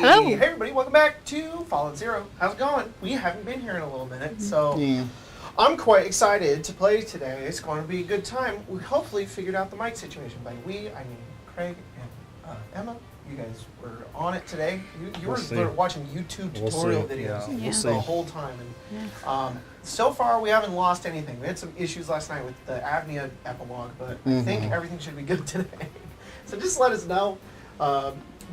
Hello. Hey everybody, welcome back to Fallout Zero. How's it going? We haven't been here in a little minute, so I'm quite excited to play today. It's going to be a good time. We hopefully figured out the mic situation. By we, I mean Craig and Emma. You guys were on it today. You were watching YouTube tutorial videos the whole time. And so far, we haven't lost anything. We had some issues last night with the Avnia epilogue, but I think everything should be good today. So just let us know.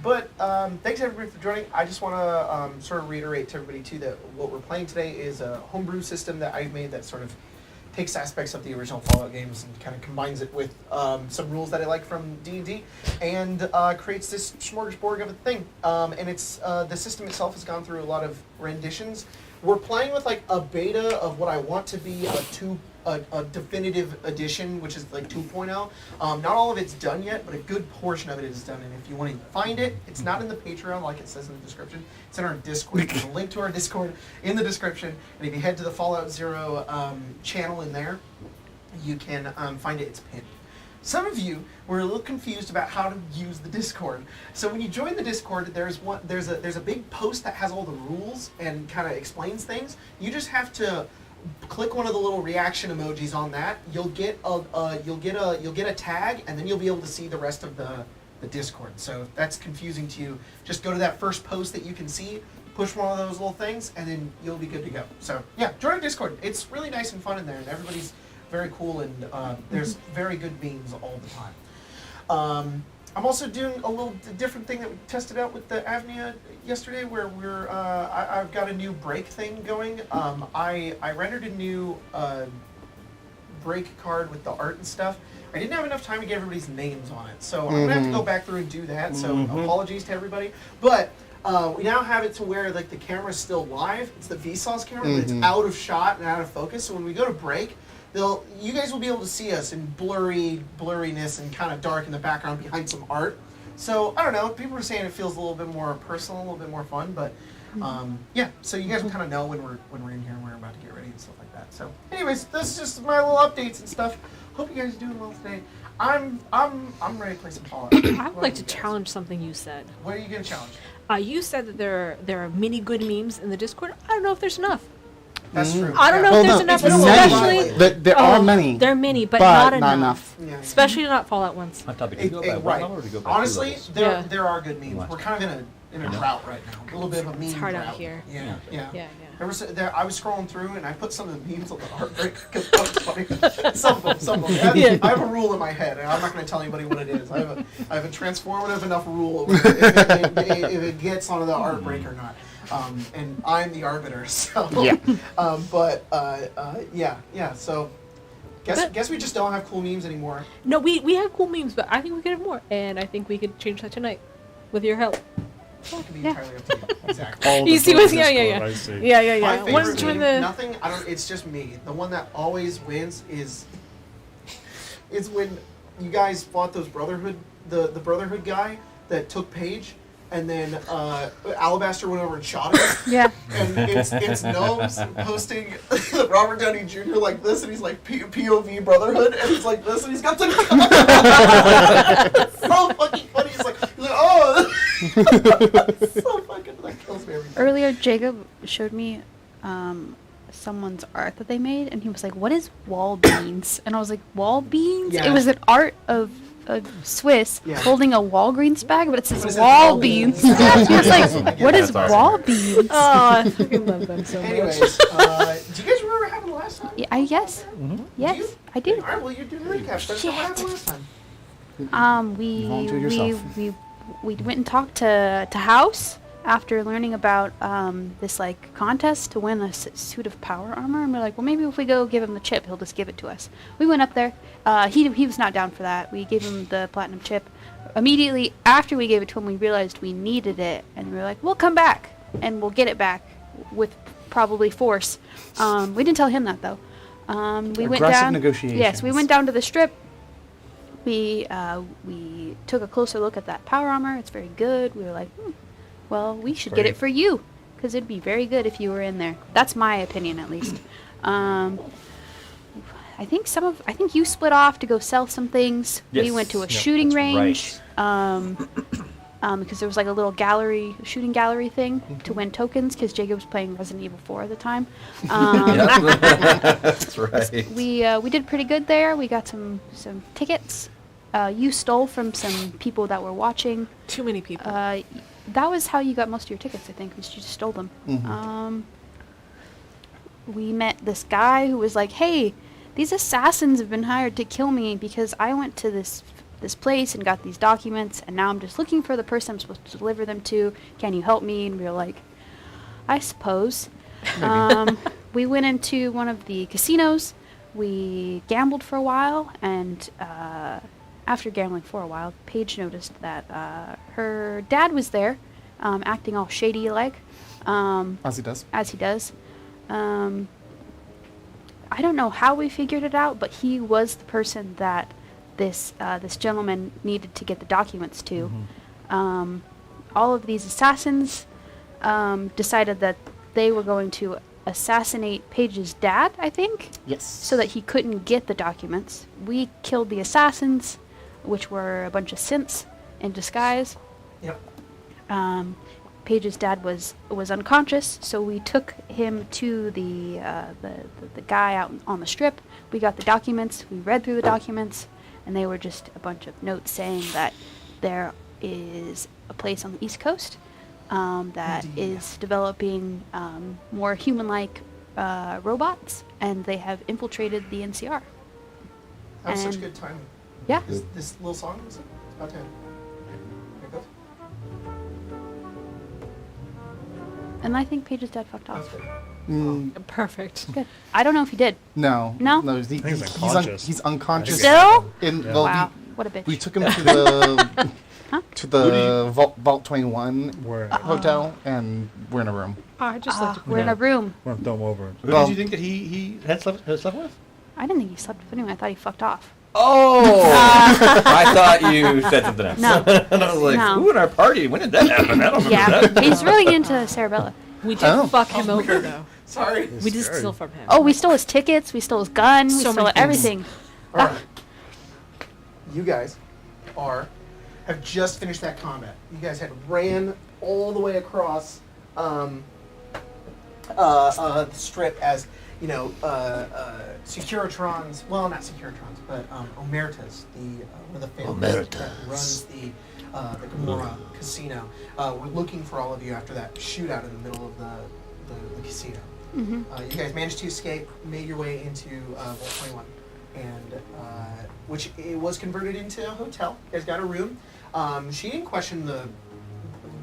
Thanks everybody for joining. I just want to sort of reiterate to everybody too that what we're playing today is a homebrew system that I've made that sort of takes aspects of the original Fallout games and kind of combines it with some rules that I like from D&D and creates this smorgasbord of a thing. And it's the system itself has gone through a lot of renditions. We're playing with like a beta of what I want to be a definitive edition, which is like 2.0. Not all of it's done yet, but a good portion of it is done. And if you want to find it, it's not in the Patreon like it says in the description. It's in our Discord. There's a link to our Discord in the description. And if you head to the Fallout Zero channel in there, you can find it. It's pinned. Some of you were a little confused about how to use the Discord. So when you join the Discord, there's a big post that has all the rules and kind of explains things. You just have to click one of the little reaction emojis on that. You'll get a tag, and then you'll be able to see the rest of the Discord. So if that's confusing to you, just go to that first post that you can see, push one of those little things, and then you'll be good to go. So yeah, join our Discord. It's really nice and fun in there, and everybody's very cool, and there's very good memes all the time. I'm also doing a little different thing that we tested out with the Avnia yesterday, where I've got a new break thing going. I rendered a new break card with the art and stuff. I didn't have enough time to get everybody's names on it, so I'm gonna have to go back through and do that. So apologies to everybody, but we now have it to where like the camera's still live. It's the Vsauce camera, but it's out of shot and out of focus. So when we go to break, you guys will be able to see us in blurriness and kind of dark in the background behind some art. So I don't know. People are saying it feels a little bit more personal, a little bit more fun. But yeah, so you guys will kind of know when we're in here and we're about to get ready and stuff like that. So, anyways, this is just my little updates and stuff. Hope you guys are doing well today. I'm ready to play some Fallout. I would like to challenge something you said. What are you gonna challenge? You said that there are many good memes in the Discord. I don't know if there's enough. That's true. I don't know if there's enough, especially... There are many. There are many, but not enough. Yeah. Especially not Fallout ones. Honestly, there are good memes. We're kind of in a drought right now. A little bit of a meme It's hard drought. out here. Yeah. I was scrolling through and I put some of the memes on the heartbreak because that was funny. Some of them. I have a rule in my head, and I'm not going to tell anybody what it is. I have a transformative enough rule if it gets onto the heartbreak or not. And I'm the arbiter, so So guess we just don't have cool memes anymore. No, we have cool memes, but I think we could have more, and I think we could change that tonight with your help. It can be entirely up to you. Exactly. You see what's yeah. My favorite meme, nothing. It's just me. The one that always wins is when you guys fought those Brotherhood, the Brotherhood guy that took Paige. And then Alabaster went over and shot him. Yeah. And it's Gnomes posting Robert Downey Jr. like this, and he's like POV Brotherhood, and he's like this, and he's got the it's so fucking funny. He's like oh, so fucking that kills me every time. Earlier, Jacob showed me someone's art that they made, and he was like, "What is wall beans?" And I was like, "Wall beans?" Yeah. It was an art of a Swiss holding a Walgreens bag, but it says wall beans. He was like, "What is wall beans?" Oh, I fucking love them so much. Anyways, do you guys remember what happened last time? Yeah, yes. Yes, I do. All right, well, you're doing the recap. What happened last time? We went and talked to House after learning about this like contest to win a suit of power armor, and we're like, well, maybe if we go give him the chip, he'll just give it to us. We went up there. He was not down for that. We gave him the platinum chip. Immediately after we gave it to him, we realized we needed it, and we were like, we'll come back and we'll get it back with probably force. We didn't tell him that though. We went down. Negotiations. Yes, we went down to the strip. We took a closer look at that power armor. It's very good. We were like, well, we should get it for you, because it'd be very good if you were in there. That's my opinion, at least. I think you split off to go sell some things. Yes. We went to a shooting range. Right. because there was like a little shooting gallery thing to win tokens, because Jacob was playing Resident Evil 4 at the time. That's right. We did pretty good there. We got some tickets. You stole from some people that were watching. Too many people. That was how you got most of your tickets, I think, was you just stole them. We met this guy who was like, hey, these assassins have been hired to kill me because I went to this place and got these documents, and now I'm just looking for the person I'm supposed to deliver them to. Can you help me? And we were like, I suppose. We went into one of the casinos. We gambled for a while, and after gambling for a while, Paige noticed that her dad was there, acting all shady-like. As he does. As he does. I don't know how we figured it out, but he was the person that this gentleman needed to get the documents to. All of these assassins decided that they were going to assassinate Paige's dad, I think? Yes. So that he couldn't get the documents. We killed the assassins, which were a bunch of synths in disguise. Yep. Paige's dad was unconscious, so we took him to the guy out on the strip. We got the documents. We read through the documents, and they were just a bunch of notes saying that there is a place on the East Coast that is developing more human-like robots, and they have infiltrated the NCR. That was such And- good timing. Yeah. This little song, is it? It's about to end. There it goes. And I think Paige's dad fucked That was off. good. Perfect. Good. I don't know if he did. No. No? No, think he's unconscious. He's unconscious. Still? Well, Wow. What a bitch. we took him to the Huh? to the Vault 21 We're hotel, and we're in a room. Oh, I just like to We're in a room. going to throw him over. Who Well- did you think that he had slept with? I didn't think he slept with anyone. I thought he fucked off. Oh! I thought you said something else. No. And I was like, No. who in our party? When did that happen? I don't remember Yeah, that. he's really into Sarabella. We did Oh. fuck him over though. Sorry. We just scary. steal from him. Oh, we stole his tickets. We stole his gun. We So stole many things. everything. All right. You guys have just finished that combat. You guys had ran all the way across the strip as, Securitrons, well, not Securitrons, but Omertas, one of the families that runs the Gamora casino. We're looking for all of you after that shootout in the middle of the casino. Mm-hmm. You guys managed to escape, made your way into Vault 21, and which it was converted into a hotel. You guys got a room. She didn't question the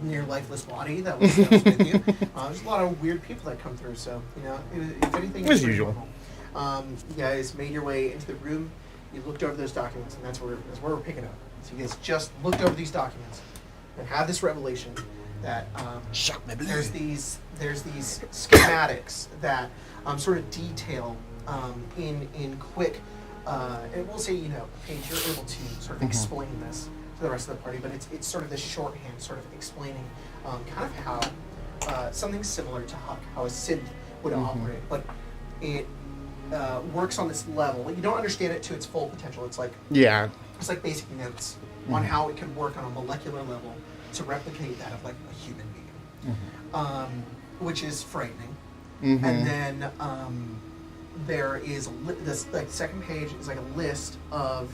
near lifeless body that was with you. There's a lot of weird people that come through, so if anything, As it's pretty usual. normal. You guys made your way into the room. You looked over those documents, and that's where we're picking up. So you guys just looked over these documents and had this revelation that there's these schematics that sort of detail in quick. And we'll say, Paige, you're able to sort of explain this to the rest of the party, but it's sort of this shorthand, sort of explaining kind of how something similar to Huck, how a synth would operate, but it works on this level. You don't understand it to its full potential. It's like basic notes on how it could work on a molecular level to replicate that of like a human being, which is frightening. And then there is this second page is like a list of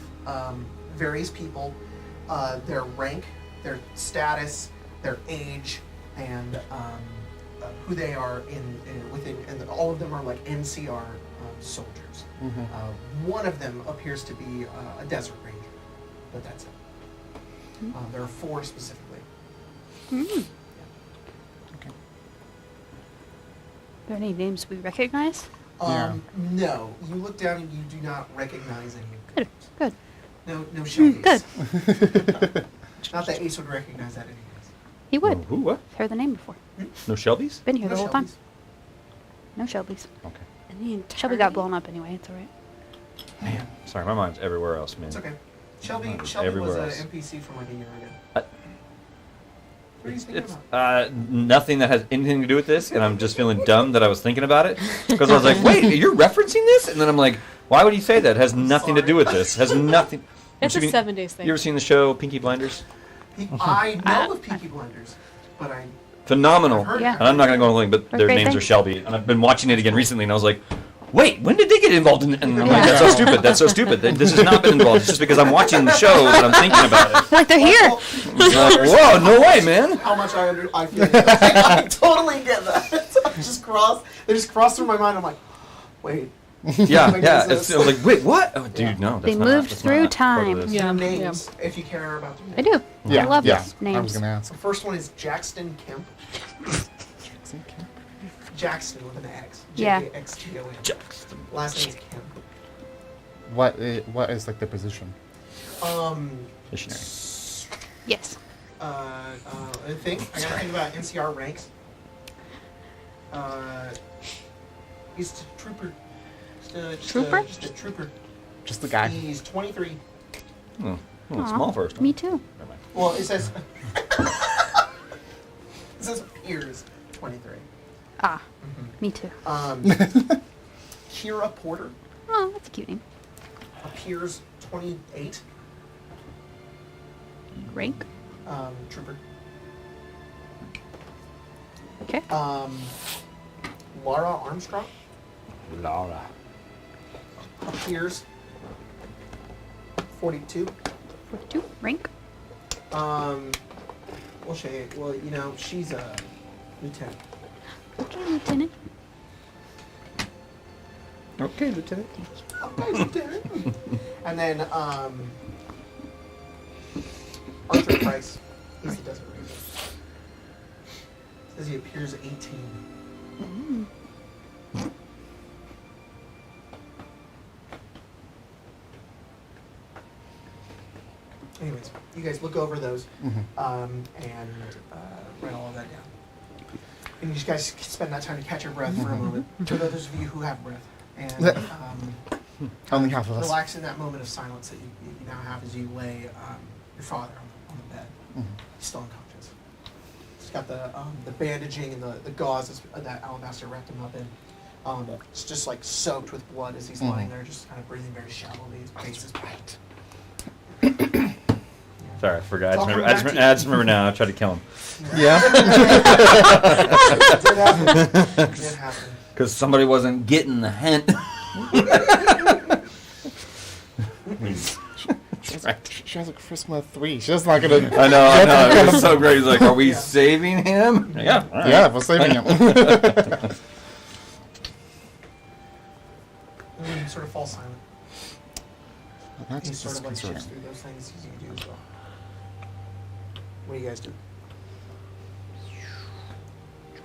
various people, their rank, their status, their age, and who they are within, and all of them are like NCR soldiers. One of them appears to be a desert ranger, but that's it. There are 4 specifically. Are there any names we recognize? No, you look down and you do not recognize any. Good. Good. No Shelby's. Good. Not that Ace would recognize that anyways. He would. Who? What? Heard the name before. No Shelby's? Been here No the whole time. Shelby's. No Shelby's. Okay. And the entire Shelby got blown up anyway. It's all right. Man, sorry, my mind's everywhere else, man. It's okay. Shelby was Everywhere an else. NPC from like a year ago. What are you thinking It's about? nothing that has anything to do with this, and I'm just feeling dumb that I was thinking about it. Because I was like, wait, you're referencing this? And then I'm like, why would you say that? It has nothing to do with this. It has nothing. It's a You 7 days thing. ever seen the show Pinky Blinders? I know of Peaky Blinders, but I Phenomenal. I've heard Yeah. And I'm not going to go on the link, but their Great names thing. are Shelby. And I've been watching it again recently, and I was like, wait, when did they get involved in it? And I'm like, that's so stupid. That's so stupid. This has not been involved. It's just because I'm watching the show that I'm thinking about it. Like they're here. It's like, whoa, no way, man. how much I feel. I totally get that. They just cross through my mind. I'm like, wait. Yeah, Like, yeah. is this- I was like, wait, what? Oh, dude, no. They That's not, moved that's through not part of time. this. Yeah. Their names, if you care about them. I do. Yeah, I love yeah. these I was names. gonna ask. The first one is Jackson Kemp. Jackson with an X. Yeah. Jaxton. Jackson. Last name is Kemp. What is like the position? Missionary. Yes. I think I gotta think about NCR ranks. He's a trooper. Trooper? Just a trooper. Just the guy. He's 23. Oh, Aw, small first. Me too. Never mind. Well, it says. It says ears 23. Ah, me too. Kira Porter Oh, that's a cute name. appears 28. Rank. Trooper. Okay. Laura Armstrong Laura. appears 42. 42. Rank. Well, you know, she's a lieutenant. Okay, Lieutenant. Okay, Lieutenant. Okay, lieutenant. And then Arthur Price. He's the Desert Ranger. Says he appears 18. Anyways, you guys look over those and write all of that down. And you guys can spend that time to catch your breath for a moment. To those of you who have breath. And Only half of us. relax in that moment of silence that you now have as you lay your father on the bed. He's still unconscious. He's got the bandaging and the gauze that Alabaster wrapped him up in. It's just like soaked with blood as he's lying there, just kind of breathing very shallowly. His face is white. Sorry, I forgot. I'll come I back to you. just remember now. I tried to kill him. Yeah. It did happen. It did happen. Because somebody wasn't getting the hint. She has a charisma 3. She's not gonna. I know. It was so great. He's like, are we saving him? Yeah. all right. Yeah, we're saving him. And then you sort of fall silent. That's He sort of like disconcerting. shifts through those things as you do as well. What do you guys do?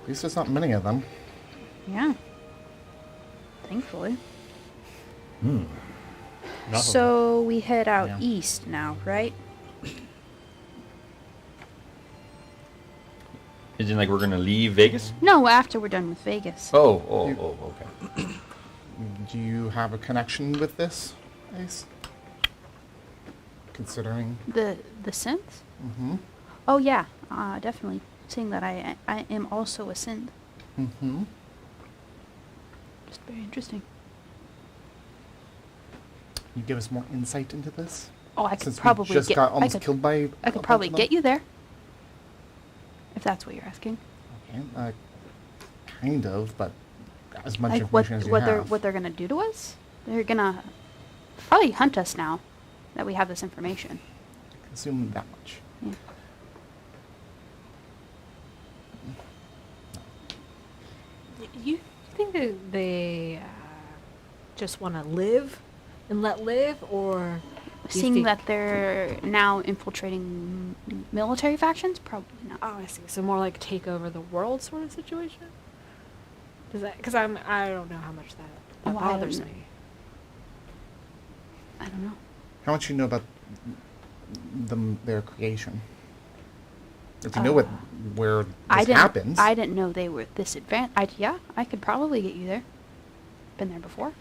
At least there's not many of them. Yeah. Thankfully. Not So we head out Yeah. east now, right? Isn't like we're gonna leave Vegas? No, after we're done with Vegas. Oh, okay. Do you have a connection with this, Ace? Considering. The synth? Mm-hmm. Oh yeah, definitely. Seeing that I am also a synth. Mm-hmm. Just very interesting. Can you give us more insight into this? Oh, I could Since probably we just get. got almost killed by. I could probably get you there. If that's what you're asking. Okay, kind of, but as much Like what information as you what have. they're gonna do to us? They're gonna probably hunt us now that we have this information. Assume that much. Yeah. You think that they just want to live and let live, or you Seeing think- that they're now infiltrating military factions, probably not. Oh, I see. So more like take over the world sort of situation. Does that? Because I don't know how much that Oh, I don't bothers know. me. I don't know. How much you know about their creation? If you know where this happens. I didn't know they were this advanced. Yeah, I could probably get you there. Been there before.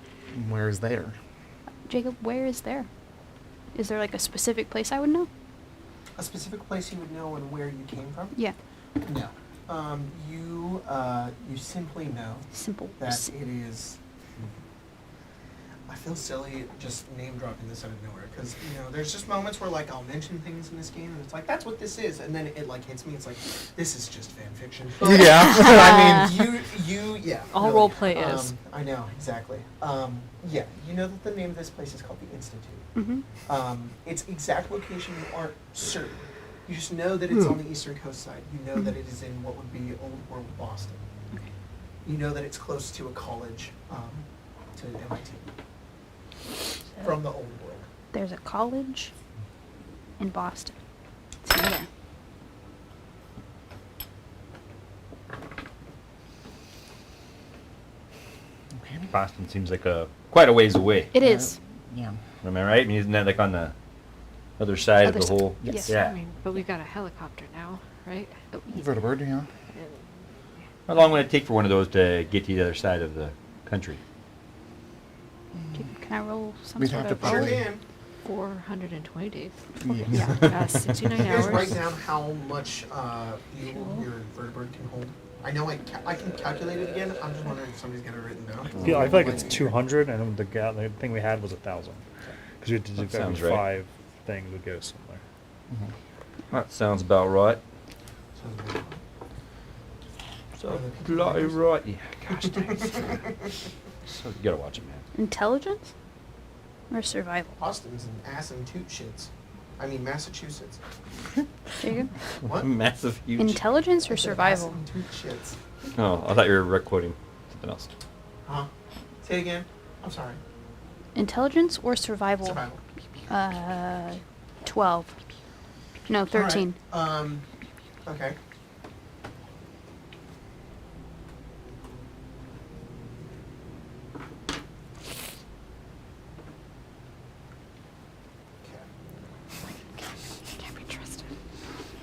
Where is there? Jacob, where is there? Is there like a specific place I would know? A specific place you would know and where you came from? Yeah. No. You simply know Simple. that it is I feel silly just name dropping this out of nowhere because there's just moments where like I'll mention things in this game and it's like that's what this is, and then it like hits me. It's like this is just fan fiction. Yeah. I mean, yeah. All really. role play is. I know exactly. Yeah, you know that the name of this place is called the Institute. Mm-hmm. Its exact location you aren't certain. You just know that it's on the eastern coast side. You know that it is in what would be Old World Boston. Okay. You know that it's close to a college, to MIT. So From the Old World. there's a college in Boston. It's near there. Boston seems like quite a ways away. It is. yeah. Am I right? I mean, isn't that like on the other side Other of the side. whole? Yes. Yeah. I mean, but we've got a helicopter now, right? Vertibird, yeah. And How long would it take for one of those to get to the other side of the country? Can I roll some We'd sort have of to Sure roll? can. 420 days. Yeah. 69 You guys hours. write down how much fuel your vertibird can hold. I know I can calculate it again. I'm just wondering if somebody's got it written down. Yeah, I feel like it's 200, and the thing we had was 1,000. Because we had to do That sounds every right. 5 things would go somewhere. That sounds about right. So, Bloody right. Yeah, gosh dang. So you gotta watch it, man. Intelligence or survival? Austin's an ass and toot shits. I mean Massachusetts. Jacob? What? Massive, huge. Intelligence I or said survival? ass and toot shits. Oh, I thought you were quoting something else. Huh? Say it again. I'm sorry. Intelligence or survival? Survival. 12. No, 13. All right. Okay. Can't be trusted.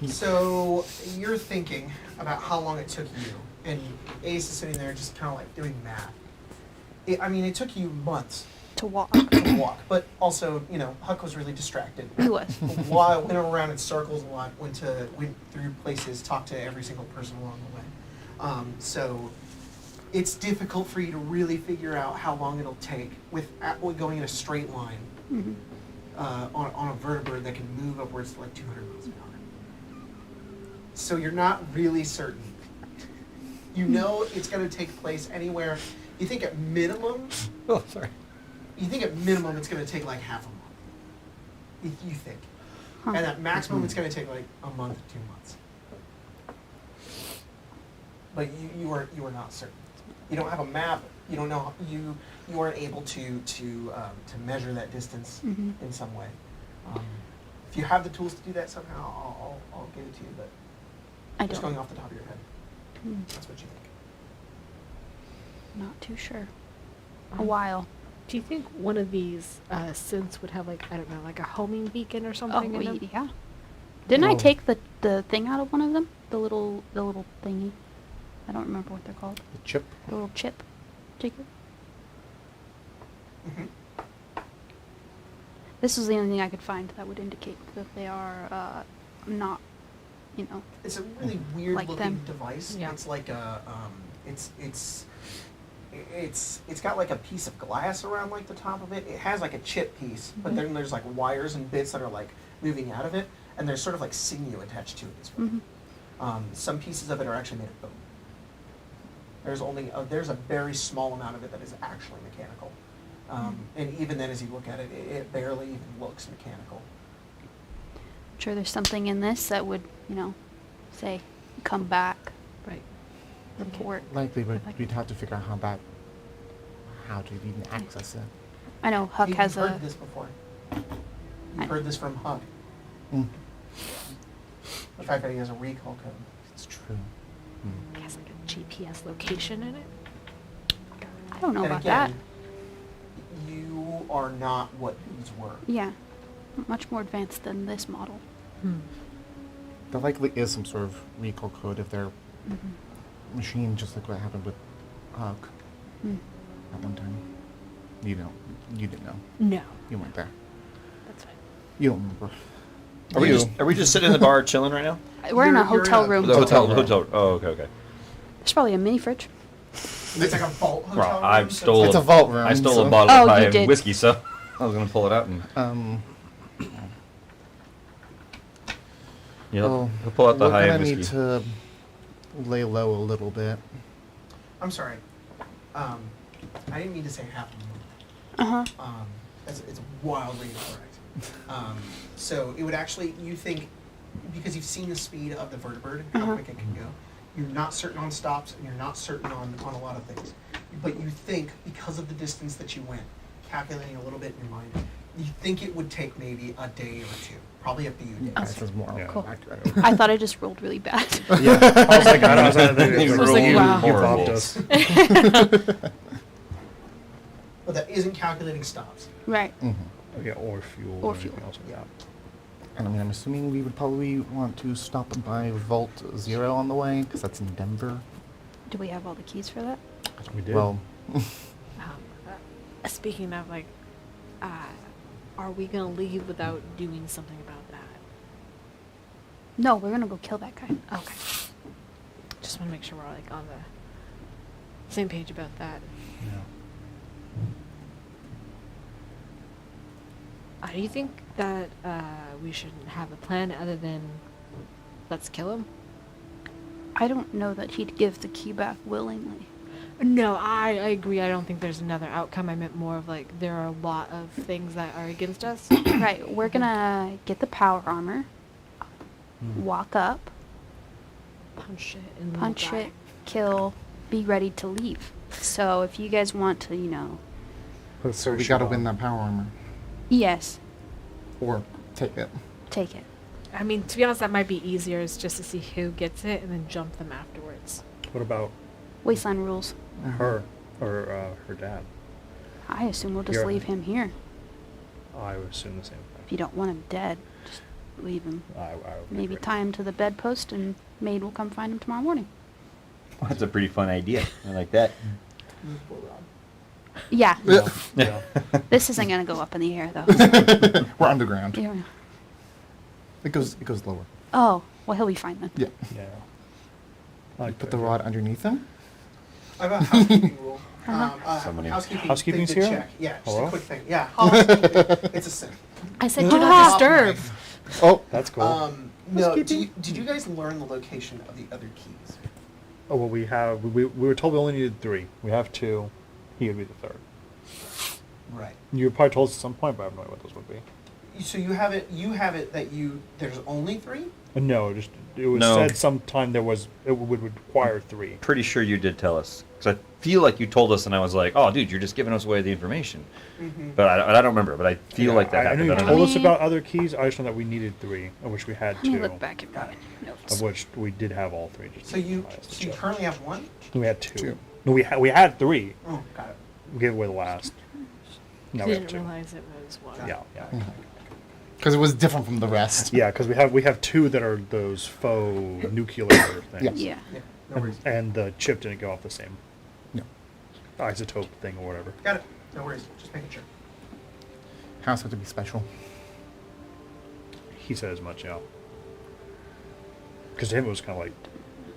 So you're thinking about how long it took you, and Ace is sitting there just kind of like doing math. It took you months To walk. to walk, but also, Huck was really distracted. He was. Went around in circles a lot, went through places, talked to every single person along the way. So it's difficult for you to really figure out how long it'll take with going in a straight line Mm-hmm. on a vertibird that can move upwards to like 200 miles an hour. So you're not really certain. You know it's going to take place anywhere. You think at minimum. Oh, sorry. You think at minimum it's going to take like half a month. You think. Huh. And at maximum it's going to take like a month, 2 months. But you are not certain. You don't have a map. You don't know. You aren't able to measure that distance Mhm. in some way. If you have the tools to do that somehow, I'll give it to you. But I just don't. going off the top of your head, Hmm. that's what you think. Not too sure. A while. Do you think one of these synths would have like a homing beacon or something in them? Yeah. Didn't I Oh. take the thing out of one of them? The little thingy. I don't remember what they're called. The chip. The little chip. Jacob? Mm-hmm. This was the only thing I could find that would indicate that they are not, It's a really weird Like looking them. device. Yeah. It's like a it's got like a piece of glass around like the top of it. It has like a chip piece, but Mhm. then there's like wires and bits that are like moving out of it, and there's sort of like sinew attached to it as well. Mhm. Some pieces of it are actually made of bone. There's a very small amount of it that is actually mechanical, and even then, as you look at it, it barely even looks mechanical. I'm sure there's something in this that would, say, come back, Right. report. Likely, but Like- we'd have to figure out how to even access it. I know Huck You've has heard this before. I- You've heard this from Huck. Mm. The fact that he has a recall code. It's true. It has like a GPS location in it. I don't know And about again, you are not what these were. that. Yeah. Much more advanced than this model. There likely is some sort of recall code if they're Mm-hmm. machine, just like what happened with Huck Mm. at one time. You didn't know. No, You weren't there. that's fine. You don't remember. Are we just sitting in the bar chilling right now? We're in a You're in hotel a- room. The hotel. Oh, okay. There's probably a mini fridge. It's like a vault hotel Well, room. I so stole. It's a vault room. I stole so- a bottle Oh, of high you did. whiskey, so I was gonna pull it out and. Yeah, Well, he'll pull out the we're high gonna whiskey. need to lay low a little bit. I'm sorry. I didn't mean to say half a moon. It's wildly incorrect. So it would actually, you think, because you've seen the speed of the vertibird and how quick it can go, you're not certain on stops and you're not certain on a lot of things. But you think, because of the distance that you went, calculating a little bit in your mind, you think it would take maybe a day or two, probably a few days. This is more Yeah. Cool. accurate. I thought I just rolled really bad. Yeah. I was like, I was like, You was like, wow. you horrible. popped us. But that isn't calculating stops. Right. Yeah, or fuel. Or anything fuel. else like that. And I mean, I'm assuming we would probably want to stop by Vault 0 on the way, because that's in Denver. Do we have all the keys for that? We did. Well, Speaking of, like, are we gonna leave without doing something about that? No, we're gonna go kill that guy. Okay. Just want to make sure we're like on the same page about that. yeah. Do you think that we should have a plan other than let's kill him? I don't know that he'd give the key back willingly. No, I agree. I don't think there's another outcome. I meant more of like there are a lot of things that are against us. Right. We're gonna get the power armor, walk up, Punch it and we'll punch die. it, kill, be ready to leave. So if you guys want to, Put a so we search gotta on. win that power armor. yes, Or take it. take it. I mean, to be honest, that might be easier. Is just to see who gets it and then jump them afterwards. What about Wasteland rules. her or her dad? I assume we'll just Here. leave him here. I would assume the same If thing. you don't want him dead, just leave him. I would Maybe agree. tie him to the bedpost and maid will come find him tomorrow morning. That's a pretty fun idea. I like that. Yeah. Yeah. Yeah. This isn't gonna go up in the air though. We're underground. Yeah. It goes lower. Oh, well he'll be fine then. Yeah. Yeah. I You like put that the idea. rod underneath him. I have a housekeeping rule. Somebody- Housekeeping's thing to here? check. Yeah, just Hello? a quick thing. Yeah, housekeeping. It's a sin. I said, do not disturb. Oh, That's cool. No, did you guys learn the location of the other keys? Oh well, we were told we only needed 3. We have 2. He would be the 3rd. Right. You probably told us at some point, but I have no idea what those would be. So you have it that there's only 3? No, just it was No. said sometime it would require 3. Pretty sure you did tell us, because I feel like you told us, and I was like, "Oh, dude, you're just giving us away the information." Mm-hmm. But I don't remember. But I feel like that I know happened. you I don't told know. us about other keys. I just know that we needed 3, of which we had Let me 2, look back at my notes. of which we did have all 3. Just So you biased so you check. currently have 1? We had 2. 2. No, we had 3. Oh, got it. We gave away the last. Now we have Didn't 2. realize it was one. Yeah, yeah. because it was different from the rest. Yeah, because we have 2 that are those faux nuclear things. Yeah. Yeah. Yeah, no worries. And the chip didn't go off the same No. isotope thing or whatever. Got it. No worries. Just making sure. House had to be special. He said as much, yeah. Because to him it was kind of like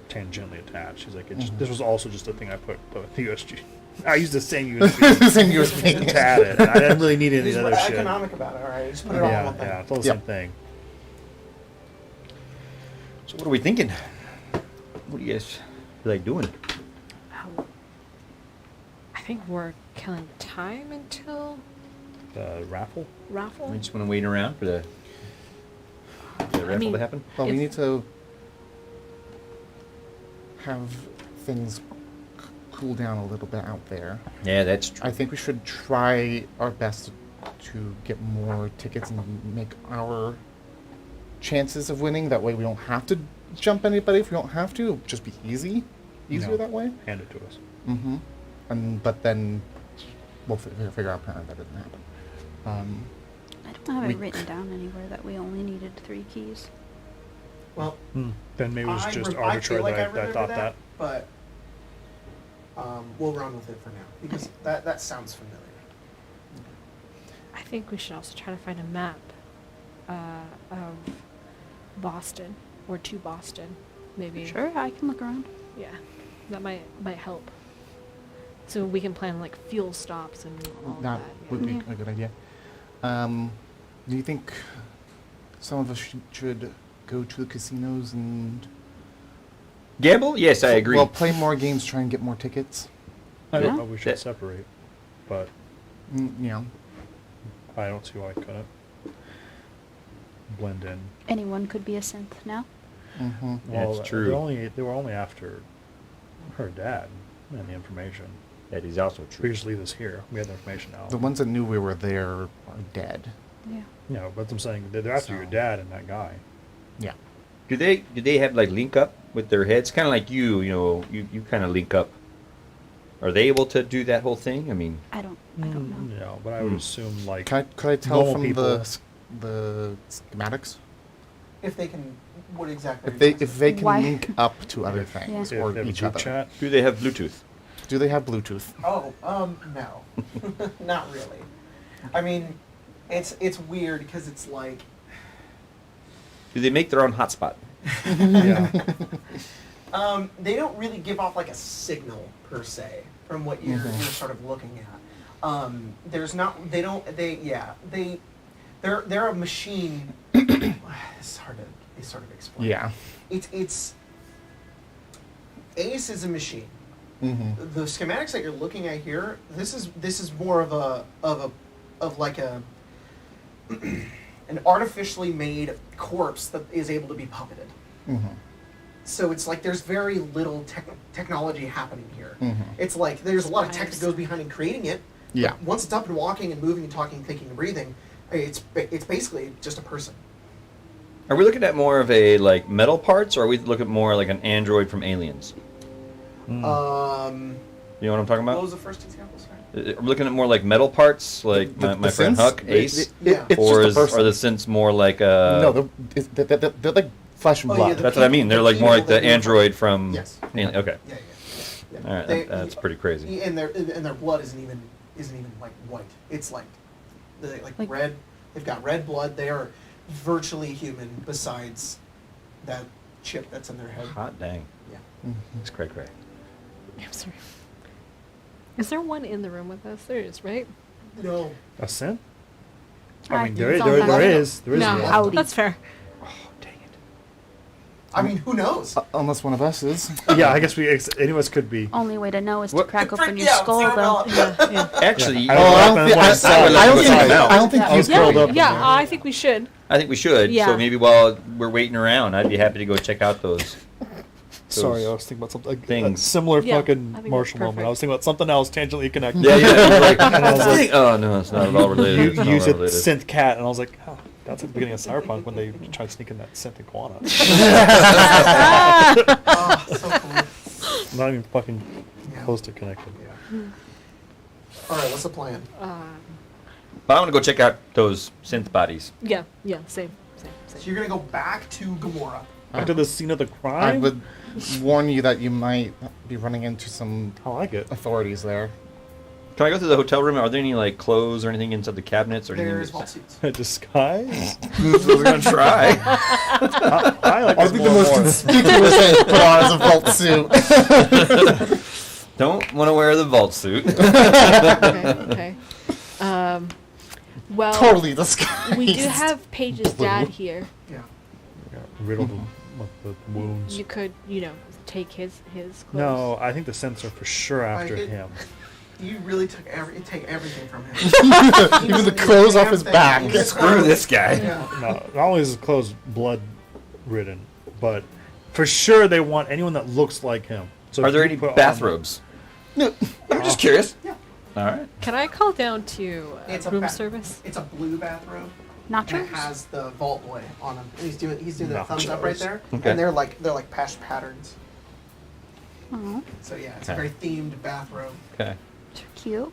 tangentially attached. He's like, this was also just a thing I put the USG. I used the same USB Same USB. to add it. I didn't really need any He's other shit. economic about it. All right, just put it all in Yeah, one thing. yeah, it's all the Yep. same thing. So what are we thinking? What do you guys feel like doing? I think we're killing time until The raffle? raffle. We just want to wait around for the raffle mean- to happen. Well, we If- need to have things cool down a little bit out there. Yeah, that's true. I think we should try our best to get more tickets and make our chances of winning. That way we don't have to jump anybody if we don't have to. It'll just be easier No. that way. Hand it to us. Mm-hmm. But then we'll figure out apparently that doesn't happen. I don't have We it written down anywhere that we only needed 3 keys. Well, Then maybe it was just I feel arbitrary like I that I remember thought that. but we'll run with it for now because that sounds familiar. I think we should also try to find a map of Boston or to Boston, maybe. Sure, I can look around. Yeah, that might help. So we can plan like fuel stops and all That that. would be Yeah. a good idea. Do you think some of us should go to the casinos and Gamble? Yes, I agree. well play more games, try and get more tickets? I don't Yeah. know. We should separate, but Yeah. I don't see why I couldn't blend in. Anyone could be a synth now. Mm-hmm. That's Well, true. They were only after her dad and the information. That is also We true. just leave this here. We have the information now. The ones that knew we were there are dead. Yeah. Yeah, but I'm saying they're after your So- dad and that guy. Yeah. Do they have like link up with their heads? Kind of like you know, you kind of link up. Are they able to do that whole thing? I mean, I don't know. No, but I would assume like Could I tell normal from people. the schematics If they can, what exactly? if they can Why? link up to other things if or they have a each group other? chat. do they have Bluetooth? Do they have Bluetooth? Oh, no, not really. I mean, it's weird because it's like Do they make their own hotspot? Yeah. they don't really give off like a signal per se from what you're sort of looking at. There's not. They don't. They're a machine. It's hard to sort of explain. Yeah. It's Ace is a machine. Mm-hmm. The schematics that you're looking at here, this is more of like a an artificially made corpse that is able to be puppeted. Mm-hmm. So it's like there's very little technology happening here. Mhm. It's like there's a lot of tech that goes behind in creating it. Yeah. But once it's up and walking and moving and talking, thinking and breathing, it's basically just a person. Are we looking at more of a like metal parts, or are we looking at more like an android from Aliens? Mm. You know what I'm talking What about? was the first example? Sorry. Are we looking at more like metal parts, like my friend synths? Huck, Ace, Yeah. It's or just a person. are the synths more like No, they're like flesh and Oh, yeah, blood. the- That's what I mean. They're like more like the android from. Yes. Alien. Okay. Yeah. All right. That's pretty crazy. And their blood isn't even like white. It's like Like- red. They've got red blood. They are virtually human. Besides that chip that's in their head. Hot dang. Yeah. It's cray cray. I'm sorry. Is there one in the room with us? There is, right? No. A synth? I I mean, think there it's is. on There that. is. There is. No, one. Howdy. that's fair. Oh dang it. I mean, who knows? Unless one of us is. Yeah, I guess any of us could be. Only way to know is to What- crack open your Yeah, skull, though. cerebellum. Yeah. Actually, I Oh, don't I know. don't, thi- I I, would I don't like think to I don't think I was he's curled Yeah, up in yeah, there. I think we should. I think we should. Yeah. So maybe while we're waiting around, I'd be happy to go check out those. Sorry, I was thinking about something. things. A similar Yeah, I fucking think Marshall that's moment. I perfect. was thinking about something else tangentially connected. Yeah, yeah. Like, And I was like, oh no, it's not at all related. you It's not use at it all related. synth cat, and I was like, oh, that's at the beginning of Cyberpunk when they tried to sneak in that synth iguana. Oh, so cool. Not even fucking Yeah. close to connected. All right, what's the plan? But I want to go check out those synth bodies. Yeah, same. So you're gonna go back to Gamora. Back to the scene of the I crime. would warn you that you might be running into some I like it. authorities there. Can I go through the hotel room? Are there any like clothes or anything inside the cabinets or anything? There's vault suits. Disguise. We're gonna try. I like I this think more the most and more. conspicuous thing to put on is a vault suit. Don't want to wear the vault suit. Okay. Well, Totally disguised. we do have Paige's Blue. dad here. Yeah. Riddled with the wounds. You could, take his clothes. No, I think the synths are for sure after it- him. You really take everything from him. Even the clothes off his back. Screw this guy. Yeah. No, not only is his clothes blood ridden, but for sure they want anyone that looks like him. So Are if there you any put on- bathrobes? No. I'm just curious. Yeah. All right. Can I call down to It's a room ba- service? It's a blue bathrobe. And it Nachos? has the Vault Boy on him. And he's doing the thumbs up right Nachos. there. Okay. And they're like patterns. Oh, So yeah, it's a Okay. very themed bathrobe. Okay. cute.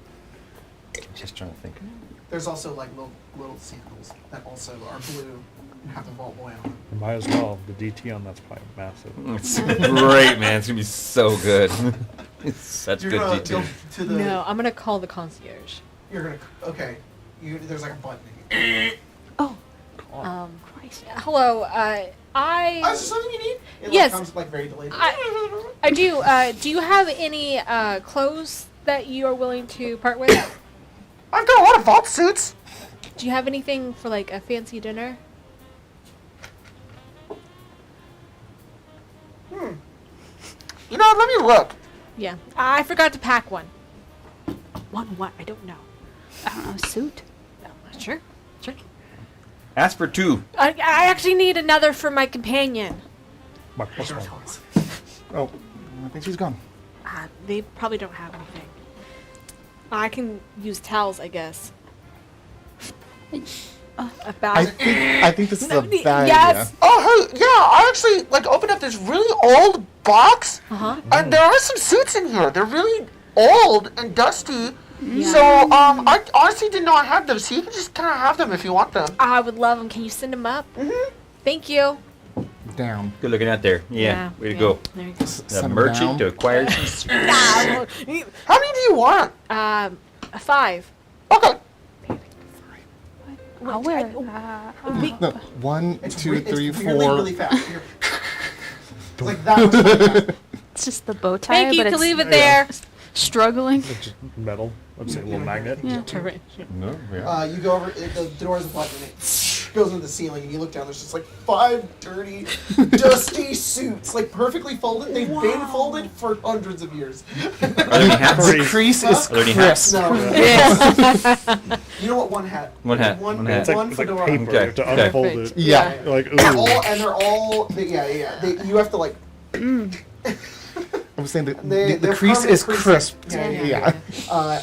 Just trying to think. There's also like little sandals that also are blue and have the Vault Boy on them. Might as well. The DT on that's probably massive. It's great, man. It's gonna be so good. It's such You're good gonna D2. go to the. No, I'm gonna call the concierge. You're gonna. Okay. There's like a button. Oh, Christ. Hello. Oh, is there something you need? It Yes. Like, comes like very delayed. I do. Do you have any clothes that you are willing to part with? I've got a lot of vault suits. Do you have anything for like a fancy dinner? You know, let me look. Yeah, I forgot to pack one. One what? I don't know. I don't know, suit. Sure. Ask for 2. I actually need another for my companion. My plus one. Oh, I think she's gone. They probably don't have anything. I can use towels, I guess. A bag. I think this is a bad yes. idea. Oh, hey, yeah, I actually, like, opened up this really old box, Uh-huh. and there are some suits in here. They're really old and dusty. Yeah. So, I honestly did not have them, so you can just kind of have them if you want them. I would love them. Can you send them up? Mm-hmm. Thank you. Down. Good looking out there. Yeah, way to go. There you go. The Send 'em merchant down. to acquire some suits. How many do you want? A 5. Okay. I'll wear. No, 1, 2, 3, 4. Really fast. It's like that much really fast. It's just the bow tie, Thank you. but To it's leave it there. struggling. It's just metal. Let's say a little magnet. Yeah. No, yeah. You go over, the door is a button, and it goes into the ceiling, and you look down, there's just like 5 dirty, dusty suits, like perfectly folded. They've been folded for hundreds of years. Are there any hats? The crease is Are there any hats? crisp. No. You know what? One hat. One hat. One, One hat. It's like, one it's like fedora. paper. You have to Okay. unfold Perfect. it. Yeah. You're like, They're ooh. all, and they're all, you have to like, I was saying the they're crease permanent is creasing. crisp. Yeah.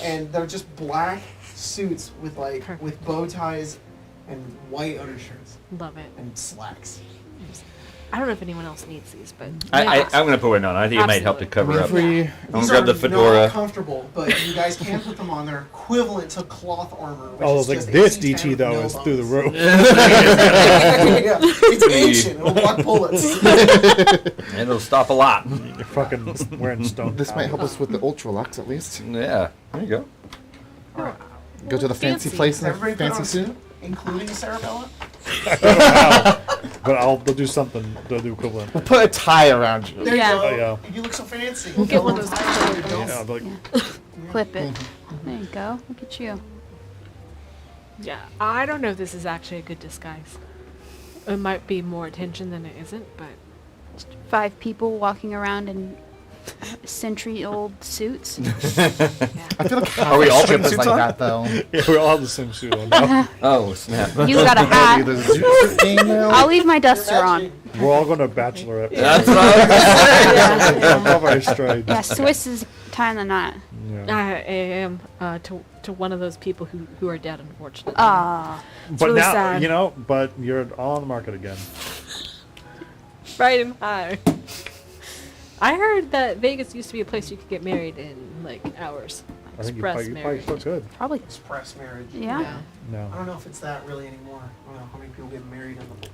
And they're just black suits with like, Perfect. with bow ties and white undershirts Love it. and slacks. I don't know if anyone else needs these, but I'm going to put one on. I think it might help to cover up. Every I'm going These to grab are the fedora. not comfortable, but you guys can put them on. They're equivalent to cloth armor. Which Oh, is like just this AC-10 DT with though no is bones. through the roof. Yeah, it's ancient. It'll block bullets. And it'll stop a lot. You're fucking wearing stone. This might help us with the ultra lux at least. Yeah, there you go. Go to the fancy Fancy. place in a Everybody put on fancy a suit. including Sarabella. But they'll do something. They'll do equivalent. We'll put a tie around you. There Yeah. you go. Oh, yeah. You look so fancy. We'll get one of those. Yeah, but like, Clip it. There you go. Look at you. Yeah, I don't know if this is actually a good disguise. It might be more attention than it isn't, but 5 people walking around in century-old suits. yeah. I feel like Are we all strip putting is suits like on? that though. yeah, we all have the same suit on now. Oh, snap. You got a hat. There's a suit game now. I'll leave my duster on. We're all going to bachelorette. That's what I was Yeah, yeah. Above our stride. Yeah, Swiss is tying the knot. Yeah. I am to one of those people who are dead, unfortunately. Ah. But really now, sad. but you're all on the market again. Right in high. I heard that Vegas used to be a place you could get married in like hours. I think you Express probably marriage. look good. Probably. Express marriage. Yeah. No. I don't know if it's that really anymore. I don't know how many people get married in the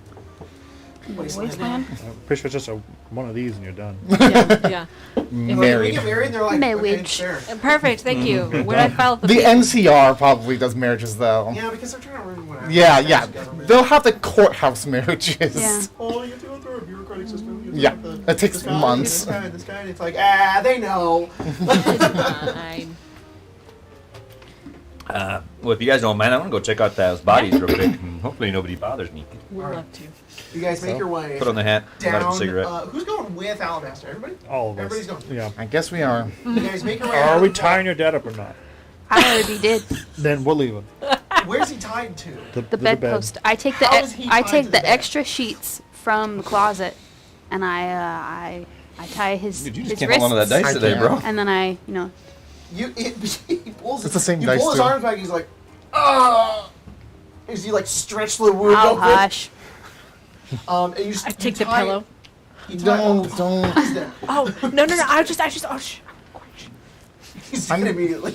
Wasteland. wasteland. I'm pretty sure it's just one of these and you're done. Yeah. We Married. get married and they're like, Marriage. okay, it's there. Perfect. Thank you. When I filed the The paper- NCR probably does marriages though. Yeah, because they're trying to ruin whatever. Yeah, yeah. They'll have the courthouse marriages. Yeah. Oh, you have to go through a bureaucratic system. You have to Yeah, have the- it takes this guy, months. This guy, and it's like, they know. Fine. Well, if you guys don't mind, I want to go check out those bodies real quick. And hopefully nobody bothers me. Would Alright. love to. You guys make your way Put on the hat, light up a down. cigarette. Who's going with Alabaster? Everybody? All of us. Everybody's going. Yeah. I guess we are. You guys make your way Are down. we tying your dad up or not? I already did. Then we're leaving. Where's he tied to? The bedpost. I take the How is he I tied take to the the bed? extra sheets from the closet, and I tie his Dude, you his just can't hold on to that wrists, dice today, I bro. and then I He pulls. It's the same you dice, pull his too. arms back. He's like, ah. As you like stretch the wound I'll real quick. hush. And you just I you take the tie- pillow. You tie, Don't. he's dead. Oh no! I just. Oh He's dead immediately.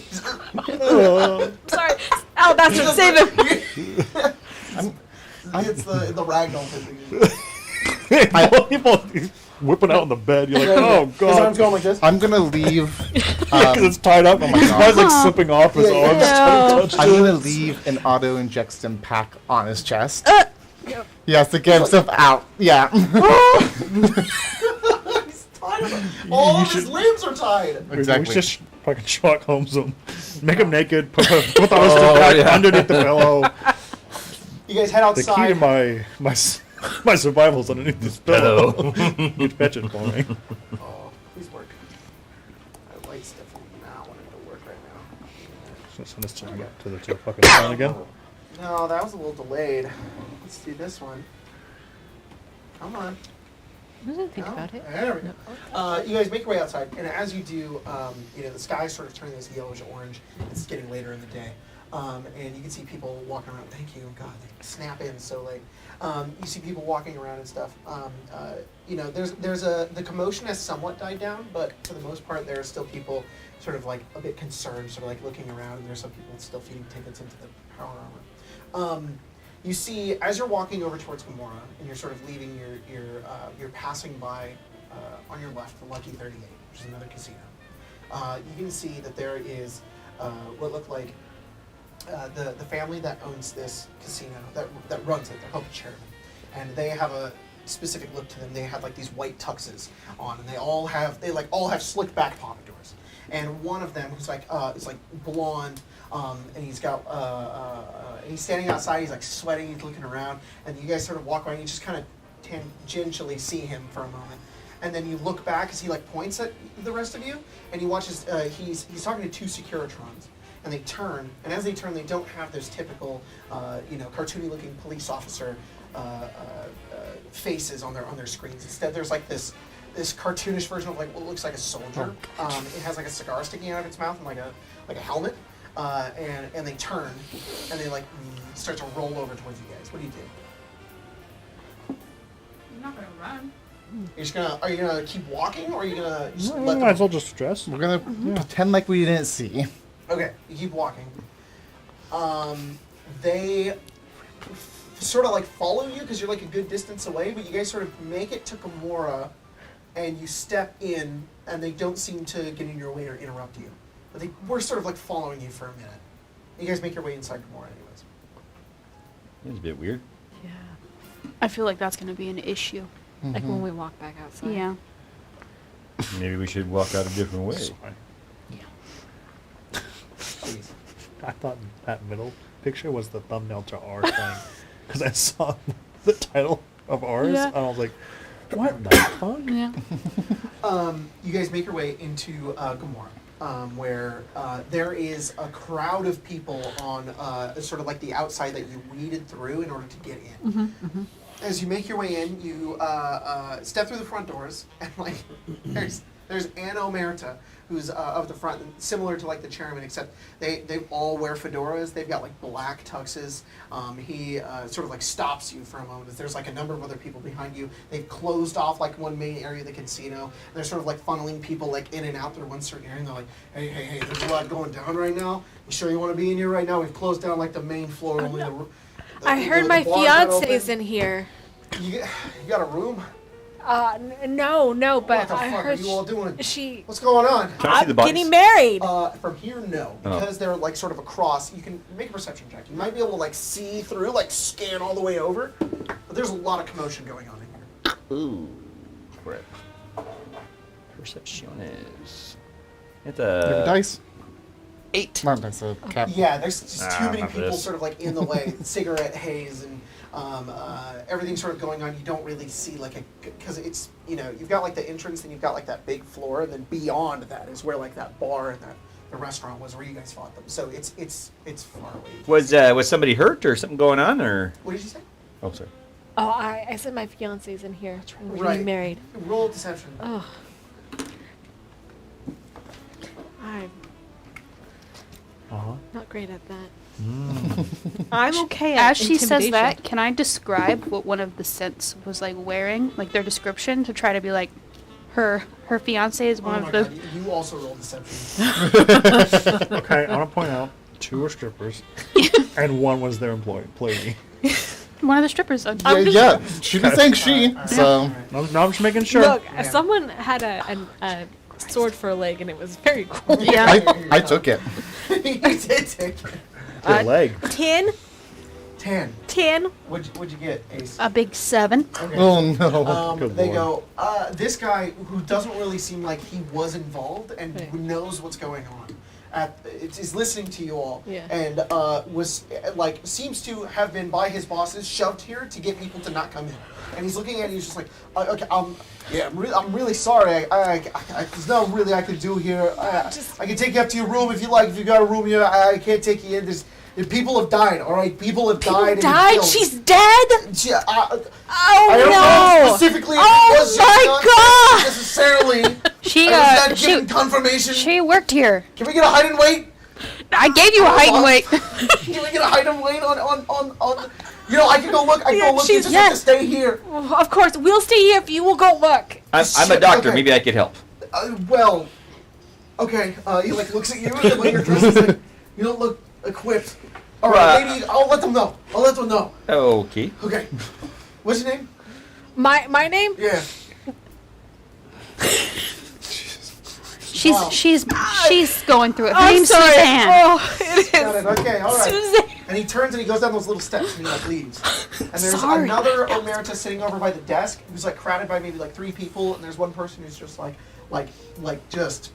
sorry. Alabaster, save him. It's the ragdoll thing. People whipping out on the bed. You're like, Yeah, oh His arms god. going like this. I'm gonna leave. Because it's tied up. Oh my god. Guy's like slipping off his Yeah, arms. yeah. trying to touch I'm it. gonna leave an auto inject stim pack on his chest. Yes, to get himself out. Yeah. He's tied All You of his should- limbs are tied. Exactly. We just fucking Sherlock Holmes him. Make him naked. Put the back underneath the pillow. You guys head The key outside. to my survival's underneath this pillow. You fetch it for me. Oh, please work. My light's definitely not wanting to work right now. So send us to the fucking phone again. No, that was a little delayed. Let's do this one. Come on. I didn't think No? about it. There we go. You guys make your way outside, and as you do, the sky's sort of turning this yellowish orange. It's getting later in the day, and you can see people walking around. Thank you, God, they snap in so late. You see people walking around and stuff. The commotion has somewhat died down, but for the most part, there are still people sort of like a bit concerned, sort of like looking around, and there's some people still feeding tickets into the power armor. You see, as you're walking over towards Gamora, and you're sort of leaving you're passing by on your left the Lucky 38, which is another casino. You can see that there is what looked like the family that owns this casino, that runs it. They're called the chairman, and they have a specific look to them. They have like these white tuxes on, and they all have slick back pompadours. And one of them, who's like is like blonde, and he's got he's standing outside. He's like sweating. He's looking around, and you guys sort of walk around. You just kind of tangentially see him for a moment, and then you look back as he like points at the rest of you, and you watch as he's talking to two Securitrons, and they turn, and as they turn, they don't have those typical cartoony-looking police officer faces on their screens. Instead, there's like this cartoonish version of like what looks like a soldier. It has like a cigar sticking out of its mouth and like a helmet. And they turn and they like start to roll over towards you guys. What do you do? I'm not gonna run. Are you gonna keep walking, or are you gonna just Might let as them? well just stress. We're gonna pretend like we didn't see. Okay, you keep walking. They sort of like follow you because you're like a good distance away, but you guys sort of make it to Gamora, and you step in, and they don't seem to get in your way or interrupt you. But they were sort of like following you for a minute. You guys make your way inside Gamora, anyways. It's a bit weird. Yeah. I feel like that's gonna be an issue. Like when we walk back outside. Yeah. Maybe we should walk out a different way. Please. I thought that middle picture was the thumbnail to our thing. Because I saw the title of ours, Yeah. and I was like, what the fuck? Yeah. You guys make your way into Gamora, where there is a crowd of people on sort of like the outside that you weeded through in order to get in. As you make your way in, you step through the front doors, and like there's Anna Omerta, who's up the front, similar to like the chairman, except they all wear fedoras. They've got like black tuxes. He sort of like stops you for a moment. As there's like a number of other people behind you. They've closed off like one main area of the casino. They're sort of like funneling people like in and out through one certain area. And they're like, hey, there's a lot going down right now. You sure you want to be in here right now? We've closed down like the main floor. Only I heard my bar's not fiance's open. in here. You got a room? No, but What the I fuck are heard you all doing? she. What's going on? Can I see the I'm bodies? getting married. From here, no. Oh. Because they're like sort of across, you can make a perception check. You might be able to like see through, like scan all the way over. But there's a lot of commotion going on in here. Ooh, crap. Percepciones. It's You have a a dice? 8. Not dice, a cap. Yeah, there's just too many not for people this. sort of like in the way. Cigarette haze and everything sort of going on. You don't really see like because it's, you've got like the entrance and you've got like that big floor, and then beyond that is where like that bar and the restaurant was where you guys fought them. So it's far away. Was somebody hurt or something going on, or? What did you say? Oh, sorry. Oh, I said my fiance's in here. We're Right. getting married. Roll deception. Oh. I'm not great at that. I'm okay at As she says intimidation. that, can I describe what one of the synths was like wearing, like their description, to try to be like, her fiance is one Oh of my the. God, you also rolled deception. Okay, I want to point out 2 were strippers, and 1 was their employee. One of the strippers. Yeah, she was saying she, so. No, I'm just making sure. Look, someone had a sword for a leg, and it was very cool. Yeah. I took it. You did take it. Good leg. 10. 10. 10. What'd you get, Ace? A big 7. Okay. Oh no. Good They lord. go, this guy who doesn't really seem like he was involved and Right. who knows what's going on, is listening to you all, Yeah. and was like seems to have been by his bosses shoved here to get people to not come in. And he's looking at you, he's just like, okay, I'm really sorry. There's not really I can do here. I can take you up to your room if you like. If you got a room here, I can't take you in. People have died. All right, people have died. and been Died? killed. She's dead? Yeah, Oh, I don't know no. specifically. Oh, it was my not necessarily. She, I was not she, giving confirmation. she worked here. Can we get a height and weight? I gave you a height and weight. Can we get a height and weight on? You know, I can go look. I can Yeah, go look. You she's- just have to stay here. Well, of course, we'll stay here if you will go look. I'm a doctor. Okay. Maybe I could help. Well, okay. He like looks at you and like you're dressed as, like, you don't look equipped. All right, maybe I'll let them know. I'll let them know. Okay. Okay. What's your name? My name? Yeah. Wow. She's going through it. Her I'm name's sorry. Suzanne. Oh, it Got is. it. Okay. All right. Suzanne. And he turns and he goes down those little steps and he like leaves. And there's Sorry. another Omerta sitting over by the desk who's like crowded by maybe like 3 people, and there's one person who's just like just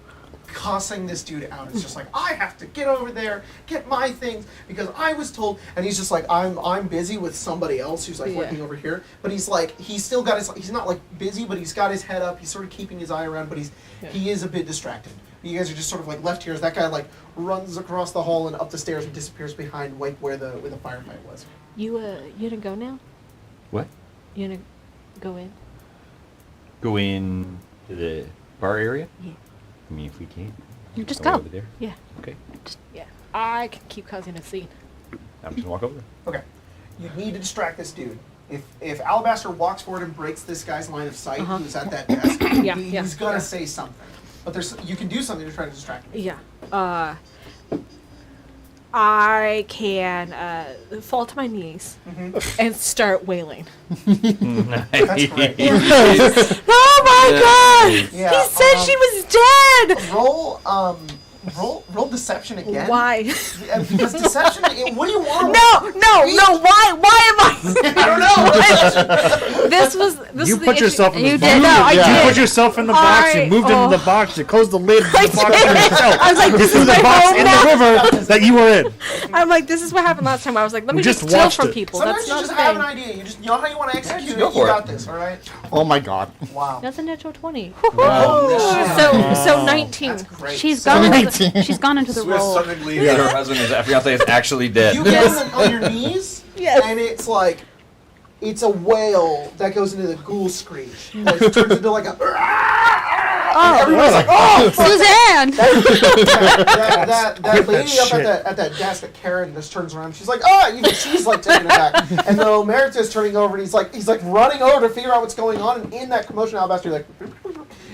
cussing this dude out. It's just like, I have to get over there, get my things because I was told. And he's just like, I'm busy with somebody else who's like Yeah. working over here. But he's like, he's still got his. He's not like busy, but he's got his head up. He's sort of keeping his eye around, but he is a bit distracted. You guys are just sort of like left here as that guy like runs across the hall and up the stairs and disappears behind like where the firefight was. You gonna go now? What? You gonna go in? Go in to the bar area? Yeah. I mean, if we can. You just Go go. over there. Yeah. Okay. Yeah. I can keep causing a scene. I'm just gonna walk over there. Okay. You need to distract this dude. If Alabaster walks forward and breaks this guy's line of sight who's at that desk, Yeah, he's gonna yeah. say something. But you can do something to try to distract him. Yeah. I can fall to my knees and start wailing. That's great. Oh my god! Yeah, He said she was dead! Roll deception again. Why? Yeah, because deception. What do you want? No, why am I? I don't know. This was You was put the yourself in issue. the You box. did. No, I You did. put yourself in the box. You moved into the box. You closed the lid of the box for yourself. I was like, You this threw is the my box home in now. the river that you were in. I'm like, this is what happened last time. I was like, let me We just just steal watched from it. people. Sometimes That's you not just a have an thing. idea. You know how you want to execute go it. for You it. got this. All right. Oh my god. Wow. That's a natural 20. Wow. So 19. That's great. She's So gone into 19. the, she's gone into the role. Suddenly, her husband is, fiance is actually dead. You get on your knees, Yes. and it's like, it's a wail that goes into the ghoul screech. That turns into like a. Oh, Everybody's like, oh! Suzanne! That lady up at that desk, that Karen, just turns around. She's like, oh! Even she's like taken aback. And the Omerta is turning over, and he's like running over to figure out what's going on. And in that commotion, Alabaster, you're like,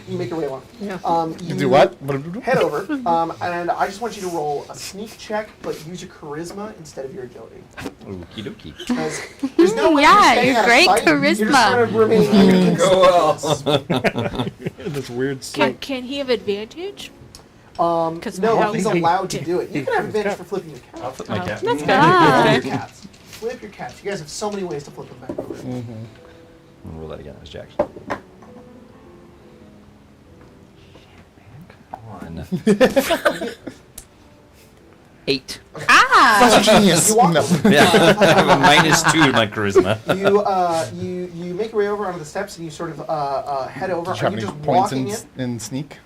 you make your way along. Yeah. You Do what? Head over, and I just want you to roll a sneak check, but use your charisma instead of your agility. Okie dokie. Because there's no way Yeah, you're staying you're out of great sight. You're just charisma. trying to remain Go well. This weird sleep. Can he have advantage? No, 'Cause he's how- allowed to do it. You can have advantage for flipping your I'll cat. flip my cat. That's good. Ah. Flip your cats. Flip your cats. You guys have so many ways to flip them back over. I'll roll that again. That was Jack's. Come on. 8. Ah! Genius. You walk No. Yeah, I have a -2 in my charisma. You make your way over onto the steps and you sort of head over. Did you Are have you any just points walking in? in sneak?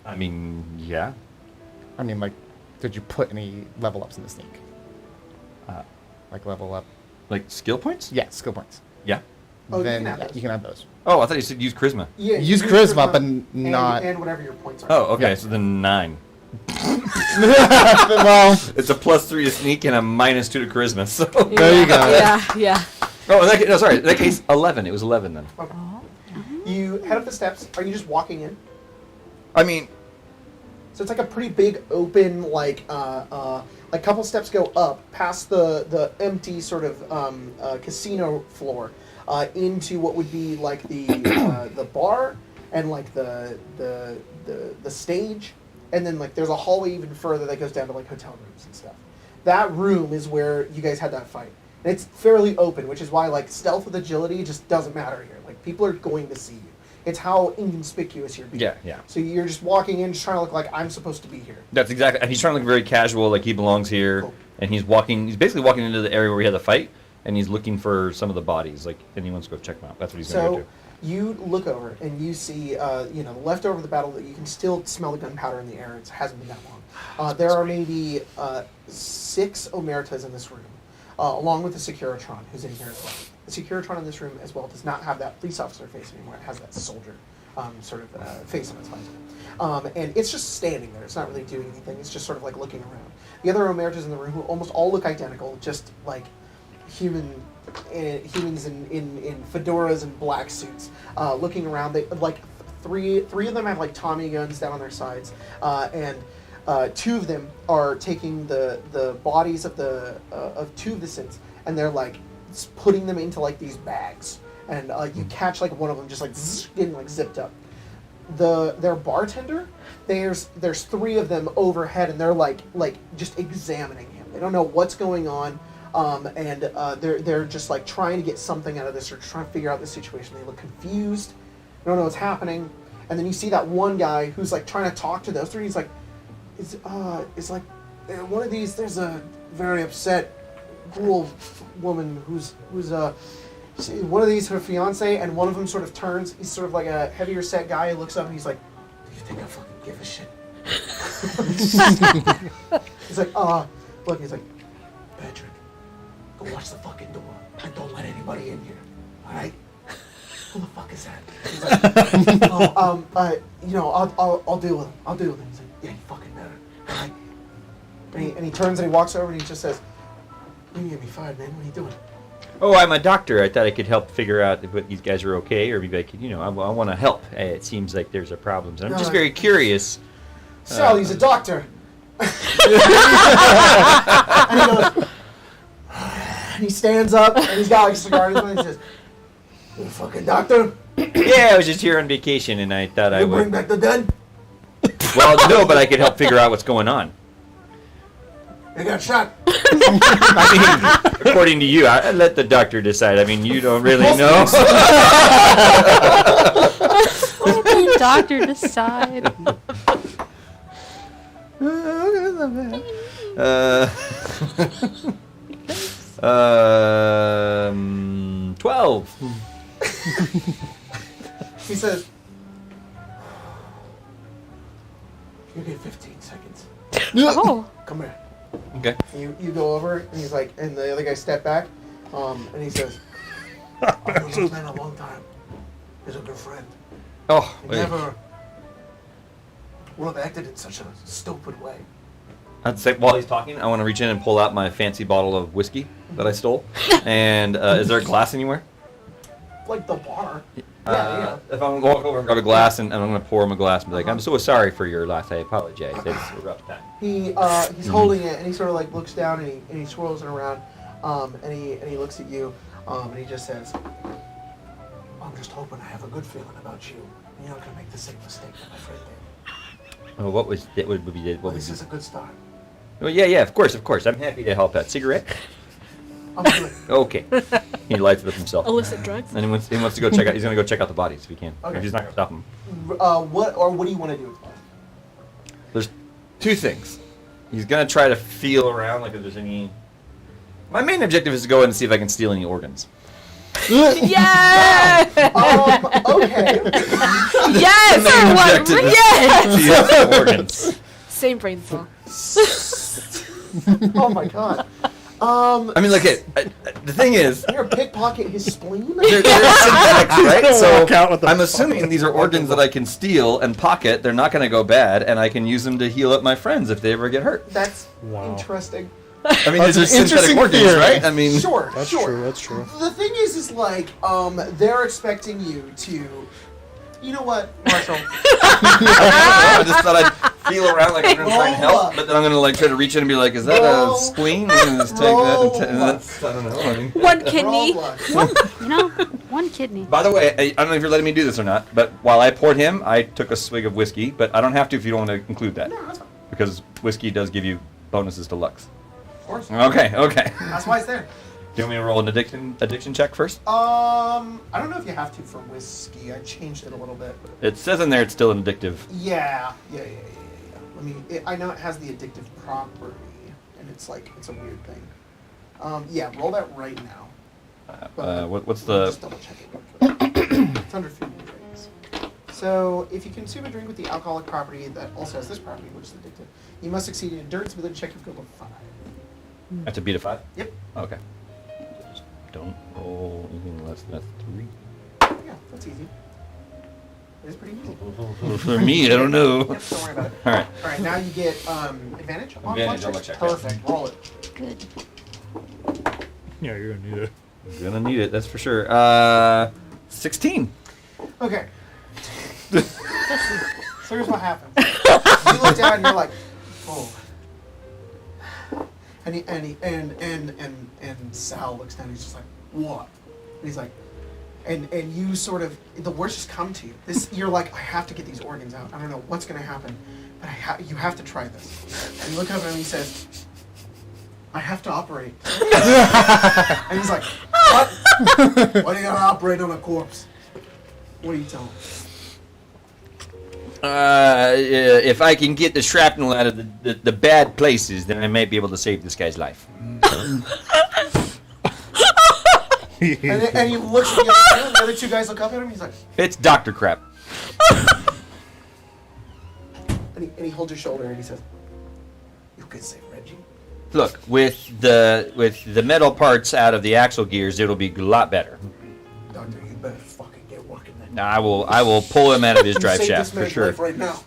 I mean, yeah. I mean, like, did you put any level ups in the sneak? Uh, Like level up? like skill points? Yeah, skill points. Yeah. Oh, you then can have yeah, those. you can have those. Oh, I thought you said use charisma. Yeah, Use you charisma, but not. and whatever your points are. Oh, okay. Yeah. So then 9. Well, It's a +3 to sneak and a -2 to charisma. So. there you go. Yeah. Oh, in that case, no, sorry. In that case, 11. It was 11 then. Okay. You head up the steps. Are you just walking in? I mean, So it's like a pretty big open, like a couple steps go up past the empty sort of casino floor into what would be like the bar and like the stage, and then like there's a hallway even further that goes down to like hotel rooms and stuff. that room is where you guys had that fight. And it's fairly open, which is why like stealth with agility just doesn't matter here. Like people are going to see you. It's how inconspicuous you're being. Yeah. So you're just walking in, just trying to look like I'm supposed to be here. That's exactly. And he's trying to look very casual, like he belongs here. Cool. And he's walking. He's basically walking into the area where we had the fight, and he's looking for some of the bodies. Like, and he wants to go check them out. That's what he's going to go So do. you look over and you see, the leftover of the battle that you can still smell the gunpowder in the air. It hasn't been that long. There are maybe 6 Omertas in this room, along with the Securitron, who's in here as well. The Securitron in this room as well does not have that police officer face anymore. It has that soldier face on its visor. And it's just standing there. It's not really doing anything. It's just sort of like looking around. The other Omertas in the room, who almost all look identical, just like humans in fedoras and black suits, looking around. They like three of them have like Tommy guns down on their sides, and 2 of them are taking the bodies of 2 of the synths, and they're like putting them into like these bags, and you catch like one of them just like getting like zipped up. Their bartender, there's 3 of them overhead, and they're like just examining him. They don't know what's going on. And they're just like trying to get something out of this, or trying to figure out the situation. They look confused. They don't know what's happening. And then you see that one guy who's like trying to talk to those 3. He's like, it's like one of these. There's a very upset ghoul woman who's one of these her fiance, and one of them sort of turns. He's sort of like a heavier set guy. He looks up and he's like, "Do you think I fucking give a shit?" He's like, look. He's like, "Patrick, go watch the fucking door and don't let anybody in here, all right?" Who the fuck is that? He's like, I'll deal with him. I'll deal with him. He's like, yeah, you fucking better, all right? And he turns and he walks over and he just says, "You can get me fired, man. What are you doing?" Oh, I'm a doctor. I thought I could help figure out if these guys are okay, or maybe I could, I want to help. It seems like there's a problem. And I'm just very curious. Sally's a doctor. And he goes, and he stands up and he's got like a cigar in his mouth and he says, "You a fucking doctor? Yeah, I was just here on vacation, and I thought I You bring would. back the dead? Well, no, but I could help figure out what's going on. They got shot." I mean, according to you, I let the doctor decide. I mean, you don't really know. Let the doctor decide. 12. He says, "You get 15 seconds. Oh. Come here." Okay. And you go over, and he's like, and the other guy step back, and he says, "I've known this man a long time. He's a good friend. Oh, He wait. never would have acted in such a stupid way." I'd say while he's talking, I want to reach in and pull out my fancy bottle of whiskey that I stole. And is there a glass anywhere? Like the bar. Yeah. If I'm going to walk over and grab a glass, and I'm going to pour him a glass and be like, "I'm so sorry for your loss. I apologize. It's a rough time." He's holding it, and he sort of like looks down, and he swirls it around, and he looks at you, and he just says, "I'm just hoping I have a good feeling about you. You're not gonna make the same mistake that my friend did. Oh, what was that? What would be? What This was? is a good start. Well, yeah, of course. I'm happy to help out. Cigarette? I'm good." Okay. He lights it up himself. Illicit drugs. And he wants to go check out. He's going to go check out the bodies if he can. Okay. He's not going to stop him. What do you want to do with that? There's 2 things. He's going to try to feel around, like if there's any. My main objective is to go in and see if I can steal any organs. Yeah! Okay. Yes! Main objective is Yes! to steal organs. Same brain cell. Oh my god. I mean, look, the thing is, You're pickpocket his spleen? they're synthetics, right? So Walk out with a I'm assuming these are organs that I can steal and pocket. They're not going to go bad, and I can use them to heal up my friends if they ever get hurt. That's Wow. interesting. I mean, That's these are an synthetic interesting organs, theory. right? I mean, Sure, That's sure. true. That's true. The thing is like, they're expecting you to, you know what, Marshall? I just thought I'd feel around like I'm going to try and help, but then I'm going to like try to reach in and be like, "Is that Roll. a spleen?" And just take that. And that's, I don't know. I mean, One Roll kidney. blood. One kidney. by the way, I don't know if you're letting me do this or not, but while I poured him, I took a swig of whiskey, but I don't have to if you don't want to include that, No, that's fine. because whiskey does give you bonuses to lux. Of course. Okay. That's why it's there. Do you want me to roll an addiction check first? I don't know if you have to for whiskey. I changed it a little bit. It says in there it's still an addictive. Yeah. I know it has the addictive property, and it's a weird thing. Yeah, roll that right now. What's the? Just double check it real quick. It's under food and drinks. So, if you consume a drink with the alcoholic property that also has this property, which is addictive, you must succeed in endurance with a check of skill of 5. I have to beat a 5? Yep. Okay. Don't roll anything less than a 3. Yeah, that's easy. It's pretty easy. For me, I don't know. Yep, don't worry about it. All right. All right, now you get advantage on Advantage luck on checks. luck check, Perfect. Roll it. Good. Yeah, you're gonna need it. I'm gonna need it. That's for sure. 16. Okay. So here's what happens. You look down and you're like, oh. And Sal looks down and he's just like, what? And he's like, and you sort of, the worst has come to you. You're like, I have to get these organs out. I don't know what's gonna happen, but you have to try this. And you look up at him and he says, I have to operate. And he's like, what? Why do you gotta operate on a corpse? What are you telling me? If I can get the shrapnel out of the bad places, then I might be able to save this guy's life. And he looks at the other two guys look up at him. He's like, It's Dr. Crap. and he holds your shoulder and he says, "You could save Reggie." Look, with the metal parts out of the axle gears, it'll be a lot better. Doctor, you better fucking get working then. Now, I will pull him out of his You drive saved shaft this for man's sure. life right now.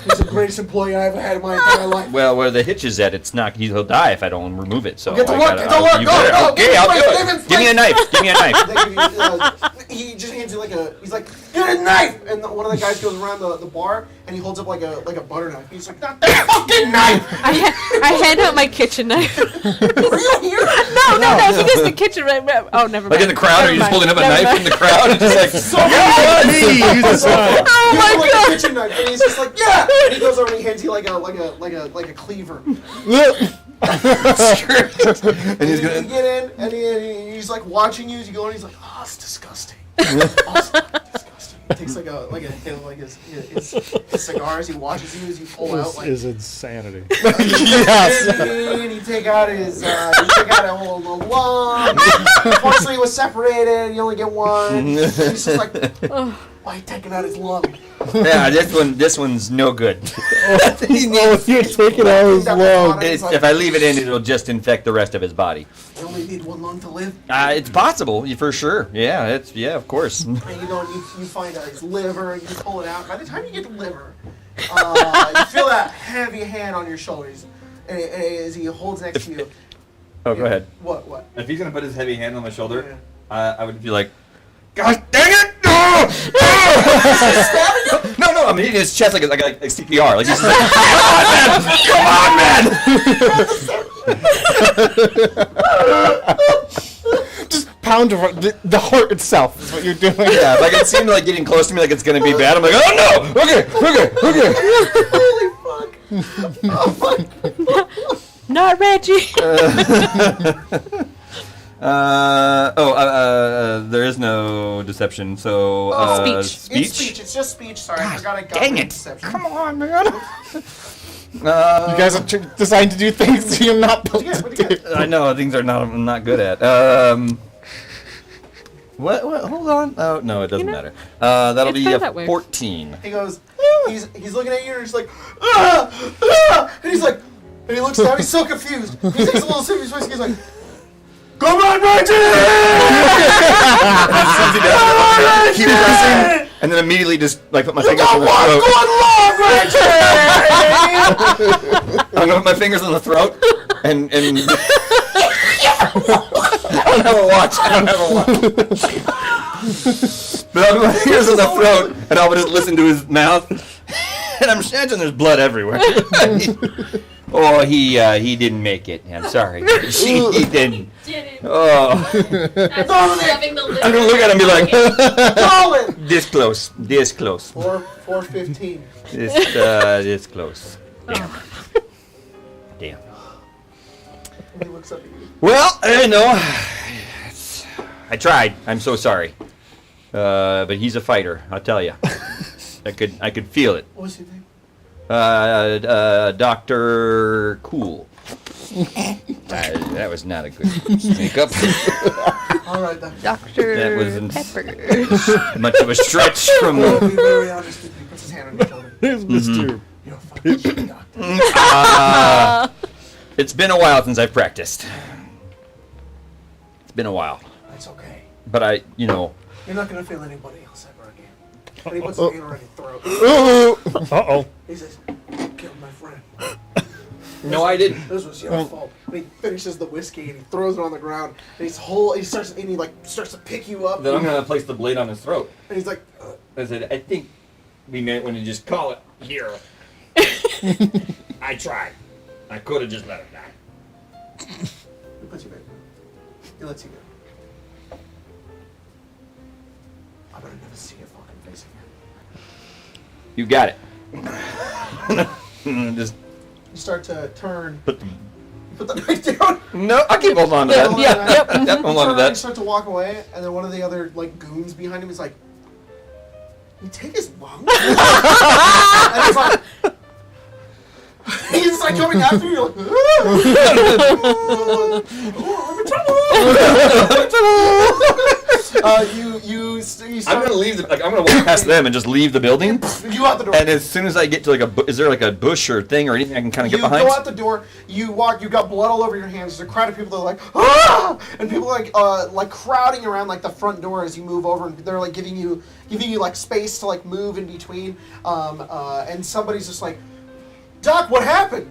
He's the greatest employee I ever had in my entire life. Well, where the hitch is at, it's not. He'll die if I don't remove it. So Get to I work, gotta- get to work, you go, better- go, Okay, give I'll him do flight, it. give him Give me a flight. knife. Give me a knife. He just hands you he's like, get a knife! And one of the guys goes around the bar and he holds up like a butter knife. He's like, not that fucking knife! I hand out my kitchen knife. Are you here? No. He goes to the kitchen. Oh, never mind. Like in the crowd, are you just holding up a Never knife mind. in the crowd? And just like, Oh my Like god! a kitchen knife, and he's just like, yeah! And he goes over and he hands you like a cleaver. and he's You gonna. get in, and he's like watching you as you go in. He's like, oh, it's disgusting. Disgusting. He takes like his cigar as he watches you as you pull out This is insanity. and he take out a whole lung. Unfortunately, it was separated. You only get one. He's just like, why are you taking out his lung? Yeah, this one's no good. You're taking out his lung. If I leave it in, it'll just infect the rest of his body. You only need one lung to live. It's possible, for sure. Yeah, of course. And you go and you find his liver, and you pull it out. By the time you get the liver, you feel that heavy hand on your shoulders, and as he holds next to you. Oh, go ahead. What? If he's gonna put his heavy hand on my shoulder, Yeah. I would be like, "Gosh dang it!" No, I'm hitting his chest like CPR. Like he's just like, "Come on, man!" Just pound the heart itself is what you're doing. Yeah, like it seemed like getting close to me, like it's gonna be bad. I'm like, "Oh no! Okay." Holy fuck! Not Reggie. There is no deception. So Speech. It's speech. It's just speech. Sorry, I forgot I got dang the it. deception. Come on, man. You guys are designed to do things you're not built What'd to you get? do. I know things are I'm not good at. What? Hold on. Oh no, it doesn't matter. That'll It's be not a that way. 14. He goes. He's looking at you and he's like, and he's like, and he looks down. He's so confused. He takes a little sip of his whiskey. He's like, "Come on, Reggie!" Keep pressing, and then immediately just like put my fingers on the What's throat. going on, Reggie? I'm gonna put my fingers on the throat, and I don't have a watch. But I'll put my fingers on the throat, and I'll just listen to his mouth, and I'm imagining there's blood everywhere. Oh, he didn't make it. I'm sorry. He didn't. Oh. Dominic! I'm gonna look at him and be like, Colin! this close. 4:15. This close. Damn. And he looks up at you. Well, I tried. I'm so sorry. But he's a fighter, I'll tell you. I could feel it. What was his name? Dr. Cool. That was not a good makeup. All right, then. Dr. That was Pepper. much of a stretch from. I'll be very honest with you. He puts his hand on your shoulder. Here's Mr. You're a fucking shit doctor. It's been a while since I've practiced. It's been a while. It's okay. But You're not going to feel anybody else ever again. And he puts his hand on your throat. Uh-oh. He says, "You killed my friend. No, I didn't. This was your fault." And he finishes the whiskey and he throws it on the ground. And he starts to pick you up. Then I'm gonna place the blade on his throat. And he's like, I said, I think we might want to just call it here. I tried. I could have just let him die. he puts you back. He lets you go. I better never see your fucking face again. You got it. Just You start to turn. put the. You put the knife down. No, I keep holding on to that. Yep. Yep, hold on to You that. start to walk away, and then one of the other goons behind him is like, "You take his lung?" And he's like, he's like coming after you. You're like, I'm in trouble. You I'm start. gonna leave. I'm gonna walk past them and just leave the building. You out the door. And as soon as I get to is there like a bush or thing or anything I can kind of You get behind? go out the door. You walk. You got blood all over your hands. There's a crowd of people that are like, ah! And people like crowding around like the front door as you move over, and they're like giving you like space to like move in between. And somebody's just like, "Doc, what happened?"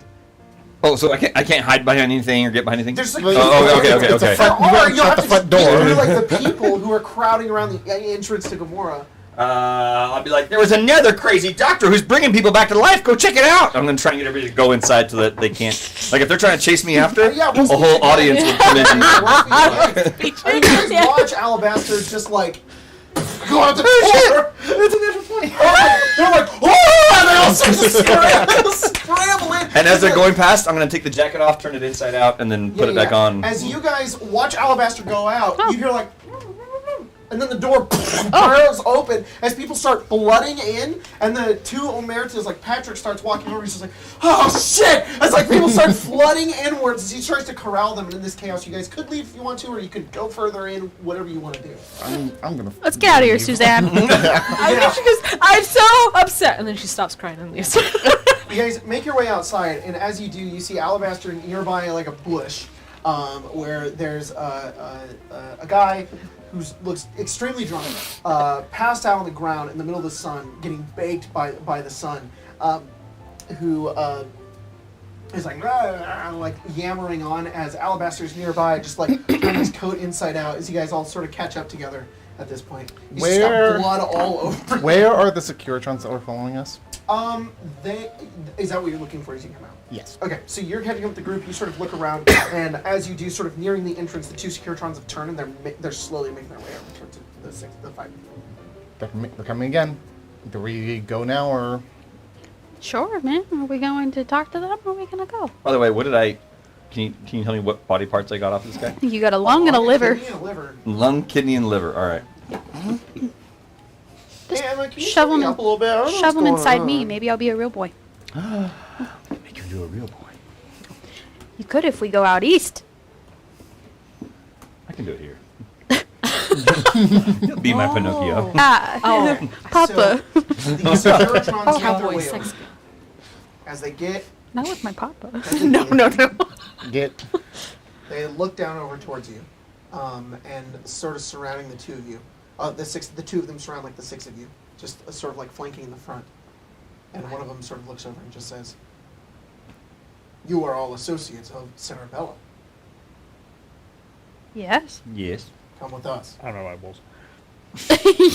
Oh, so I can't hide behind anything or get behind anything. There's like, Oh, okay. It's a front- Or you gotta you'll shut have the to front just door. be like the people who are crowding around the entrance to Gamora. I'll be like, there was another crazy doctor who's bringing people back to life. Go check it out. I'm gonna try and get everybody to go inside so that they can't. Like if they're trying to chase me after, Yeah, a whole audience would come in. And, I mean, you guys watch Alabaster just like go out the door. It's an extra point. They're like, oh! And they all start to scramble in. And as they're going past, I'm gonna take the jacket off, turn it inside out, and then put it back on. As you guys watch Alabaster go out, you hear like, and then the door burrows open as people start flooding in, and the two Omertas, like Patrick starts walking over, he's just like, oh shit! As like people start flooding inwards as he tries to corral them, and in this chaos, you guys could leave if you want to, or you could go further in, whatever you want to do. I'm gonna. Let's get out of here, Suzanne. I think she goes, I'm so upset. And then she stops crying and leaves. You guys make your way outside, and as you do, you see Alabaster nearby like a bush, where there's a guy who looks extremely drunk, passed out on the ground in the middle of the sun, getting baked by the sun, who is like yammering on as Alabaster's nearby, just like throwing his coat inside out, as you guys all sort of catch up together at this point. He's just got blood all over. Where are the Securitrons that were following us? Is that what you're looking for as you come out? Yes. Okay, so you're heading up with the group. You sort of look around, and as you do, sort of nearing the entrance, the two Securitrons have turned, and they're slowly making their way over towards the fight. They're coming again. Do we go now or? Sure, man. Are we going to talk to them, or are we going to go? By the way, what did I? Can you tell me what body parts I got off this guy? I think you got a lung and a liver. Kidney and a liver. Lung, kidney, and liver. All right. Just Hey, I'm like, can you shove shut me them, up a little bit? I don't know shove what's them going inside on. me. Maybe I'll be a real boy. Make you do a real boy. You could if we go out east. I can do it here. You'll be my Pinocchio. Ah, Papa. So, the Securitrons get their Cowboy way sex. over. As they get, Not with my papa. no. Get. They look down over towards you, and sort of surrounding the two of you. The two of them surround like the six of you, just sort of like flanking in the front. And one of them sort of looks over and just says, "You are all associates of Cerebella. Yes. Yes. Come with us." I don't know eyeballs.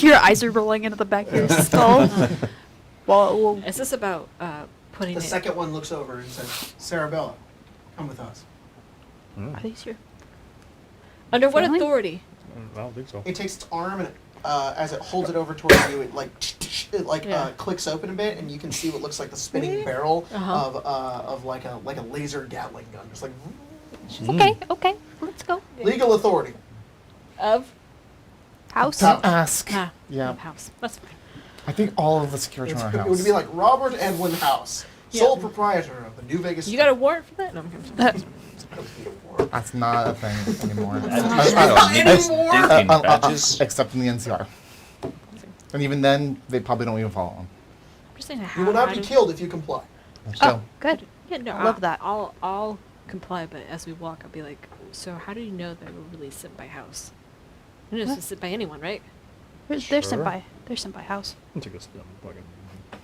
Your eyes are rolling into the back of your skull. well, Is this about putting The it? second one looks over and says, "Cerebella, come with us." are these your... Under what Really? authority? I don't think so. It takes its arm and as it holds it over towards you, it Yeah. clicks open a bit, and you can see what looks like the spinning barrel Uh-huh. of like a laser Gatling gun, just like. Okay, let's go. Legal authority. Of House. House. Ask. yeah, Yeah. house. That's fine. I think all of the security It on our house. would be like Robert Edwin House, Yeah. sole proprietor of the New Vegas. You got a warrant for that? No, I'm kidding. That's not a thing anymore. Anymore? Except in the NCR. And even then, they probably don't even follow them. I'm just saying how. You will not how be do- killed if you comply. So, Oh, good. Yeah, no, I love that. I'll comply, but as we walk, I'll be like, so how do you know that we're really sent by house? You're not What? just sent by anyone, right? They're Sure. senpai. They're senpai house. I'll take this fucking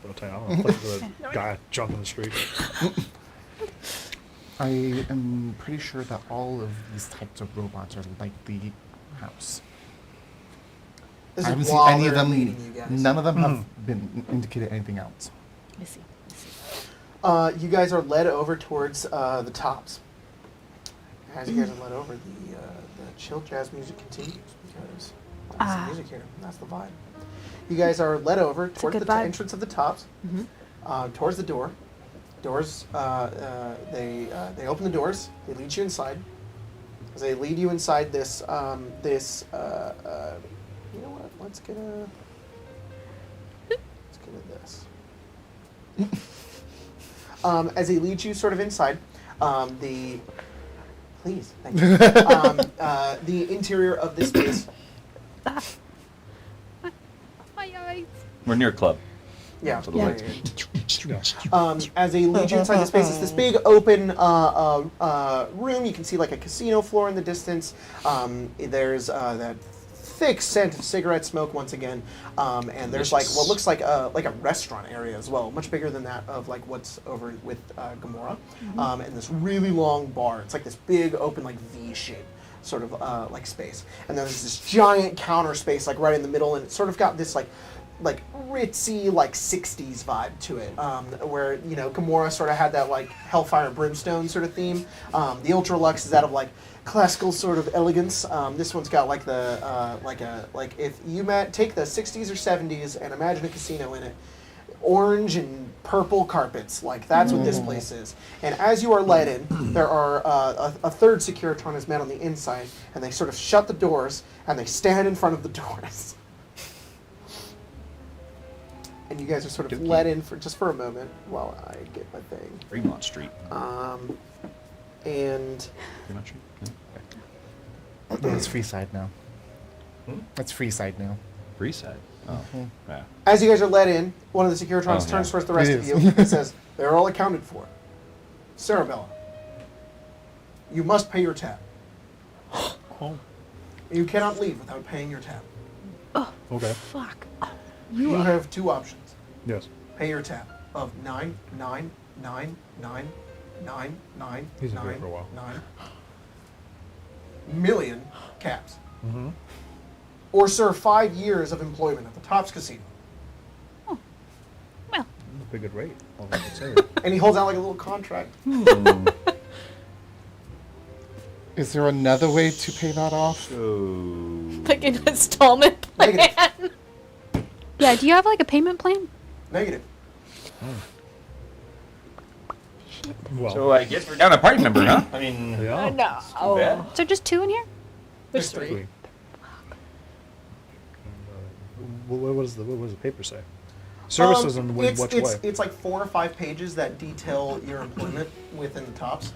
bow tie. I don't know. Like the guy drunk in the street. I am pretty sure that all of these types of robots are like the house. This I is haven't seen while any of they're them. leading you guys. None of them have been indicated anything else. I see. I see. You guys are led over towards the tops. As you guys are led over, the chill jazz music continues because that's the music here. That's the vibe. You guys are led over towards good the vibe. entrance of the tops, towards the door. Doors. They open the doors. They lead you inside. As they lead you inside this, you know what? Let's get this. As they lead you sort of inside, please, thank you. The interior of this space. My eyes. We're near a club. Yeah. So the yeah, lights- yeah. As they lead you inside the space, it's this big open room. You can see like a casino floor in the distance. There's that thick scent of cigarette smoke once again, and there's like what looks like a restaurant area as well, much bigger than that of like what's over with Gamora, and this really long bar. It's like this big open like V shape sort of like space, and then there's this giant counter space like right in the middle, and it's sort of got this like ritzy like 60s vibe to it, where you know Gamora sort of had that like Hellfire Brimstone sort of theme. The Ultra Lux is out of like classical sort of elegance. This one's got like the like if you take the 60s or 70s and imagine a casino in it, orange and purple carpets, like that's what this place is. And as you are led in, there are a third Securitron is met on the inside, and they sort of shut the doors and they stand in front of the doors. And you guys are sort of let in for just for a moment while I get my thing. Fremont Street. And Fremont Street? No, it's free side now. Hmm? It's free side now. Free side. Oh. Yeah. as you guys are let in, one of the Securitrons Oh, turns yeah. towards the rest It of is. you and says, "They're all accounted for. Sarabella, you must pay your tab. Oh. You cannot leave without paying your tab. Okay. Fuck. You have two options. Yes. Pay your tab of 9,999,999 He's been here for a while. million caps, Mm-hmm. or serve 5 years of employment at the Tops Casino." Well, That's a good rate. All I can say. And he holds out like a little contract. Is there another way to pay that off? Like an installment plan. Negative. yeah. Do you have like a payment plan? Negative. Well. So I guess we're down a party member, huh? I mean, yeah. No. bad. Is there just two in here? There's There's three. What does the paper say? Services in which way? It's like 4 or 5 pages that detail your employment within the Tops.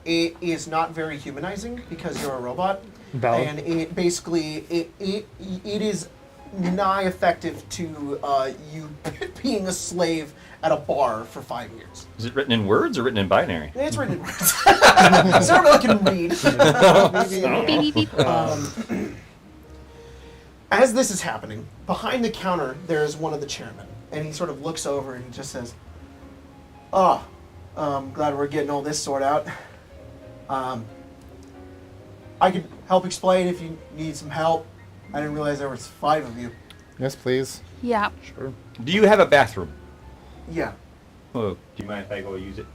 It is not very humanizing because you're a robot, Valid. and it basically it is nigh effective to you being a slave at a bar for 5 years. Is it written in words or written in binary? It's written in words. Sarah can read. Beep, beep, beep. As this is happening, behind the counter, there's one of the chairmen, and he sort of looks over and he just says, "Oh, I'm glad we're getting all this sorted out. I could help explain if you need some help. I didn't realize there was 5 of you." Yes, please. Yeah. Sure. Do you have a bathroom? "Yeah, Oh, do you mind if I go use it?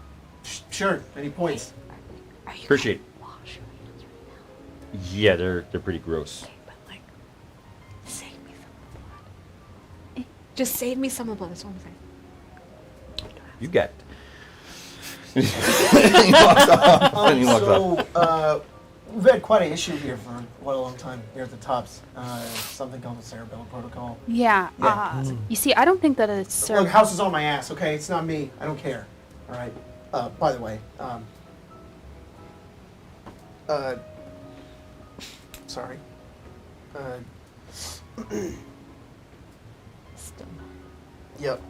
sure. Any points?" Appreciate it. Yeah, they're pretty gross. But like, save me some of the blood. Just save me some of the blood. That's what I'm saying. You got he walks off. And he walks off. So, we've had quite an issue here for quite a long time here at the Tops. Something called the Cerebellum Protocol. Yeah. Yeah. You see, I don't think that it's Look, house is on my ass, okay? It's not me. I don't care. All right? By the way, sorry. Yep.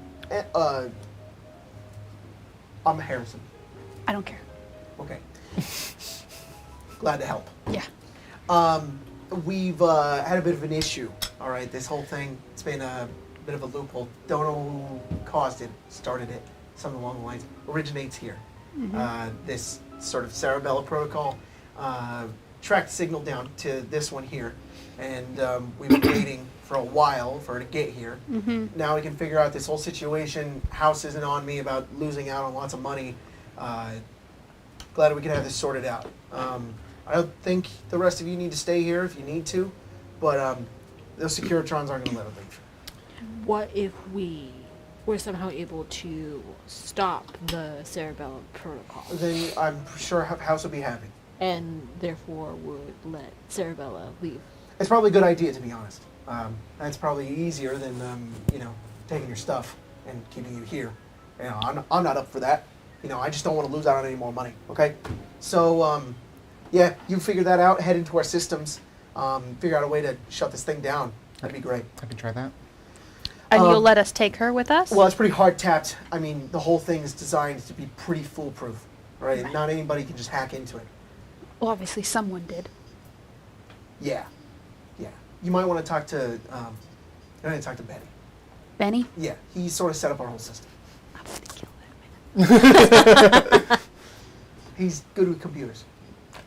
I'm Harrison. I don't care. Okay. Glad to help. Yeah. We've had a bit of an issue. All right, this whole thing, it's been a bit of a loophole. Don't know who caused it, started it, something along the lines. Originates here. This sort of Cerebellum protocol tracked the signal down to this one here, and we've been waiting for a while for her to get here. Now we can figure out this whole situation. House isn't on me about losing out on lots of money. Glad we can have this sorted out. I don't think the rest of you need to stay here if you need to, but those Securitrons aren't going to let us leave. What if we were somehow able to stop the Cerebellum protocol Then I'm sure House will be happy. and therefore would let Cerebella leave? It's probably a good idea, to be honest. That's probably easier than taking your stuff and keeping you here. I'm not up for that. I just don't want to lose out on any more money. Okay, so yeah, you figure that out. Head into our systems. Figure out a way to shut this thing down. That'd be great. I can try that. And you'll let us take her with us? Well, it's pretty hard tapped. I mean, the whole thing is designed to be pretty foolproof, right? Right. Not anybody can just hack into it. Well, obviously someone did. Yeah. You might want to talk to. You might want to talk to Benny. Benny? Yeah, he sort of set up our whole system. I'm gonna kill that man. He's good with computers.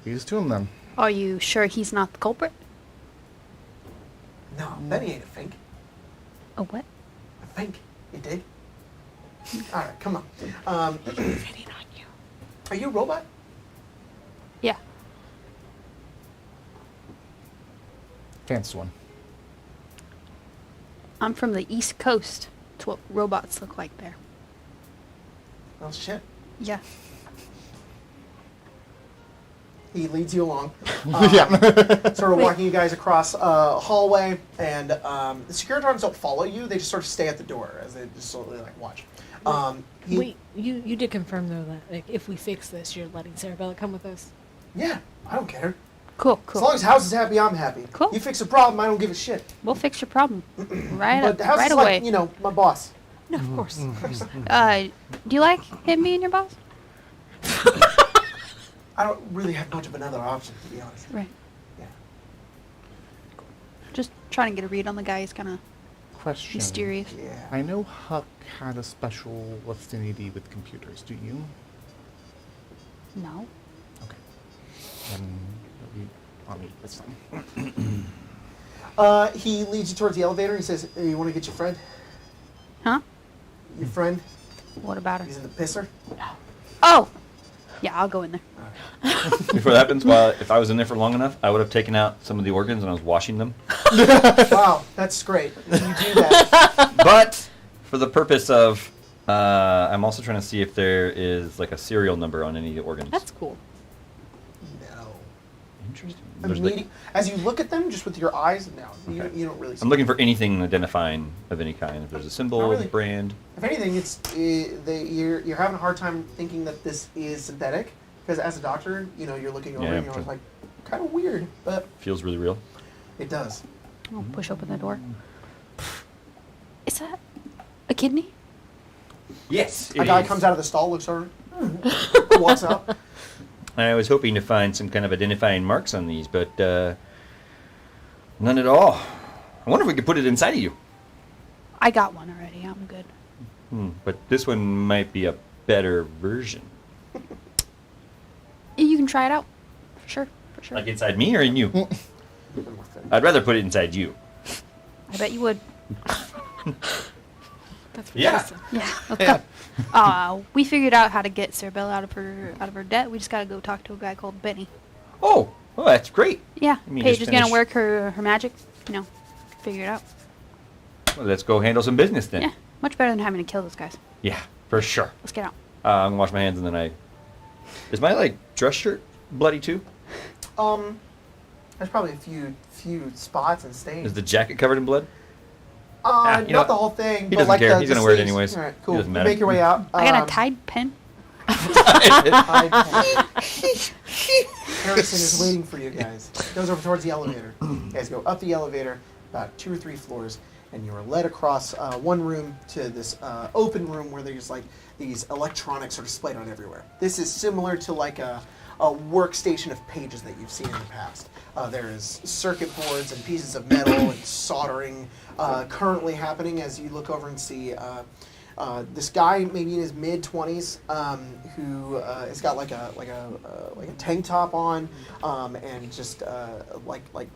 Use to him then. Are you sure he's not the culprit? No, Benny ain't a fink. A what? A fink. You dig? All right, come on. Fitting on you. Are you a robot? Yeah. Fancy one. I'm from the East Coast. It's what robots look like there. Well, shit. Yeah. He leads you along. Yeah. Sort of walking you guys across a hallway, and the Securitrons don't follow you. They just sort of stay at the door as they just sort of watch. Wait, you did confirm though that if we fix this, you're letting Cerebella come with us? Yeah, I don't care. Cool. As long as House is happy, I'm happy. Cool. You fix a problem, I don't give a shit. We'll fix your problem right But House right is away. like, my boss. No, of course. Do you like him being your boss? I don't really have much of another option, to be honest. Right. Yeah. Just trying to get a read on the guy. He's kind of Question. mysterious. Yeah. I know Huck had a special affinity with computers. Do you? No. Okay. Then I'll meet this time. He leads you towards the elevator. He says, hey, you want to get your friend? Huh? Your friend? What about her? He's in the pisser. Oh! Yeah, I'll go in there. Before that happens, if I was in there for long enough, I would have taken out some of the organs and I was washing them. Wow, that's great. You do that. But for the purpose of, I'm also trying to see if there is like a serial number on any of the organs. That's cool. No. Interesting. There's like- As you look at them, just with your eyes, no. Okay. You don't really see. I'm looking for anything identifying of any kind. If there's a symbol, Not really. brand. If anything, you're having a hard time thinking that this is synthetic, because as a doctor, you're looking over Yeah, and you're true. like, kind of weird, but Feels really real. it does. I'll push open the door. Is that a kidney? Yes. A guy comes out of the stall, looks over, walks out. I was hoping to find some kind of identifying marks on these, but none at all. I wonder if we could put it inside of you. I got one already. I'm good. But this one might be a better version. You can try it out. For sure. Like inside me or in you? I'd rather put it inside you. I bet you would. That's Yeah. awesome. Yeah. Let's go. We figured out how to get Cerebella out of her debt. We just gotta go talk to a guy called Benny. Oh, that's great. Yeah. I mean, Paige just is gonna finish- work her magic. Figure it out. Well, let's go handle some business then. Yeah. Much better than having to kill those guys. Yeah, for sure. Let's get out. I'm gonna wash my hands and then I Is my like dress shirt bloody too? There's probably a few spots and stains. Is the jacket covered in blood? you know Not what? the whole thing. He but doesn't like care. The, He's the gonna wear it sleeves. anyways. All right, It cool. doesn't You matter. make your way out. I got a Tide pen. Harrison is waiting for you guys. Goes over towards the elevator. You guys go up the elevator about 2 or 3 floors, and you are led across one room to this open room where there's like these electronics are displayed on everywhere. This is similar to like a workstation of pages that you've seen in the past. There is circuit boards and pieces of metal and soldering currently happening as you look over and see this guy, maybe in his mid-20s, who has got like a tank top on and just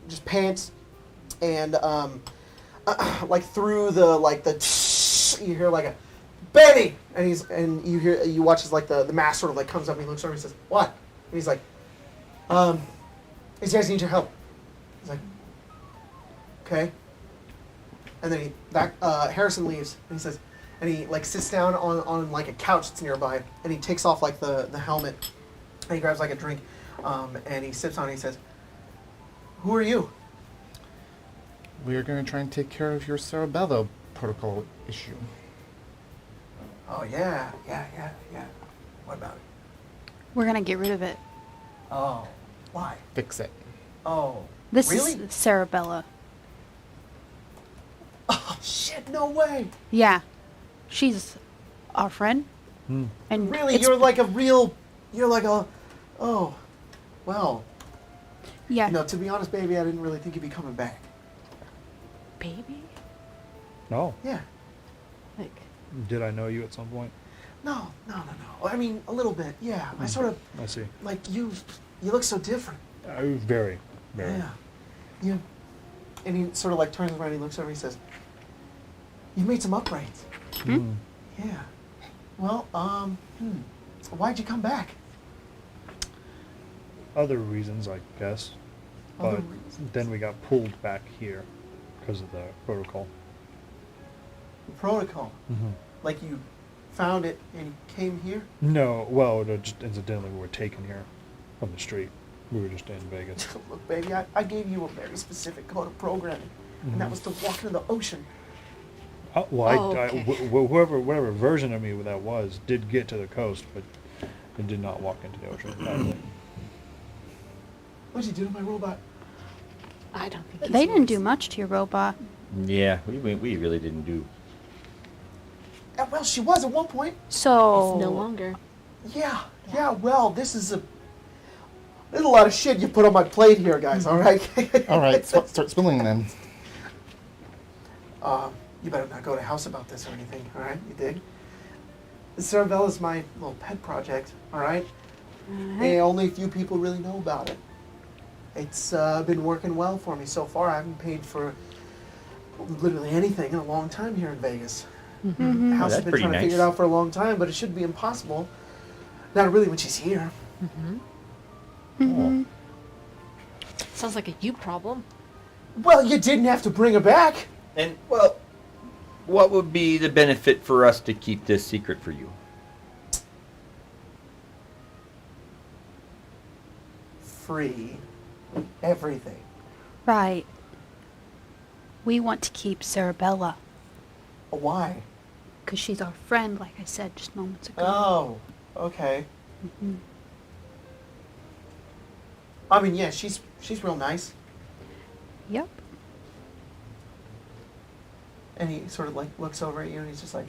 just pants, and like through the you hear like a baby, and you watch as like the mask sort of like comes up and he looks over and he says, "What?" And he's like, "These guys need your help." He's like, "Okay." And then Harrison leaves and he says, and he like sits down on like a couch that's nearby, and he takes off like the helmet, and he grabs like a drink, and he sips on it and he says, "Who are you?" We are going to try and take care of your cerebello protocol issue. "Oh yeah. What about it?" We're gonna get rid of it. "Oh, why?" Fix it. "Oh, This really?" is Cerebella. "Oh shit, no way." Yeah, she's our friend. Hmm. And "Really? it's- You're like a, oh, well, yeah, to be honest, baby, I didn't really think you'd be coming back." Baby? No. "Yeah. Like, Did I know you at some point? No. I mean, a little bit, yeah. I sort of, I see. like, you look so different." Very, very. Yeah. And he sort of like turns around and he looks over and he says, "You made some upgrades." Hmm. "Yeah. Well, why'd you come back?" Other reasons, I guess. Other But reasons. then we got pulled back here because of the protocol. "Protocol. Mm-hmm. Like you found it and you came here?" No, well, just incidentally, we were taken here from the street. We were just in Vegas. "Look, baby, I gave you a very specific code of programming, and that was to walk into the ocean." Well, Oh, okay. whatever version of me that was, did get to the coast, but it did not walk into the ocean. "What'd you do to my robot?" I don't think they he's didn't do nice. much to your robot. Yeah, we really didn't do. Well, she was at one point. So No longer. Yeah. Well, there's a lot of shit you put on my plate here, guys. All right. All right, start spilling then. You better not go to house about this or anything. All right, you dig? The Cerebella's my little pet project. All right. And only a few people really know about it. It's been working well for me so far. I haven't paid for literally anything in a long time here in Vegas. Mm-hmm. The house that's has been pretty trying to figure it nice. out for a long time, but it shouldn't be impossible. Not really when she's here. Mm-hmm. Sounds like a you problem. Well, you didn't have to bring her back. And well, what would be the benefit for us to keep this secret for you? Free. Everything. Right. We want to keep Cerebella Why? because she's our friend, like I said just moments ago. Oh, okay. Mhm. I mean, yeah, she's real nice. Yep. And he sort of like looks over at you and he's just like,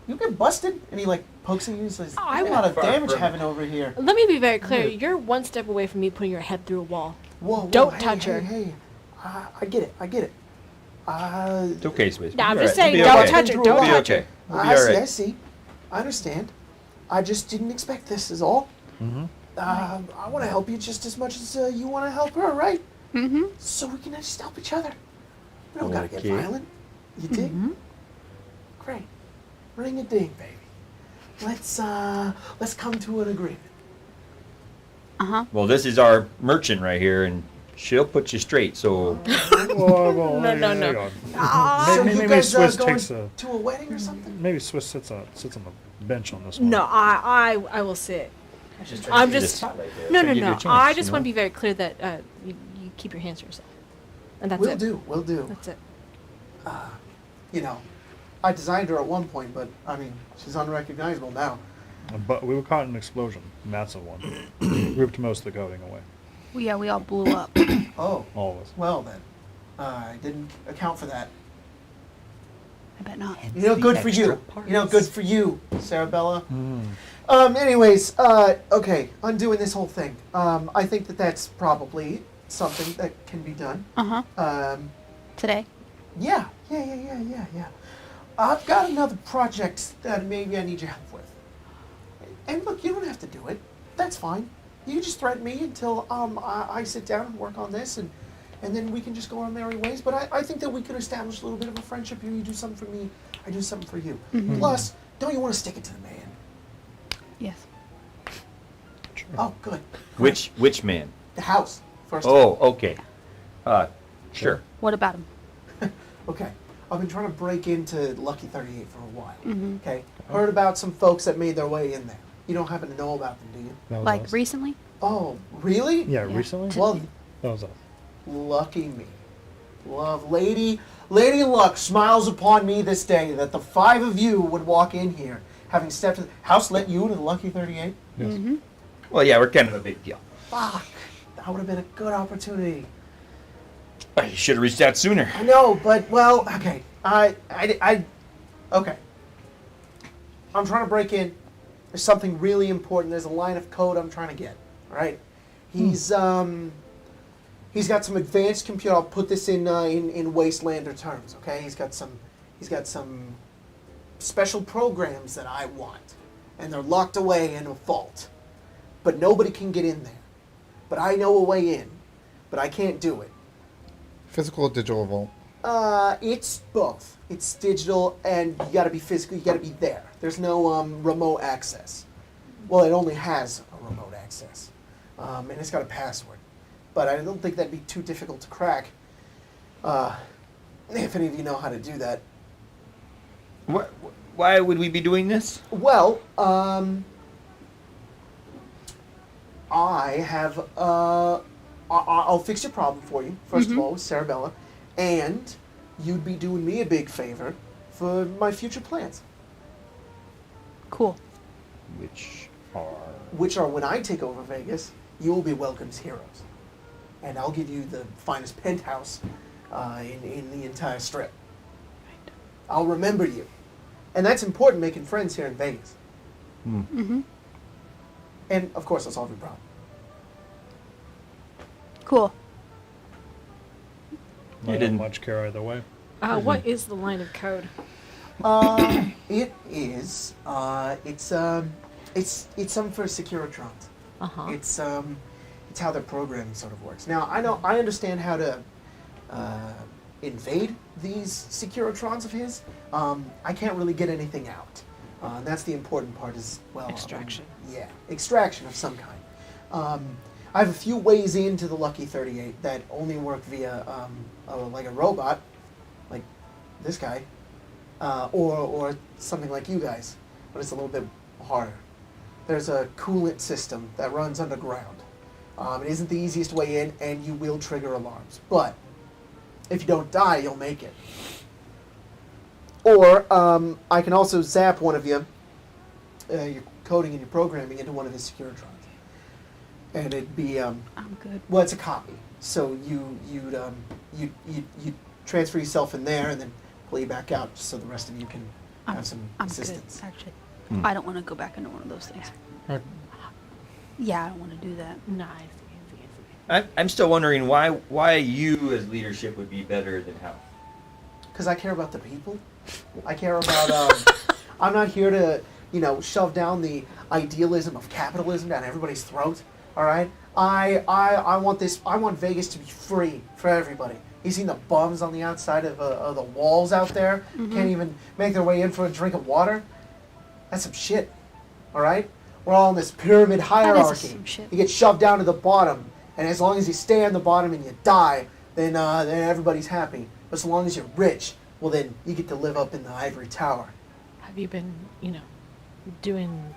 "You get busted?" And he like pokes at you and says, I "A lot of Far damage from- having over here." Let me be very clear. Yeah. You're one step away from me putting your head through a wall. Whoa, Don't hey, touch hey, her. Hey, I get it. It's okay, Space. Nah, I'm You'll be just all right. saying, You'll be don't okay. touch her. You'll Don't Be touch okay. her. We'll be I all see, right. I see. I understand. I just didn't expect this is all. Mm-hmm. I want to help you just as much as you want to help her, right? Mm-hmm. So we can just help each other. We don't gotta get Okay. violent. You dig? Mm-hmm. Great. Ring a ding, baby. Let's come to an agreement. Uh-huh. Well, this is our merchant right here, and She'll put you straight. So Whoa, No, no, no. hang on. So Maybe you guys Swiss going takes a. to a wedding or something? Maybe Swiss sits on the bench on this one. No, I will sit. Just I'm Give you the just spotlight there. no, Try no, to give you no. a chance, I you just know? want to be very clear that you keep your hands to yourself, and that's Will it. do, will do. That's it. You know, I designed her at one point, but I mean, she's unrecognizable now. But we were caught in an explosion, massive one. Ripped most of the coating away. Well, yeah, we all blew up. Oh, All of us. well then, I didn't account for that. I bet not. You know, The good for extra you. You know, parts. good for you, Sarabella. Mm. Anyways, okay, undoing this whole thing. I think that that's probably something that can be done. Uh huh. Today. Yeah. I've got another project that maybe I need your help with. And look, you don't have to do it. That's fine. You can just threaten me until I sit down and work on this, and then we can just go our merry ways. But I think that we could establish a little bit of a friendship here. You do something for me, I do something for you. Plus, don't you want to stick it to the man? Yes. Oh, good. Which man? The house, first. Oh, okay. Sure. What about him? Okay. I've been trying to break into Lucky 38 for a while. Mm-hmm. Okay. Heard about some folks that made their way in there. You don't happen to know about them, do you? That was Like us. recently? Oh, really? Yeah, Yeah. recently? Well, That was us. lucky me. Love, Lady Luck smiles upon me this day that the 5 of you would walk in here, having stepped in. House let you into the Lucky 38? Yes. Mm-hmm. Well, yeah, we're kind of a big deal. Fuck. That would have been a good opportunity. Oh, you should have reached out sooner. I know, but, well, okay. Okay. I'm trying to break in. There's something really important. There's a line of code I'm trying to get. All right. He's got some advanced computer. I'll put this in Wastelander terms. Okay. He's got some special programs that I want, and they're locked away in a vault, but nobody can get in there. But I know a way in, but I can't do it. Physical or digital vault? It's both. It's digital, and you gotta be physical. You gotta be there. There's no remote access. Well, it only has a remote access, and it's got a password. But I don't think that'd be too difficult to crack. If any of you know how to do that. Why would we be doing this? Well, I have. I'll fix your problem for you. First of all, with Sarabella, and you'd be doing me a big favor for my future plans, Cool. which are when I take over Vegas, you will be welcomed as heroes, and I'll give you the finest penthouse in the entire strip. I'll remember you, and that's important. Making friends here in Vegas, Mm-hmm. and of course, I'll solve your problem. Cool. I didn't- didn't much care either way. What is the line of code? It is. It's something for Securitrons. It's how their programming sort of works. Now I understand how to invade these Securitrons of his. I can't really get anything out. And that's the important part as well. Extraction. Yeah, extraction of some kind. I have a few ways into the Lucky 38 that only work via like a robot, like this guy, or something like you guys, but it's a little bit harder. There's a coolant system that runs underground. It isn't the easiest way in, and you will trigger alarms. But if you don't die, you'll make it. Or I can also zap one of you, your coding and your programming, into one of his Securitrons. And it'd be I'm good. well, it's a copy. So you'd transfer yourself in there and then pull you back out, just so the rest of you can have some I'm assistance. good, actually. Hmm. I don't want to go back into one of those things. Right. Yeah, I don't want to do that. Nice. I'm still wondering why you as leadership would be better than Hal. Because I care about the people. I care about. I'm not here to shove down the idealism of capitalism down everybody's throat. All right. I want this. I want Vegas to be free for everybody. You seen the bums on the outside of the walls out there? Can't even make their way in for a drink of water. That's some shit. All right. We're all in this pyramid hierarchy. some shit. You get shoved down to the bottom, And as long as you stay on the bottom and you die, then everybody's happy. But so long as you're rich, well then you get to live up in the ivory tower. Have you been, doing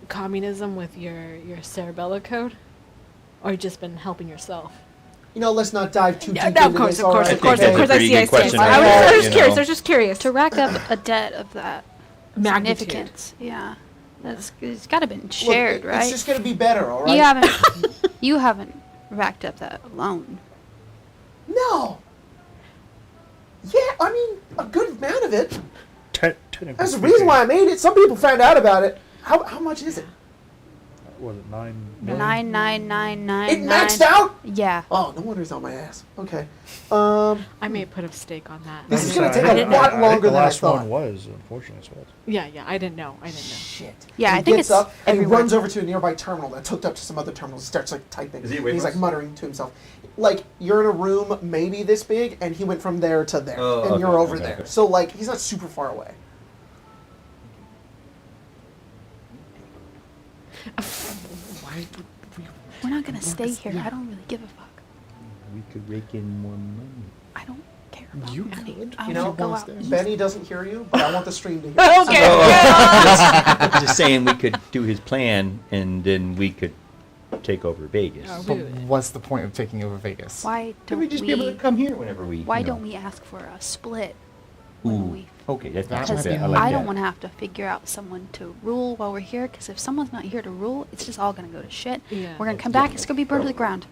communism with your Cerebella code? Or just been helping yourself? Let's not dive too deep Of into course, this. of course, I of course, think of that's course. a pretty good I question see. to I have, was you curious. know. I was just curious. To rack up a debt of that Magnitude. significance, yeah, it's got to been shared, Look, right? It's just going to be better, all right? You haven't racked up that alone. No. Yeah, I mean, a good amount of it. Technically That's the reason why I made it. Some people found out about it. How much is it? Was it 9 million? 99999. It maxed out? Yeah. Oh, no wonder it's on my ass. Okay. I may put a stake on that. This is I gonna think take a the- lot I think longer the than I last thought. one was, unfortunately, so it's- Yeah, I didn't know. Shit. Yeah, And I he think gets it's up and he everywhere. runs over to a nearby terminal that's hooked up to some other terminals. He starts like typing. Is he away and he's from like us? muttering to himself. Like you're in a room maybe this big, and he went from there to there, Oh, and okay, you're over okay, there. okay. So like he's not super far away. We're not gonna stay here. I don't really give a fuck. We could rake in more money. I don't care about You money. could. I You wanna know, go out east. Benny doesn't hear you, but I want the stream to hear. Okay. I'm just saying we could do his plan, and then we could take over Vegas. Oh, But what's the point of taking over Vegas? Why Could don't we just be able to come here whenever we? Why you know? don't we ask for a split? Ooh, When we, okay, that's That not because might be bad. I hard. like I that. don't want to have to figure out someone to rule while we're here. Because if someone's not here to rule, it's just all gonna go to shit. Yeah. We're gonna come back. It's gonna be burned to the ground.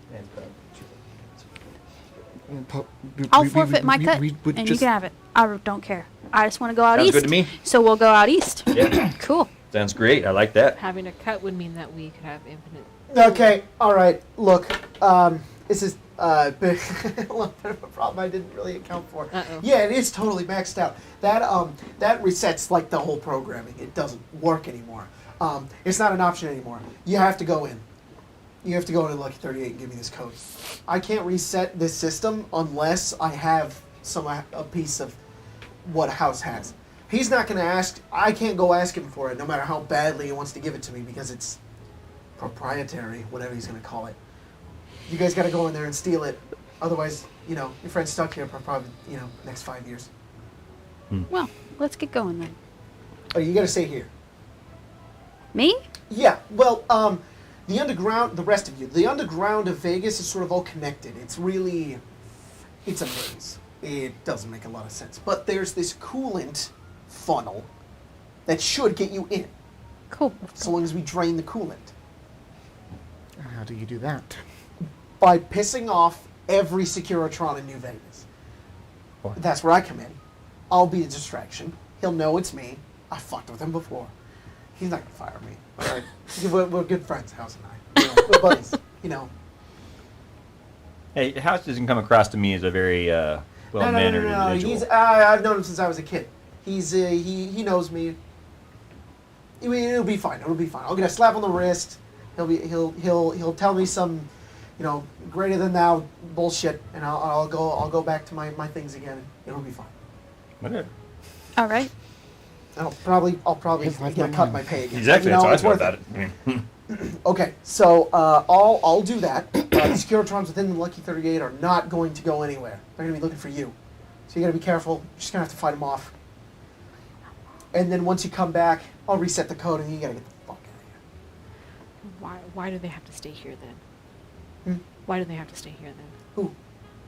We- I'll we- forfeit my we- cut, we would and you just- can have it. I don't care. I just want to go out Sounds east. good to me. So we'll go out east. Yeah. Cool. Sounds great. I like that. Having a cut would mean that we could have infinite. Okay, all right. Look, this is a bit of a problem I didn't really account for. Uh-oh. Yeah, it is totally maxed out. That resets like the whole programming. It doesn't work anymore. It's not an option anymore. You have to go in. You have to go into Lucky 38 and give me this code. I can't reset this system unless I have a piece of what a house has. He's not going to ask. I can't go ask him for it, no matter how badly he wants to give it to me, because it's proprietary, whatever he's going to call it. You guys got to go in there and steal it. Otherwise, your friend's stuck here for probably, next 5 years. Well, let's get going then. Oh, you got to stay here. Me? Yeah, well, the underground, the rest of you, the underground of Vegas is sort of all connected. It's a maze. It doesn't make a lot of sense. But there's this coolant funnel that should get you in, Cool. so long as we drain the coolant. How do you do that? By pissing off every Securitron in New Vegas. What? That's where I come in. I'll be a distraction. He'll know it's me. I fucked with him before. He's not gonna fire me. All right, we're good friends, House and I. We're buddies. Hey, House doesn't come across to me as a very well-mannered No. individual. He's I've known him since I was a kid. He's he knows me. It'll be fine. It'll be fine. I'll get a slap on the wrist. He'll tell me some, greater than thou bullshit, and I'll go back to my things again. It'll be fine. Okay. All right. I'll probably His life, get my cut mind. my pay again. Exactly. That's how I it's feel worth about it. it. I mean, Okay, so I'll do that. The Securitrons within the Lucky 38 are not going to go anywhere. They're going to be looking for you. So you got to be careful. You're just going to have to fight them off. And then once you come back, I'll reset the code and you got to get the fuck out of here. Why do they have to stay here then? Hmm? Why do they have to stay here then? Who?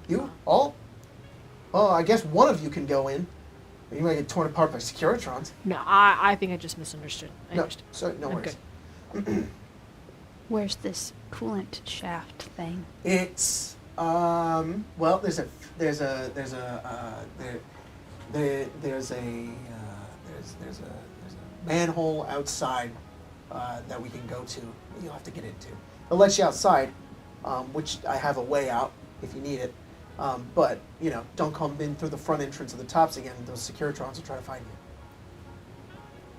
You? All? Oh, I guess one of you can go in. You might get torn apart by Securitrons. No, I think I just misunderstood. I No, understood. sorry, no I'm worries. good. Where's this coolant shaft thing? It's well, there's a manhole outside that we can go to. You'll have to get into. They'll let you outside, which I have a way out if you need it. But don't come in through the front entrance of the Tops again. Those Securitrons will try to find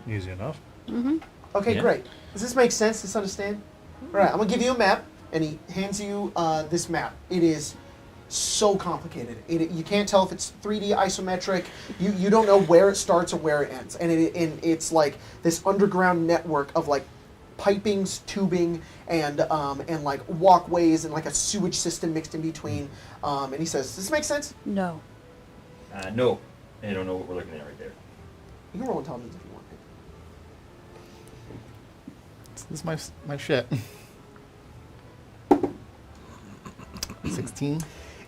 you. Easy enough. Mm-hmm. Okay, Yeah. great. Does this make sense? Does this understand? All right, I'm gonna give you a map, and he hands you this map. It is so complicated. You can't tell if it's 3D isometric. You don't know where it starts or where it ends, and it's like this underground network of like pipings, tubing, and like walkways and like a sewage system mixed in between. And he says, "Does this make sense?" No. No. I don't know what we're looking at right there. You can roll intelligence if you want. This is my shit. 16.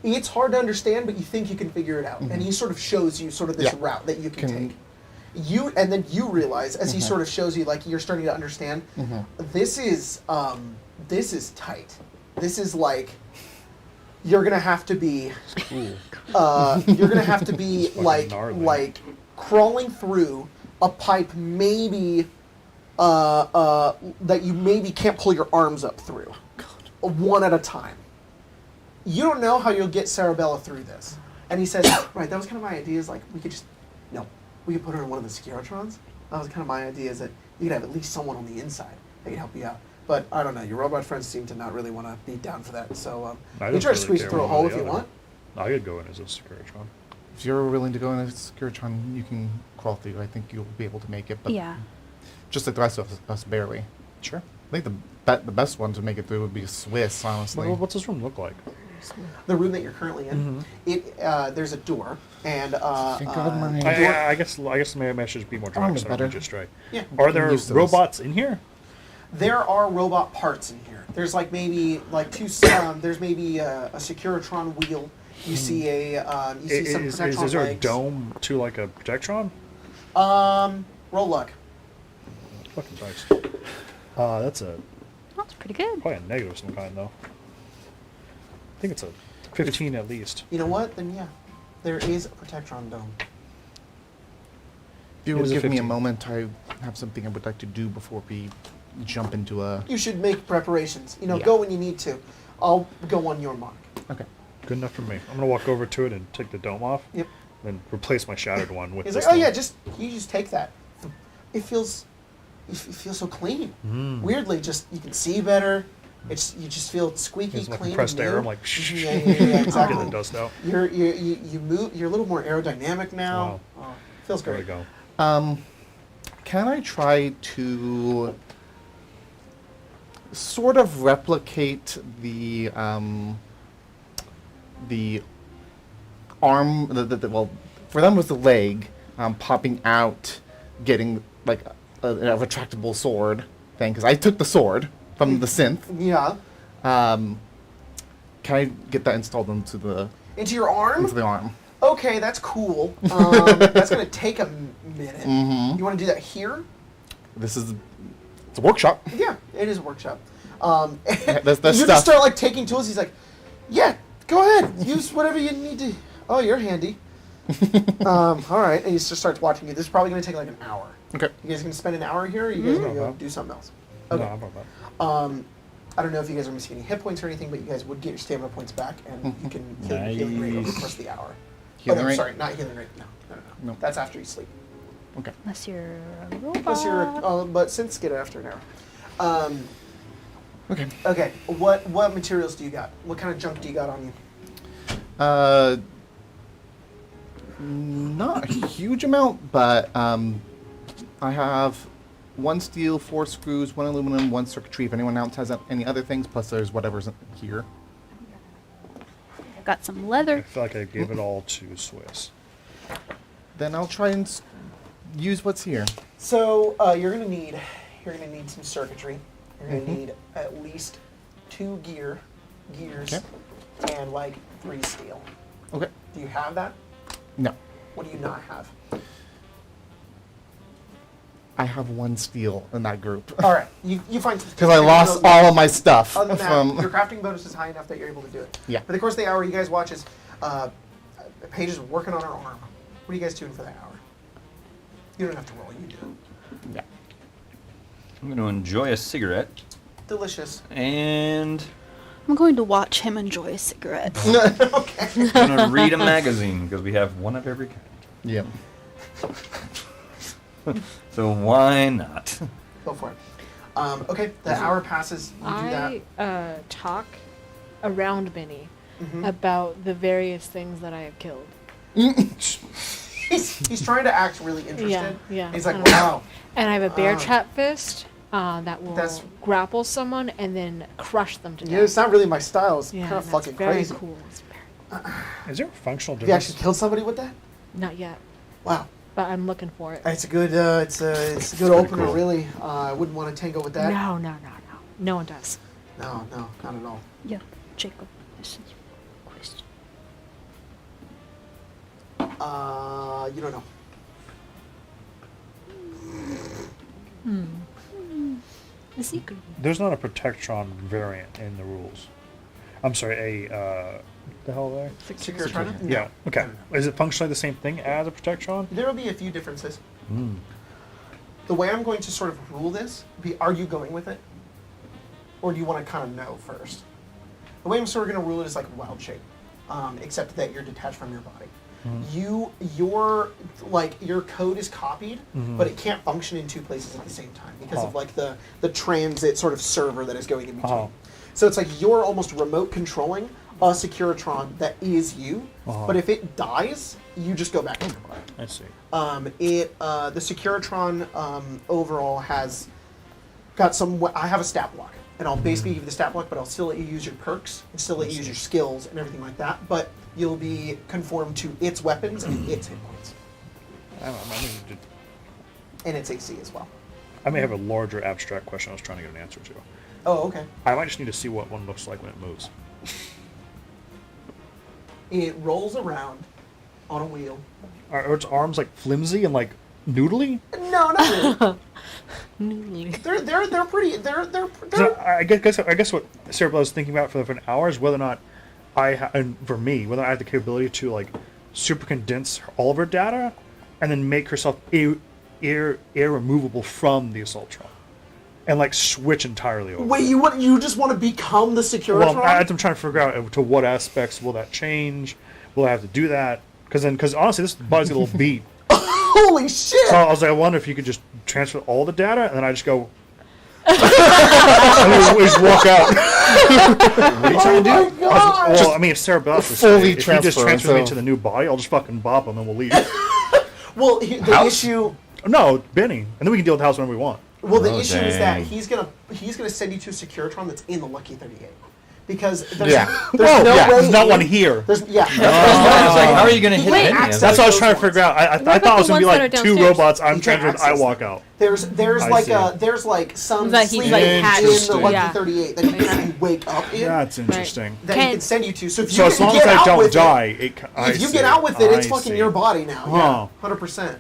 It's hard to understand, but you think you can figure it out. And he sort of shows you sort of this route that you can take. And then you realize, as he sort of shows you, like you're starting to understand, this is tight. This is like, you're gonna have to be, like crawling through a pipe, maybe that you maybe can't pull your arms up through, one at a time. You don't know how you'll get Sarabella through this. And he says, right, that was kind of my idea, is like, we could put her in one of the Securitrons. That was kind of my idea, is that you could have at least someone on the inside that could help you out. But I don't know, your robot friends seem to not really want to be down for that. So you try to squeeze through a hole if you want. I could go in as a Securitron. If you're willing to go in a Securitron, you can crawl through. I think you'll be able to make it. But Yeah. just like the rest of us, barely. Sure. I think the best one to make it through would be Swiss, honestly. Well, what's this room look like? The room that you're currently in, there's a door, and Thank God my I guess maybe I should just be more direct. So I better. don't just right. Yeah. Are there Use those. robots in here? There are robot parts in here. There's like maybe like two. There's maybe a Securitron wheel. You see you see some Protectron Is there a legs. dome to like a Protectron? Roll luck. Fucking dice. That's Pretty good. probably a negative of some kind though. I think it's a 15 at least. You know what? Then yeah, there is a Protectron dome. If you It would is a give me a 15. moment, I have something I would like to do before we jump into a... You should make preparations. Yeah. Go when you need to. I'll go on your mark. Okay. Good enough for me. I'm gonna walk over to it and take the dome off. Yep. Then replace my shattered one with He's this like, oh dome. yeah, you just take that. It feels so clean. Weirdly, just you can see better. You just feel squeaky It's like clean. compressed and air. new. I'm like, Yeah, Get exactly. the dust out. You move. You're a little more aerodynamic now. Wow. Oh, feels There we great. go. Can I try to sort of replicate the arm, well, for them was the leg, popping out, getting like a retractable sword thing, because I took the sword from the synth. Yeah. Can I get that installed into the Into your arm. arm? Okay, that's cool. That's gonna take a minute. Mm-hmm. You want to do that here? It's a workshop. Yeah, it is a workshop. That's you stuff. just start like taking tools. He's like, yeah, go ahead, use whatever you need to. Oh, you're handy. All right, and he just starts watching you. This is probably gonna take like an hour. Okay. You guys gonna spend an hour here? Or you guys gonna go do something else? Okay. No, I'm about that. I don't know if you guys are missing any hit points or anything, but you guys would get your stamina points back, and you can heal your healing rate over the course of the hour. Healing no, rate? sorry, not healing rate. No. No. That's after you sleep. Okay. Unless you're a robot. Plus your, but synths get it after an hour. Okay. Okay, what materials do you got? What kind of junk do you got on you? Not a huge amount, but I have 1 steel, 4 screws, 1 aluminum, 1 circuitry. If anyone else has any other things, plus there's whatever's here. I've got some I leather. feel like I gave it all to Swiss. Then I'll try and use what's here. So you're gonna need some circuitry. You're gonna need at least 2 gears, Okay. and like 3 steel. Okay. Do you have that? No. What do you not have? I have 1 steel in that group. All right, you find some. Because I lost all of my stuff. Other than that, from... your crafting bonus is high enough that you're able to do it. Yeah. For the course of the hour, you guys watch as Paige is working on her arm. What are you guys doing for that hour? You don't have to roll. You do. Yeah. I'm going to enjoy a cigarette Delicious. and I'm going to watch him enjoy a cigarette. Okay. I'm going to read a magazine because we have one of every kind. Yeah. So why not? Go for it. Okay, the hour passes. You do that. I talk around Minnie about the various things that I have killed. He's trying to act really interested. Yeah. He's like, I don't know. wow. And I have a bear trap fist. that will That's- grapple someone and then crush them to death. Yeah, it's not really my style. It's Yeah, kind of that's fucking very crazy. cool. It's very Is there a functional Have you difference? actually killed somebody with that? not yet, Wow. but I'm looking for it. It's a good. It's a good opener, really. I wouldn't want to tango with that. No. No one does. No, not at all. Yeah, Jacob, this is your question. You don't know. The secret. There's not a Protectron variant in the rules. I'm sorry, the hell are they? Secure China? Yeah. Okay. Is it functionally the same thing as a Protectron? There will be a few differences. The way I'm going to sort of rule this, are you going with it? Or do you want to kind of know first? The way I'm sort of going to rule it is like wild shape, except that you're detached from your body. Your code is copied, but it can't function in two places at the same time because of like the transit sort of server that is going in between. So it's like you're almost remote controlling a Securitron that is you, but if it dies, you just go back in your body. I see. The Securitron overall has got some. I have a stat block, and I'll basically give you the stat block, but I'll still let you use your perks and still let you use your skills and everything like that. But you'll be conformed to its weapons and its hit points, and its AC as well. I may have a larger abstract question I was trying to get an answer to. Oh, okay. I might just need to see what one looks like when it moves. It rolls around on a wheel. Are its arms like flimsy and like noodly? No, not really. Noodly. They're pretty. They're. 'Cause I guess what Sarah was thinking about for an hour is whether or not and for me, whether I have the capability to like super condense all of her data and then make herself irremovable from the Assaultron and like switch entirely over. Wait, you just want to become the Securitron? Well, I'm trying to figure out to what aspects will that change. Will I have to do that? Because honestly, this body's a little beat. Holy shit! So I was like, I wonder if you could just transfer all the data, and then I just go, and we just walk out. What are you trying to do? Oh my god! Well, I mean, if Sarah Bell to fully if he just transfer, transfers me so- to the new body, I'll just fucking bop him and we'll leave. Well, the House? issue. No, Benny, and then we can deal with the house whenever we want. Well, the Oh, issue is that dang. he's gonna send you to a Securitron that's in the Lucky 38, because there's, Yeah. there's Whoa, no yeah, way there's not in- one here. There's I was like, how are you going to hit Wait, Benny? access- That's what I was trying to figure out. I about thought it was the gonna be ones that like are two downstairs? robots. I'm You can't transferred. I access walk them. out. There's like some That he's, sleep like, in hatched the to. Lucky Yeah. 38 that you can actually wake up in. That's interesting. That he Can- can send you to. So if you So as can long as get I out don't with die, if you get out with it, it's fucking your body now. Huh. Yeah, 100%.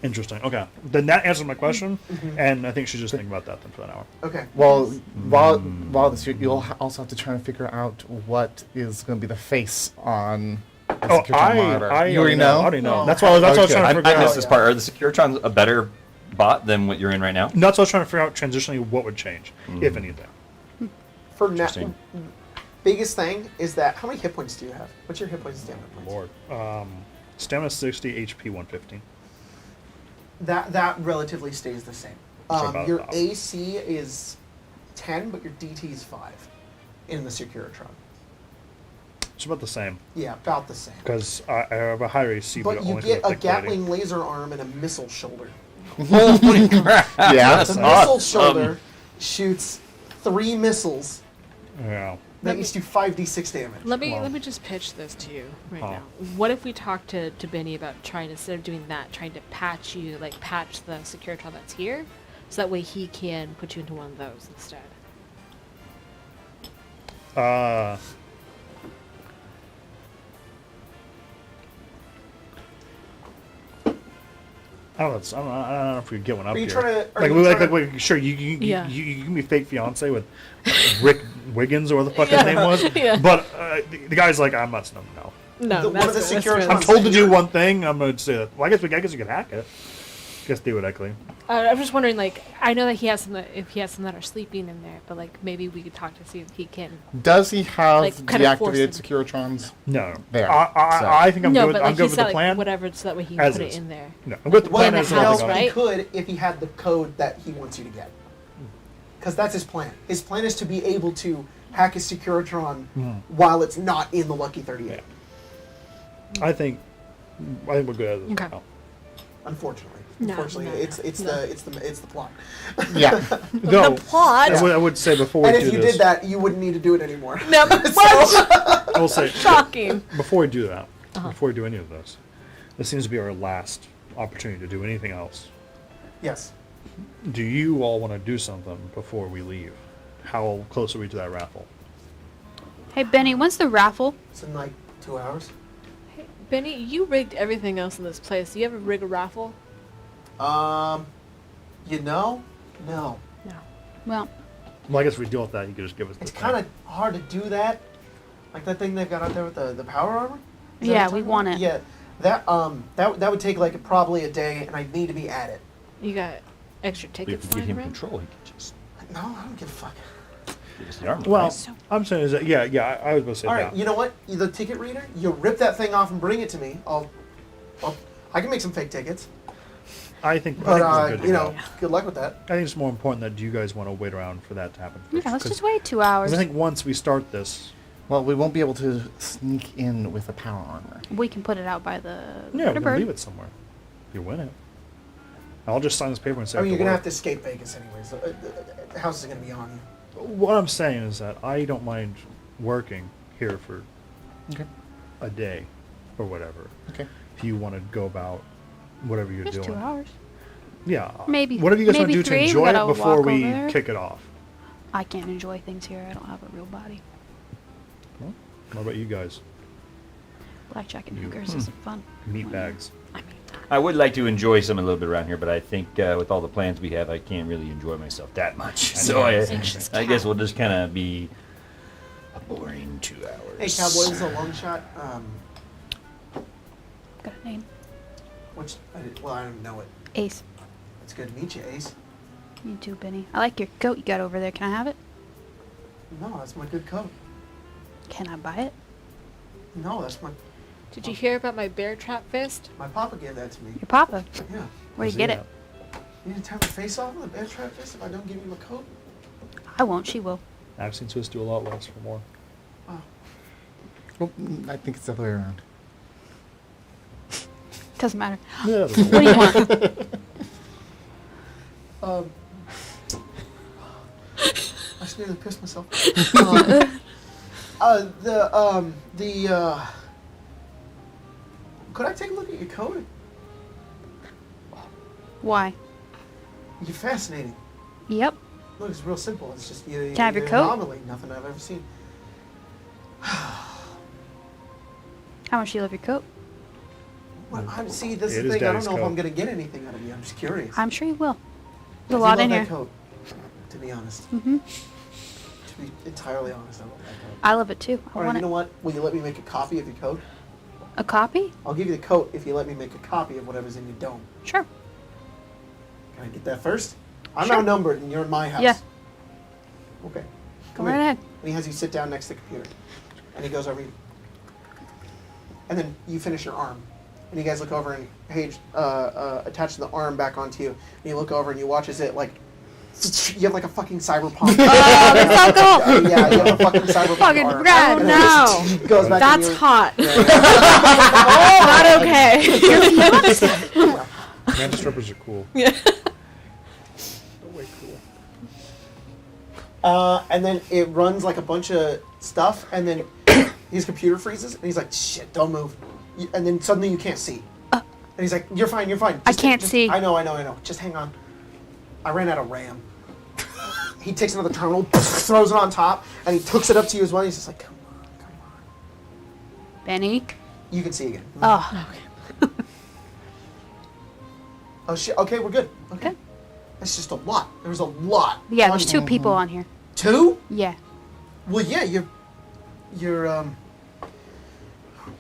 Interesting. Okay, then that answers my question, and I think she's just thinking about that then for that hour. Okay. Well, while this, you'll also have to try and figure out what is going to be the face on the Oh, Securitron monitor. I You already know? I already know. Oh. That's why I was Okay. trying to I figure missed out. this part. Are the Securitrons a better bot than what you're in right now? That's what I was trying to figure out transitionally what would change, if anything. For now, Interesting. biggest thing is that how many hit points do you have? What's your hit points and stamina points? Lord. Stamina 60, HP 115. That relatively stays the same. about Your that. AC is 10, but your DT is 5 in the Securitron. It's about the same, Yeah, about the same. because I have a higher AC, but, But you only get for the a thick plating. Gatling laser arm and a missile shoulder. Holy crap! Yeah. That's The missile awesome. shoulder shoots 3 missiles Yeah. that used to do 5d6 damage. Let me Wow. let me just pitch this to you right Huh. now. What if we talk to Benny about trying, instead of doing that, trying to patch the Securitron that's here, so that way he can put you into one of those instead. I don't know if we could get one up Are you here. trying to- are like, you we, like, trying like, sure, you Yeah. you can be fake fiance with Rick Wiggins or what the fuck his name was, Yeah. but the guy's like, I'm not no. No, One of the that's Securitrons- really- I'm told to do one thing. I'm going to say that. Well, I guess you could hack it. Guess theoretically. I'm just wondering, like, I know that he has some if he has some that are sleeping in there, but like maybe we could talk to see if he can. Does he have Like, kind of force deactivated him. Securitrons? No. There. I think I'm no, good. but I'm like good he with said, the like, plan. whatever, so that way he can As put is. it in there. No, I'm good with the Well, plan. in as the nothing house, else. right? He could if he had the code that he wants you to get. Because that's his plan. His plan is to be able to hack his Securitron while it's not in the Lucky 38. I think we're good as is. Okay. now. Unfortunately. No, Unfortunately, no, it's no. the plot. Yeah. Though, Plot. I would say before we And do if you this, did that, you wouldn't need to do it anymore. No, what? I will say Shocking. before we do that, before we do any of this seems to be our last opportunity to do anything else. Yes. Do you all want to do something before we leave? How close are we to that raffle? Hey, Benny, when's the raffle? It's in like 2 hours. Hey, Benny, you rigged everything else in this place. Do you ever rig a raffle? You know, no. No. Well, Well, I guess if we deal with that, you could just give us. It's the kind of hard to do that. Like that thing they've got out there with the power armor. Is that yeah, what we you're want talking it. about? Yeah, that would take like probably a day, and I'd need to be at it. You got extra If tickets you give lying him around? control, he can just No, I don't give a fuck. give us the armor. Well, right? So- I'm saying is that I was going to say All that. right, you know what? The ticket reader, you rip that thing off and bring it to me. I can make some fake tickets, I think we're but good to you go. know, good luck with that. I think it's more important that you guys want to wait around for that to happen. Yeah, first, let's 'cause- just wait 2 hours. 'cause I think once we start this, Well, we won't be able to sneak in with the power armor. We can put it out by the yeah, we'll bird. leave it somewhere. You win it. I'll just sign this paper and say. I mean, have you're gonna work. have to escape Vegas anyways. The house is gonna be on you. What I'm saying is that I don't mind working here for Okay. a day or whatever. Okay. If you want to go about whatever you're Just doing. 2 hours. Yeah. Maybe- Whatever you guys want to maybe do to 3, we enjoy it gotta before walk we over there. kick it off. I can't enjoy things here. I don't have a real body. Well, what about you guys? Blackjack and You- hookers isn't fun. Meat bags. I mean, I would like to enjoy some a little bit around here, but I think with all the plans we have, I can't really enjoy myself that much. So Anxious I guess cat. we'll just kind of be a boring 2 hours. Hey, Cowboy, this is a long shot. Got a name. Which I don't know it. Ace. It's good to meet you, Ace. You too, Benny. I like your coat you got over there. Can I have it? No, that's my good coat. Can I buy it? No, that's did you hear about my bear trap fist? my papa gave that to me. Your papa. Yeah. Where'd you get it? You need to tear my face off with a bear trap fist if I don't give you my coat? I won't. She will. I've seen Swiss do a lot less for more. Wow. Well, I think it's the other way around. Doesn't matter. Yeah, What do you want? I just nearly pissed myself. Could I take a look at your coat? Why? You're fascinating. Yep. Look, it's real simple. It's just you. Can I have your you're coat? an anomaly. Nothing I've ever seen. How much do you love your coat? Well, see, this It is the is thing. I don't Daddy's know if coat. I'm gonna get anything out of you. I'm just curious. I'm sure you will. I There's a do lot love in that here. coat, to be honest. Mm-hmm. To be entirely honest, I love that coat. I love it too. I All right, want you know it. what? Will you let me make a copy of your coat? A copy? I'll give you the coat if you let me make a copy of whatever's in your dome. Sure. Can I get that first? I'm Sure. outnumbered and you're in my house. Yeah. Okay. Go Come right here. ahead. And he has you sit down next to the computer. And he goes over you. And then you finish your arm. And you guys look over and Paige attaches the arm back onto you. And you look over and you watch as it like you have like a fucking cyberpunk. Oh, that's so cool. Yeah, you have a fucking cyberpunk Fucking arm. rad, And no. it goes back That's in your, hot. Yeah. Oh, not okay. Man strippers are cool. Yeah. They're way cool. And then it runs like a bunch of stuff, and then his computer freezes, and he's like, "Shit, don't move." And then suddenly you can't see. And he's like, "You're fine, you're fine." I can't see. I know. Just hang on. I ran out of RAM. He takes another terminal, throws it on top, and he hooks it up to you as well. He's just like, "Come on." Benny. You can see again. Oh. Oh shit. Okay, we're good. Okay. Okay. That's just a lot. There's a lot. Yeah, on there's 2 people on here. 2? Yeah. Well, yeah,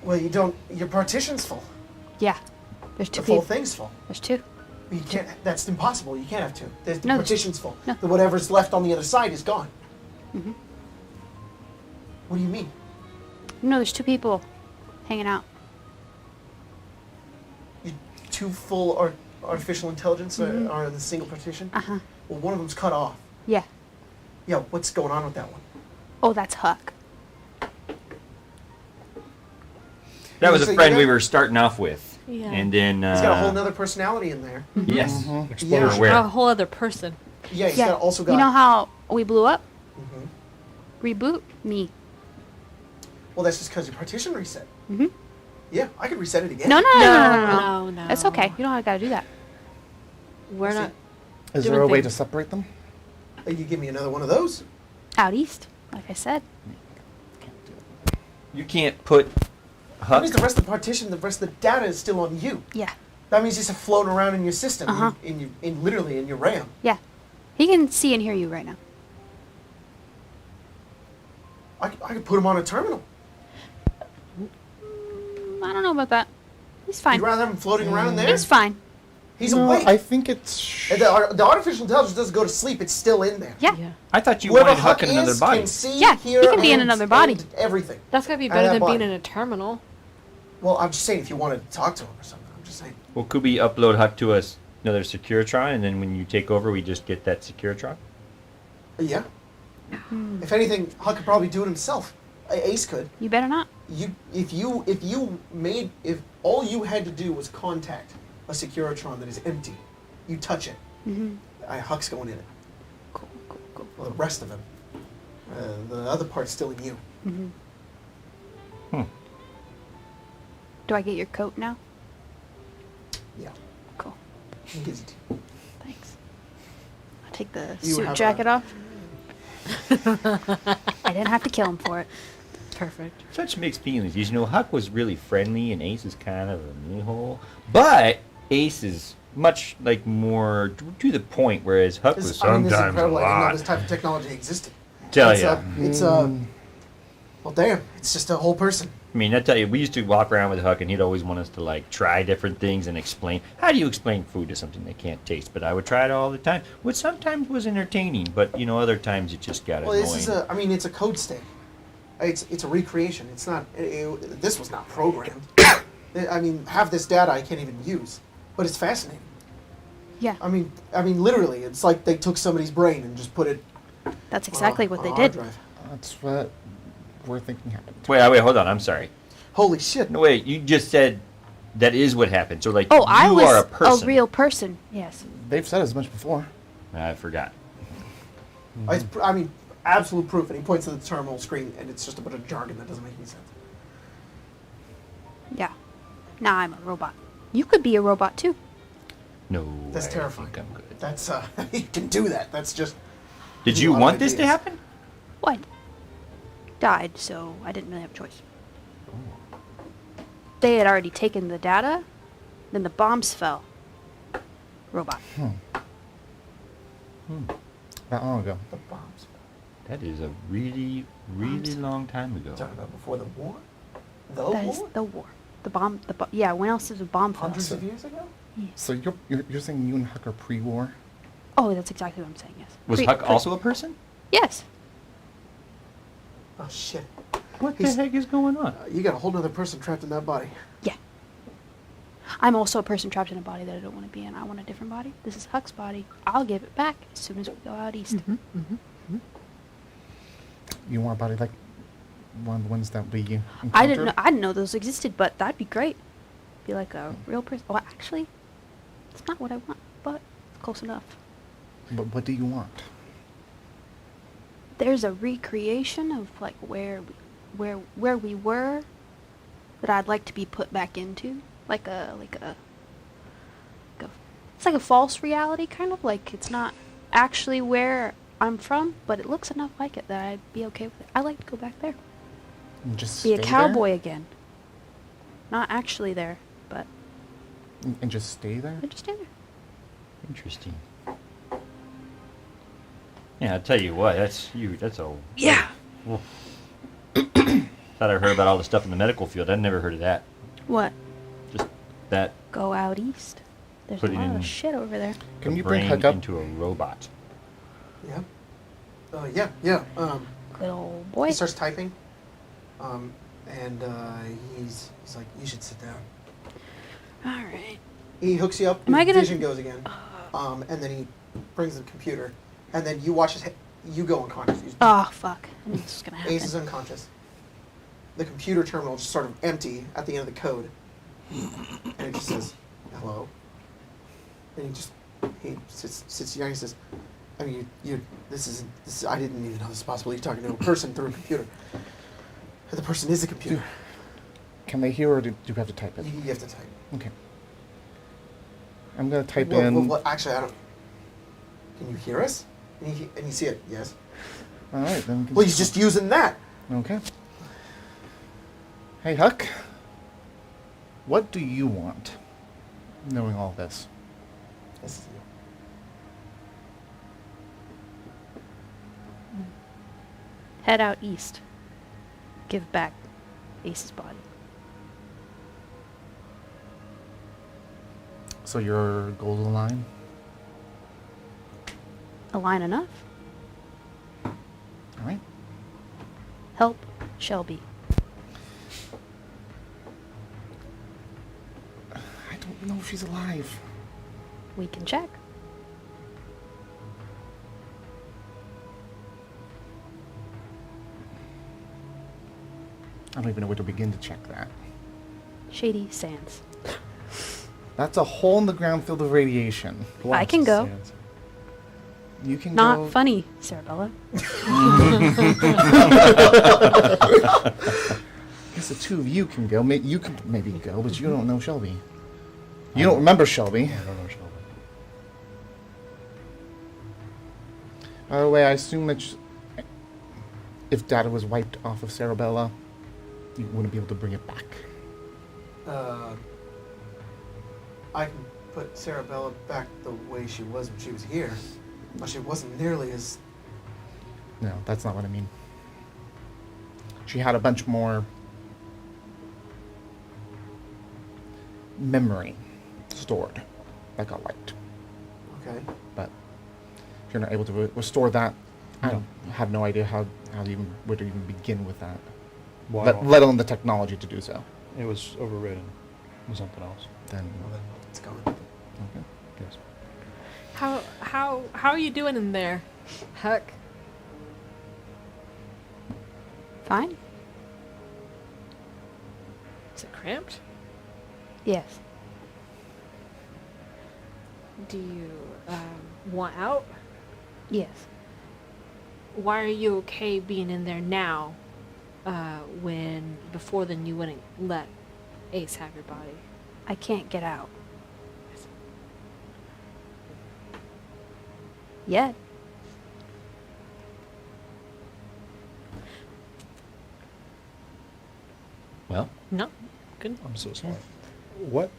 well, you don't. Your partition's full. Yeah. There's 2 The full people. thing's full. There's 2. You can't. That's impossible. You can't have 2. The No, partition's full. no. The whatever's left on the other side is gone. Mhm. What do you mean? No, there's 2 people hanging out. You 2 full artificial intelligence are in the single partition? Uh-huh. Well, one of them's cut off. Yeah. Yeah. What's going on with that one? Oh, that's Huck. That was So a you friend we got- were starting off with. Yeah. And then He's got a whole nother personality in there. yes, Explosion. Yeah. Where? A whole other person. Yeah, he's Yeah. also got. You know how we blew up? Mhm. Reboot me. Well, that's just because your partition reset. Mm-hmm. Yeah, I could reset it again. No. No. That's okay. You don't have to do that. We're not. Is Doing there a way things. to separate them? You give me another one of those. Out east, like I said. you can't put That Huck. means the rest of the partition, the rest of the data is still on you. Yeah. That means it's floating around in your system, Uh-huh. literally in your RAM. Yeah. He can see and hear you right now. I could put him on a terminal. I don't know about that. He's fine. You'd rather have him floating around in there? He's fine. He's No, awake. I think it's. And the artificial intelligence doesn't go to sleep. It's still in there. Yeah. I thought you Whoever wanted Huck in Huck another is body. can see, Yeah, he hear, can be in and- another body. and everything. That's gotta be Out better of than that being body. in a terminal. Well, I'm just saying if you want to talk to him or something. I'm just saying. Well, could we upload Huck to us another Securitron, and then when you take over, we just get that Securitron? Yeah. If anything, Huck could probably do it himself. Ace could. You better not. If all you had to do was contact a Securitron that is empty, you touch it. Mm-hmm. Huck's going in it. Cool. Well, the rest of him, the other part's still in you. Mm-hmm. Do I get your coat now? Yeah. Cool. He gives it to you. Thanks. I'll take the You suit have jacket a- off. I didn't have to kill him for it. Perfect. Such mixed feelings. You know, Huck was really friendly, and Ace is kind of a mean-hole. But Ace is much like more to the point, whereas Huck was This is sometimes a incredible. I didn't know lot. this type of technology existed. Tell it's ya. Well, damn. It's just a whole person. I mean, I tell you, we used to walk around with Huck, and he'd always want us to like try different things and explain. How do you explain food to something they can't taste? But I would try it all the time, which sometimes was entertaining, but you know, other times it just got Well, annoying. this is it's a code stick. It's a recreation. It's not. This was not programmed. I mean, half this data I can't even use, but it's fascinating. Yeah. I mean, literally, it's like they took somebody's brain and just put it. That's exactly on what a they hard did. drive. That's what we're thinking happened. Wait, hold on. I'm sorry. Holy shit! No, wait. You just said that is what happened. So, like, Oh, you I was are a person. real person. Yes. They've said as much before. I forgot. I mean, absolute proof. And he points to the terminal screen, and it's just a bunch of jargon that doesn't make any sense. Yeah. Now I'm a robot. You could be a robot too. No, That's I terrifying. think I'm good. That's you can do that. That's just. Did a you lot of want this to ideas. happen? What? Died, so I didn't really have a choice. They had already taken the data, then the bombs fell. Robot. Not long ago. The bombs. That is a really, really Bombs. long time ago. Talking about before the war. The That is war. the war. The bomb. Yeah. When else did a bomb fall? Hundreds of years ago. So you're saying you and Huck are pre-war? Oh, that's exactly what I'm saying. Yes. Was Huck also a person? Yes. Oh shit! What He's- the heck is going on? You got a whole other person trapped in that body. Yeah. I'm also a person trapped in a body that I don't want to be in. I want a different body. This is Huck's body. I'll give it back as soon as we go out east. You want a body like one of the ones that we encountered? I didn't know those existed, but that'd be great. Be like a real person. Well, actually, it's not what I want, but it's close enough. But what do you want? There's a recreation of like where we were that I'd like to be put back into, like a it's like a false reality, kind of like it's not actually where I'm from, but it looks enough like it that I'd be okay with it. I like to go back there, And just be a stay cowboy again. Not actually there, but there? And just stay there? I just stay there. Interesting. Yeah, I'll tell you what. That's you. That's a. Yeah. Well, thought I heard about all the stuff in the medical field. I'd never heard of that. What? Just that Go out east. There's Put a it lot in of shit over there. Can the you bring brain Huck up? into a robot. Yeah. Yeah. Good old boy. He starts typing. And he's like, you should sit down. All right. He hooks you up. Am I your gonna- vision goes again. And then he brings the computer, and then you watch his. You go unconscious. Oh fuck! I knew this was gonna happen. Ace is unconscious. The computer terminal is just sort of empty at the end of the code, And it just says, hello. And he sits down and he says, I mean, I didn't even know this was possible. You're talking to a person through a computer. And the person is a computer. Can they hear, or do you have to type it? You have to type. Okay. I'm going to type in... Well, actually, I don't... Can you hear us? And you see it? Yes. All right, then. Well, he's just using that. Okay. Hey, Huck. What do you want, knowing all this? This is you. Head out east. Give back Ace's body. So your golden line? Align enough. All right. Help Shelby. I don't know if she's alive. We can check. I don't even know where to begin to check that. Shady Sands. That's a hole in the ground filled with radiation. I can go. Sands. You can Not go... funny, Sarabella. I guess the two of you can go. You can maybe go, but you don't know Shelby. You don't remember Shelby. I don't know, Shelby. By the way, I assume that if data was wiped off of Sarabella, you wouldn't be able to bring it back. I can put Sarabella back the way she was when she was here, but she wasn't nearly as... No, that's not what I mean. She had a bunch more memory stored that got wiped. Okay. But if you're not able to restore that, I don't have no idea where to even begin with that. Well, Let alone the technology to do so. it was overridden with something else. Then, Well, then it's going. okay. Yes. How are you doing in there, Huck? Fine? Is it cramped? Yes. Do you want out? Yes. Why are you okay being in there now, before then you wouldn't let Ace have your body? I can't get out. Yet. Well, No? Good. I'm so sorry. What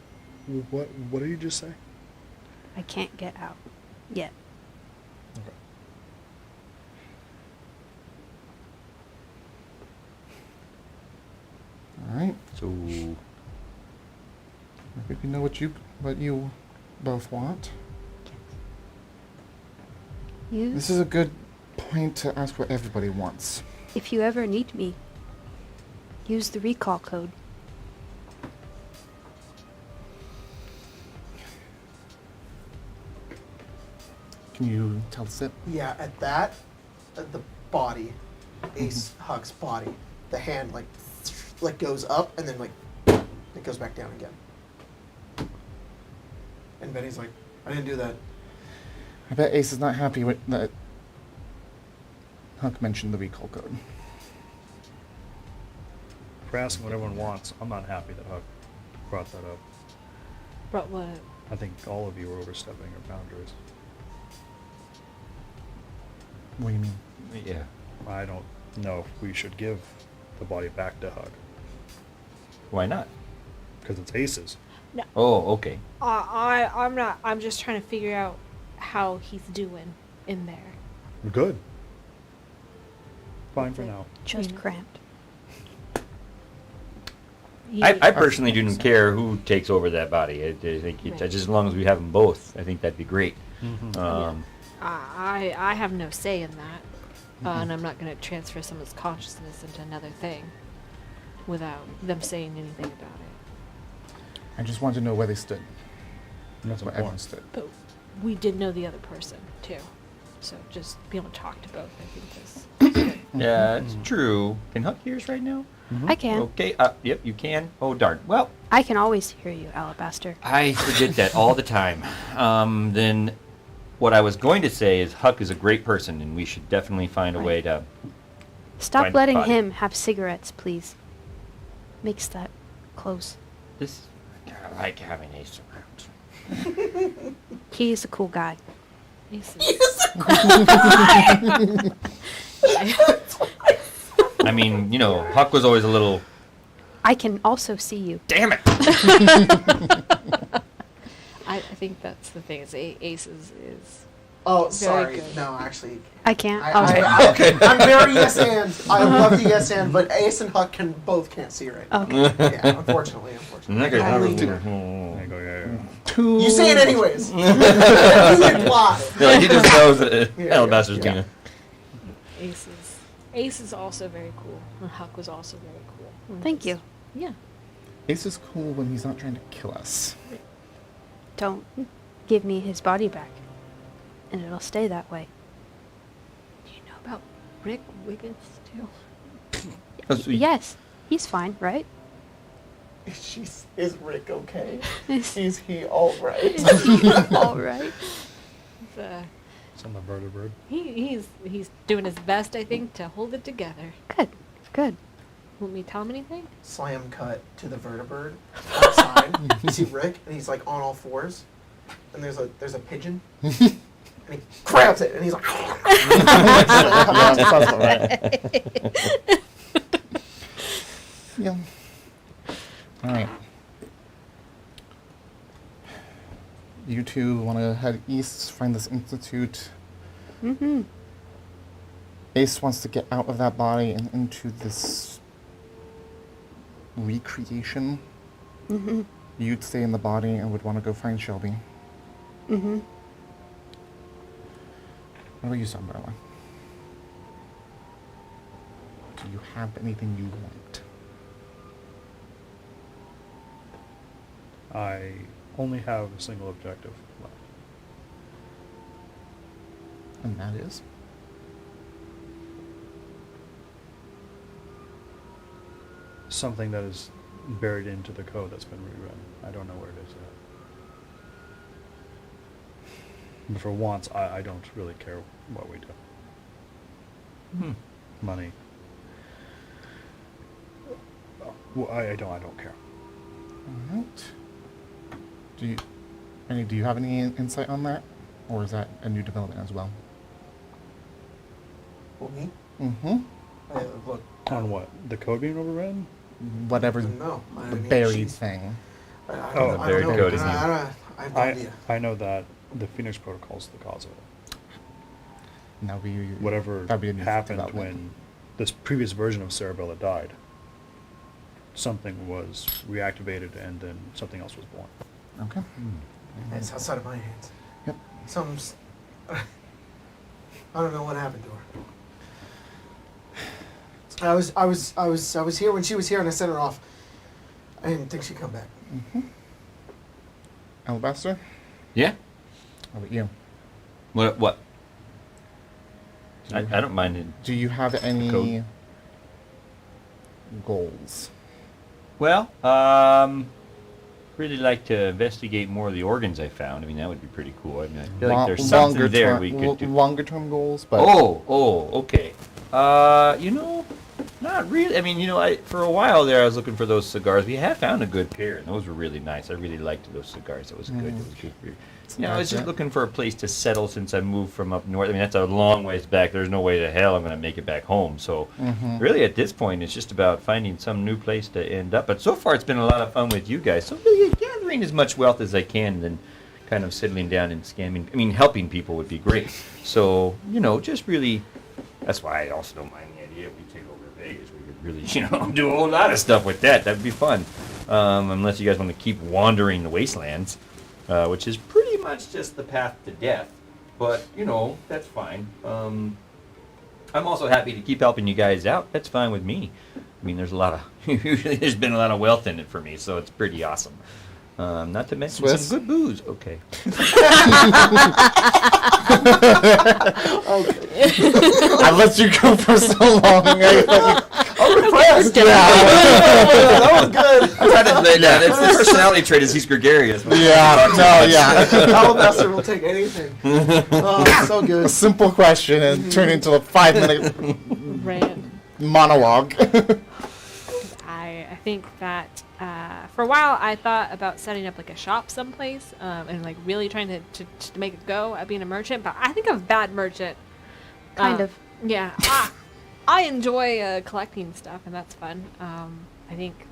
did you just say? I can't get out. Yet. Okay. All right. so I think we know what you both want. You, This is a good point to ask what everybody wants. if you ever need me, use the recall code. Can you tell us it? Yeah, at that, the body, Ace Huck's body, the hand like goes up and then it goes back down again. And Benny's like, I didn't do that. I bet Ace is not happy with that. Huck mentioned the recall code. For asking what everyone wants, I'm not happy that Huck brought that up. But what? I think all of you are overstepping your boundaries. What do you mean? yeah. I don't know if we should give the body back to Huck, Why not? because it's Ace's. No. Oh, okay. I'm not. I'm just trying to figure out how he's doing in there. Good. Fine for now. Just Yeah. cramped. I personally didn't care who takes over that body. I think Right. just as long as we have them both, I think that'd be great. I have no say in that, and I'm not going to transfer someone's consciousness into another thing without them saying anything about it. I just wanted to know where they stood. That's Where everyone important. stood. But we did know the other person too, so just being able to talk to both, I think, is good. Yeah, it's true. Can Huck hear us right now? I can. Okay. Yep, you can. Oh, darn. Well, I can always hear you, Alabaster. I forget that all the time. Then what I was going to say is Huck is a great person, and we should definitely find a Right. way to... Stop Find letting body. him have cigarettes, please. Makes that close. This... I like having Ace around. He's a cool guy. Ace I mean, Huck was always a little... I can also see you. Damn it! I think that's the thing. Is Ace is Oh, Very sorry. good. No, actually. I can't. I, Oh, sorry. I'm very yes and. I love the yes and, but Ace and Huck can't see right now. Okay. Yeah, unfortunately. Okay. Only two. I go, yeah. Two. You say it anyways. You imply. No, he just knows that Yeah, Alabaster's yeah. gonna... Ace is also very cool, and Huck was also very cool. Thank you. Yeah. Ace is cool when he's not trying to kill us. Don't give me his body back. And it'll stay that way. Do you know about Rick Wiggins too? Oh, so Yes. He's fine, right? Is Rick okay? Is Is he all right? all right. It's on the vertebrate. He's doing his best, I think, to hold it together. Good. Good. Want me to tell him anything? Slam cut to the vertebrate outside. You see Rick, and he's like on all fours, and there's a pigeon, and he grabs it, and he's like. Yeah, sounds about right. Yeah. All right. You two want to head east, find this institute. Mm-hmm. Ace wants to get out of that body and into this recreation. Mm-hmm. You'd stay in the body and would want to go find Shelby. Mm-hmm. What about you, Umbrella? Do you have anything you want? I only have a single objective left. And that is? Something that is buried into the code that's been rewritten. I don't know where it is yet. But for once, I don't really care what we do. Money. Well, I don't care. All right. Do you have any insight on that? Or is that a new development as well? Well, me? Mm-hmm. Look. On what? The code being overridden? Whatever No. the buried thing. The buried code is new. I have no idea. I know that the Phoenix Protocol is the cause of it. Now Whatever that'd be a new happened development. when this previous version of Cerebella died, something was reactivated and then something else was born. Okay. It's outside of my hands. Yep. I don't know what happened to her. I was here when she was here, and I sent her off. I didn't think she'd come back. Mm-hmm. Alabaster? Yeah? How about you? What? Do you I don't mind it. Do you have any Code. goals? Well, really like to investigate more of the organs I found. I mean, that would be pretty cool. I mean, I feel like there's something there we could do. Longer term goals, but Okay. Not really. I mean, for a while there, I was looking for those cigars. We have found a good pair, and those were really nice. I really liked those cigars. It was good. It was good. I was just looking for a place to settle since I moved from up north. I mean, that's a long ways back. There's no way to hell I'm going to make it back home. So really at this point, it's just about finding some new place to end up. But so far, it's been a lot of fun with you guys. So really gathering as much wealth as I can and then kind of settling down and scamming. I mean, helping people would be great. So, just really, that's why I also don't mind the idea if we take over Vegas. We could really, do a whole lot of stuff with that. That'd be fun. Unless you guys want to keep wandering the wastelands. Which is pretty much just the path to death. But, that's fine. I'm also happy to keep helping you guys out. That's fine with me. I mean, usually there's been a lot of wealth in it for me, so it's pretty awesome. Not to mention Swiss? some good booze. Okay. I let you go for so long. I'm impressed. That was good. I tried to lay down. It's the personality trait is he's gregarious. Yeah, no, yeah. Alabaster will take anything. Oh, it's so A good. simple question and turn into a 5-minute Rant. monologue. I think that for a while I thought about setting up like a shop someplace and like really trying to make it go at being a merchant, but I think I'm a bad merchant. Kind of. Yeah. I enjoy collecting stuff, and that's fun. I think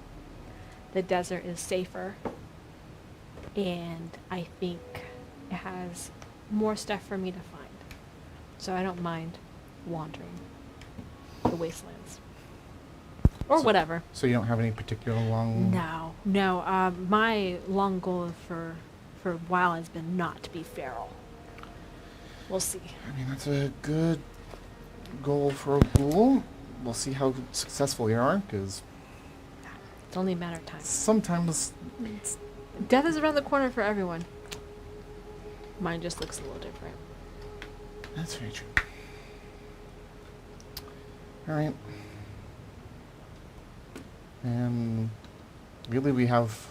the desert is safer, and I think it has more stuff for me to find. So I don't mind wandering the wastelands. Or whatever. So you don't have any particular long... No. My long goal for a while has been not to be feral. We'll see. I mean, that's a good goal for a ghoul. We'll see how successful you are, because It's only a matter of time. sometimes... Death is around the corner for everyone. Mine just looks a little different. That's very true. Alright. And really we have...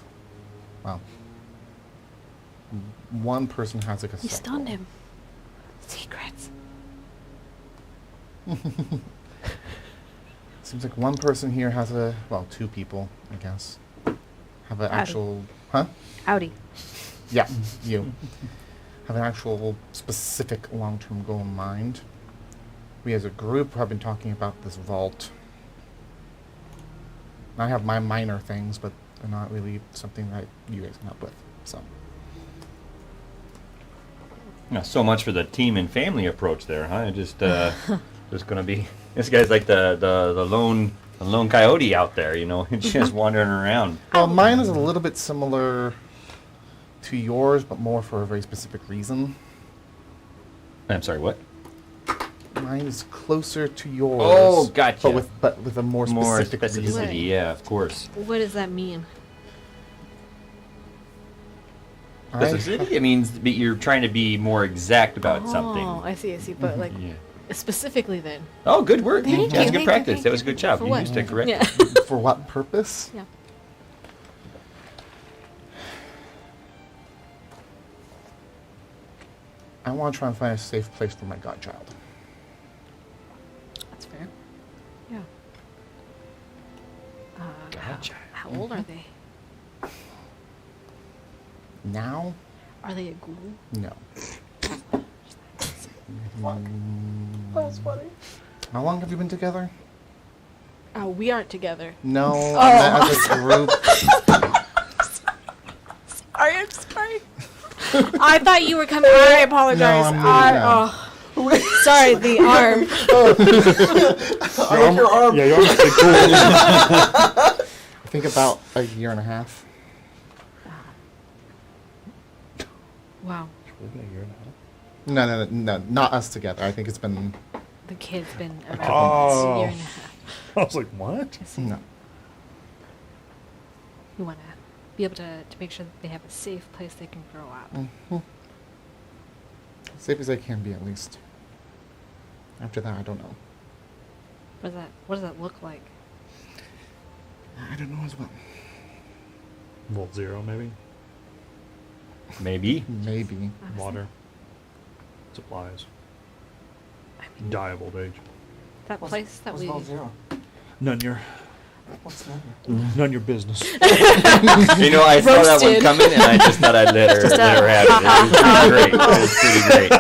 Well... One person has like a You set stunned goal. him. Secrets. Seems like one person here has a... Well, two people, I guess. Have an Howdy. actual... Huh? Howdy. Yeah, you. Have an actual specific long-term goal in mind. We as a group have been talking about this vault. I have my minor things, but they're not really something that you guys can help with, so... Not so much for the team and family approach there, huh? Just gonna be this guy's like the lone coyote out there, you know, just wandering around. Well, mine is a little bit similar to yours, but more for a very specific reason. I'm sorry, what? Mine is closer to yours. Oh, gotcha. But with a more specific reason. specificity, yeah, of course. What does that mean? Specificity, it means you're trying to be more exact about something. Oh, I see. But like Yeah. specifically then. Oh, good work. Thank you, That's good thank practice. you, That was a good job. For You what? used to correct Yeah. it. For what purpose? Yeah. I want to try and find a safe place for my godchild. That's fair. Yeah. Gotcha. How old are they? Now? Are they a ghoul? No. That was funny. How long have you been together? We aren't together. No, I meant as a group. I'm sorry. I thought you were coming. I apologize. No, I'm moving Sorry, the arm. I like your arm. Yeah, you're pretty cool. I think about a year and a half. Wow. No, not us together. I think it's been... The kid's been around Oh. a year and a half. I was like, what? No. You want to be able to make sure that they have a safe place they can grow up. Mhm. Safe as I can be, at least. After that, I don't know. What does that look like? I don't know as well. Vault 0, maybe. Maybe. Maybe. Honestly. Water. Supplies. I mean, Die of old age. that place that What's we. Vault Zero? None your What's that? none your business. You know, I saw that one Roasted. coming, and I just thought I'd let her have it. It was pretty great. It was pretty great.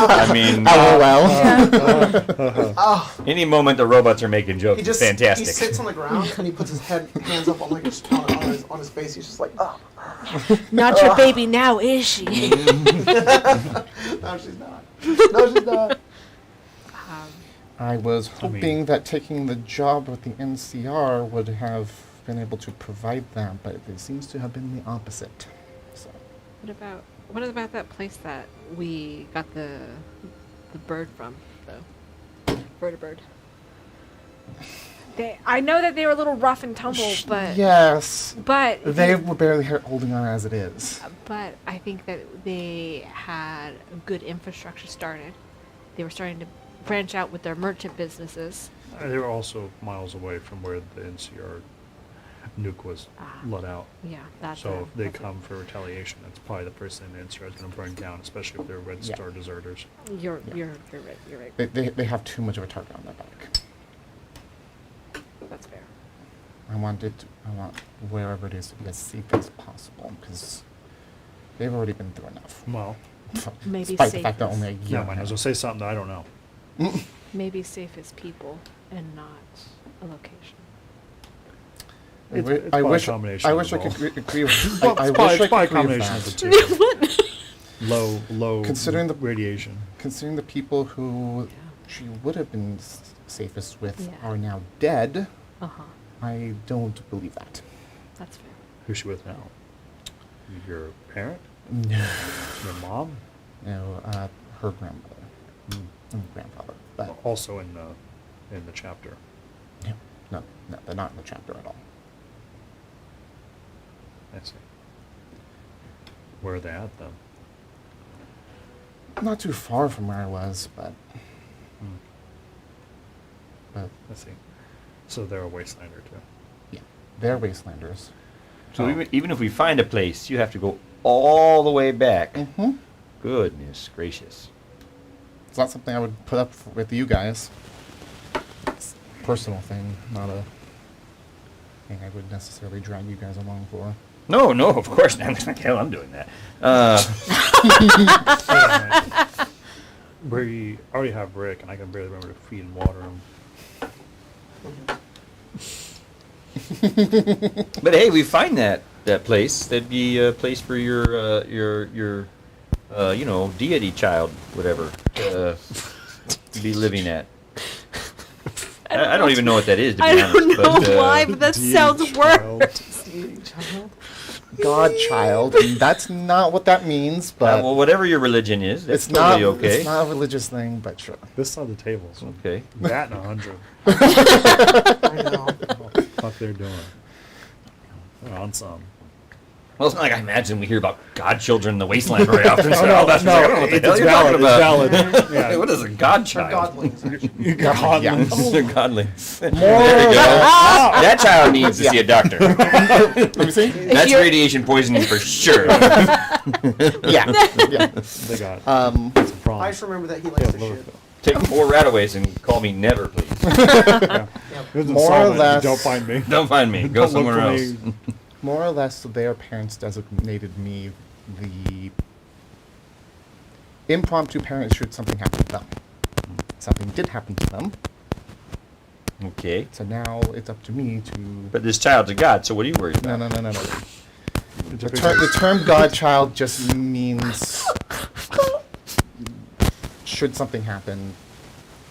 I mean, LOL. any moment the robots are making jokes He is just fantastic. he sits on the ground and he puts his hands up on like on his face. He's just like, oh. Not your baby now, is she? No, she's not. No, she's not. I was hoping that taking the job with the NCR would have been able to provide that, but it seems to have been the opposite. So. What about that place that we got the bird from, though? Bird. I know that they were a little rough and tumble, but Yes. but They were barely holding on as it is. But I think that they had a good infrastructure started. They were starting to branch out with their merchant businesses. They were also miles away from where the NCR nuke was let out. Yeah, that's So if they that's come for retaliation, that's probably the first thing the NCR is going to burn down, especially if they're Red Yeah. Star deserters. You're right. You're right. They have too much of a target on their back. That's fair. I want wherever it is to be as safe as possible because they've already been through enough. Well, Maybe Despite the fact that safest. only a year. yeah, man, I was going to say something that I don't know. Maybe safe as people and not a location. It's I probably a wish combination I of wish I both. could agree with. Well, I it's probably, wish I it's probably a could agree with combination of that. the two. Low Considering the- radiation. Considering the people who Yeah. she would have been safest with Yeah. are now dead, Uh-huh. I don't believe that. That's fair. Who's she with now? Your parent? No, Your mom? her grandmother and grandfather. But Also in the chapter. no, they're not in the chapter at all. I see. Where are they at then? Not too far from where I was, but Hmm. but I see. So they're a wastelander too. yeah, they're wastelanders. So even if we find a place, you have to go all the way back. Mm-hmm. Goodness gracious. It's not something I would put up with you guys. It's a personal thing, not a thing I would necessarily drag you guys along for. No, of course not. Like hell, I'm doing that. We already have Rick, and I can barely remember to feed and water him. But hey, we find that place. That'd be a place for your deity child, whatever, to be living at. I don't even know what that is, to be I honest. don't know but, why, but that Deity sounds child. worse. Godchild, and that's not what that means, but well, whatever your religion is, that's it's not. totally okay. It's not a religious thing, but sure. This side of the table. So Okay. that and 100. I know. What the fuck they're doing? They're on some. Well, it's not like I imagine we hear about godchildren in the wasteland very often. So no, that's no, like, I don't know what the hell it's you're valid, talking it's about. valid. Yeah. Hey, what is a They're godchild? godlings, actually. Godlings. They're godlings. More There you go. That child needs to Yeah. see a doctor. Let me see. That's you're- radiation poisoning for sure. Yeah, yeah. They got Um, some I problems. just remember that he likes to shit. Take 4 rataways and call me never, please. Yeah. Yep. There's a More sign or that, less- Don't find me. Don't find me. Go Don't look somewhere for else. me. more or less, their parents designated me the impromptu parent should something happen to them. Something did happen to them, Okay. so now it's up to me to. But this child's a god, so what are you worried No, about? no, no, no, no. It's a The, big the term godchild just means should something happen,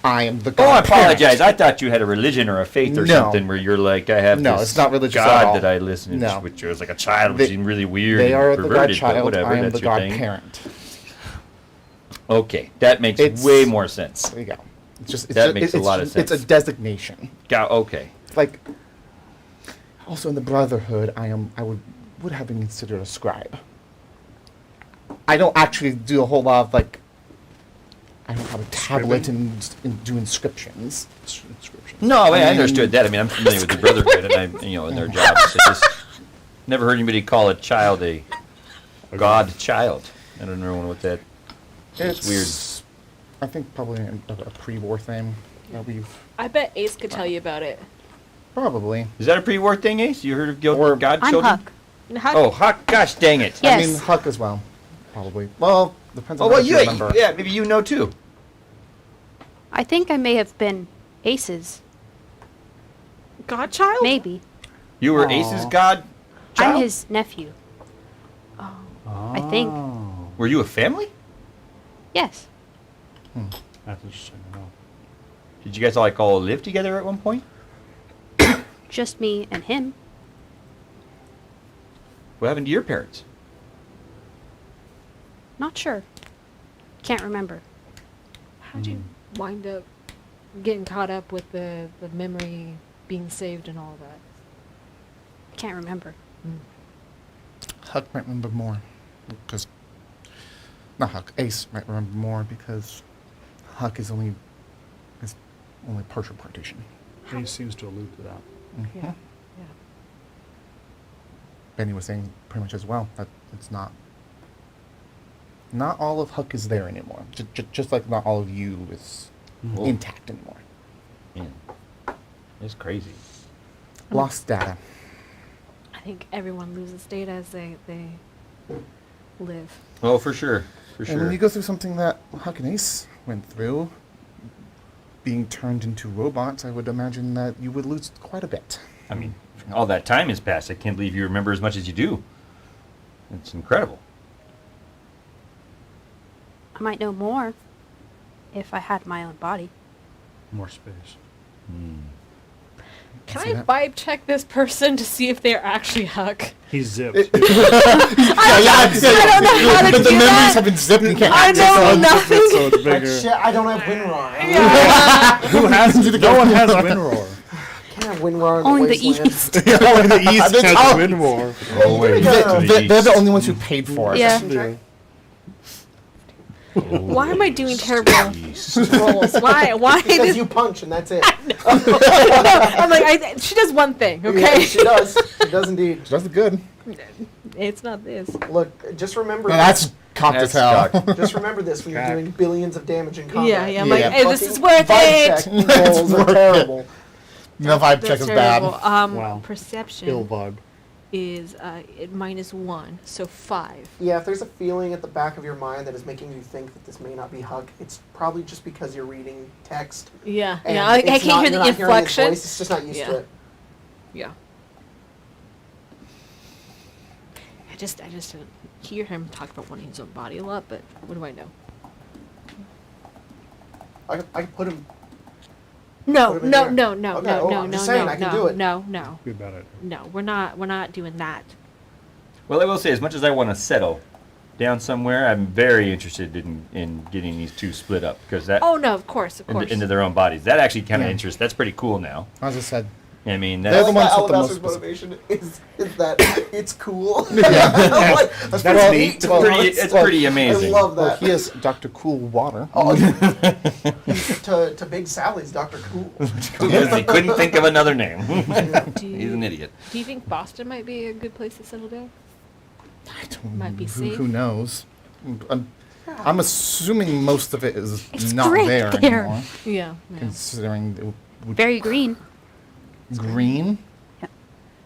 I am the god. Oh, I apologize. parent. I thought you had a religion or a faith or No. something where you're like, I have No, this it's not religious at god all. that I listen to, No. which was like a child, which They- seemed really weird They and are the perverted, but godchild. whatever, I am that's the your god thing. parent. Okay, that makes It's- way more sense. There you go. It's just it's That just, makes a it's, lot of It's a sense. designation. Okay. Like, also in the Brotherhood, I would have been considered a scribe. I don't actually do a whole lot of like. I don't have a tablet and do inscriptions. inscription. No, I I mean- understood that. I mean, I'm familiar with the Brotherhood, and in their jobs. I just never heard anybody call a child a god child. I don't know what that. It's weird. I think probably a pre-war thing that we've I bet Ace could tell you about it. probably. Is that a pre-war thing, Ace? You heard of Or- god I'm children? Huck. Oh, Huck! Gosh, dang it! Yeah. I mean Yes. Huck as well, probably. Well, depends on Oh how well, much you remember. yeah, maybe you know too. I think I may have been Ace's. Godchild? Maybe. You were Aw. Ace's god child. I'm his nephew. Oh. I think. Oh, Were you a family? Yes. that's interesting to know. Did you guys all live together at one point? Just me and him. What happened to your parents? Not sure. Can't remember. How'd you wind up getting caught up with the memory being saved and all that. I can't remember. Huck might remember more, because not Huck. Ace might remember more because Huck is only partial partition. He seems to allude to that. Mhm. Yeah. Benny was saying pretty much as well that it's not all of Huck is there anymore. Just like not all of you is Whoa. intact anymore. Man, it's crazy. Lost data. I think everyone loses data as they live. Oh, for sure. For And when sure. you go through something that Huck and Ace went through, being turned into robots, I would imagine that you would lose quite a bit. I mean, all that time has passed. I can't believe you remember as much as you do. It's incredible. I might know more if I had my own body. More space. Can See I that? vibe check this person to see if they're actually Huck? He's zipped. I don't know how to But the do memories that. have been zipped. You can't I access know them. nothing. So it's Like, bigger. shit, I don't have WinRAR. Yeah. Who has no one has WinRAR. Can't have WinRAR in Only the the wasteland. East. Only the East That's has all- WinRAR. Oh, wait. They're the only ones who paid for it. Yeah. Yeah. Why am I doing terrible rolls? Why? Why Because does you punch and that's it. I'm like, she does one thing, Yeah, okay? she does. She does indeed. That's good. It's not this. Look, just remember. No, that's cocked as hell. Just remember this when you're Crack. doing billions of damage in combat. Yeah, yeah. I'm Yeah. like, hey, this is Fucking worth vibe it. check rolls are worth it. terrible. No vibe check That's is terrible. bad. Wow. Perception Ill vibe. is -1, so 5. Yeah, if there's a feeling at the back of your mind that is making you think that this may not be Huck, it's probably just because you're reading text. Yeah, And yeah. I it's can't not- hear you're the not hearing his inflection. voice, it's just not used Yeah. to it. Yeah. I just didn't hear him talk about wanting his own body a lot, but what do I know? I can put him. No, Put him in no, there. no, no, Okay, no, well, no, I'm no, just saying, no, I can no, do it. no, no, Be about it. no. We're not doing that. Well, I will say, as much as I want to settle down somewhere, I'm very interested in getting these two split up because that Oh no, of course, of course. into their own bodies. That actually kind of Yeah. interests. That's pretty cool now. As I said, I mean, They're that's the ones that with the Alabaster's most motivation is that it's cool. Yeah. I'm like, that's That's pretty neat. neat. it's to be pretty, honest. it's pretty amazing. I love well, that. he is Dr. Cool Water. to Big Sally's Dr. Cool. Because he couldn't think of another name. Do He's an idiot. Do you think Boston might be a good place to settle down? I don't Might be who, safe. who knows? I'm assuming most of it is It's not great there there. anymore, Yeah. considering it would Very green. green.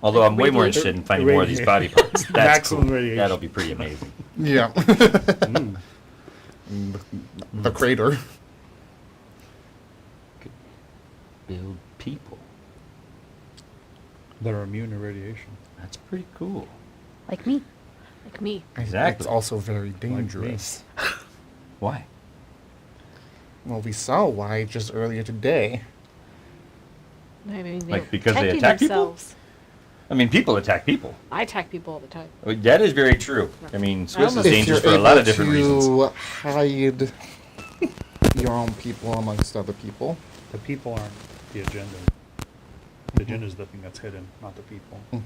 Although I'm way more Radiation. interested in finding more of these body parts. That's Maximum cool. radiation. That'll be pretty amazing. Yeah. Mm. The crater. Build people. That are immune to radiation. That's pretty cool. Like me. Like me. Exactly. It's also very dangerous. Why? Well, we saw why just earlier today. I mean, Like, they're because they protecting attack people? themselves. I mean, people attack people. I attack people all the time. Well, that is very true. I mean, Swiss is almost- If dangerous you're for a lot able of different reasons. to hide your own people amongst other people. The people aren't the agenda. The agenda is the thing that's hidden, not the people. Yeah.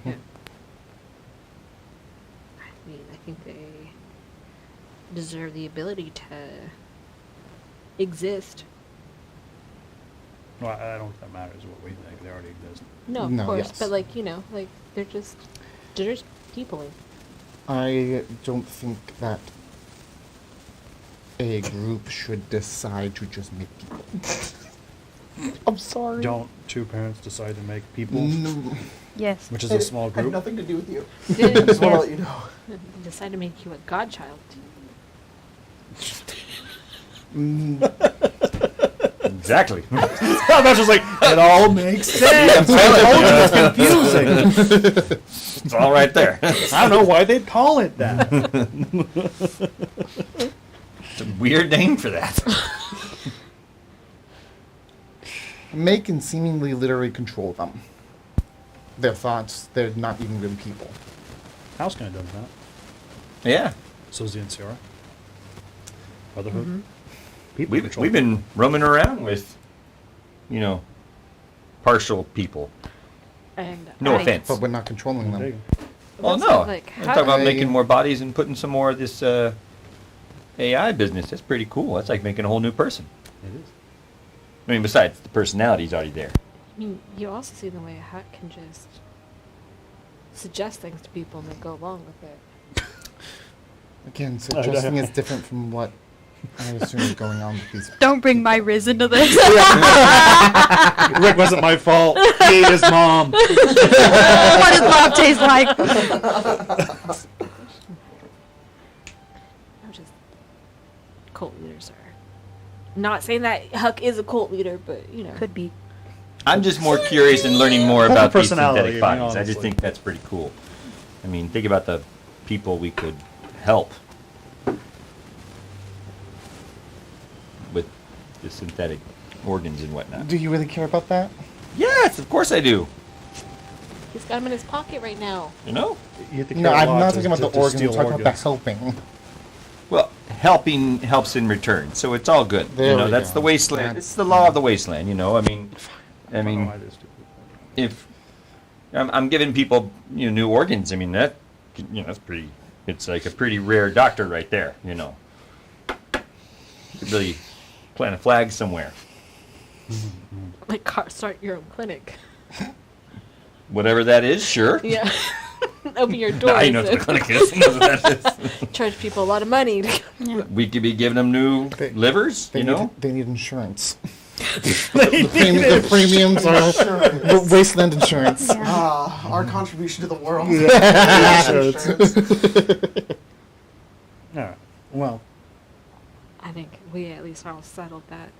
I mean, I think they deserve the ability to exist. Well, I don't think that matters what we think. They already exist. No, of No, course, yes. but like like they're just people. I don't think that a group should decide to just make people. I'm sorry. Don't two parents decide to make people, No. Yes. which is a small Had group? nothing to do with you. Didn't Just want to let you know. decide to make you a godchild. Exactly. That's just like, it all makes sense. I'm It's confusing. It's all right there. I don't know why they'd call it that. It's a weird name for that. Make and seemingly literally control them. Their thoughts, they're not even really people. House kind of does that. Yeah. So is the NCR. Brotherhood. Mm-hmm. People We've control been roaming around with, partial people. And No I- offense. But we're not controlling There you them. go. Well, That's no. not, like, I'm how- talking about I- making more bodies and putting some more of this AI business. That's pretty cool. That's like making a whole new person. It is. I mean, besides the personality's already there. I mean, you also see the way a hack can just suggest things to people and they go along with it. Again, suggesting is different from what I assume is going on with these. Don't bring my Riz into this. Rick wasn't my fault. He ate his mom. What does love taste like? I'm just cult leaders are not saying that Huck is a cult leader, but you know. Could be. I'm just more curious in learning more Whole about these personality, synthetic I mean, bodies. I just honestly. think that's pretty cool. I mean, think about the people we could help with the synthetic organs and whatnot. Do you really care about that? Yes, of course I do. He's got him in his pocket right now. You know? You have to No, care a I'm lot not to- talking about to- the to organs. I'm steal talking about the organs. helping. Well, helping helps in return, so it's all good. There you know, we that's go. the wasteland. That's- It's the law of the wasteland. You know, I mean, I don't know why they stupid. if I'm giving people new organs, I mean that that's pretty. It's like a pretty rare doctor right there. You know, you could really plant a flag somewhere. Like, start your own clinic. Whatever that is, sure. Yeah. Open your doors. I know what the clinic is. I know what that is. Charge people a lot of money. We could be giving them new They- livers. They You need, know. they need insurance. The premiums are the wasteland insurance. Our contribution to the world. All right. Well, I think we at least all settled that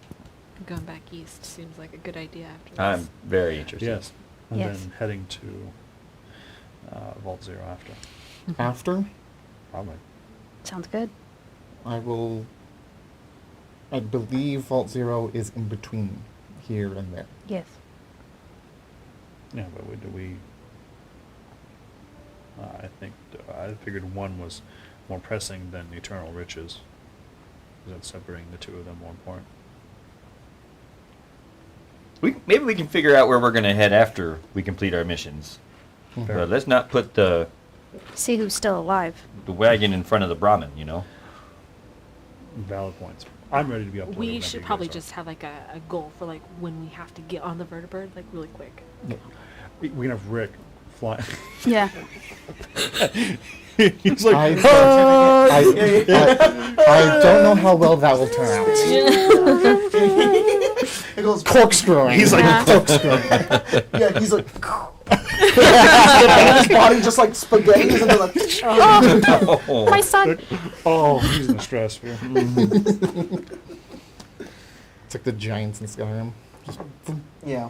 going back east seems like a good idea after this. I'm very interested. yes. And Yes. then heading to Vault Zero after. After, Probably. Sounds good. I believe Vault Zero is in between here and there. Yes. Yeah, but I think I figured one was more pressing than eternal riches. That's separating the two of them more important. Maybe we can figure out where we're going to head after we complete our missions. Fair. But let's not put the See who's still alive. wagon in front of the Brahmin. You know. Valid points. I'm ready to be up to We whatever should you probably guys are. just have like a goal for like when we have to get on the vertibird, like really quick. We can have Rick fly. Yeah. He's like, I don't know how well that will turn out. It goes Corkscrewing. he's like, Yeah. corkscrewing. yeah, he's like his body just like spaghetti and then like Oh. My son. oh, he's in the stratosphere. It's like the giants in Skyrim. Just yeah.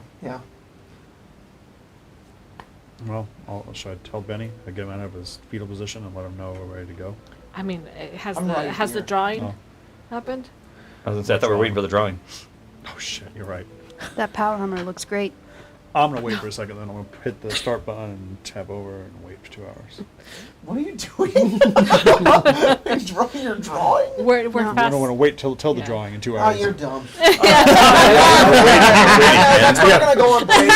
Well, should I tell Benny? I get him out of his fetal position and let him know we're ready to go. I mean, has I'm the right has the here. drawing Oh. happened? I thought we were waiting for the drawing. Oh shit, you're right. That power hammer looks great. I'm gonna wait for a second, then I'm gonna hit the start button and tab over and wait for 2 hours. What are you doing? Drawing your drawing? We're No. I fast. don't want to wait till the Yeah. drawing in 2 Oh, hours. you're dumb. Yeah. We're gonna go on break.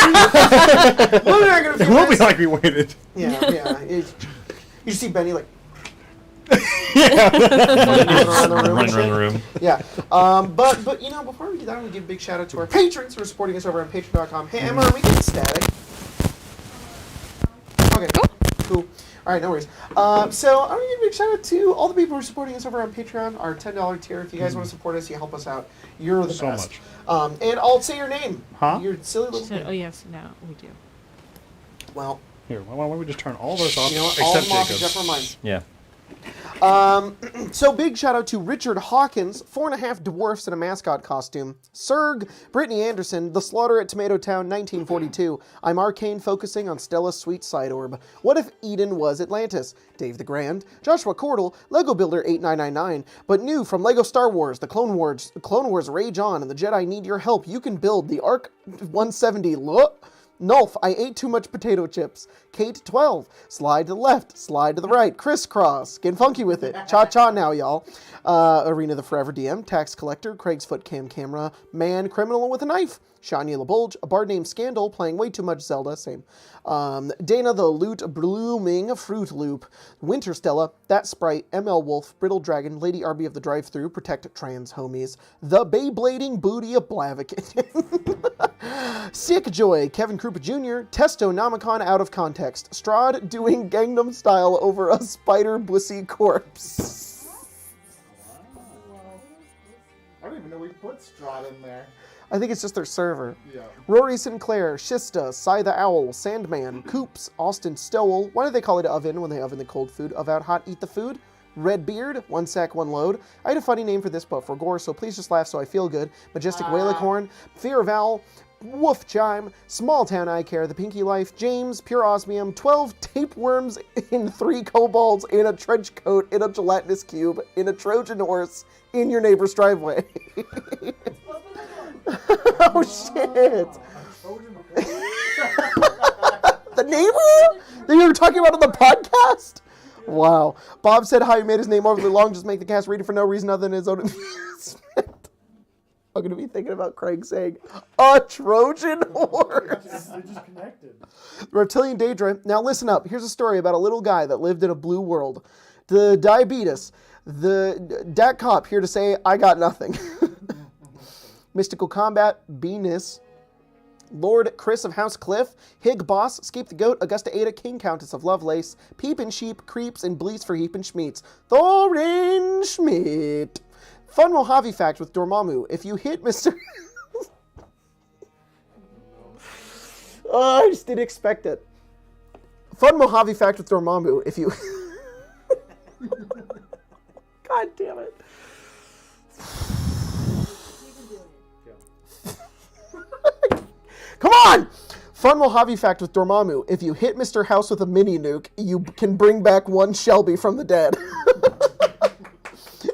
We'll be back in a It few will be minutes. like we waited. Yeah. You see Benny like Yeah. Running around the room. yeah. But before we do that, we give a big shout out to our patrons who are supporting us over on Patreon.com. Hey Emma, are we getting static? Okay, cool. All right, no worries. So I'm gonna give a big shout out to all the people who are supporting us over on Patreon, our $10 tier. If you guys want to support us, you help us out. You're the So best. much. And I'll say your name. Huh? Your silly She little said, name. oh yes, no, we do. Well, Here, why don't we just turn all of us off you know what? All of except them off Jacob's? except for mine. Yeah. So big shout out to Richard Hawkins, 4.5 dwarfs in a mascot costume, Serg, Brittany Anderson, The Slaughter at Tomato Town, 1942, I'm Arcane focusing on Stella's sweet side orb, What if Eden was Atlantis, Dave the Grand, Joshua Cordell, Lego Builder 8999, but new from Lego Star Wars, The Clone Wars Rage On, and the Jedi Need Your Help, you can build the Arc 170 Nulf, I ate too much potato chips. Kate 12, slide to the left, slide to the right, crisscross, get funky with it. Cha-cha now, y'all. Arena the Forever DM, Tax Collector, Craig's Foot Camera, Man, Criminal with a Knife, Shania LaBulge, a bard named Scandal playing way too much Zelda, same. Dana the Loot Blooming Fruit Loop, Winter Stella, That Sprite, ML Wolf, Brittle Dragon, Lady Arby of the Drive-Thru, Protect Trans Homies, The Beyblading Booty of Blaviken, Sick Joy, Kevin Krupa Jr., Testo Namicon out of context, Strahd doing Gangnam Style over a spider bussy corpse. I don't even know we put Strahd in there. I think it's just their server. Yeah. Rory Sinclair, Shista, Cy the Owl, Sandman, Coops, Austin Stowell. Why do they call it oven when they oven the cold food? Of Out Hot Eat the Food. Redbeard, One Sack, One Load. I had a funny name for this, but for gore, so please just laugh so I feel good. Majestic Whalehorn, Fear of Owl, Woof Chime, Small Town Eye Care, The Pinky Life, James, Pure Osmium, 12 tapeworms in 3 kobolds in a trench coat in a gelatinous cube in a Trojan horse in your neighbor's driveway. Oh shit! The neighbor that you were talking about on the podcast? Wow. Bob said how he made his name overly long, just make the cast read it for no reason other than his own amusement. I'm going to be thinking about Craig saying, a Trojan horse. They just connected. Reptilian Daedra. Now listen up. Here's a story about a little guy that lived in a blue world. The diabetes. The Dat Cop here to say, I got nothing. Mystical Combat. Venus. Lord Chris of House Cliff, Hig Boss, Scape the Goat, Augusta Ada, King Countess of Lovelace, Peep and Sheep, Creeps, and Bleeds for Heap and Schmeats. Thorin Schmidt. Fun Mojave fact with Dormammu. If you hit Mr. Oh, I just didn't expect it. Fun Mojave fact with Dormammu. If you... God damn it. Come on! Fun Mojave fact with Dormammu. If you hit Mr. House with a mini nuke, you can bring back one Shelby from the dead.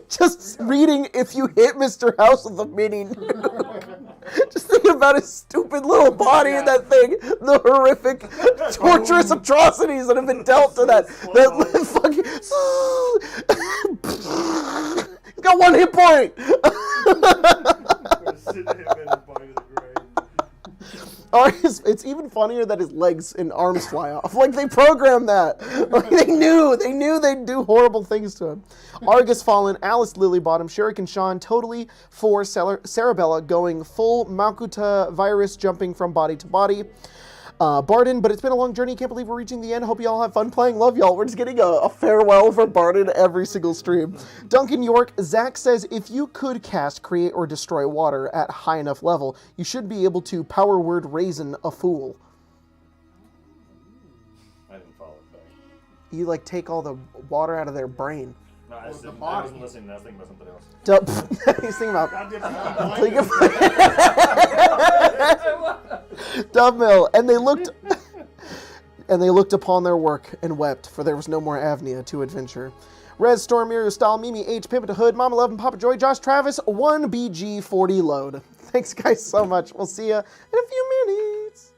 Just reading if you hit Mr. House with a mini nuke. Just think about his stupid little body in that thing. The horrific, torturous atrocities that have been dealt to that fucking... He's got 1 hit point! It's even funnier that his legs and arms fly off. Like, they programmed that. Like, they knew they'd do horrible things to him. Argus Fallen, Alice Lilybottom, Shuriken Sean, totally for Sarabella going full Makuta virus jumping from body to body. Barden, but it's been a long journey. Can't believe we're reaching the end. Hope you all have fun playing. Love y'all. We're just getting a farewell for Barden every single stream. Duncan York, Zach says, if you could cast, create, or destroy water at high enough level, you should be able to power word raisin a fool. I didn't follow that. You, like, take all the water out of their brain. No, I wasn't listening. I was thinking about something else. He's thinking about... Dove Mill, and they looked upon their work and wept, for there was no more Avnia to adventure. Rez, Storm, Muriel, Stahl, Mimi, H, Pimpin' Hood, Mama Love, and Papa Joy, Josh, Travis, 1BG40 load. Thanks, guys, so much. We'll see you in a few minutes.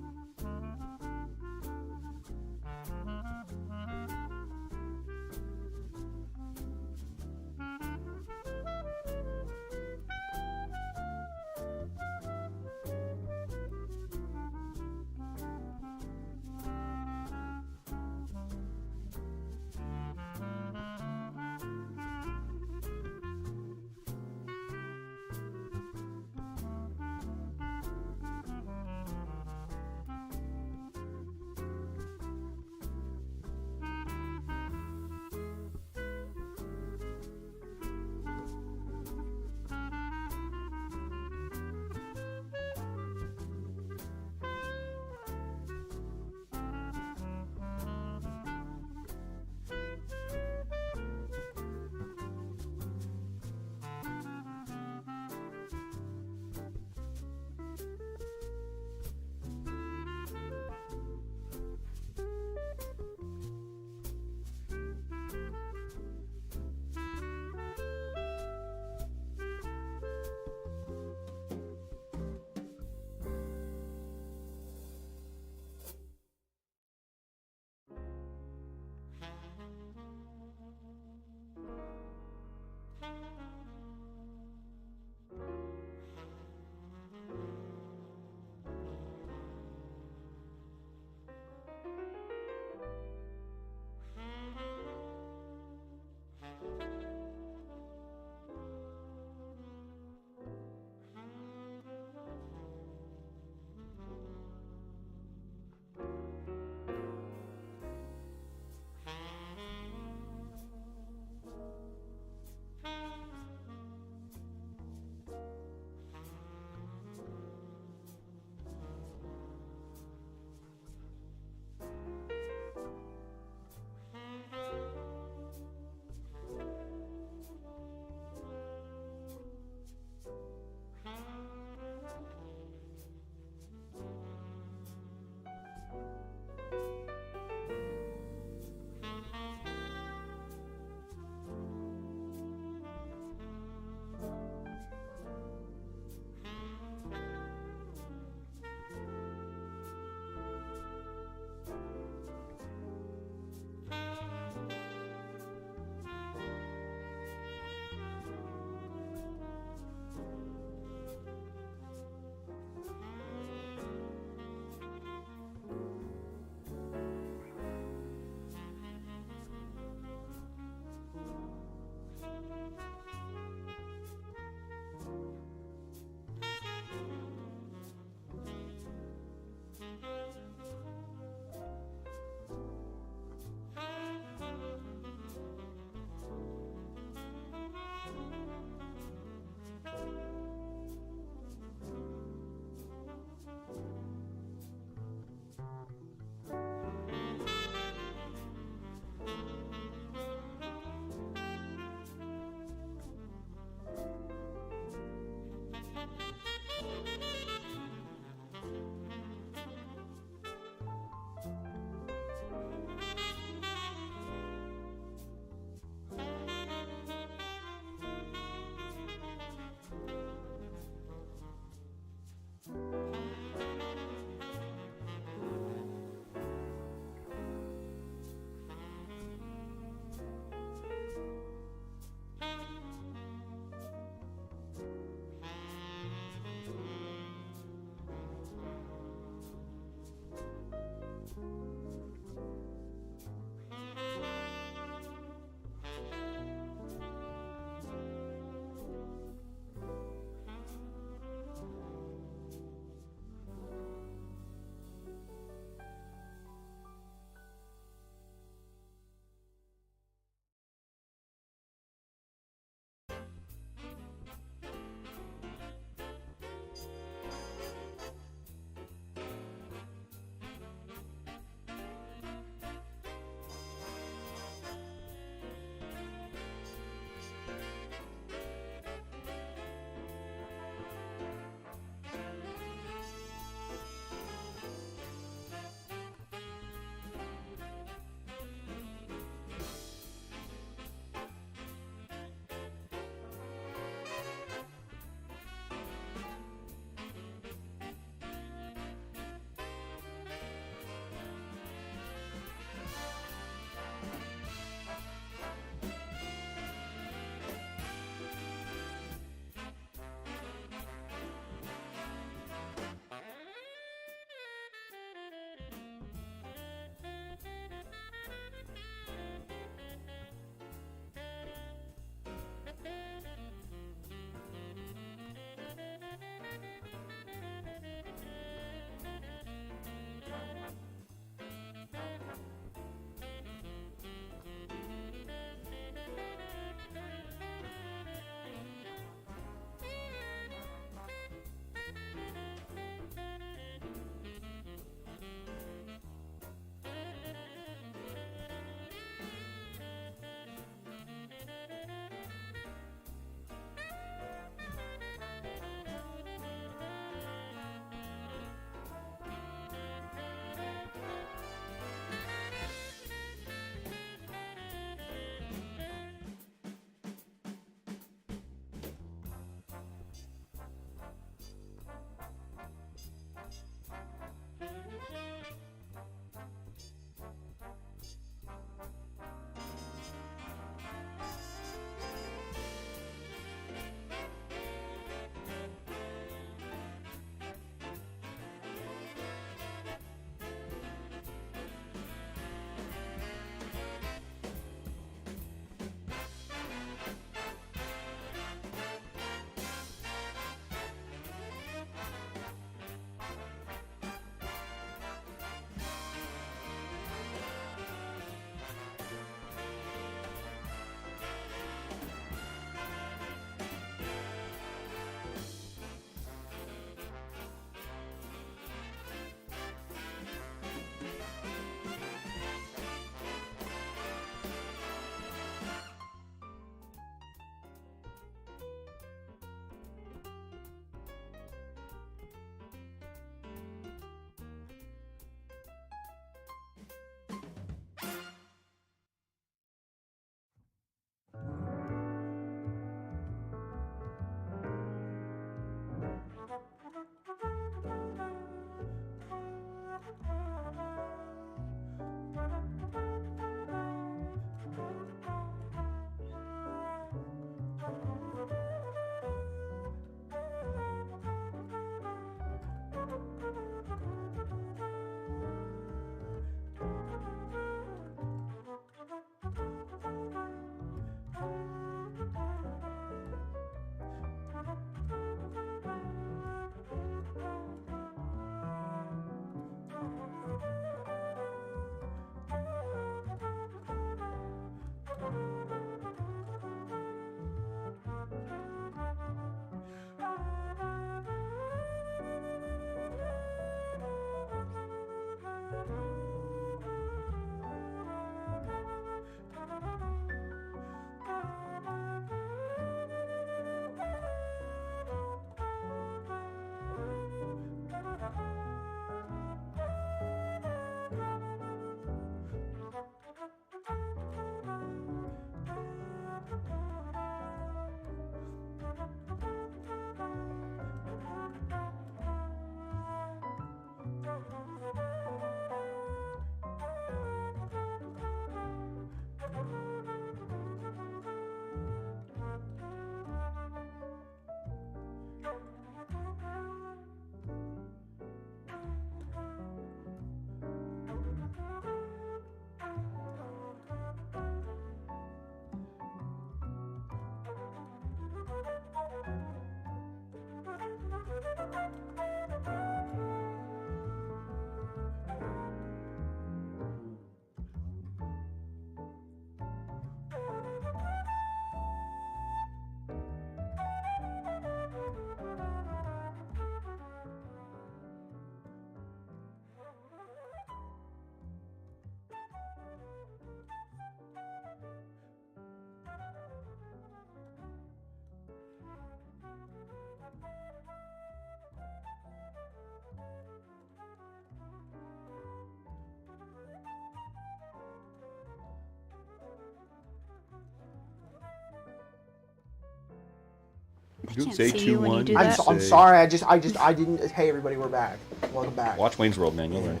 can't Say see two, you when you one. do I'm, that. I'm sorry. I didn't. Hey, everybody, we're back. Welcome back. Watch Wayne's World, man. You'll learn.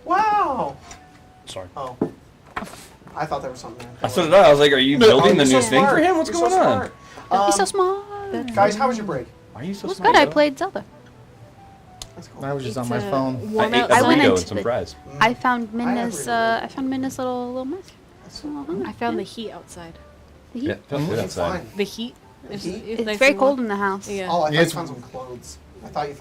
Wow. Sorry. Oh. I thought there was something there. So did I. I was like, are you building the You're new so thing for smart. him? What's You're going so on? smart. He's so smart. Guys, how was your break? Why are you so It was smart? good. I though? played Zelda. That's cool. I was just on It's my a phone. warm I ate out a I went burrito into and some the- fries. I found I Minna's little mess. That's I found the heat outside. The heat. Yeah, felt good It's outside. fine. The heat. The heat? It's nice very and warm. cold in the house. Yeah. Oh, I thought Yes. you found some clothes. I thought you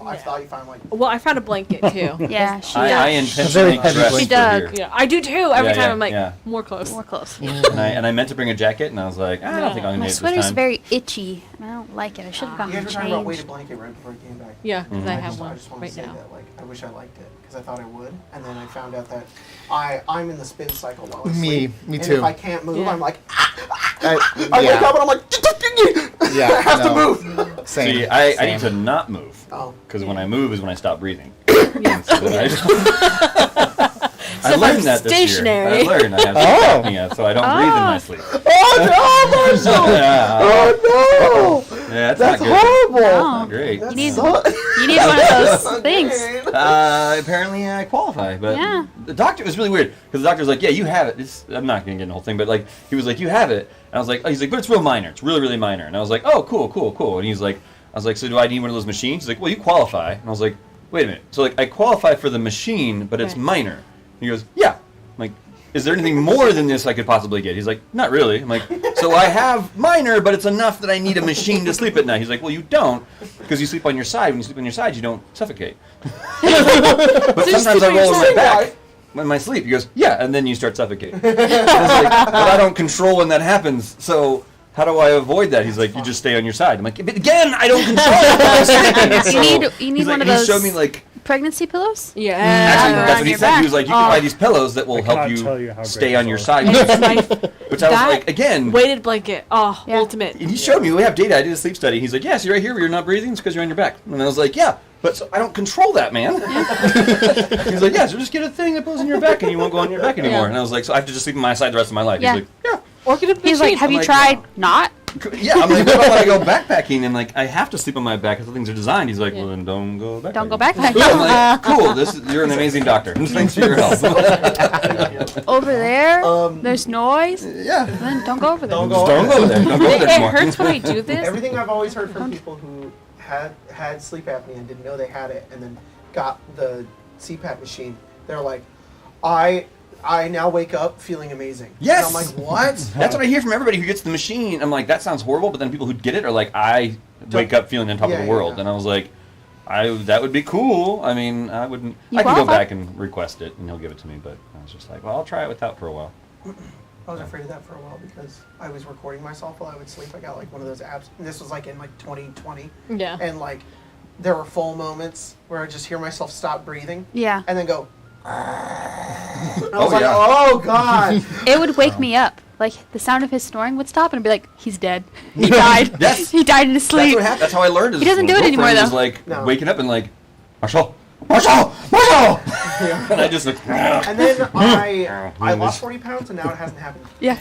found like. Well, I found a blanket too. Yeah, she I intentionally heavy dressed blanket. for dug. here. Yeah, I do too. Every Yeah, time yeah, I'm like, yeah. more clothes. more close. And I meant to bring a jacket, and I was like, I don't think I'm gonna My need it this sweater's time. very itchy, and I don't like it. I should have You gotten guys it were talking about weighted changed. blanket right before you came back. Yeah, because I I have just, one I just want right to say now. that, like, I wish I liked it because I thought I would, and then I found out that I'm in the spin cycle while I sleep. Me and too. if I can't move, Yeah. I'm like, I I wake up and I'm like, Yeah, I have no. to move. Same. See, I same. need to not move. Oh, Because when I move is when I stop breathing. Yeah. So I So learned I'm that this year. stationary. I learned I have sleep apnea, so I don't breathe in my sleep. Oh no, Marshall! Yeah, Oh no! yeah, that's That's not good. horrible. No. Not great. that You need- sucks. You need one of those things. Apparently I qualify, but Yeah. the doctor was really weird because the doctor's like, yeah, you have it. I'm not gonna get in the whole thing, but like he was like, you have it, and I was like, oh, he's like, but it's real minor. It's really, really minor. And I was like, oh, cool. And he's like, I was like, so do I need one of those machines? He's like, well, you qualify. And I was like, wait a minute. So like I qualify for the machine, but it's Right. minor. He goes, yeah. I'm like, is there anything more than this I could possibly get? He's like, not really. I'm like, so I have minor, but it's enough that I need a machine to sleep at night. He's like, well, you don't, because you sleep on your side. When you sleep on your side, you don't suffocate. But you sometimes sleep I on your roll on my side? back when my sleep. He goes, yeah, and then you start suffocating. I was like, but I don't control when that happens, so how do I avoid that? He's like, you just stay on your side. I'm like, but again, I don't control it when I'm sleeping. You need He's one like, of he showed those me like. pregnancy pillows. Yeah. Actually, around that's what he your said. He back. was like, you can buy these pillows that will I help cannot tell you you how great stay these on your are. side. It's my Which I was that like, again. weighted blanket. Oh, Yeah. ultimate. And he showed me. We have data. I did a sleep study. He's like, yeah, so you're right here where you're not breathing. It's because you're on your back. And I was like, yeah, but so I don't control that, man. He's like, yeah, so just get a thing that goes in your back and you won't go on your back anymore. Yeah. And I was like, so I have to just sleep on my side the rest of my life. Yeah. He's like, yeah. Or get a He's like, machine. have you like, tried not? Yeah, I'm like, what about when I go backpacking and like I have to sleep on my back because the things are designed. He's like, Yeah. well then don't go backpacking. Don't go backpacking. I'm like, cool. You're an amazing doctor. Thanks for your help. Over there, Um, there's noise. Yeah. Then don't go over there. Don't Just go don't go there. Don't go It, there it anymore. hurts when I do this. Everything I've always heard from people who had sleep apnea and didn't know they had it, and then got the CPAP machine, they're like, I now wake up feeling amazing. Yes. And I'm like, what? That's what I hear from everybody who gets the machine. I'm like, that sounds horrible, but then people who get it are like, I wake up feeling on top of the world. And I was like, that would be cool. I mean, I wouldn't. You I can go qualify. back and request it, and he'll give it to me. But I was just like, well, I'll try it without for a while. I was afraid of that for a while because I was recording myself while I would sleep. I got like one of those apps. And this was like in like 2020. Yeah. And like there were full moments where I just hear myself stop breathing Yeah. and then go. And I was Oh, like, yeah. oh god. It would wake me up. Like the sound of his snoring would stop, and I'd be like, "He's dead. He died. Yes. He died in his That's sleep." what happened. That's how I learned. He doesn't do it anymore, Was though. like No. waking up and like, Marshall. And I just like, And then I lost 40 pounds and now it hasn't happened. Yeah.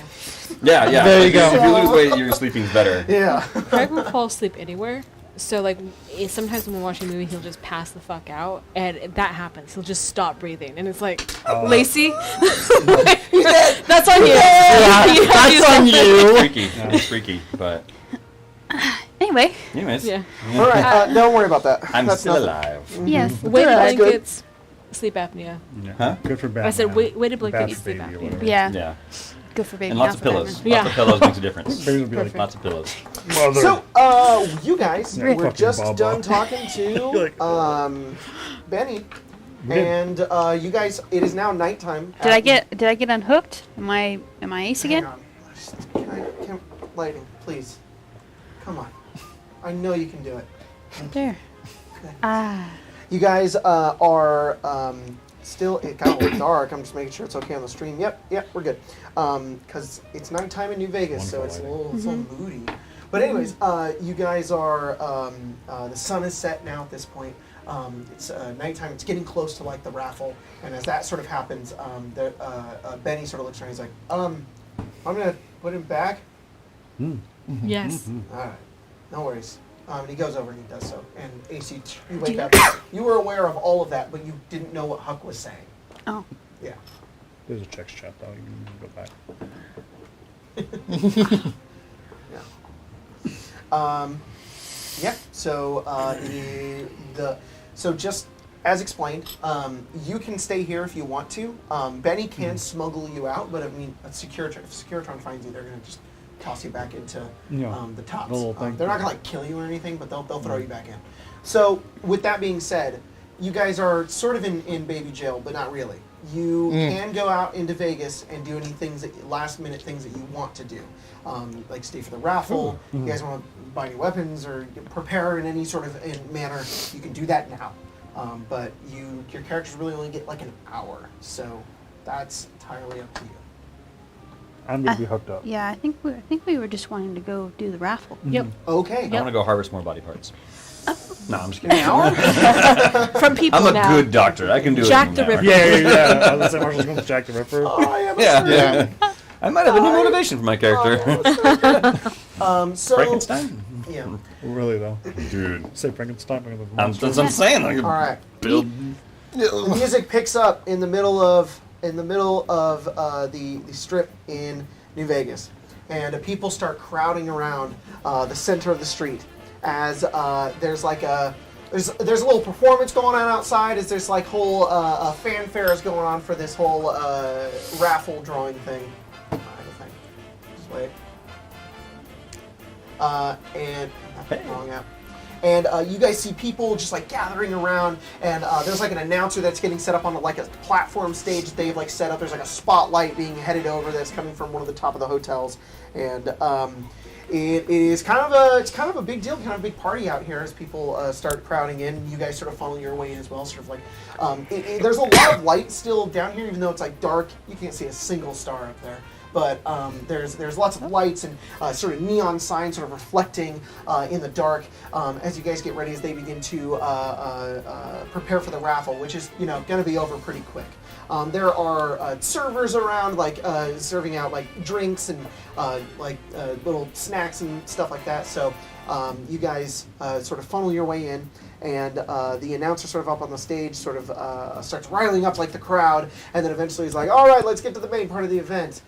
yeah. There you go. If you lose weight, your sleeping's better. Yeah. Craig will fall asleep anywhere. So like sometimes when we're watching a movie, he'll just pass the fuck out, and that happens. He'll just stop breathing, and it's like, Lacey, that's on you. Yeah, You have to do that's on something. you. Freaky. It's freaky, but Anyway. anyways, Yeah. All right. Don't worry about that. I'm That's still nothing. alive. Yes. Weighted That's good. blankets, sleep apnea. Yeah. Huh? Good for Batman. I said weighted blanket, Bad eat for sleep baby or apnea. whatever. Yeah. Yeah. Good for baby. And lots not of for pillows. Batman. Yeah. Lots of pillows makes a difference. Baby would be like, Perfect. Lots of pillows. mother. So, you guys Yeah, were fucking just Baba. done talking to Like- Benny, We did. and you guys. It is now nighttime. Did I get unhooked? Am I ace Hang again? on. Can lighting, please. Come on. I know you can do it. There. Okay. Ah. You guys are still. It got a little dark. I'm just making sure it's okay on the stream. Yep, we're good. Because it's nighttime in New Vegas, so it's a little moody. But anyways, you guys are. The sun is set now at this point. It's nighttime. It's getting close to like the raffle, and as that sort of happens, Benny sort of looks around. He's like, I'm gonna put him back. Yes. All right, no worries. And he goes over and he does so. And AC, you wake up. You were aware of all of that, but you didn't know what Huck was saying. Oh. Yeah. There's a text chat though. You can go back. Yeah. So so just as explained, you can stay here if you want to. Benny can smuggle you out, but I mean, if Securitron finds you, they're gonna just toss you back into the tops. the little thing. They're not gonna like kill you or anything, but they'll throw you back in. So with that being said, you guys are sort of in baby jail, but not really. You can go out into Vegas and do any things last minute things that you want to do, like stay for the raffle. You guys want to buy new weapons or prepare in any sort of manner. You can do that now, but your characters really only get like an hour, so that's entirely up to you. I'm gonna be hooked up. Yeah, I think we were just wanting to go do the raffle. Yep. Okay. I want to go harvest more body parts. No, I'm just kidding. From people I'm a now. good doctor. I can do Jack it. the in an hour. Ripper. I was saying Marshall's going to Jack the Ripper. Oh, I am a Yeah. I might have a new motivation for my character. So Frankenstein? yeah. Really though. Dude. Say Frankenstein. That's what I'm saying. I can All right. build. The music picks up in the middle of the strip in New Vegas, and people start crowding around the center of the street as there's like there's a little performance going on outside as there's like whole fanfare is going on for this whole raffle drawing thing. Just wait. And wrong app. And you guys see people just like gathering around, and there's like an announcer that's getting set up on like a platform stage that they've like set up. There's like a spotlight being headed over that's coming from one of the top of the hotels, and it is kind of a big deal, kind of a big party out here as people start crowding in. You guys sort of funnel your way in as well, sort of like there's a lot of light still down here, even though it's like dark. You can't see a single star up there. But there's lots of lights and sort of neon signs sort of reflecting in the dark as you guys get ready as they begin to prepare for the raffle, which is going to be over pretty quick. There are servers around, like serving out like drinks and little snacks and stuff like that. So you guys sort of funnel your way in, and the announcer sort of up on the stage sort of starts riling up like the crowd, and then eventually he's like, "All right, let's get to the main part of the event.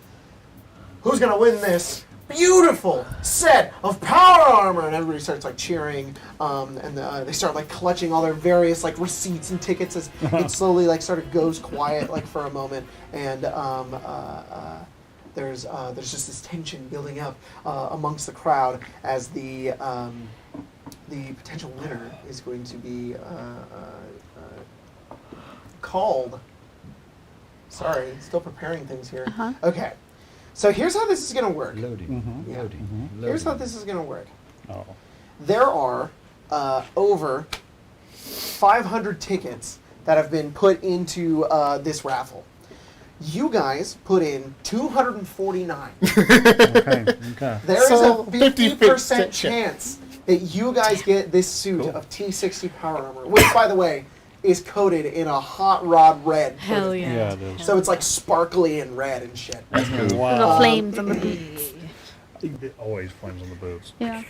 Who's gonna win this beautiful set of power armor?" And everybody starts like cheering, and they start like clutching all their various like receipts and tickets as it slowly like sort of goes quiet like for a moment, and there's just this tension building up amongst the crowd as the potential winner is going to be called. Sorry, still preparing things here. Okay. So here's how this is going to work. Loading. Yeah. Loading. Here's how this is going to work. Oh. There are over 500 tickets that have been put into this raffle. You guys put in 249. Okay. There is So, a 50% 50% chance that you guys get this suit of T60 power armor, which, by the way, is coated in a hot rod red. Hell yeah. Yeah, it is. So it's like sparkly and red and shit. That's cool. The Wow. flames on the boots. It always flames on the boots. Yeah.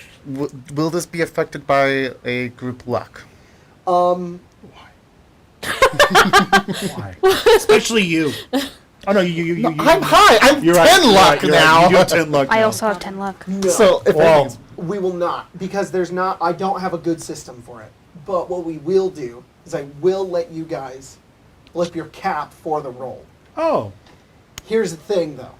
Will this be affected by a group luck? Why? Especially you. Oh no, you. No, I'm high. I'm 10 You're right, luck you're right. now. You do have 10 luck I now. also have 10 luck. No. So if Well, anything, We will not, because I don't have a good system for it. But what we will do is I will let you guys flip your cap for the roll. Oh. Here's the thing, though.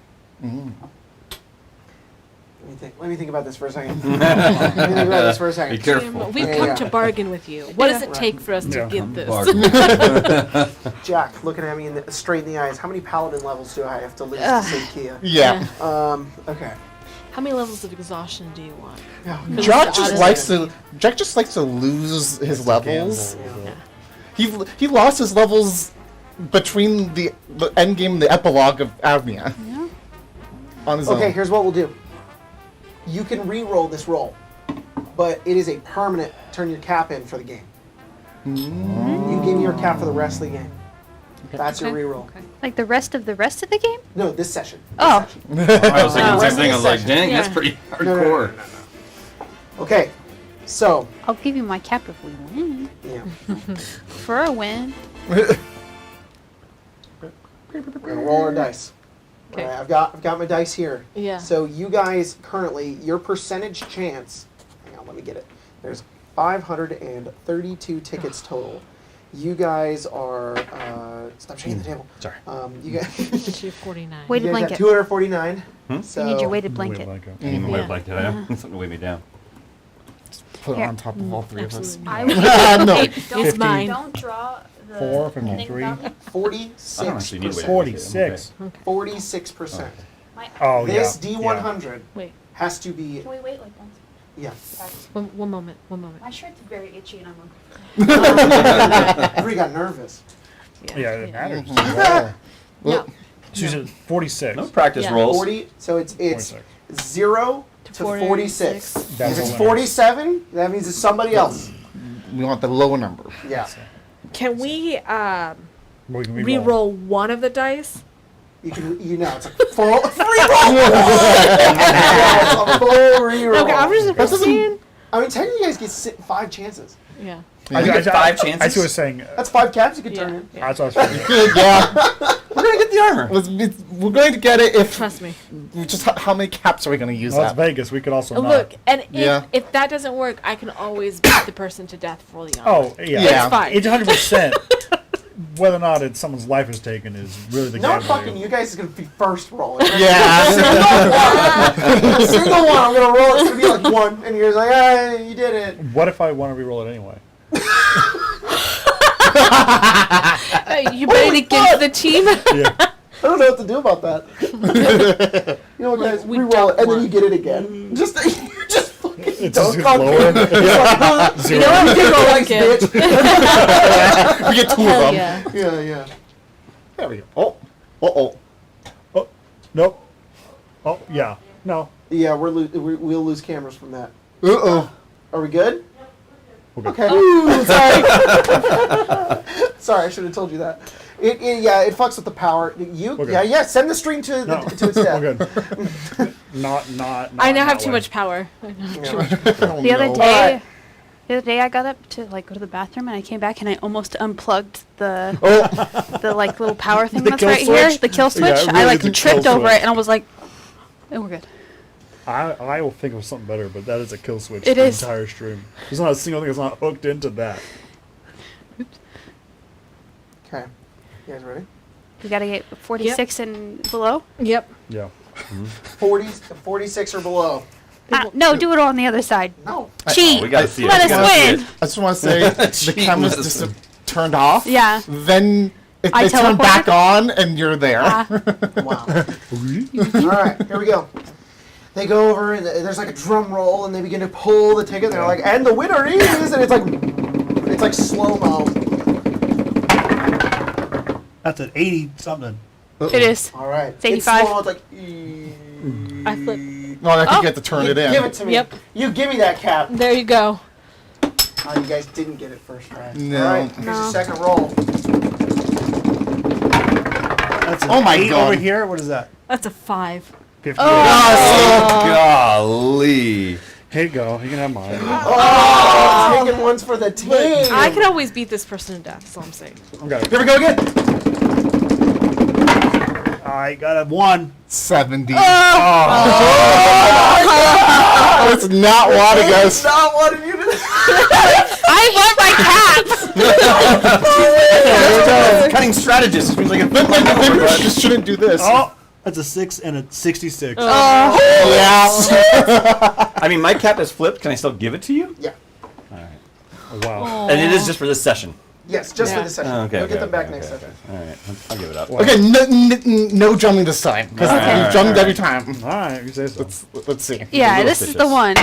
Let me think about this for a second. Let me think about this for a second. Be careful. We've Yeah, come yeah. to bargain with you. What does it Right. take for us to Yeah. get this? Bargain. Jack, looking at me straight in the eyes, how many paladin levels do I have to lose to Ugh. save Kia? yeah. Okay. How many levels of exhaustion do you want? Yeah. Jack just Honestly. likes to lose his levels. Gamble. He lost his levels between the end game and the epilogue of Avnia. Yeah. On his Okay, own. here's what we'll do. You can re-roll this roll, but it is a permanent turn your cap in for the game. You give me your cap for the rest of the game. That's your Okay, reroll. okay. Like the rest of the game? No, this session. Oh. This I session. was thinking the same thing. I was like, dang, that's Yeah. pretty No, no, no, hardcore. no. Okay, so I'll give you my cap if we win. yeah, For a win. we're gonna roll our dice. Okay. All right, I've got my dice here. Yeah. So you guys currently, your percentage chance. Hang on, let me get it. There's 532 tickets total. You guys are. Stop shaking the table. Sorry. You guys. It's your 49. Wait. You Weighted guys got blanket. 249. Hmm? So You need your weighted Wait, blanket. like, I need my Yeah. weight blanket. I have something to weigh me down. Put it Here. on top of all three Absolutely. I of would us. No. It's mine. Don't draw the 4 from thing 3. about me. 46%. I don't actually need weight. 46. 46%. Oh, This yeah. D100 Wait, has to be. Can we wait like that? Yeah. one moment. My shirt's very itchy and I'm Bree got nervous. Yeah, it matters. No. Susan, 46. No practice Yeah. rolls. 40. So it's 46. 0 to 46. 46. That's If it's a winner. 47, that means it's somebody else. We want the lower number. Yeah. Can we We can re-roll one of the dice? You can. You know, it's a full reroll. It's a full reroll. Okay, I'm just seeing. I mean, technically, you guys get 5 chances. Yeah. You get 5 chances? I see what you're saying. That's 5 caps you could Yeah. turn in. yeah. That's what I was thinking. Good, yeah. We're gonna get the armor. We're going to get it if. Trust me. Just how many caps are we going to use Well, it's that? Vegas. We could also not. Look, and Yeah. if that doesn't work, I can always beat the person to death for the honor. Oh, yeah. Yeah. It's fine. It's 100%. Whether or not someone's life is taken is really the No game. fucking you guys is gonna be first rolling. Yeah. A single one, I'm gonna roll. It's gonna be like 1, and you're like, ah, you did it. What if I want to re-roll it anyway? You betting against the team? Yeah. I don't know what to do about that. You know what, guys? we Re-roll don't it, and then want- you get it again. Just you just fucking It's don't just come lower. in. It's like, You know what? We can roll thanks, again. bitch. We get 2 of Hell them. yeah. Yeah, yeah. There we go. Oh. Uh-oh. Oh, nope. Oh, yeah. No. Yeah, we'll lose cameras from that. Uh-oh. Are we good? Okay. Okay. Ooh, sorry. Sorry, I should have told you that. It fucks with the power. Okay. Send the stream to No. its death. We're good. not. I now have that too way. much power. Oh, The other no. day, I got up to like go to the bathroom and I came back and I almost unplugged the the like little power thing The that's kill right here, switch? the kill switch. Yeah, it really I like is a tripped kill over switch. it and I was like, "Oh, we're good." I will think of something better, but that is a kill switch. It the is. entire stream. There's not a single thing that's not hooked into that. Okay. You guys ready? We gotta get 46 and below. Yep. Yeah. 46 or below. No, do it all on the other side. No. Cheat. we gotta see it. Let We us gotta see win. it. I just want to say the Cheat cameras with just us. turned off. Yeah. Then if I they turn teleported? back on and you're there. Wow. All right, here we go. They go over and there's like a drum roll and they begin to pull the ticket. And they're like, and the winner is, and it's like slow mo. That's an 80 something. It is. All right. It's 85. slow, it's like. I flip. No, I think you have to turn it in. Give it to me. Yep. You give me that cap. There you go. Oh, you guys didn't get it first try. No. All right, here's No. your second roll. That's an Oh my 8 God. over here. What is that? That's a 5. 50. Golly. Here you go. You can have mine. Oh, taking ones for the team. I can always beat this person to death, that's all I'm saying. Okay. Here we go again. I got a 1. 70. Oh. It's not wanting It's us. not wanting you to. I want my cap. Cutting strategist. It seems like Maybe we just shouldn't do this. Oh, that's a 6 and a 66. Yeah. I mean, my cap is flipped. Can I still give it to you? Yeah. All right. Oh, wow. And it is just for this session. Yes, just for Yeah. this session. Oh, okay. You'll okay, get them back okay, next okay, session. okay. All right. I'll give it up. Okay, no jumping this time. Because Alright, we've alright, jumped alright. every time. All right, you say so. Let's see. Yeah, little this is the suspicious. one.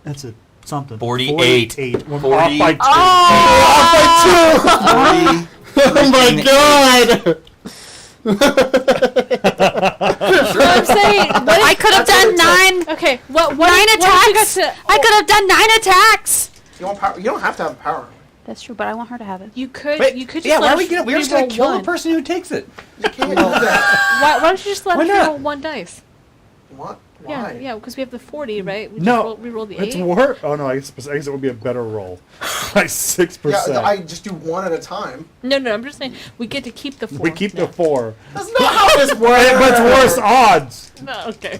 That's a something. 48. 48. We're 40. off by 2. Oh my god! What I'm saying, I could have done 9. okay, what 9 what if you got attacks. to, I could have done 9 attacks. You want power? You don't have to have power. That's true, but I want her to have it. You could. Wait, You could. Just yeah, why let are we us gonna? We're just gonna reroll kill one. the person who takes it. You can't do that. Why don't you just let Why us not? roll one dice? What? Yeah, Why? yeah, because we have the 40, right? We No, just roll the it's 8. worse. Oh no, I guess it would be a better roll. Like 6%. Yeah, I just do one at a time. No, I'm just saying we get to keep the 4. we keep the 4. That's not how this works. But it's worse odds. No, okay.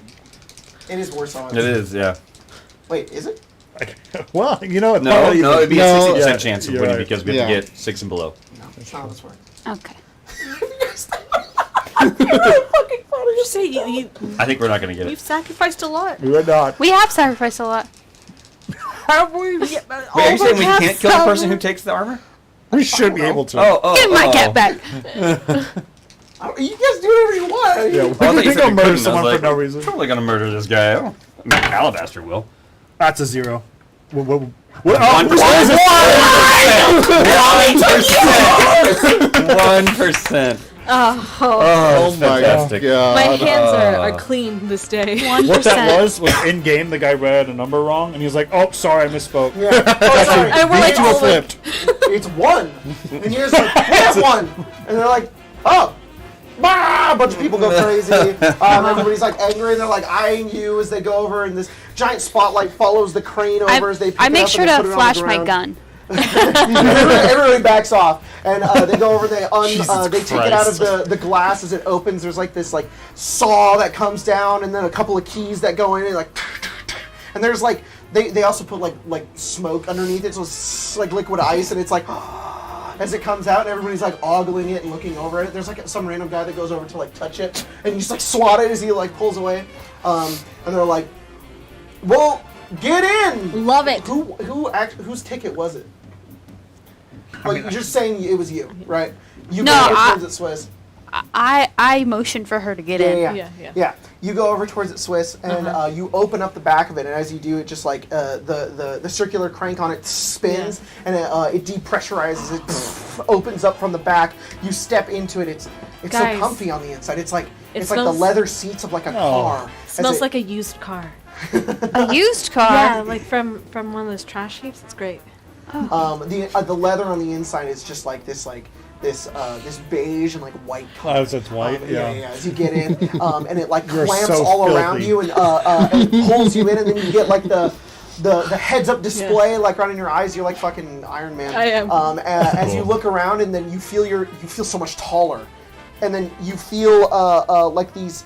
It is worse odds. It is, yeah. Wait, is it? Well, you know, it's No, probably no, it'd be No. a 60% Yeah, chance of you're winning right. because we have Yeah. to get 6 and below. No, that's not how this works. Okay. Fucking funny. Just say you, I think we're not gonna get you've it. sacrificed a lot. we would not. We have sacrificed a lot. Have we? Wait, are you saying we can't kill the person who takes the armor? We should be able to. Give my cat back. You guys do whatever you want. Yeah, Oh, I we thought you can said go we murder couldn't. I was someone like, for no reason. Totally gonna murder this guy. I mean, Alabaster will. That's a 0. What, One percent. Oh, Oh my fantastic. god. my hands are clean this day. 1%. What that was in game, the guy read a number wrong, and he was like, "Oh, sorry, I misspoke." Yeah. Oh, sorry. And we're like, These two are all like, flipped. It's 1. And you're just like, yeah, it's 1. And they're like, oh. Bah! A bunch of people go crazy. Everybody's like angry, and they're like eyeing you as they go over, and this giant spotlight follows the crane over as they pick I it make up sure and they to put it on flash the my ground. gun. Everybody backs off, and they go over. And Jesus they take it out of Christ. the glass as it opens. There's like this like saw that comes down, and then a couple of keys that go in, and like, and there's like they also put like smoke underneath it, so it's like liquid ice, and it's like as it comes out, and everybody's like ogling it and looking over it. There's like some random guy that goes over to like touch it, and you just like swat it as he like pulls away, and they're like, "Well, get in." Love it. Whose ticket was it? Well, you're just saying it was you, right? You No, go over I- towards it, Swiss. I motioned for her to get in. Yeah. You go over towards it, Swiss, and you open up the back of it, and as you do, it just like the circular crank on it spins, and it depressurizes. It opens up from the back. You step into it. It's Guys, so comfy on the inside. It's like it it's like the smells- leather seats of like a car. Smells like a used car. A used car. Yeah, like from one of those trash heaps. It's great. the leather on the inside is just like this beige and like white color. Oh, so it's white? Yeah. Yeah. As you get in, and it like You're clamps so all filthy. around you and it pulls you in, and then you get like the heads up display like right in your eyes. You're like fucking Iron Man. I am. As you look around, and then you feel so much taller, and then you feel like these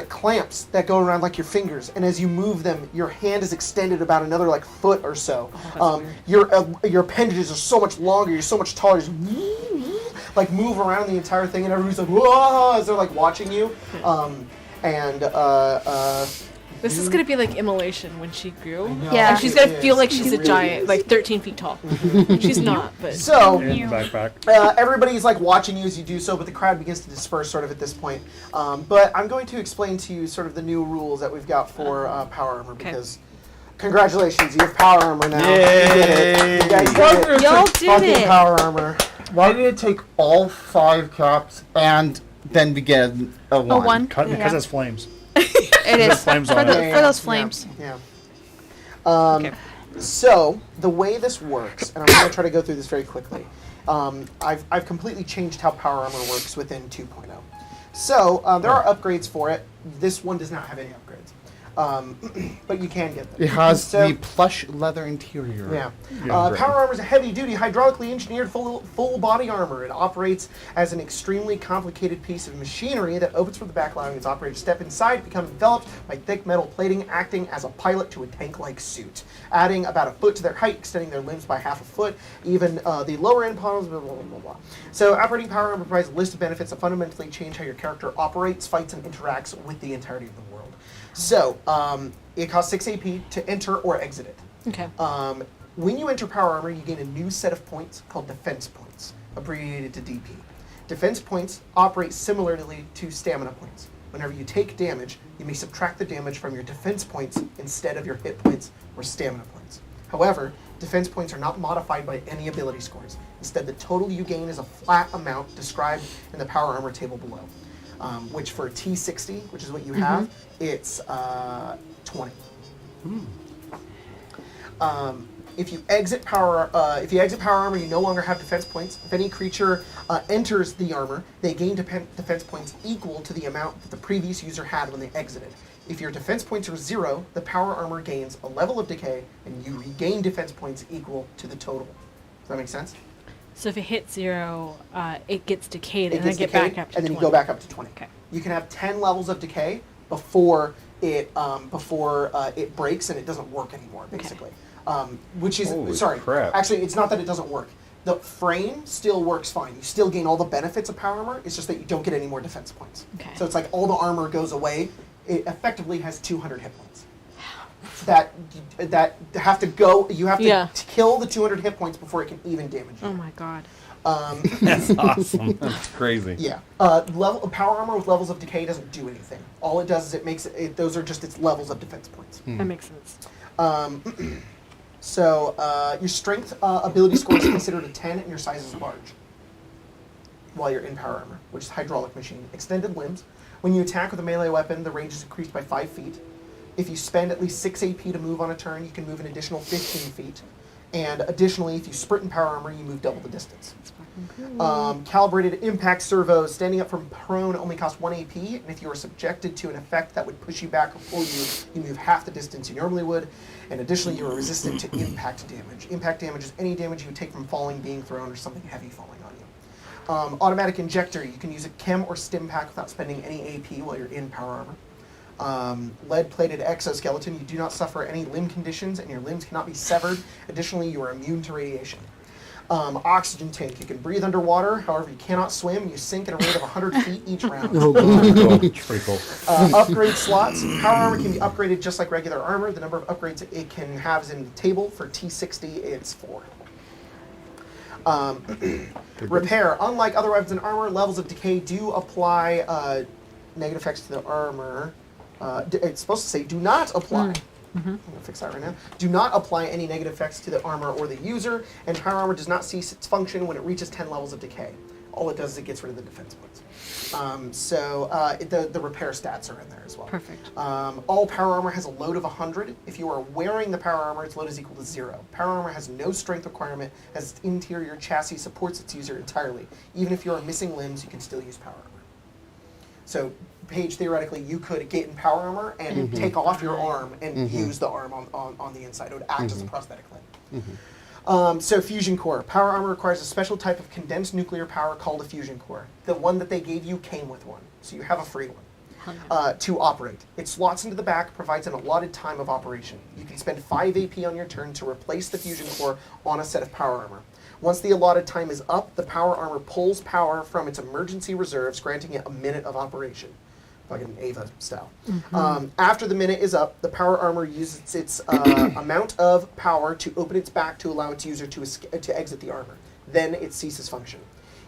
clamps that go around like your fingers, and as you move them, your hand is extended about another like foot or so. Your appendages are so much longer. You're so much taller. Just like move around the entire thing, and everybody's like whoa as they're like watching you. This is gonna be like Immolation when she grew. Yeah. And she's gonna It feel is. like she's It a really giant, is. like 13 feet tall. She's not, but So. In the backpack. Everybody's like watching you as you do so, but the crowd begins to disperse sort of at this point. But I'm going to explain to you sort of the new rules that we've got for Power Armor, because congratulations, you have Power Armor now. Yay! You guys did it. Y'all did Fucking it. Power Armor. Why did it take all 5 caps and then we get a 1? A 1. Because Yeah. it's flames. It is. flames For, on the, it. for those flames. Yeah. Okay. So the way this works, and I'm going to try to go through this very quickly. I've completely changed how Power Armor works within 2.0. So there are upgrades for it. This one does not have any upgrades, but you can get them. It has So- the plush leather interior. Yeah. Yeah, great. Power Armor is a heavy-duty, hydraulically engineered full body armor. It operates as an extremely complicated piece of machinery that opens from the back, allowing its operator to step inside to become enveloped by thick metal plating, acting as a pilot to a tank-like suit, adding about a foot to their height, extending their limbs by half a foot. Even the lower end panels, blah, blah, blah, blah, blah. So operating Power Armor provides a list of benefits that fundamentally change how your character operates, fights, and interacts with the entirety of the world. So, it costs 6 AP to enter or exit it. okay. When you enter Power Armor, you gain a new set of points called Defense Points, abbreviated to DP. Defense Points operate similarly to Stamina Points. Whenever you take damage, you may subtract the damage from your Defense Points instead of your Hit Points or Stamina Points. However, Defense Points are not modified by any ability scores. Instead, the total you gain is a flat amount described in the Power Armor table below, which for T60, which is what you have, it's 20. If you exit power armor, you no longer have defense points. If any creature enters the armor, they gain defense points equal to the amount that the previous user had when they exited. If your defense points are 0, the power armor gains a level of decay, and you regain defense points equal to the total. Does that make sense? So if it hits 0, it gets decayed, It and then gets get decayed, back up to and then 20. you go back up to 20. Okay. You can have 10 levels of decay before it breaks and it doesn't work anymore, basically. Which is Holy sorry. crap. Actually, it's not that it doesn't work. The frame still works fine. You still gain all the benefits of power armor. It's just that you don't get any more defense points. Okay. So it's like all the armor goes away. It effectively has 200 hit points. That have to go. You have to kill the 200 hit points before it can even damage you. Oh my god. That's awesome. That's crazy. Yeah. Power armor with levels of decay doesn't do anything. All it does is it makes it. Those are just its levels of defense points. That makes sense. So your strength ability score is considered a 10, and your size is large. While you're in power armor, which is hydraulic machine. Extended limbs. When you attack with a melee weapon, the range is increased by 5 feet. If you spend at least 6 AP to move on a turn, you can move an additional 15 feet. And additionally, if you sprint in power armor, you move double the distance. That's fucking cool. Calibrated impact servos. Standing up from prone only cost 1 AP, and if you are subjected to an effect that would push you back or pull you, you move half the distance you normally would. And additionally, you are resistant to impact damage. Impact damage is any damage you would take from falling, being thrown, or something heavy falling on you. Automatic injector. You can use a chem or stim pack without spending any AP while you're in power armor. Lead-plated exoskeleton. You do not suffer any limb conditions, and your limbs cannot be severed. Additionally, you are immune to radiation. Oxygen tank. You can breathe underwater. However, you cannot swim. You sink at a rate of 100 feet each round. Oh, God. It's pretty cool. Upgrade slots. Power armor can be upgraded just like regular armor. The number of upgrades it can have is in the table. For T60, it's 4. Repair. Unlike other weapons and armor, levels of decay do apply negative effects to the armor. It's supposed to say do not apply. I'm going to fix that right now. Do not apply any negative effects to the armor or the user, and power armor does not cease its function when it reaches 10 levels of decay. All it does is it gets rid of the defense points. The repair stats are in there as well. Perfect. All power armor has a load of 100. If you are wearing the power armor, its load is equal to 0. Power armor has no strength requirement, as its interior chassis supports its user entirely. Even if you are missing limbs, you can still use power armor. So, Paige, theoretically, you could get in power armor and take off your arm and use the arm on the inside. It would act as a prosthetic limb. So fusion core. Power armor requires a special type of condensed nuclear power called a fusion core. The one that they gave you came with one, so you have a free one to operate. It slots into the back, provides an allotted time of operation. You can spend 5 AP on your turn to replace the fusion core on a set of power armor. Once the allotted time is up, the power armor pulls power from its emergency reserves, granting it a minute of operation. Like an Ava style. After the minute is up, the power armor uses its amount of power to open its back to allow its user to exit the armor. Then it ceases function.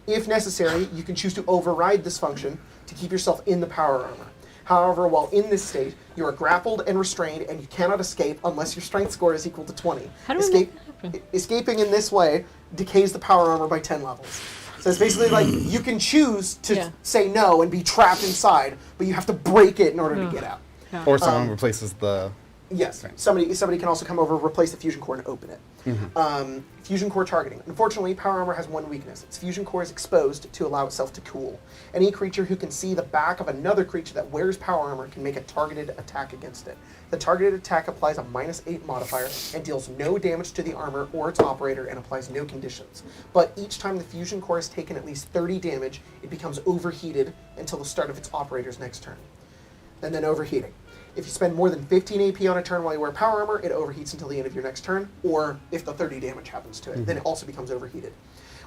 If necessary, you can choose to override this function to keep yourself in the power armor. However, while in this state, you are grappled and restrained, and you cannot escape unless your strength score is equal to 20. How do we make that happen? Escaping in this way decays the power armor by 10 levels. So it's basically like you can choose to say no and be trapped inside, but you have to break it in order to get out. Yeah. Or someone replaces the... Yes, somebody can also come over, replace the fusion core, and open it. Fusion core targeting. Unfortunately, power armor has one weakness. Its fusion core is exposed to allow itself to cool. Any creature who can see the back of another creature that wears power armor can make a targeted attack against it. The targeted attack applies a -8 modifier and deals no damage to the armor or its operator and applies no conditions. But each time the fusion core has taken at least 30 damage, it becomes overheated until the start of its operator's next turn. And then overheating. If you spend more than 15 AP on a turn while you wear power armor, it overheats until the end of your next turn, or if the 30 damage happens to it, then it also becomes overheated.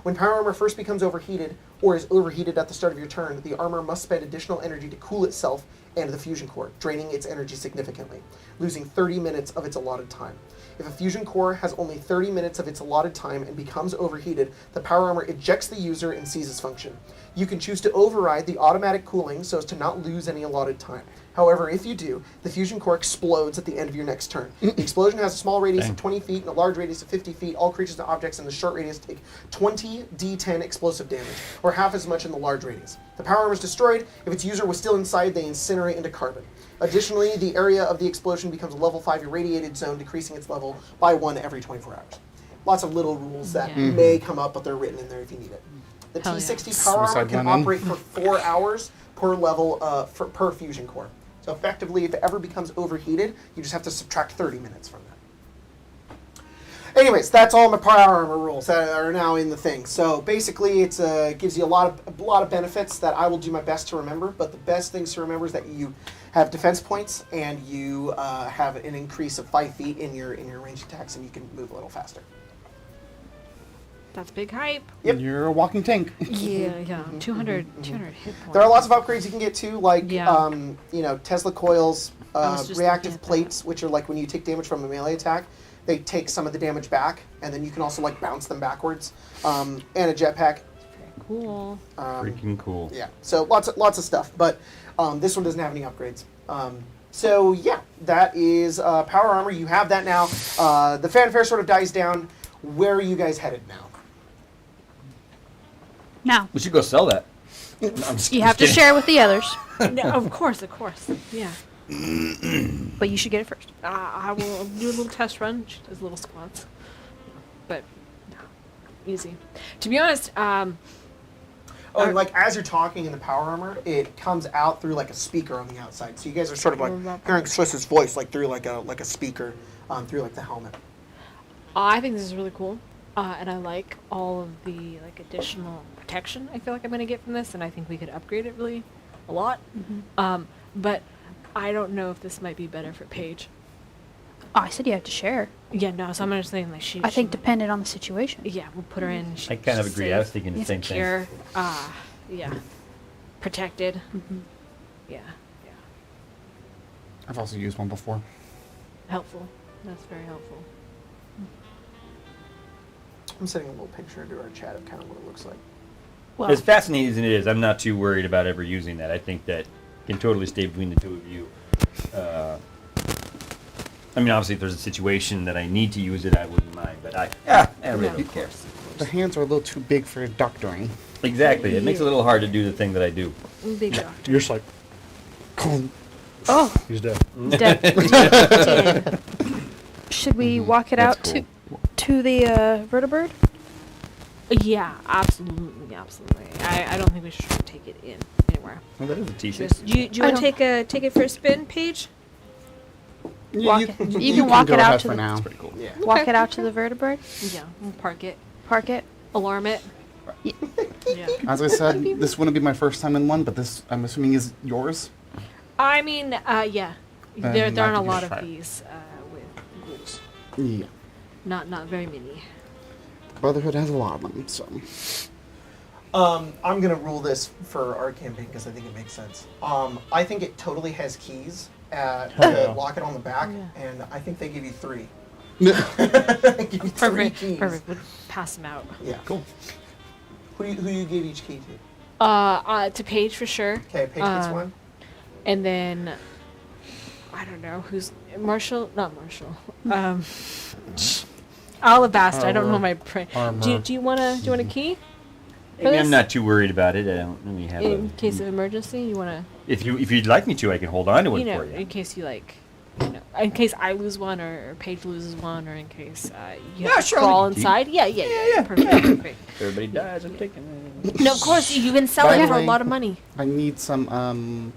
When power armor first becomes overheated, or is overheated at the start of your turn, the armor must spend additional energy to cool itself and the fusion core, draining its energy significantly, losing 30 minutes of its allotted time. If a fusion core has only 30 minutes of its allotted time and becomes overheated, the power armor ejects the user and ceases function. You can choose to override the automatic cooling so as to not lose any allotted time. However, if you do, the fusion core explodes at the end of your next turn. The explosion has a small radius of 20 feet and a large radius of 50 feet. All creatures and objects in the short radius take 20 d10 explosive damage, or half as much in the large radius. The power armor is destroyed. If its user was still inside, they incinerate into carbon. Additionally, the area of the explosion becomes a level 5 irradiated zone, decreasing its level by 1 every 24 hours. Lots of little rules that Yeah. may come up, but they're written in there if you need it. The Hell yeah. T60 power armor Suicide can lemon. operate for 4 hours per level per fusion core. So effectively, if it ever becomes overheated, you just have to subtract 30 minutes from that. Anyways, that's all my power armor rules that are now in the thing. So basically, it gives you a lot of benefits that I will do my best to remember. But the best things to remember is that you have defense points and you have an increase of 5 feet in your range attacks, and you can move a little faster. That's big hype. Yep. You're a walking tank. Yeah. 200 hit points. There are lots of upgrades you can get too, like Yeah. Tesla coils, was just reactive looking at plates, which are like when you take damage from a melee attack, they take some of the damage back, and then you can also like bounce them backwards. And a jetpack. Cool. Freaking cool. Yeah, so lots of stuff, but this one doesn't have any upgrades. So yeah, that is power armor. You have that now. The fanfare sort of dies down. Where are you guys headed now? Now, We should go sell that. No, I'm just you have to kidding. share with the others, No, of course. Yeah. but you should get it first. I will do a little test run. She does little squats. But, no, easy. To be honest, Oh, and like as you're talking in the power armor, it comes out through like a speaker on the outside. So you guys are sort of like hearing Swiss's voice like through like a speaker through like the helmet. I think this is really cool. And I like all of the like additional protection I feel like I'm going to get from this. And I think we could upgrade it really a lot. But I don't know if this might be better for Paige. Oh, I said you have to share. Yeah, no, so I'm just saying like I think dependent on the situation. Yeah, we'll put her in. I kind of agree. I was thinking the same thing. Secure, yeah, protected. Yeah. I've also used one before. Helpful. That's very helpful. I'm sending a little picture into our chat of kind of what it looks like. Well, As fascinating as it is, I'm not too worried about ever using that. I think that can totally stay between the two of you. I mean, obviously, if there's a situation that I need to use it, I wouldn't mind. But I really don't care. The hands are a little too big for doctoring. Exactly. It makes it a little hard to do the thing that I do. Big doctor. You're just like, oh, he's dead. dead. Should we walk it That's out cool. to the vertibird? Yeah, absolutely. I don't think we should try to take it in anywhere. Well, that is a T-shirt. Just, do you I want to take it for a spin, Paige? Walk it- you can walk go it out ahead to for the- now. That's pretty cool. Yeah. Walk Okay. it out to the vertibird? Yeah, we'll park it, Park it? alarm it. Y- Yeah. As I said, this wouldn't be my first time in one, but this, I'm assuming, is yours. I mean, yeah. There might aren't a be lot just of try it. these with ghouls. Yeah. Not very many. Brotherhood has a lot of them, so. I'm gonna rule this for our campaign because I think it makes sense. I think it totally has keys to yeah. lock it on the back, Yeah. and I think they give you 3. They give you 3 keys. Perfect. We'll pass them out. Yeah. Cool. Who you gave each key to? To Paige for sure. Okay, Paige gets one. And then I don't know who's Marshall. Not Marshall. Alabasta. I don't know my Armor. Do you want a key? I mean, I'm not too worried about it. I don't really have In a... case of emergency, you want to. If you'd like me to, I can hold on to one You know, for you. in case you like. You know, in case I lose one or Paige loses one, or in case you Yeah, have to sure, crawl I'll keep. inside. Yeah. Perfect. If everybody dies, I'm taking it. No, of course you've been selling By it the for a way- lot of money. I need some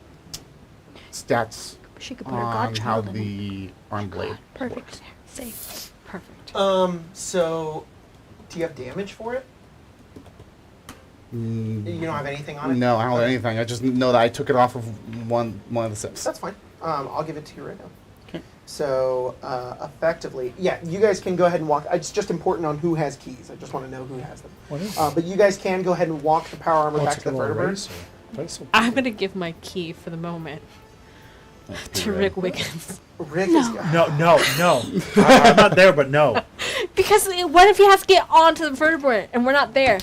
stats She could put her on how godchild in it. the arm blade. Perfect. Safe. Perfect. So, do you have damage for it? You don't have anything on it? No, I don't have Okay. anything. I just know that I took it off of one of the sips. That's fine. I'll give it to you right now. Okay. So, effectively, yeah, you guys can go ahead and walk. It's just important on who has keys. I just want to know who has them. What is But you guys can go ahead and walk the power armor back to the vertebrae. I'm gonna give my key for the moment to Rick Wiggins. Rick is No. I'm not there, but no. Because what if he has to get onto the vertebrae and we're not there?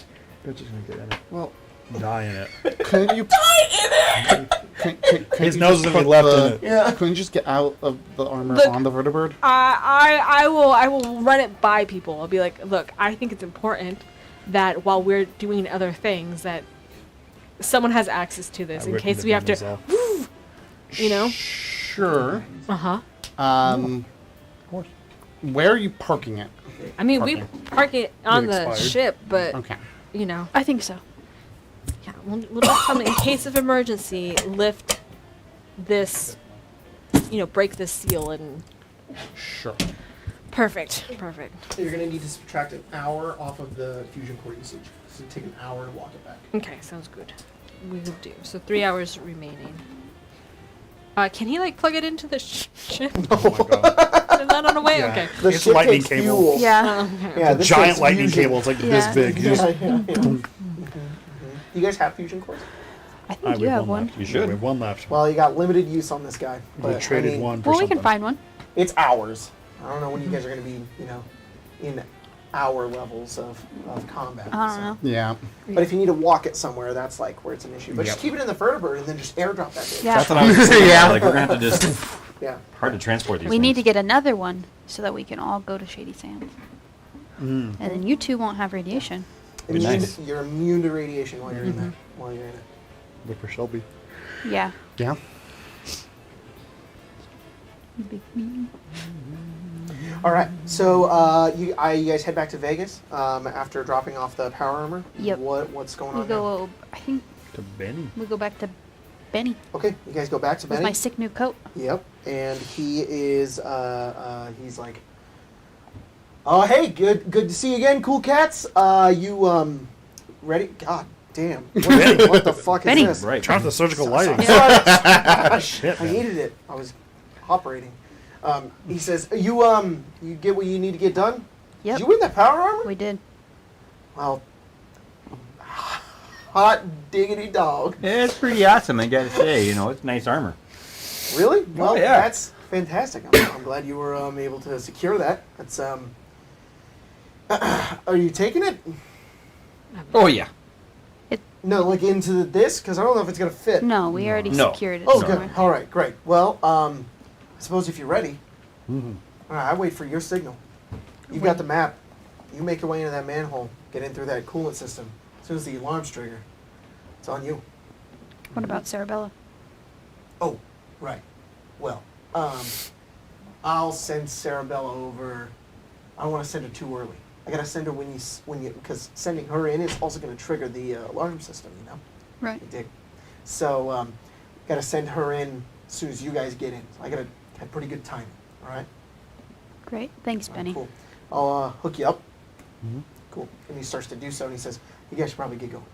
Bitch is gonna get in it. Well, Die in it. couldn't you die in it? His nose is gonna be left in it. Yeah. Couldn't you just get out of the armor Look, on the vertibird? I will run it by people. I'll be like, look, I think it's important that while we're doing other things that someone has access to this I in written case the we have to, numbers off. you know. Sure. Uh-huh. Where are you parking it? I mean, we park it on the expired. ship, but, Okay. you know. I think so. Yeah, we'll just come in case of emergency, lift this, break this seal and... Sure. Perfect. You're going to need to subtract an hour off of the fusion core usage. So take an hour to walk it back. Okay, sounds good. We will do. So 3 hours remaining. Can he, plug it into the ship? Oh my god. Is that on the way? Yeah. Okay. The It's ship lightning takes cable. fuel. Yeah. Yeah, this Giant takes lightning fusion. cable. It's like Yeah. this big. You just- You guys have fusion cores? I think we you have have one. left. You should. We have one left. Well, you got limited use on this guy. we But, traded I mean, one for Well, we something. can find one. It's hours. I don't know when you guys are going to be, in hour levels of combat. I don't so. know. Yeah. But if you need to walk it somewhere, that's where it's an issue. But just Yep. keep it in the vertibird and then just airdrop that thing. Yeah. That's what I was saying. Yeah. Like, we're going to have to just... Yeah. Hard to transport these We need to things. get another one so that we can all go to Shady Sands. Mm. And then you two won't have radiation. Be nice. You're immune to radiation while you're in that. While you're in it. Look for Shelby. Yeah. Yeah. All right. So you guys head back to Vegas after dropping off the power armor. Yep. What's going We on? now? go, I think To Benny. we go back to Benny Okay. You guys go back to with Benny. my sick new coat. Yep. And he is he's like, oh hey, good to see you again, cool cats. You ready? God damn. What the fuck Benny. is this? Right. Turn off the surgical lighting. Sorry. Shit, I man. needed it. I was operating. He says, you get what you need to get done? Yep. Did you win that power armor? We did. Well, hot diggity dog. Yeah, it's pretty awesome, I gotta say. It's nice armor. Really? Well, yeah. that's fantastic. I'm glad you were able to secure that. That's are you taking it? Oh, yeah. No, like into this? Because I don't know if it's gonna fit. No, we already No. secured it Oh, somewhere. good. All right, great. Well, I suppose if you're ready, Mhm. all right, I wait for your signal. You've got the map. You make your way into that manhole. Get in through that coolant system. As soon as the alarm's trigger, it's on you. What about Sarabella? Oh, right. Well, I'll send Sarabella over. I don't want to send her too early. I gotta send her when you because sending her in is also gonna trigger the alarm system. Right. You dig? So, gotta send her in as soon as you guys get in. So I gotta have pretty good timing. All right. Great. Thanks, All right, Benny. cool. I'll hook you up. Mhm. Cool. And he starts to do so, and he says, "You guys should probably get going."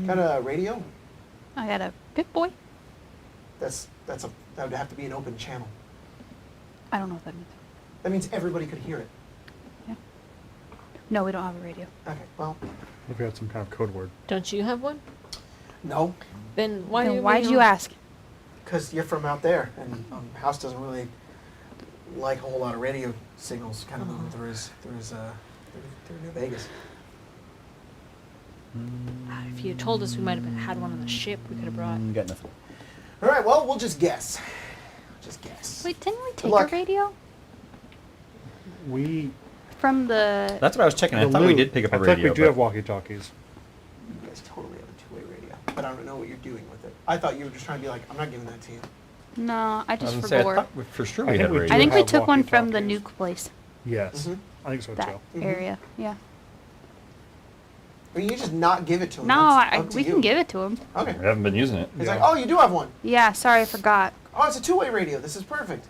Got a radio? I got a Pip Boy. That would have to be an open channel. I don't know what that means. That means everybody could hear it. No, we don't have a radio. Okay. Well, If we had some kind of code word. Don't you have one? no, Then why Then do why'd we you know? ask? because you're from out there, and House doesn't really like a whole lot of radio signals kind of moving through New Vegas. If you had told us we might have had one on the ship, we could have brought. Got nothing. All right. Well, we'll just guess. Just guess. Wait, didn't we take a luck. radio We. from the? That's what I was checking. I the thought we loot. did pick up a I think radio. we do but- have walkie-talkies. You guys totally have a two-way radio, but I don't know what you're doing with it. I thought you were just trying to be like, I'm not giving that to you. No, I I just was gonna say, I forgot. thought for sure I we think had a we radio. I think we have took one from the walkie-talkies. nuke place. Yes. Mhm. I think so That too. Mhm. area. Yeah. Or you just not give it to him. No, That's I, up to we you. can give it to him. Okay. We haven't been using it. He's Yeah. like, oh, you do have one. Yeah. Sorry, I forgot. Oh, it's a two-way radio. This is perfect.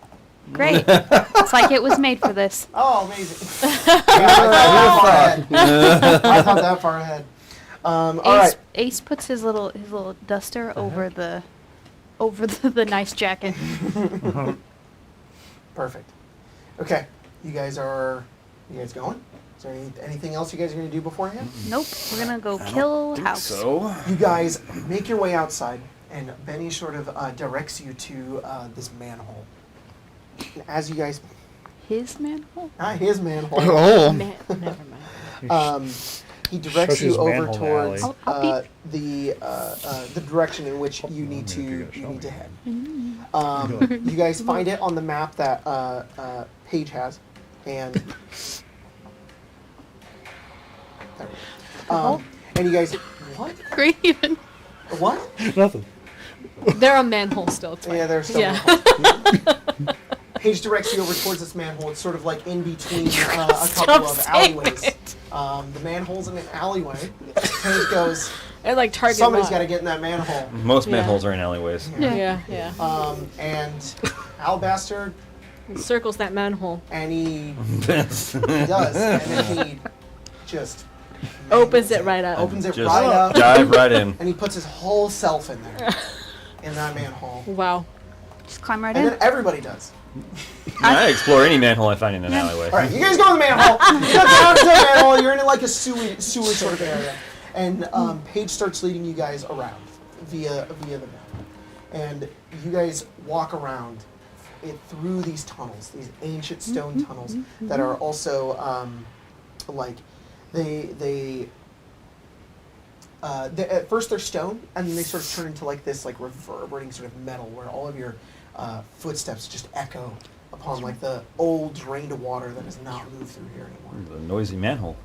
Great. It's like it was made for this. Oh, amazing. I thought that far ahead. All right. Ace puts his little duster over the nice jacket. Perfect. Okay. You guys going? Is there anything else you guys are going to do beforehand? Nope. We're gonna go kill House. So You guys make your way outside, and Benny sort of directs you to this manhole. And as you guys, His manhole. not his manhole, Oh. Man, never mind. he directs Shows you his over manhole towards alley. I'll the direction in which you need to maybe you you need to head. Good. You guys find it on the map that Paige has, and there we go. And you guys, what? Great even. What? Nothing. They're a manhole still. It's Yeah, fine. there's some. Yeah. Paige directs you over towards this manhole. It's sort of like in between a couple of alleyways. The manhole's in an alleyway. Paige goes, And like target somebody's lock. got to get in that manhole. Most Yeah. manholes are in alleyways. Yeah. And Alabaster, It circles that manhole. and he does. And then he just Opens it right up. opens it Just right up. dive right in. And he puts his whole self in there. In that manhole. Wow. Just climb right And in. then everybody does. I explore any manhole I find in an alleyway. All right, you guys go in the manhole. You go down to the manhole. You're in like a sewer sort of area, and Paige starts leading you guys around via the map, and you guys walk around it through these tunnels, these ancient stone tunnels that are also like they at first they're stone, and then they sort of turn into like this like reverberating sort of metal, where all of your footsteps just echo upon like the old drained water that has not moved through here anymore. The noisy manhole.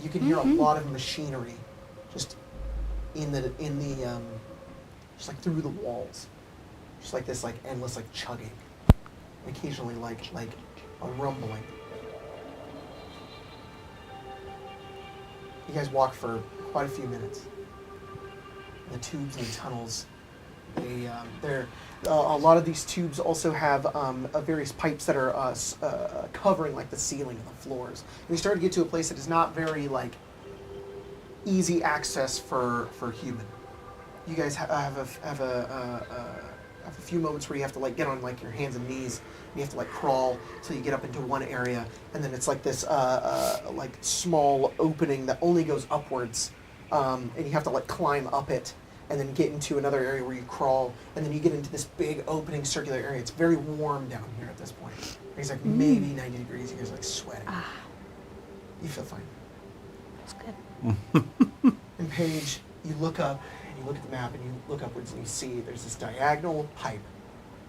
You can hear a lot of machinery just in the just like through the walls, just like this like endless like chugging, and occasionally like a rumbling. You guys walk for quite a few minutes. The tubes and the tunnels, they're a lot of these tubes also have various pipes that are covering like the ceiling and the floors. And you start to get to a place that is not very like easy access for human. You guys have a few moments where you have to like get on like your hands and knees. And you have to like crawl till you get up into one area, and then it's like this like small opening that only goes upwards, and you have to like climb up it, and then get into another area where you crawl, and then you get into this big opening circular area. It's very warm down here at this point. It's like maybe 90 degrees. You guys are like sweating. You feel fine. That's good. And Paige, you look up and you look at the map and you look upwards and you see there's this diagonal pipe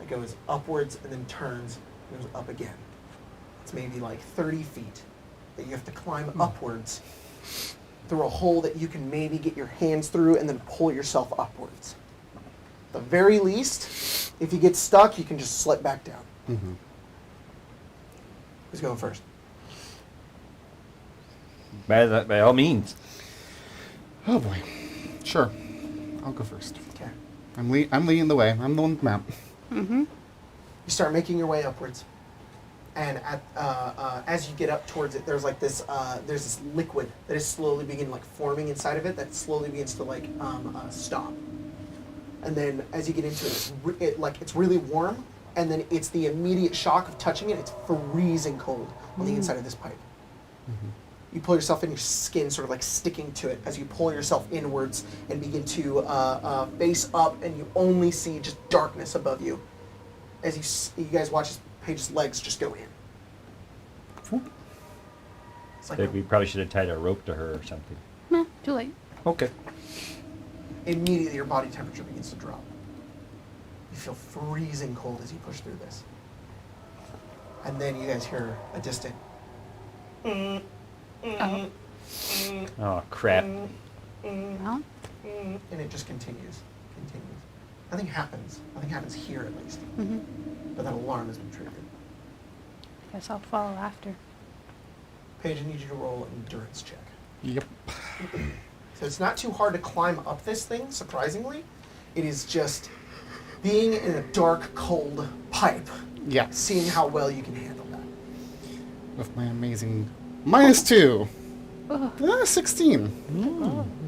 that goes upwards and then turns and goes up again. It's maybe like 30 feet that you have to climb upwards through a hole that you can maybe get your hands through and then pull yourself upwards. At the very least, if you get stuck, you can just slip back down. Mm-hmm. Who's going first? By all means. Oh boy. Sure. I'll go first. Okay. I'm leading the way. I'm the one with the map. Mm-hmm. You start making your way upwards, and at as you get up towards it, there's like this there's this liquid that is slowly beginning like forming inside of it that slowly begins to like stop, and then as you get into it, it's really warm, and then it's the immediate shock of touching it. It's freezing cold on the inside of this pipe. Mm-hmm. You pull yourself in, your skin sort of like sticking to it as you pull yourself inwards and begin to face up, and you only see just darkness above you. As you guys watch Paige's legs just go in. It's like We probably should have tied a rope to her or something. Nah, too late. Okay. immediately your body temperature begins to drop. You feel freezing cold as you push through this. And then you guys hear a distant Oh, crap. Well, and it just continues. Nothing happens. Nothing happens here, at least. mm-hmm. But that alarm has been triggered. Guess I'll follow after. Paige, I need you to roll an endurance check. Yep. So it's not too hard to climb up this thing, surprisingly. It is just being in a dark, cold pipe, Yes. seeing how well you can handle that. With my amazing -2. Ugh. 16.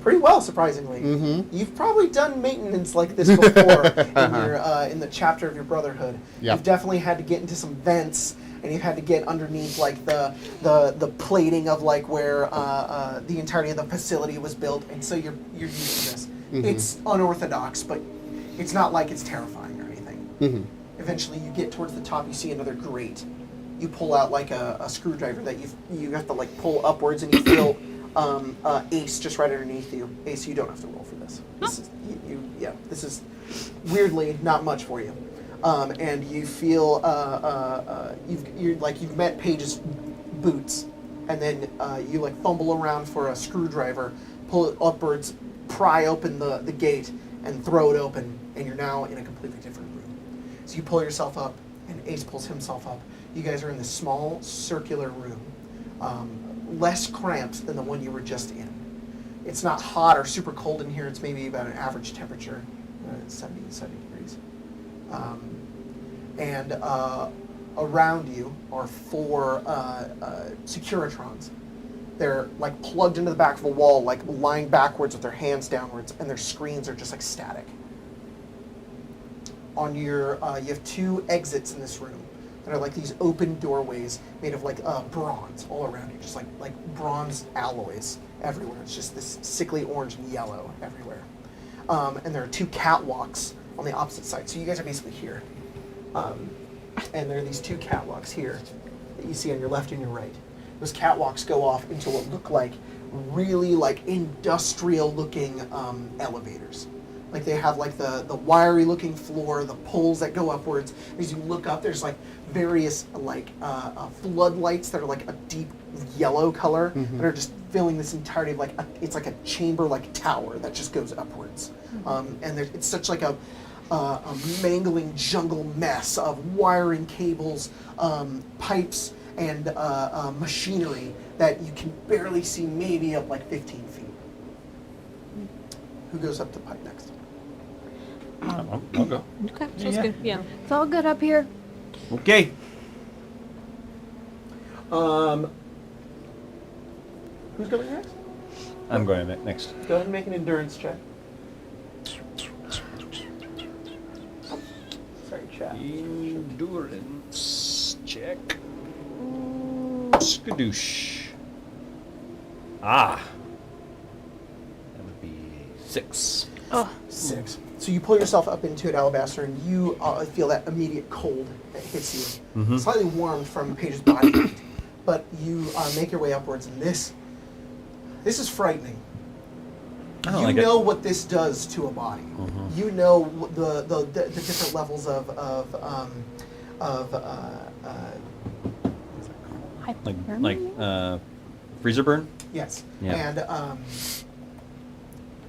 Pretty well, surprisingly. Mm-hmm. You've probably done maintenance like this before in the chapter of your Brotherhood. Yep. You've definitely had to get into some vents, and you've had to get underneath like the plating of like where the entirety of the facility was built, and so you're used to this. Mhm. It's unorthodox, but it's not like it's terrifying or anything. Mm-hmm. Eventually, you get towards the top. You see another grate. You pull out like a screwdriver that you have to like pull upwards, and you feel Ace just right underneath you. Ace, you don't have to roll for this. This is this is weirdly not much for you. And you feel you've met Paige's boots, and then you like fumble around for a screwdriver, pull it upwards, pry open the gate, and throw it open. and you're now in a completely different room. So you pull yourself up, and Ace pulls himself up. You guys are in this small circular room, less cramped than the one you were just in. It's not hot or super cold in here. It's maybe about an average temperature, 70 degrees. And around you are 4 Securitrons. They're like plugged into the back of a wall, like lying backwards with their hands downwards, and their screens are just like static. On your, you have 2 exits in this room that are like these open doorways made of like bronze all around you, just like bronze alloys everywhere. It's just this sickly orange and yellow everywhere. And there are 2 catwalks on the opposite side. So you guys are basically here. And there are these 2 catwalks here that you see on your left and your right. Those catwalks go off into what look like really like industrial looking elevators. Like they have like the wiry looking floor, the poles that go upwards. As you look up, there's like various like floodlights that are like a deep yellow color that are just filling this entirety of like it's like a chamber like tower that just goes upwards. And it's such like a mangling jungle mess of wiring cables, pipes, and machinery that you can barely see maybe up like 15 feet. Who goes up to pipe next? I'll go. Okay, sounds good. Yeah. It's all good up here. Okay. Who's going next? I'm going next. Go ahead and make an endurance check. Sorry, chat. Endurance check. Skadoosh. That would be 6. Oh, 6. So you pull yourself up into it, Alabaster, and you feel that immediate cold that hits you. Slightly warmed from Paige's body heat. But you make your way upwards, and this is frightening. I don't You like know what this does to a body. You know the different levels of like freezer burn. yes. Yeah. And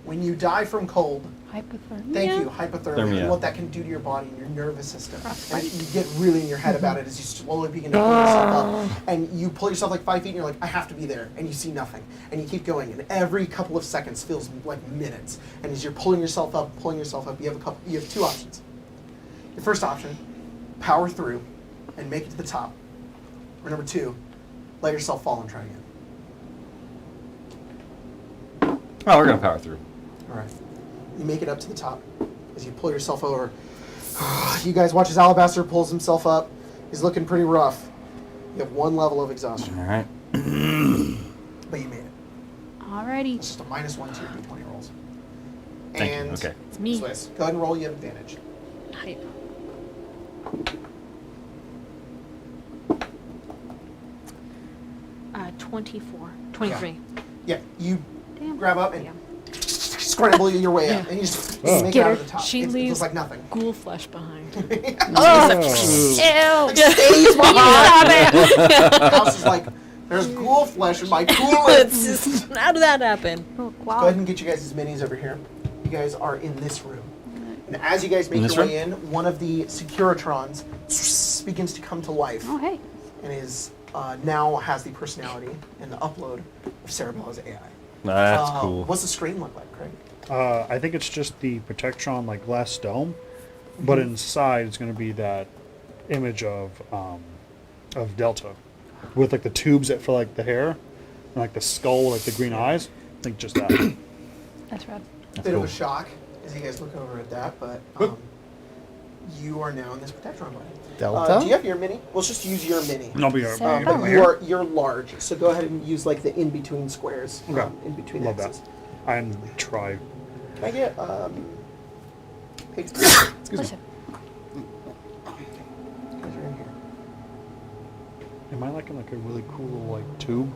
when you die from cold, hypothermia. thank you, hypothermia, Thermia. and what that can do to your body and your nervous system. And you get really in your head about it as you slowly begin to pull yourself up. And you pull yourself like 5 feet and you're like, I have to be there. And you see nothing. And you keep going. And every couple of seconds feels like minutes. And as you're pulling yourself up, you have 2 options. Your first option, power through and make it to the top. Or number 2, let yourself fall and try again. Oh, we're gonna power through. All right. You make it up to the top as you pull yourself over. You guys watch as Alabaster pulls himself up. He's looking pretty rough. You have 1 level of exhaustion, All right. but you made it. Alrighty. It's just a -1 to your d20 rolls. Thank And you. Okay. It's me. Swiss, go ahead and roll. You have advantage. Hype. Uh, 23. Yeah, you Damn. grab up and Yeah. scramble your way up, and you just make it out of the top. She It leaves looks like nothing. ghoul flesh behind. Ew. Stays behind. Stop The house is like, there's ghoul flesh in my cooler. It's just, how did that happen? Oh, Go wow. ahead and get you guys' minis over here. You guys are in this room. And as you guys make In your this way in, one of the Securitrons begins to come to life Oh, hey. and is now has the personality and the upload of Cerebella's AI. That's cool. What's the screen look like, Craig? I think it's just the Protectron like glass dome, but inside it's going to be that image of Delta, with like the tubes that fill like the hair, and like the skull, like the green eyes. I think just that. That's rad. That's Bit cool. of a shock as you guys look over at that, but you are now in this Protectron body. Delta? Do you have your mini? Let's just use your mini. I'll be Sarah. But you're large, so go ahead and use like the in between squares, Okay. in between Love axes. that. And try. Can I get Paige? Listen. You guys are in here. Am I like in like a really cool like tube?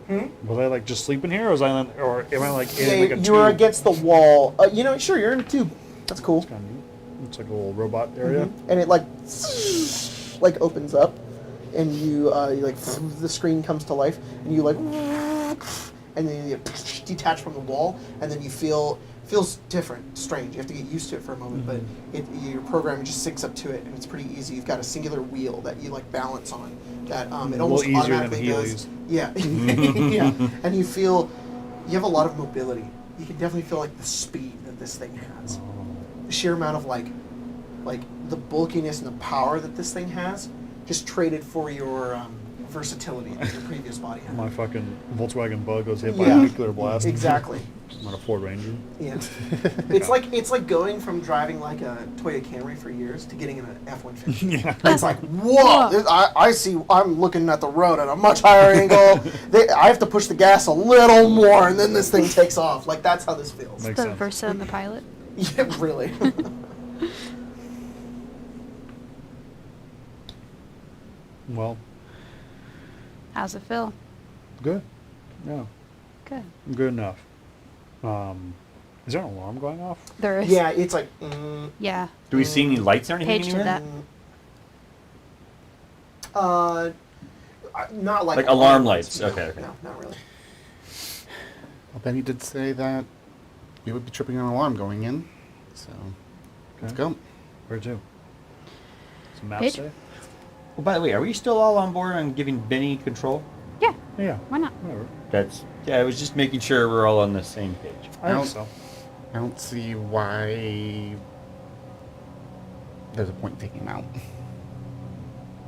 Hmm? Was I like just sleeping here, or was I or am I like in Yeah, like a tube? you were against the wall. Sure, you're in a tube. That's cool. It's kind of neat. It's like a little robot area. And it like opens up, and you like the screen comes to life, and you like, and then you detach from the wall, and then you feel feels different, strange. You have to get used to it for a moment, but your program just syncs up to it, and it's pretty easy. You've got a singular wheel that you like balance on. That it almost easier than automatically does. Heelys. Yeah, yeah. And you have a lot of mobility. You can definitely feel like the speed that this thing has. The sheer amount of like the bulkiness and the power that this thing has, just traded for your versatility that your previous body had. My fucking Volkswagen Bug was hit by Yeah. a nuclear blast. Exactly. I'm on a Ford Ranger. Yeah. It's like going from driving like a Toyota Camry for years to getting in an F-150. Yeah. It's like, whoa! I see. I'm looking at the road at a much higher angle. I have to push the gas a little more, and then this thing takes off. Like that's how this feels. Makes The sense. Versa and the Pilot. Yeah, really. Well, How's it feel? good. Yeah, Good. good enough. Is there an alarm going off? There is. Yeah, it's like. Yeah. Do we see any lights or anything Paige did anywhere? that. Not like. Like alarm lights. No, Okay. No, not really. Well, Benny did say that we would be tripping an alarm going in, so let's Okay. go. Where to? Some map Paige? say? Well, by the way, are we still all on board on giving Benny control? Yeah. Yeah. Why not? Whatever. I was just making sure we're all on the same page. I don't- think so. I don't see why there's a point in taking him out.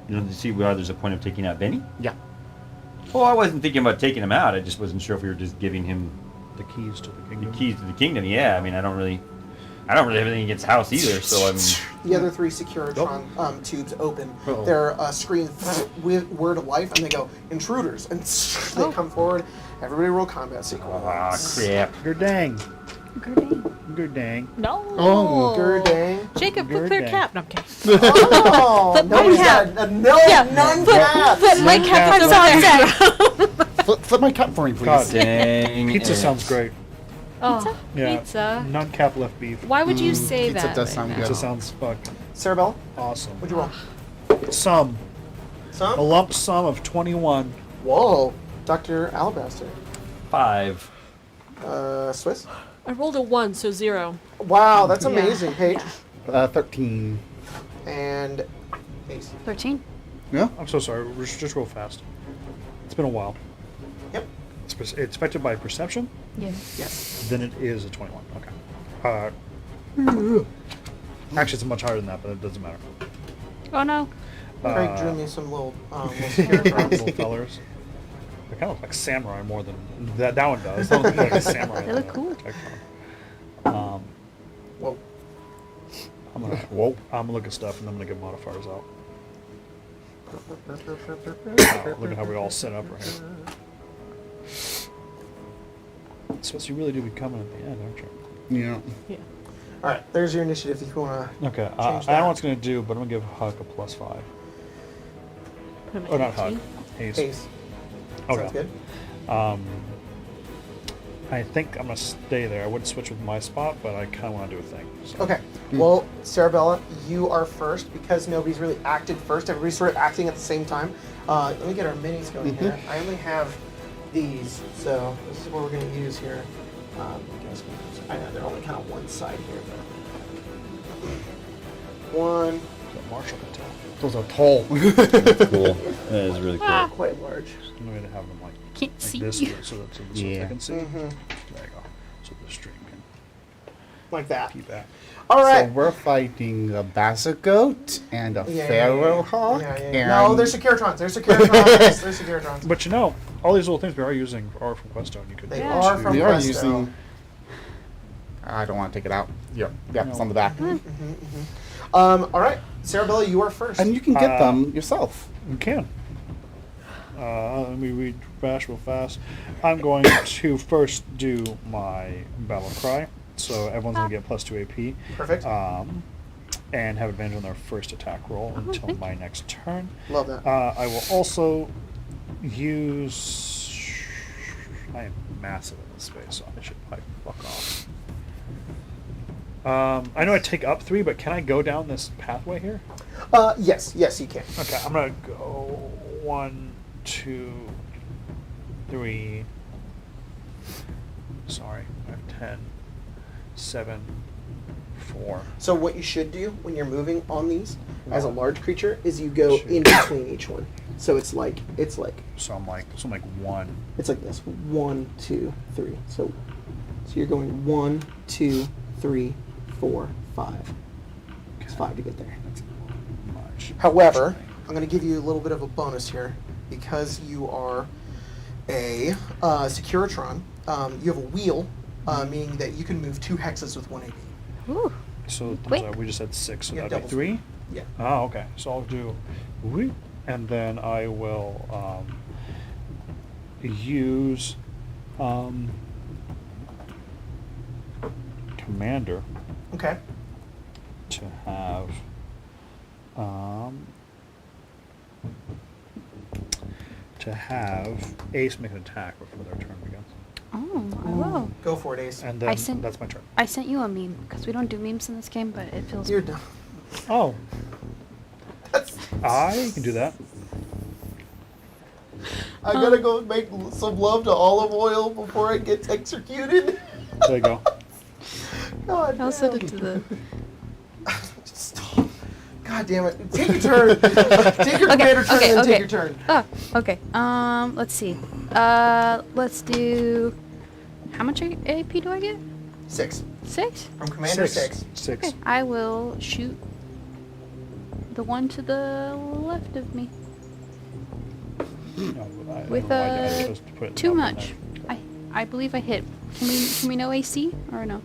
You don't see why there's a point of taking out Benny? Yeah. Well, I wasn't thinking about taking him out. I just wasn't sure if we were just giving him The keys to the the kingdom. keys to the kingdom. Yeah, I mean, I don't really have anything against House either. So I mean, The other three Securitron tubes open. Uh-oh. Their screen with word of life, and they go intruders, and they come forward. Everybody roll combat sequence. ah, crap. Good dang. Grenade. Good dang. No. Oh, Gerdang. Jacob, put clear Gerdang. cap. No, I'm kidding. Oh, Flip my nobody's cap. got no Yeah, none Flip caps. my cap. That's all I'm saying. Flip my cap for me, please. God. Dang. Pizza it. sounds great. Oh, Yeah. pizza. None cap left beef. Why would you say pizza that? does right sound now? good. Pizza sounds fucking Sarabella, awesome. what'd you roll? Some. A Some? lump sum of 21. Whoa, Dr. Alabaster. 5. Swiss. I rolled a 1, so 0. Wow, that's Yeah. amazing, Paige. 13. And Ace. 13. Yeah. I'm so sorry. Just real fast. It's been a while. Yep. It's affected by perception? Yeah. Yes. Then it is a 21. Okay. Actually, it's much higher than that, but it doesn't matter. Oh no. Craig drew me some little characters. Little fellers. They kind of look like samurai more than that. That one does. They look like a samurai. They look cool. Whoa. I'm gonna look at stuff and I'm gonna get modifiers out. Look at how we all set up right here. So you really do be coming at the end, aren't you? Yeah. Yeah. All right, there's your initiative if you want to. Okay, I Change don't know that. what it's gonna do, but I'm gonna give Huck a +5. Put him Oh, at not Huck. 18. Ace. Ace. Okay. Sounds good. I think I'm gonna stay there. I would switch with my spot, but I kind of want to do a thing. So. Okay. Well, Sarabella, you are first because nobody's really acted first. Everybody's sort of acting at the same time. Let me get our minis going here. I only have these, so this is what we're going to use here. I know they're only kind of one side here, but one, So Marshall can tell. Those are tall. Cool. That is really cool. quite large. I'm going to have them like Can't see. this, so that Yeah. they can see. Mhm. There you go. So the stream can Like that. keep that. All right. So we're fighting a Basagoat and a Pharaoh Hawk. And No, they're Securitrons. They're Securitrons. They're Securitrons. But you know, all these little things we are using are from Questone. You could They Yeah. are from we are Presto. using. I don't want to take it out. Yeah, it's on the back. All right, Sarabella, you are first. And you can get them yourself. You can. Let me read fast, real fast. I'm going to first do my battle cry, so everyone's going to get +2 AP. Perfect. And have advantage on their first attack roll until thank my next turn. Love that. I will also use. I am massive in this space, so I should probably fuck off. I know I take up 3, but can I go down this pathway here? Yes, you can. Okay, I'm gonna go 1, 2, 3. Sorry, I have 10, 7, 4. So what you should do when you're moving on these as a large creature is you go in between each one. So it's like So I'm like 1. it's like this: 1, 2, 3. So you're going 1, 2, 3, 4, 5. It's 5 to get there. Much. However, I'm going to give you a little bit of a bonus here because you are a Securitron. You have a wheel, meaning that you can move 2 hexes with 1 AP. Ooh. So Wait. we just had 6, so You have that'd be double 3? Yeah. Oh, okay. So I'll do whoop, and then I will use Commander Okay. to have Ace make an attack before their turn begins. Oh, I will. Go for it, Ace. And I then sent- that's my turn. I sent you a meme because we don't do memes in this game, but it feels. You're done. Oh, That's, I can do that. I gotta go make some love to olive oil before it gets executed. There you go. God I'll send it damn. to the. Stop. God damn it. Take your turn. Take your commander turn and then take your turn. Oh, okay. Let's see. Let's do. How much AP do I get? 6. 6? From commander 6. 6. Okay. I will shoot the one to the left of me. No, I With don't know why I was supposed to put it too up in much. I believe I hit. Can we know AC or no?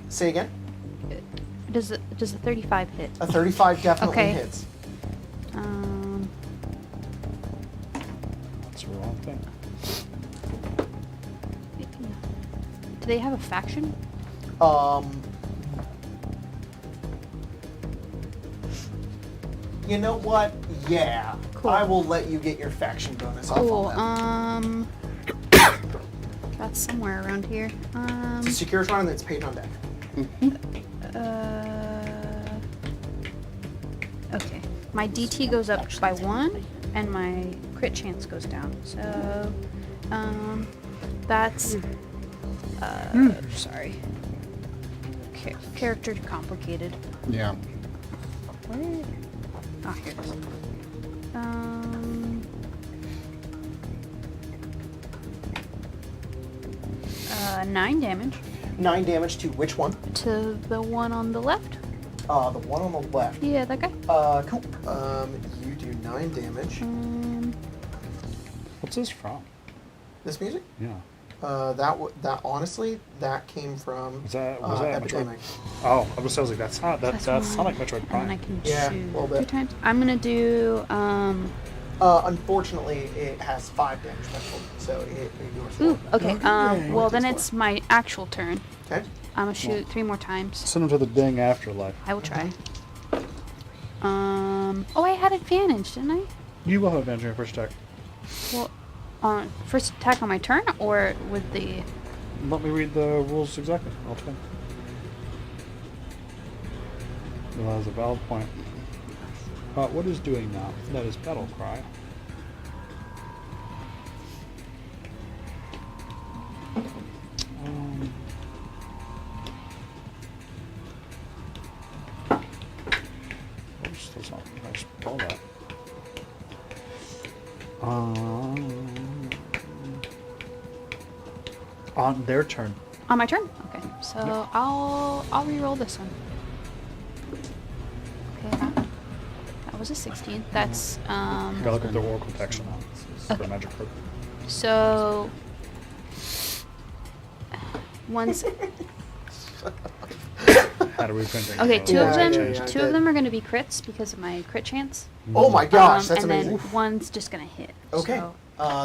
Say again. Does a 35 hit? A 35 definitely Okay. hits. That's the wrong thing. Do they have a faction? You know what? Yeah. Cool. I will let you get your faction bonus Cool. off on That's somewhere around here. that. It's a Securitron that's paid on deck. Okay. My DT goes up by 1, and my crit chance goes down. So, that's. Sorry. Character complicated. Yeah. Where? Oh, here it is. 9 damage 9 damage to which one? to the one on the left. The one on the left. Yeah, that guy. Cool. You do 9 damage. What's this from? This music? Yeah. That honestly, that came from Was that Metroid? Epidemic. Oh, I was like, that's not that sounds like Metroid And then I Prime. can Yeah, shoot a little 2 bit. times. I'm gonna do Unfortunately, it has 5 damage threshold, so it ignores Ooh, that. okay. Well, then it's my actual turn. Okay. I'm gonna shoot 3 more times. Send him to the dang afterlife. I will try. Oh, I had advantage, didn't I? You will have advantage on your first attack. Well, first attack on my turn, or with the. Let me read the rules exactly. I'll tell you. Well, that is a valid point. What is doing now? That is battle cry. Oops, that's not. I spell that. On their turn. On my turn. Okay. So I'll re-roll this one. Okay. That was a 16. That's Gotta look at the Oracle text now. For Okay. magic card. So once. How do we print it? Okay, two of Yeah, them. yeah, yeah, I Two of did. them are going to be crits because of my crit chance. Oh my gosh, that's and amazing. then one's just going to hit. Okay. So,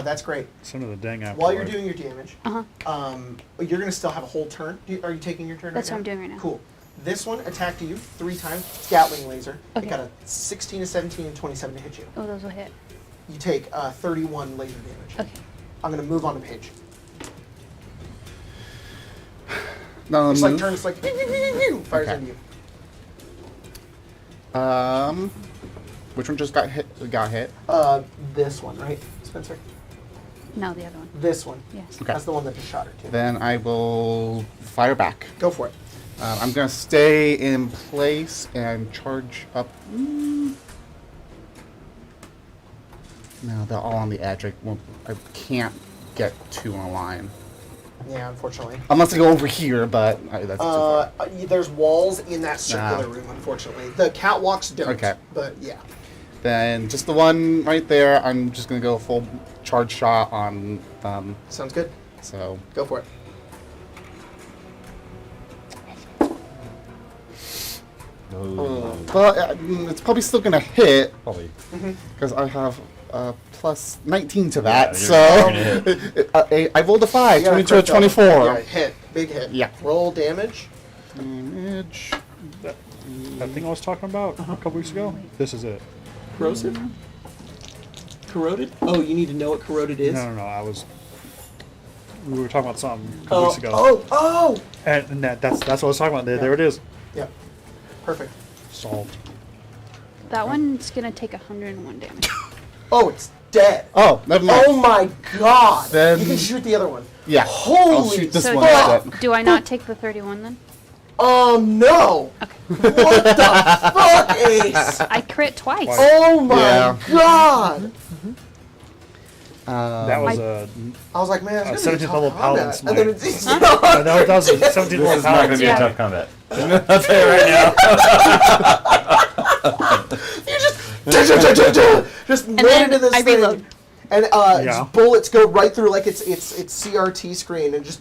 That's great. Send to the dang afterlife. While you're doing your damage, uh-huh. You're gonna still have a whole turn. Are you taking your turn? That's right what now? I'm doing right now. Cool. This one attacked you 3 times. Gatling laser. Okay. It got a 16, a 17, and 27 to hit you. Oh, those will hit. You take 31 laser damage. Okay. I'm gonna move on to Paige. No, It's like move. turn. It's like fires Okay. into you. Which one just got hit? Got hit. This one, right, Spencer? No, the other one. This one. Yes. Okay. That's the one that just shot her too. Then I will fire back. Go for it. I'm gonna stay in place and charge up. No, they're all on the edge. I can't get two on a line. Yeah, unfortunately. Unless I go over here, but that's too far. There's walls in that circular room, unfortunately. The catwalks don't. Okay. But yeah. Then just the one right there. I'm just gonna go full charge shot on. Sounds good. So Go for it. but it's probably still gonna hit Probably. because I have plus 19 to that. Yeah, you're So I rolled a 5, You got a 22 to crit though. 24. Yeah, hit. Big hit. Yeah. Roll damage. Damage. That thing I was talking about a couple weeks ago. This is it. Corrosive? Corroded? Oh, you need to know what corroded is? No. We were talking about something a couple weeks ago. Oh! And that's what I was talking about. There it is. Yep. Perfect. Solved. That one's gonna take 101 damage. Oh, it's dead. Oh, never mind. Oh my god! Then- you can shoot the other one. Yeah. Holy I'll shoot this So one fuck! instead. do I not take the 31 then? No! Okay. What the fuck, Ace? I crit twice. Twice. Oh my Yeah. god! That was a. I was like, man, it's 17th gonna be level tough paladin's combat. And then might. it's That was a 17th This level is not going to be a Yeah. tough combat. I'll tell you right now. just And ran then into this I thing. reload. And Yeah. just bullets go right through like it's CRT screen and just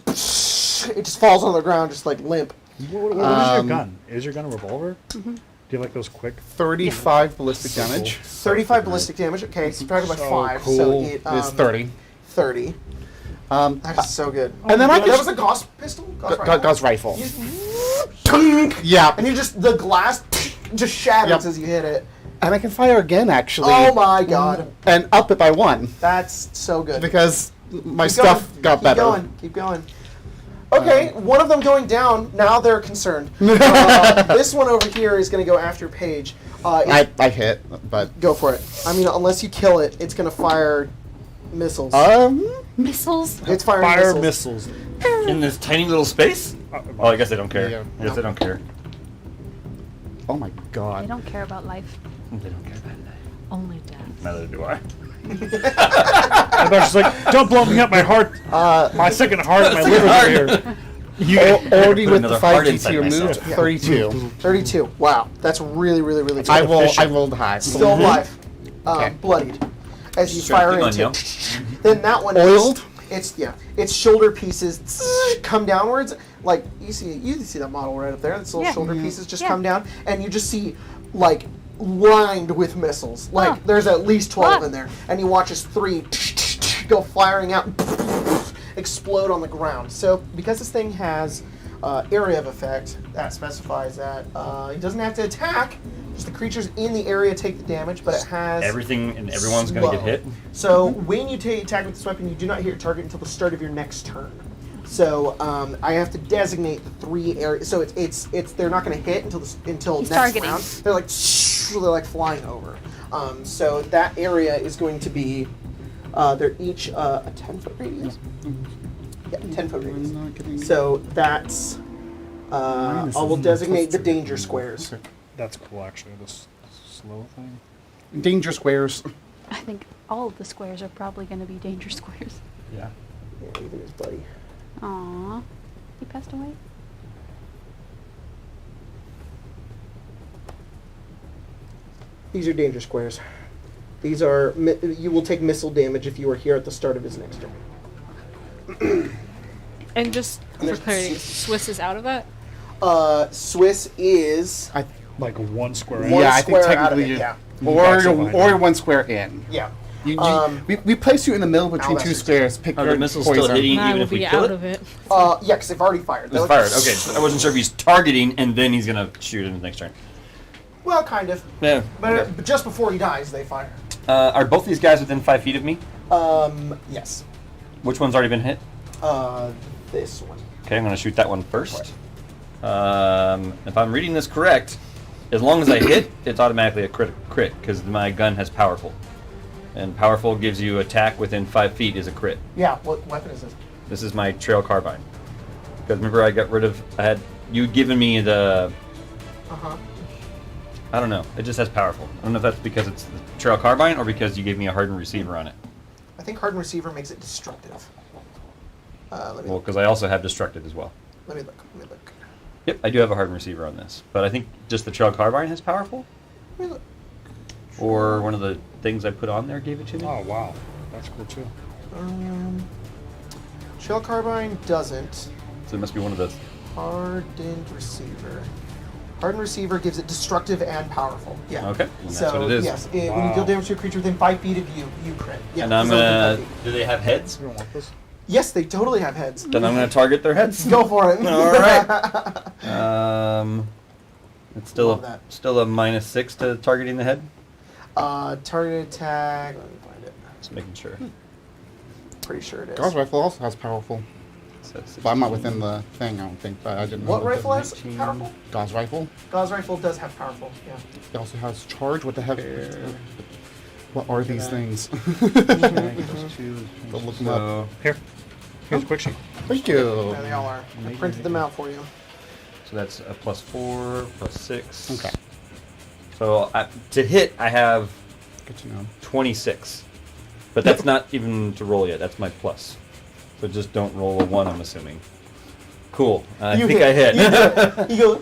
it just falls on the ground just like limp. What is your gun? Is your gun a revolver? Do you like those quick? 35 ballistic damage. 35 ballistic damage. Okay, subtracted by So 5, so cool. it It's 30. 30. That is so good. And then I that can was a Gauss pistol. Gauss Gauss rifle. rifle. Yeah. And you just the glass just shatters Yep. as you hit it. And I can fire again, actually. Oh my god, And up it by 1 that's so good. because my Keep stuff going. got Keep better. Going. Keep going. Okay, one of them going down. Now they're concerned. This one over here is going to go after Paige. I hit, but Go for it. I mean, unless you kill it, it's going to fire missiles. Missiles. It's firing Fire missiles. missiles. In this tiny little space? Oh, I guess they don't care. Yeah. I guess they don't care. oh my They god. don't care about life. They don't care about that. Only death. Neither do I. I thought just like, don't blow me up, my heart, my second heart, my liver over here. You Already put with the another 5 heart GT inside removed, myself. 32. 32. Wow, that's really, really, really good. I rolled high. Still alive. Okay. Bloodied. As you Strength fire good on into you. Then that one Oiled? Its shoulder pieces come downwards. Like you see that model right up there. Its little Yeah. shoulder pieces just Yeah. come down, and you just see like lined with missiles. Like Huh. there's at least 12 Huh. in there, and you watch as 3 go firing out, and explode on the ground. So because this thing has area of effect, that specifies that it doesn't have to attack. Just the creatures in the area take the damage, but it has Everything and everyone's going to get slow. hit. So when you attack with this weapon, you do not hit your target until the start of your next turn. So I have to designate the 3 areas. So it's they're not going to hit until He's next targeting. round. They're like flying over. So that area is going to be they're each a 10-foot radius. Yeah, 10-foot radius. not getting- So that's I will designate the danger squares. That's cool, actually. This slow thing. Danger squares. I think all of the squares are probably going to be danger squares. Yeah. Yeah, even his buddy. Aww. He passed away? These are danger squares. These are you will take missile damage if you are here at the start of his next turn. And just for there's clarity, Swiss is out of that? Swiss is Like 1 square. One out. Yeah, I think square out of technically it, yeah. Or 1 square in. yeah. We place you in the middle between that's 2 just- squares. Pick Are your the missiles poison. still hitting I even will if we be kill out it? of it. Yeah, because they've already fired. It's fired. Okay, so I wasn't sure if he's targeting and then he's going to shoot in the next turn. Well, kind of. Yeah. But just before he dies, they fire. Are both these guys within 5 feet of me? Yes. Which one's already been hit? This one. Okay, I'm going to shoot that one first. If I'm reading this correct, as long as I hit, it's automatically a crit because my gun has powerful. And powerful gives you attack within 5 feet is a crit. Yeah. What weapon is this? This is my trail carbine. Because remember I had you given me the. I don't know. It just has powerful. I don't know if that's because it's the trail carbine or because you gave me a hardened receiver on it. I think hardened receiver makes it destructive. Well, because I also have destructive as well. Let me look. Yep, I do have a hardened receiver on this, but I think just the trail carbine has powerful. Let me look. Or one of the things I put on there gave it to me. Oh wow, that's cool too. Trail carbine doesn't. So it must be one of those. Hardened receiver. Hardened receiver gives it destructive and powerful. Yeah. Okay, and that's So what it is. yes, when you deal damage to a creature within 5 feet of you, you crit. Yeah, And I'm so within gonna. 5 feet. Do they have heads? You don't want this? Yes, they totally have heads. Then I'm gonna target their heads. Go for it. All right. It's still Love a that. -6 to targeting the head. Target attack. Let me find it. Just making sure. Pretty sure it is. Gauss rifle also has powerful. So it's But I'm not within the thing, I don't think. But I didn't know. What rifle has 19. powerful? Gauss rifle. Gauss rifle does have powerful. Yeah. It also has charge. What the heck? What are these things? Go look them up. Here's a quick sheet. Thank you. There they all are. I printed them out for you. So that's a +4, +6. Okay. So to hit, I have Good to know. 26. But that's not even to roll yet. That's my plus. So just don't roll a 1, I'm assuming. Cool. I You think hit. I hit. You go.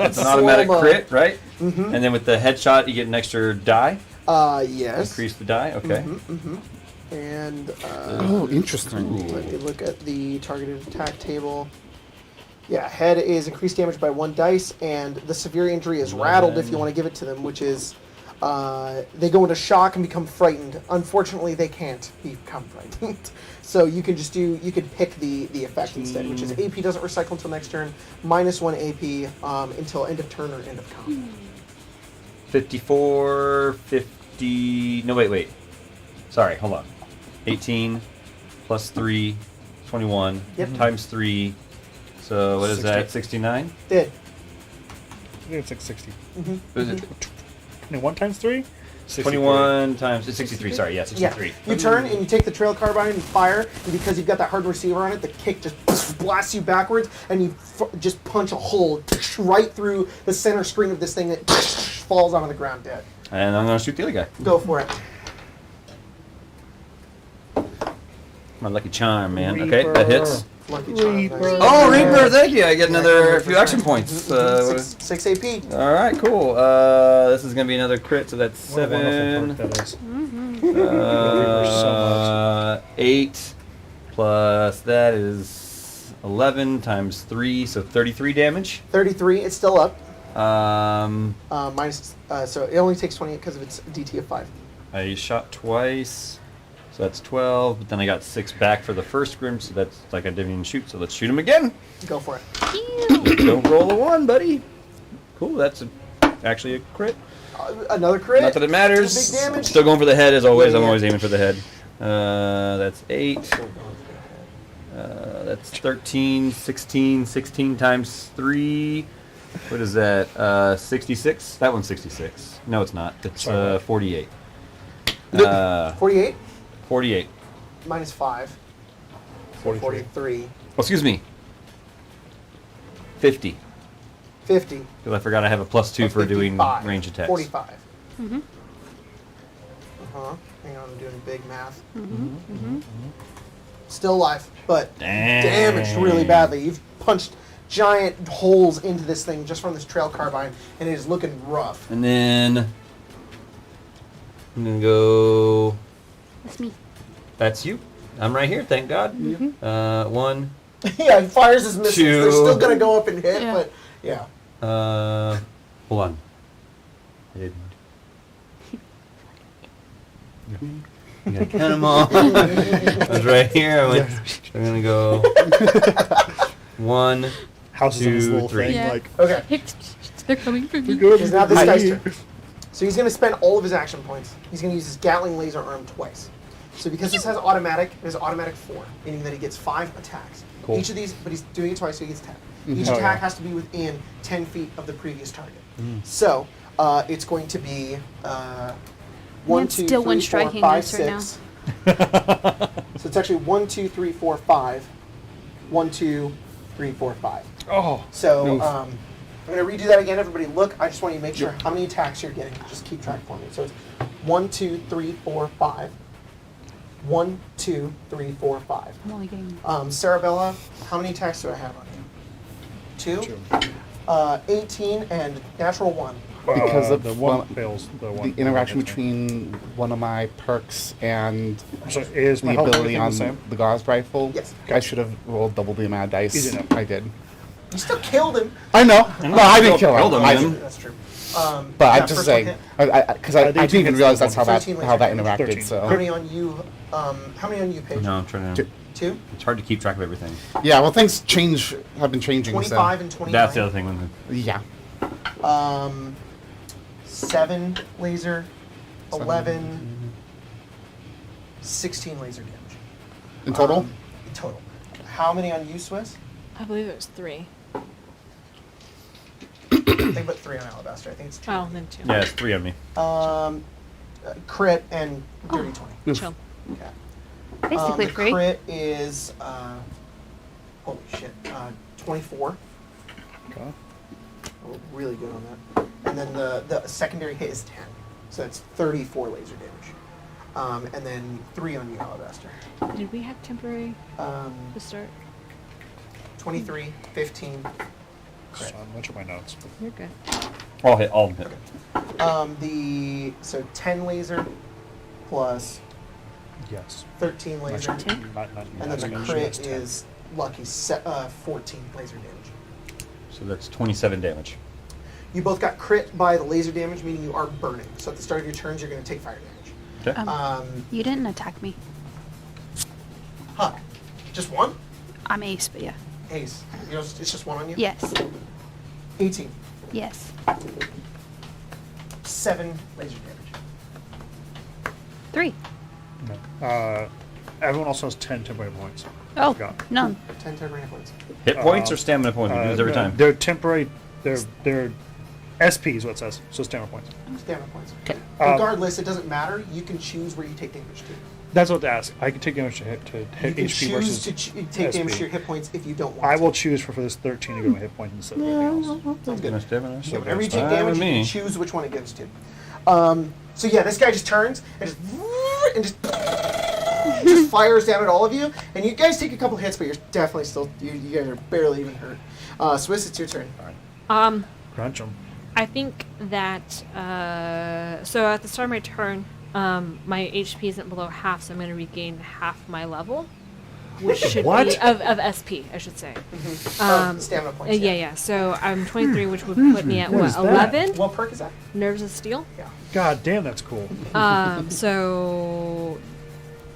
It's an automatic Slow-mo. crit, right? Mm-hmm. And then with the headshot, you get an extra die. Yes. Increase the die. Okay. And Oh, interesting. let me look at the targeted attack table. Yeah, head is increased damage by 1 dice, and the severe injury is rattled if you want to give it to them, which is they go into shock and become frightened. Unfortunately, they can't become frightened. So you can pick the effect instead, which is AP doesn't recycle until next turn, -1 AP until end of turn or end of combat. 54, 50. No, wait. Sorry, hold on. 18 plus 3, 21. Yep. Times 3. So what is that? 69? Did. I think it's like 60. Is it 21 times 3? 21 times 63. Sorry, yeah, 63. Yeah. You turn and you take the trail carbine and fire, and because you've got that hardened receiver on it, the kick just blasts you backwards, and you just punch a hole right through the center screen of this thing that falls onto the ground dead. And I'm gonna shoot the other guy. Go for it. My lucky charm, man. Okay, that hits. Lucky charm. Nice. Oh, Reaper! Thank you. I get another few action points. 6 AP. All right, cool. This is gonna be another crit, so that's What a wonderful 7. perk that is. Uh, 8 plus that is 11 times 3, so 33 damage. 33. It's still up. So it only takes 28 because of its DT of 5. I shot twice, so that's 12. But then I got 6 back for the first grim, so that's like I didn't even shoot. So let's shoot him again. Go for it. Don't roll a 1, buddy. Cool. That's actually a crit. Another crit. Not that it matters. Big damage. Still going for the head as always. Yeah, I'm yeah. always aiming for the head. That's 8. That's 13, 16 times 3. What is that? 66? That one's 66. No, it's not. It's 48. 48 48. minus 5. So 43. Oh, excuse me. 50. 50. Because I forgot I have a +2 for doing 55. range attacks. 45. Hang on, I'm doing big math. Still alive, but damaged really badly. You've punched giant holes into this thing just from this trail carbine, and it is looking rough. And then I'm going to go... That's me. That's you. I'm right here, thank God. 1, Yeah, he fires his missiles. They're 2. still gonna go up and hit, Yeah. but yeah. hold on. I gotta count them all. I was right here. I'm gonna go 1, House is on this 2, little 3. thing, Yeah. like, Okay, They're coming for me. because now this guy's turn. So he's gonna spend all of his action points. He's gonna use his Gatling laser arm twice. So because this has automatic, it has automatic 4, meaning that he gets 5 attacks. Cool. Each of these, but he's doing it twice, so he gets 10. Each Oh, attack yeah. has to be within 10 feet of the previous target. So it's going to be 1, It's 2, still 3, one 4, striking 5, us right now. 6. So it's actually 1, 2, 3, 4, 5. 1, 2, 3, 4, 5. Oh. So Oof. I'm going to redo that again. Everybody look. I just want you to make sure how many attacks you're getting. Just keep track for me. So it's 1, 2, 3, 4, 5. 1, 2, 3, 4, 5. I'm only getting. Sarabella, how many attacks do I have on you? 2? 18 and natural 1. Because of the one well, fails. The the interaction between one of my perks and So is my the health ability everything on the same? the Gauss rifle. Yes. I should have rolled double the amount of dice. You didn't. I did. You still killed him. I know. No, I didn't kill killed him. him, I man. did. That's true. But yeah, I'm just first saying, one hit. because I didn't even realize that's how that 13 how that laser interacted. 13. So How many on you? How many on you, Paige? No, I'm trying to. 2? It's hard to keep track of everything. yeah, well, things have been changing. 25 and 29. That's the other thing. When So yeah, 7 laser, 11, 16 laser damage. in total. Total. How many on you, Swiss? I believe it was 3. I think about 3 on Alabaster. I think it's 2. Oh, and then 2. yeah, it's 3 on me. Crit and dirty 20. Chill. Okay. Basically the free. crit is holy shit, 24. Okay. Oh, really good on that. And then the secondary hit is 10, so that's 34 laser damage. And then 3 on you, Alabaster. Did we have temporary to start? 23, 15. So I'm looking at my notes. You're good. All hit. All hit. So 10 laser plus Yes. 13 laser, Not, and then the crit is lucky 14 laser damage. So that's 27 damage. You both got crit by the laser damage, meaning you are burning. So at the start of your turns, you're going to take fire damage. Okay. You didn't attack me. Just one? I'm ace, but yeah. Ace. You know, it's just one on you? Yes. 18. Yes. 7 laser damage. 3. No. Everyone else has 10 temporary points. Oh, Got. none. 10 temporary points. Hit points or stamina points? We do this every no, time. They're temporary. They're SP is what it says. So stamina points. Stamina points. Regardless, it doesn't matter. You can choose where you take damage to. That's what to ask. I can take damage to hit You HP can versus choose to take damage SP. to your hit points if you don't want I to. will choose for this 13 to go to hit points instead of anything else. Sounds good. Stamina. Yeah, whenever you take Fine damage, with you me. can choose which one it gives to. So yeah, this guy just turns and just fires down at all of you, and you guys take a couple hits, but you're definitely still you guys are barely even hurt. Swiss, it's your turn. Crunch them. I think that so at the start of my turn, my HP isn't below half, so I'm going to regain half my level, which should What? be of SP, I should say. Stamina points. Yeah. So I'm 23, which would put me at What what, is that? 11? What perk is that? Nerves of Steel. Yeah. God damn, that's cool. So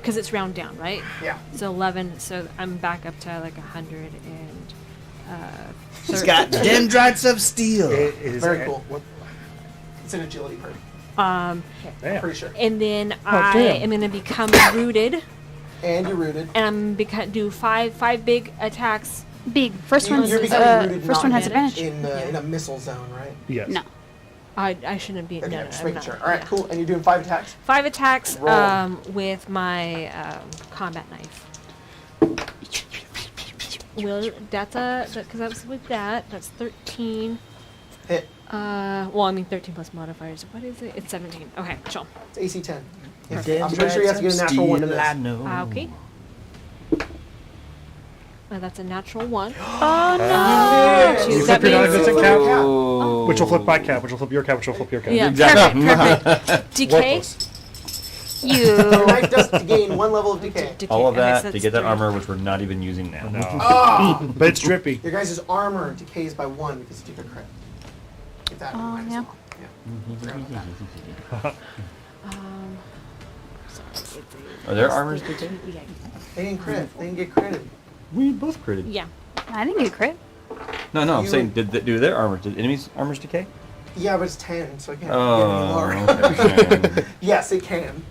because it's round down, right? Yeah. So 11. So I'm back up to like 100 and. She's got dendrites of steel. It is Very cool. It's an agility perk. Um, Damn. Pretty sure. and then damn. I am going to become rooted, And you're rooted. and I'm do five big attacks. Big. First You're one's becoming rooted first not one has in advantage. in a missile zone, right? Yes. No. I shouldn't be. Okay, no, just I'm making not, sure. All right, yeah. cool. And you're doing 5 attacks. 5 attacks Roll. with my combat knife. Well, that's because that's with that. That's 13. Hit. Well, I mean 13 plus modifiers. What is it? It's 17. Okay, chill. It's AC 10. Yeah. I'm pretty sure you have to get a natural 1 to this. Okay. That's a natural 1. Oh Yeah. Jeez, You that flip your means- non-existent cap, Oh. which will flip my cap, which will flip your cap, which will flip your cap. Yeah, Exactly. perfect. Decay. Worthless. Your You. knife does gain 1 level of decay. Decay. All of Okay, so that to that's get that 3. armor, which we're not even using now. No. Oh! But it's drippy. Your guys' armor decays by 1 because you took a crit. Get that in Oh, mind yeah. as well. Yeah. Forgot about that. Sorry, Are there armors decay? Yeah. They didn't crit. They didn't get critted. We both critted. Yeah. I didn't get crit. No, I'm You- saying, do their armors? Did enemies' armors decay? Yeah, but it's 10, so I can't Oh, get any lower. okay. Yes, it can.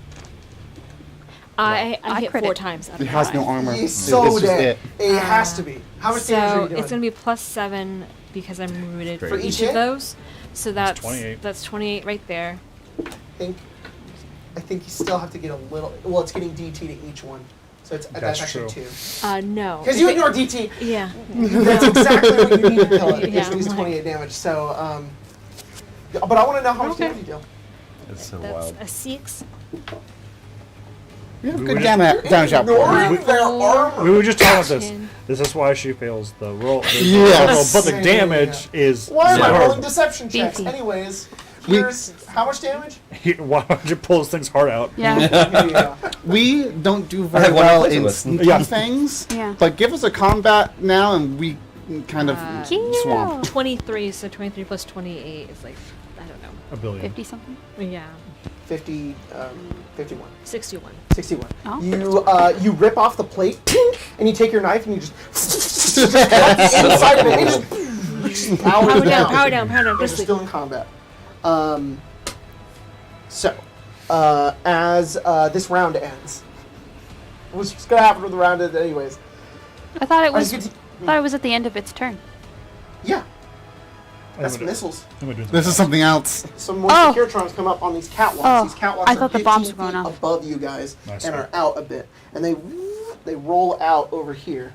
I I hit crit 4 it. times. it has no armor. He's It's so just dead. it. It has to be. How much damage are So you doing? it's going to be plus 7 because I'm rooted For for each each hit? of those. So that's 28. That's 28 right there. I think you still have to get a little. Well, it's getting DT to each one, so that's actually true. 2. No. Because you ignore DT. Yeah. That's exactly what you need to kill it. Yeah, It's I'm like- 28 damage. So, but I want to know how much Okay. damage you deal. That's so That's wild. a 6. You have We good were damage output. Ignoring their armor. We were just talking about this. 10. This is why she fails the roll. Yes. But the damage is. Why am I Yeah. rolling deception checks? Beefy. Anyways, We- here's how much damage? Why don't you pull this thing's heart out? Yeah. Yeah. We don't do I very have one well place to in listen. sneaky Yeah. things. Yeah. But give us a combat now, and we can kind of swamp. 23, so 23 plus 28 is like, I don't know. A billion. 50 something. Yeah. 51. 61. 61. Oh. You rip off the plate, and you take your knife and you just cut the inside of it. And just power down. Power down. You're Just still in combat. As this round ends, what's gonna happen when the round ends, anyways? I thought it I was. just get I thought it was at the end of its turn. yeah, that's I'm gonna- missiles. I'm gonna do This is something else. Some more Oh. Securitrons come up on these catwalks. Oh, These catwalks I are thought the 15 bombs were going feet off. above you guys Nice. and are out a bit, and they roll out over here.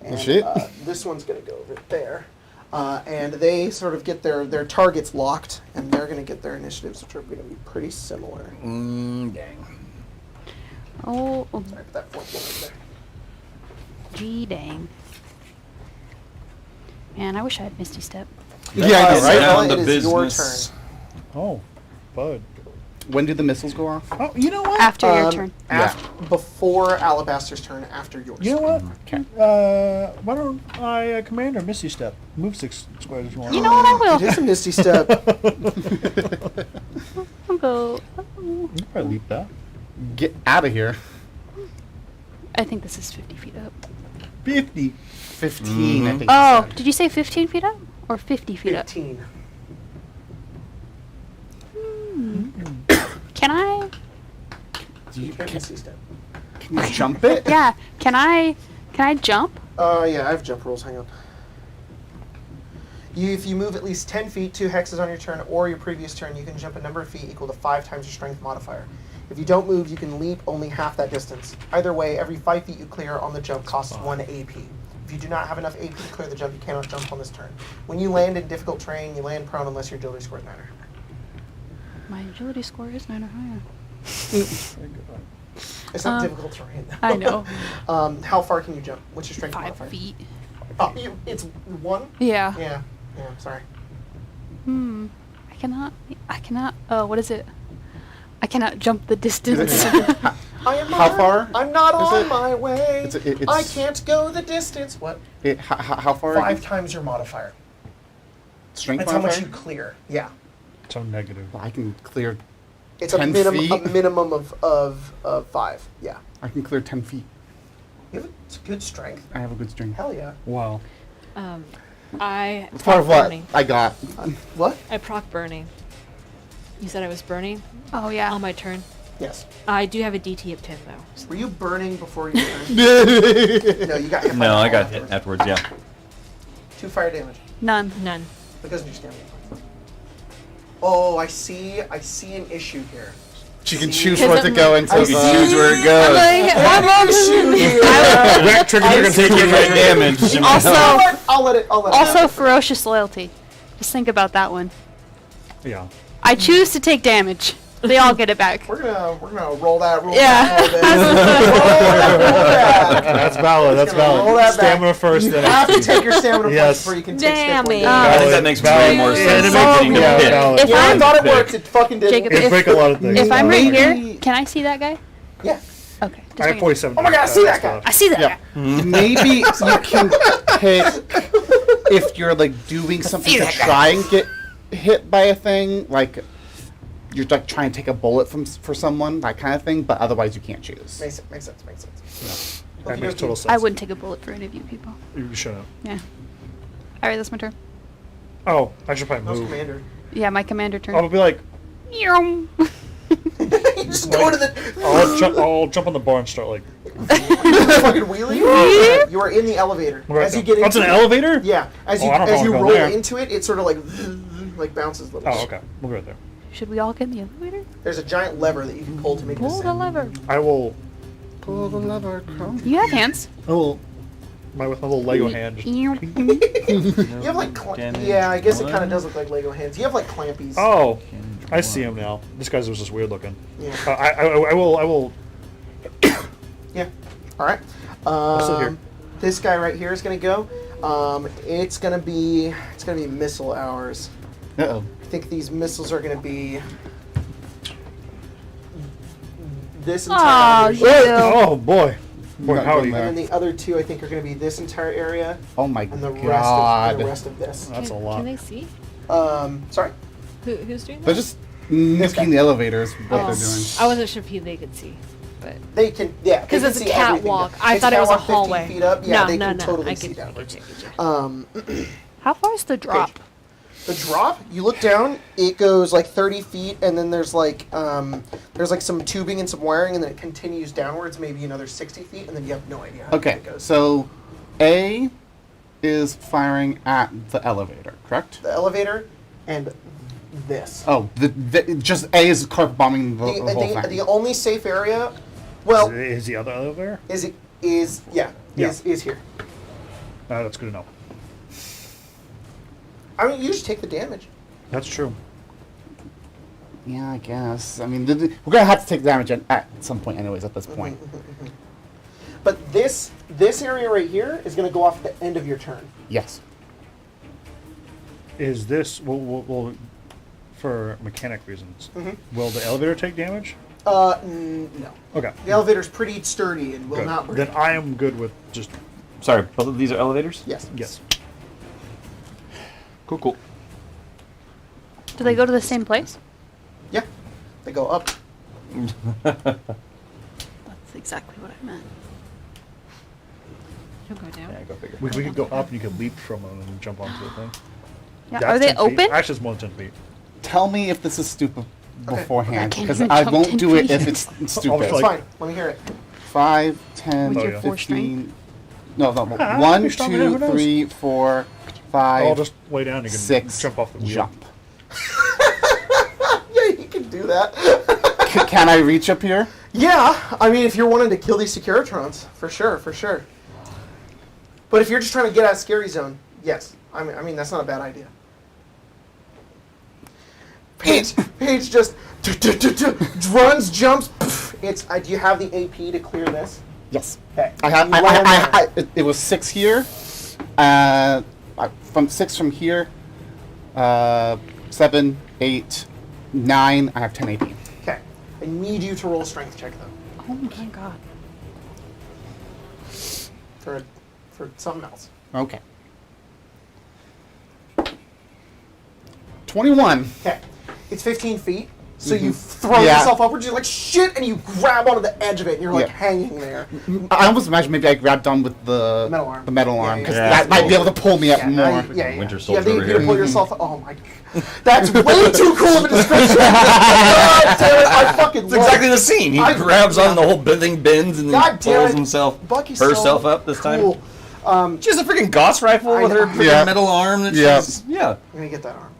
And, shit. This one's gonna go over there, and they sort of get their targets locked, and they're gonna get their initiatives, which are gonna be pretty similar. Dang. Oh, Sorry, put that fourth one right there. gee dang. Man, I wish I had Misty Step. Yeah, I know, right? Sarah, Down it to is your business. turn. Oh, bud. When do the missiles go off? Oh, you know what? After your turn. Before Alabaster's turn, after yours. You know what? Okay. Why don't I command her Misty Step? Move 6 squares if you want. You know what? I It will. is a Misty Step. I'll go. You can probably leap that. Get out of here. I think this is 50 feet up. 50. 15, I think. Oh, you said. did you say 15 feet up or 50 feet up? 15. Can I? You can Misty Step. Can you jump it? Yeah. Can I jump? Yeah, I have jump rules. Hang on. If you move at least 10 feet, 2 hexes on your turn or your previous turn, you can jump a number of feet equal to 5 times your strength modifier. If you don't move, you can leap only half that distance. Either way, every 5 feet you clear on the jump costs 1 AP. If you do not have enough AP to clear the jump, you cannot jump on this turn. When you land in difficult terrain, you land prone unless your agility score is 9 or higher. My agility score is 9 or higher. It's not difficult terrain. Though. I know. How far can you jump? What's your strength 5 modifier? feet. Oh, it's 1? Yeah. Yeah, sorry. I cannot. Oh, what is it? I cannot jump the distance. I am How not- far I'm not is on it? my way. It's- I can't go the distance. What? How far? 5 times your modifier. Strength That's how much modifier? you clear. Yeah. So negative. Well, I can clear. It's a 10 minimum feet? of 5. Yeah. I can clear 10 feet. You have a good strength. I have a good strength. Hell yeah. Wow. I It's part of proc what burning. I got. What? I proc burning. You said I was burning Oh yeah. on my turn. Yes. I do have a DT of 10 though. So. Were you burning before you turned? No, you got hit by No, the I ball got hit afterwards, yeah. 2 fire damage. None. None. Because of your stamina. Oh, I see an issue here. She can choose where to go into You can choose where it goes. That triggers are gonna Take your red damage. Also, I'll let it also ferocious loyalty. Just think about that one. Yeah. I choose to take damage. They all get it back. We're gonna roll that rule. Yeah. Roll that. That's valid. That's Gonna roll valid. that back. Stamina first. You then have to XP. take your stamina Yes. points before you can take Damn step 1 it. damage. I think that makes way more Yeah, sense it than makes- getting the yeah, pit. valid. If Yeah, I I'm thought it Pick. worked. It fucking did. Jacob, It break a lot of things. if I'm right Maybe- here, can I see that guy? Yeah. Okay. just I have making- 47. Oh my God, I see that guy. I see that Yeah. guy. Maybe you can pick if you're like doing something to try and get hit by a thing, like you're like trying to take a bullet for someone, that kind of thing. But otherwise, you can't choose. Makes sense. That makes total sense. I wouldn't take a bullet for any of you people. You shut up. Yeah. All right, that's my turn. Oh, I should probably How's move. commander? Yeah, my commander turn. I'll be like, Meow. You just go to the I'll jump on the bar and start like. fucking wheelie. You are in the elevator. Right As you now. get That's into an elevator? Yeah. As Oh, you I don't know as you how to go roll there. into it, it's sort of like like bounces a little. Oh, okay. We'll go right there. Should we all get in the elevator? There's a giant lever that you can pull to make it Pull the ascend. lever. I will. Pull the lever, Crow. You have hands. I will. With my little Lego hand. Just, You have like yeah, I guess it kind of does look like Lego hands. You have like clampies. oh, I see him now. This guy's was just weird looking. Yeah. I will. Yeah. All right. sit here. This guy right here is gonna go. It's gonna be missile hours. Uh-oh. I think these missiles are gonna be this entire Oh, area. you. Oh boy. Boy, Not howdy. going there. And then the other two I think are gonna be this entire area Oh my and the god. rest of this. That's a lot. Can they see? Sorry. Who's doing that? They're just nuking the elevators. What Oh, they're doing. I wasn't sure if they could see, but They can, yeah. they 'Cause can it's a see everything. catwalk. I It's thought it was a catwalk 15 hallway. feet up. Yeah, No, they no, can no. totally I see get you, downwards. I get you. How far is the drop? The drop, you look down, it goes like 30 feet, and then there's like some tubing and some wiring, and then it continues downwards, maybe another 60 feet, and then you have no idea how Okay, deep it goes. so A is firing at the elevator, correct? The elevator and this. Oh, just A is carpet bombing the whole thing. The only safe area, well, Is the other elevator? is Yeah. here. That's good to know. I mean, you just take the damage. That's true. Yeah, I guess. I mean, we're gonna have to take damage at some point, anyways. At this point. But this area right here is going to go off at the end of your turn. Yes. Is this well for mechanic reasons? Mhm. Will the elevator take damage? No. Okay. The elevator's pretty sturdy and will Good. not break. Then I am good with just Sorry, both of these are elevators? Yes. yes. Cool. Do they go to the same place? Yeah. They go up. That's exactly what I meant. You'll go down. Yeah, go figure. We could go up and you could leap from them and jump onto the thing. Yeah. That's Are they 10 feet. open? Actually, it's more than 10 feet. Tell me if this is stupid Okay. beforehand, I can't because even I jump won't 10 do it feet. if it's stupid. It's Like- fine. Let me hear it. 5, 10, With your 15. force strength? No, Ah, 1, you're stronger than who 2, knows? 3, 4, 5, I'll just lay down and you can 6, jump off the wheel. jump. Yeah, you can do that. Can I reach up here? Yeah, I mean, if you're wanting to kill these Securitrons, for sure. But if you're just trying to get out of Scary Zone, yes. I mean that's not a bad idea. Paige just runs, jumps. Do you have the AP to clear this? Yes. Okay. I have. You land there. It was 6 here. From 6 from here. 7, 8, 9. I have 10 AP. Okay. I need you to roll a strength check though. Oh my god. For something else. Okay. 21. Okay. It's 15 feet. So you throw Yeah. yourself upwards, you're like, shit, and you grab onto the edge of it, and you're like Yeah. hanging there. I almost imagine maybe I grabbed on with the Metal arm. The metal Yeah, arm, yeah, because yeah. that might be able to pull me up Yeah, more. Winter You Soldier have the over AP to here. pull yourself. Oh my god, that's way too cool of a description. God damn it, I fucking It's love exactly it. the scene. He I- grabs on the whole thing bends and then God damn pulls it. himself, Bucky's herself so up this time. cool. She has a freaking Gauss rifle I with her know. freaking Yeah. metal arm. That Yeah. she's, yeah. I'm gonna get that arm.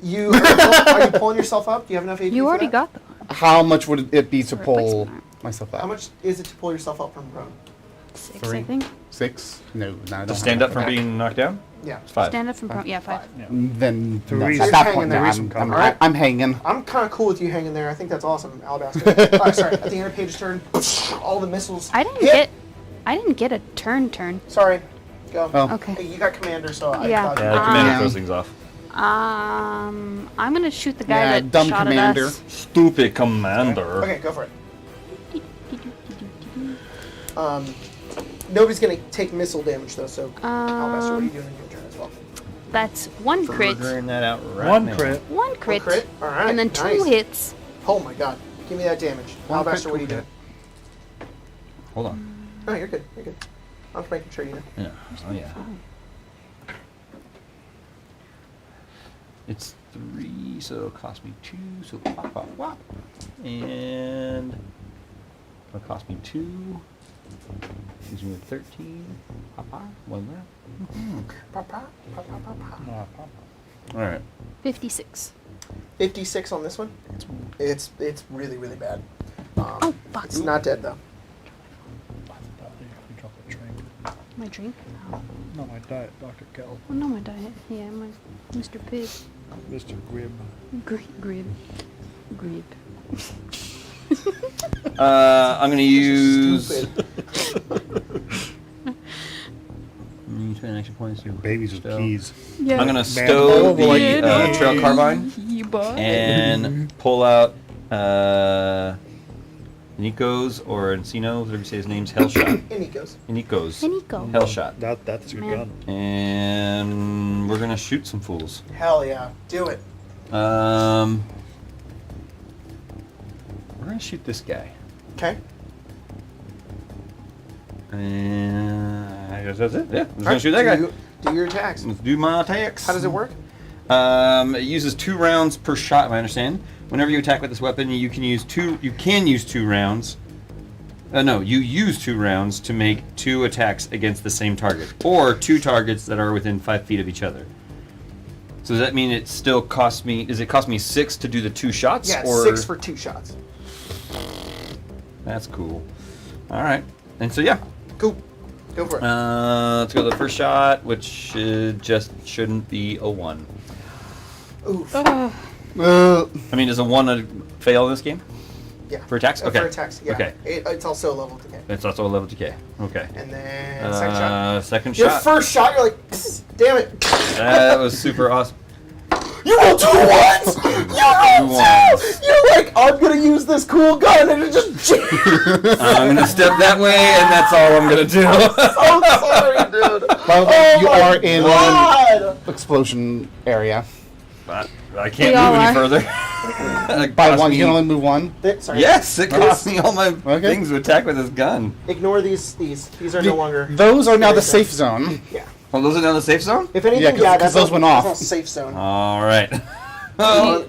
Are you pulling yourself up? Do you have enough AP? You for already that? got them. How much would it be to It's a pull replacement arm. myself up? How much is it to pull yourself up from prone? 6, 3. I think. 6? No, I don't To have stand that. up from Okay. being knocked down? Yeah. It's 5. Stand up from prone. Yeah, 5. Then 3 no, is- at You're that hanging point, there. no, Some cover. Alright. I'm hanging. I'm kind of cool with you hanging there. I think that's awesome, Alabaster. Sorry. At the end of Paige's turn, all the missiles. I didn't hit. get a turn. Sorry. Go. Oh. Okay. Hey, you got commander, so I Yeah. thought Yeah, the commander Um, throws things off. I'm gonna shoot the guy Yeah, that dumb shot commander. at us. Stupid commander. Okay, go for it. Nobody's gonna take missile damage though, so Alabaster, what are you doing in your turn as well? That's 1 crit. Figuring that out right One now. crit. 1 crit. crit? Alright, And then 2 nice. hits. Oh my god. Give me that damage. One Alabaster, crit, what are you 2 doing? Hold on. No, you're good. You're good. I'm just making sure you know. Yeah. Oh, yeah. It's 3, so it'll cost me 2, so pop, pop, pop. And it'll cost me 2. Gives me a 13. Pop, pop. 1 left. Pa, pa, pa, pa, pa, pa. All right. 56. 56 on this one. It's really, really bad. Oh, fuck. It's not dead, though. You drop a drink. My drink? Oh. No, my diet, Dr. Kell. Oh, no, my diet. Yeah, my Mr. Pig. Mr. Grib. Grib. I'm gonna use. Stupid. Use an extra points to Babies with stow. keys. Yeah. I'm gonna Man, stow the yeah. trail carbine You bought and pull out Nico's or Encino's, whatever you say his name's Hellshot. Nico's. Nico's Nico. Hellshot. That's a good Man. gun. And we're gonna shoot some fools. Hell yeah. Do it. We're gonna shoot this guy. Okay. And I guess that's it. Yeah, I'm just gonna shoot that guy. Do your attacks. Let's do my attacks. How does it work? It uses 2 rounds per shot, if I understand. Whenever you attack with this weapon, you can use 2 rounds. No, you use 2 rounds to make 2 attacks against the same target, or 2 targets that are within 5 feet of each other. So does that mean it still costs me? Does it cost me 6 to do the 2 shots? Yeah, or 6 for 2 shots. That's cool. All right, and so yeah, Cool. Go for it. let's go to the first shot, which just shouldn't be a 1. Oof. Oh, I mean, is a 1 fail in this game? Yeah. For attacks? Okay. For attacks, yeah. Okay. It's also a level decay. It's also a level decay. Okay. And then second shot. Second Your shot. first shot, you're like, "Psst, damn it. That was super awesome. You rolled 2 ones! You rolled 2! ones. You're like, I'm gonna use this cool gun, and it just I'm gonna step that way, and that's all I'm gonna do. I'm sorry, dude. By the way, you Oh my are in God. explosion area. But I We can't all move any are. further. By 1, you can only move 1. Sorry. Yes, it costs me all my Okay. things to attack with this gun. Ignore these. These are no longer. Those are now the Scary safe zone. Yeah. Oh, those are down the safe zone? If anything, Yeah, yeah, 'cause that's those went off. That's a safe zone. All right. Do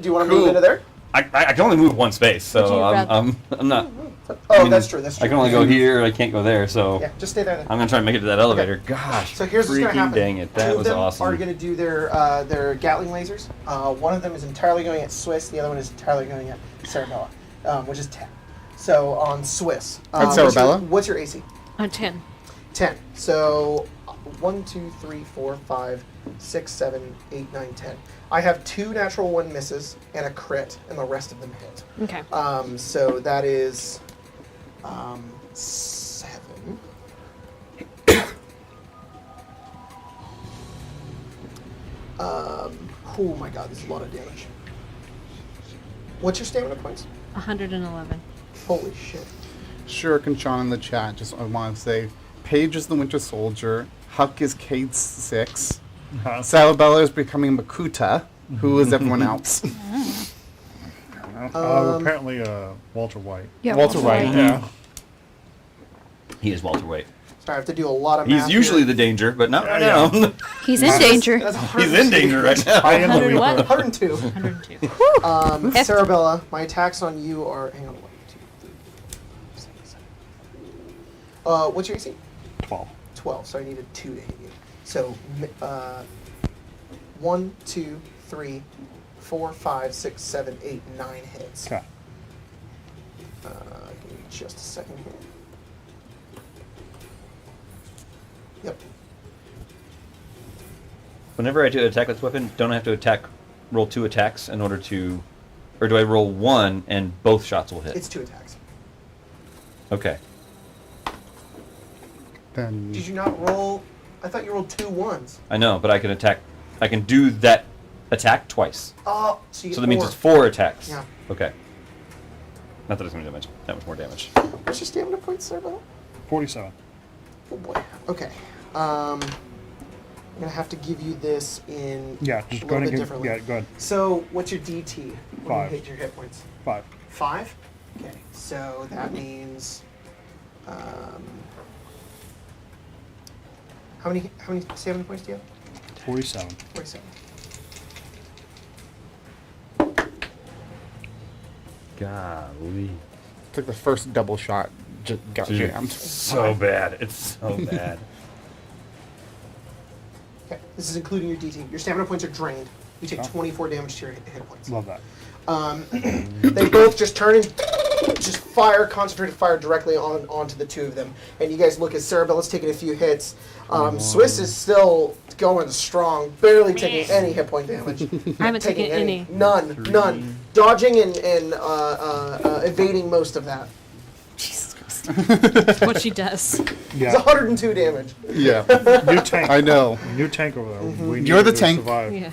you want to move cool. into there? I can only move 1 space, Would you so rather- I'm not. Oh, I mean, that's true. That's true. I can only go here. I can't go there, so Yeah, just stay there. Then. I'm gonna try and make it to that elevator. Gosh, So here's what's freaking going to happen. dang it, that Two was of them awesome. are going to do their Gatling lasers. One of them is entirely going at Swiss. The other one is entirely going at Cerebella, which is 10. So on Swiss. On Cerebella? What's your AC? On 10. 10. So 1, 2, 3, 4, 5, 6, 7, 8, 9, 10. I have 2 natural 1 misses and a crit, and the rest of them hit. Okay. So that is 7. Oh my god, this is a lot of damage. What's your stamina points? 111. Holy shit. Shuriken Sean in the chat, just I want to say, Paige is the Winter Soldier, Huck is Cade 6, Salabella is becoming Makuta, who is everyone else? Apparently, Walter White. yeah. Walter White. Yeah. He is Walter White. Sorry, I have to do a lot of He's math usually here. the danger, but not right Yeah. now. He's in danger. That's He's in danger right now. I am the 100 what? Reaper. 102. 102. Cerebella, my attacks on you are. Hang on. 1, 2, 3, 4, 5, 6, 7. What's your AC? 12. 12, so I needed 2 to hit you. So, 1, 2, 3, 4, 5, 6, 7, 8, 9 hits. Okay. Give me just a second here. Yep. Whenever I do attack with this weapon, don't I have to roll 2 attacks in order to, or do I roll 1 and both shots will hit? It's 2 attacks. Okay. Then Did you not roll? I thought you rolled 2 ones. I know, but I can attack. I can do that attack twice. Oh, so you So get that means 4. it's 4 attacks. Yeah. Okay. Not that it's going to do that much more damage. What's your stamina points, Cerebella? 47. Oh boy. Okay. I'm gonna have to give you this in Yeah, a just little go ahead bit and give. differently. Yeah, go ahead. So, what's your DT? When 5. you hit your hit points? 5. 5. Okay. So that means. How many stamina points do you have? 47. 47. Golly. it's like the first double shot got Dude, jammed. so bad. It's so bad. Okay. This is including your DT. Your stamina points are drained. You take 24 damage to your hit points. Love that. They both just turn and just fire, concentrated fire directly onto the two of them. And you guys look at Cerebella's taking a few hits. Swiss is still going strong, barely taking any hit point damage. I haven't taken any. None. Dodging and evading most of that. Jesus Christ. What she does. It's 102 damage. Yeah. New tank. I know. New tank over there. We need You're the to tank. Survive. Yeah.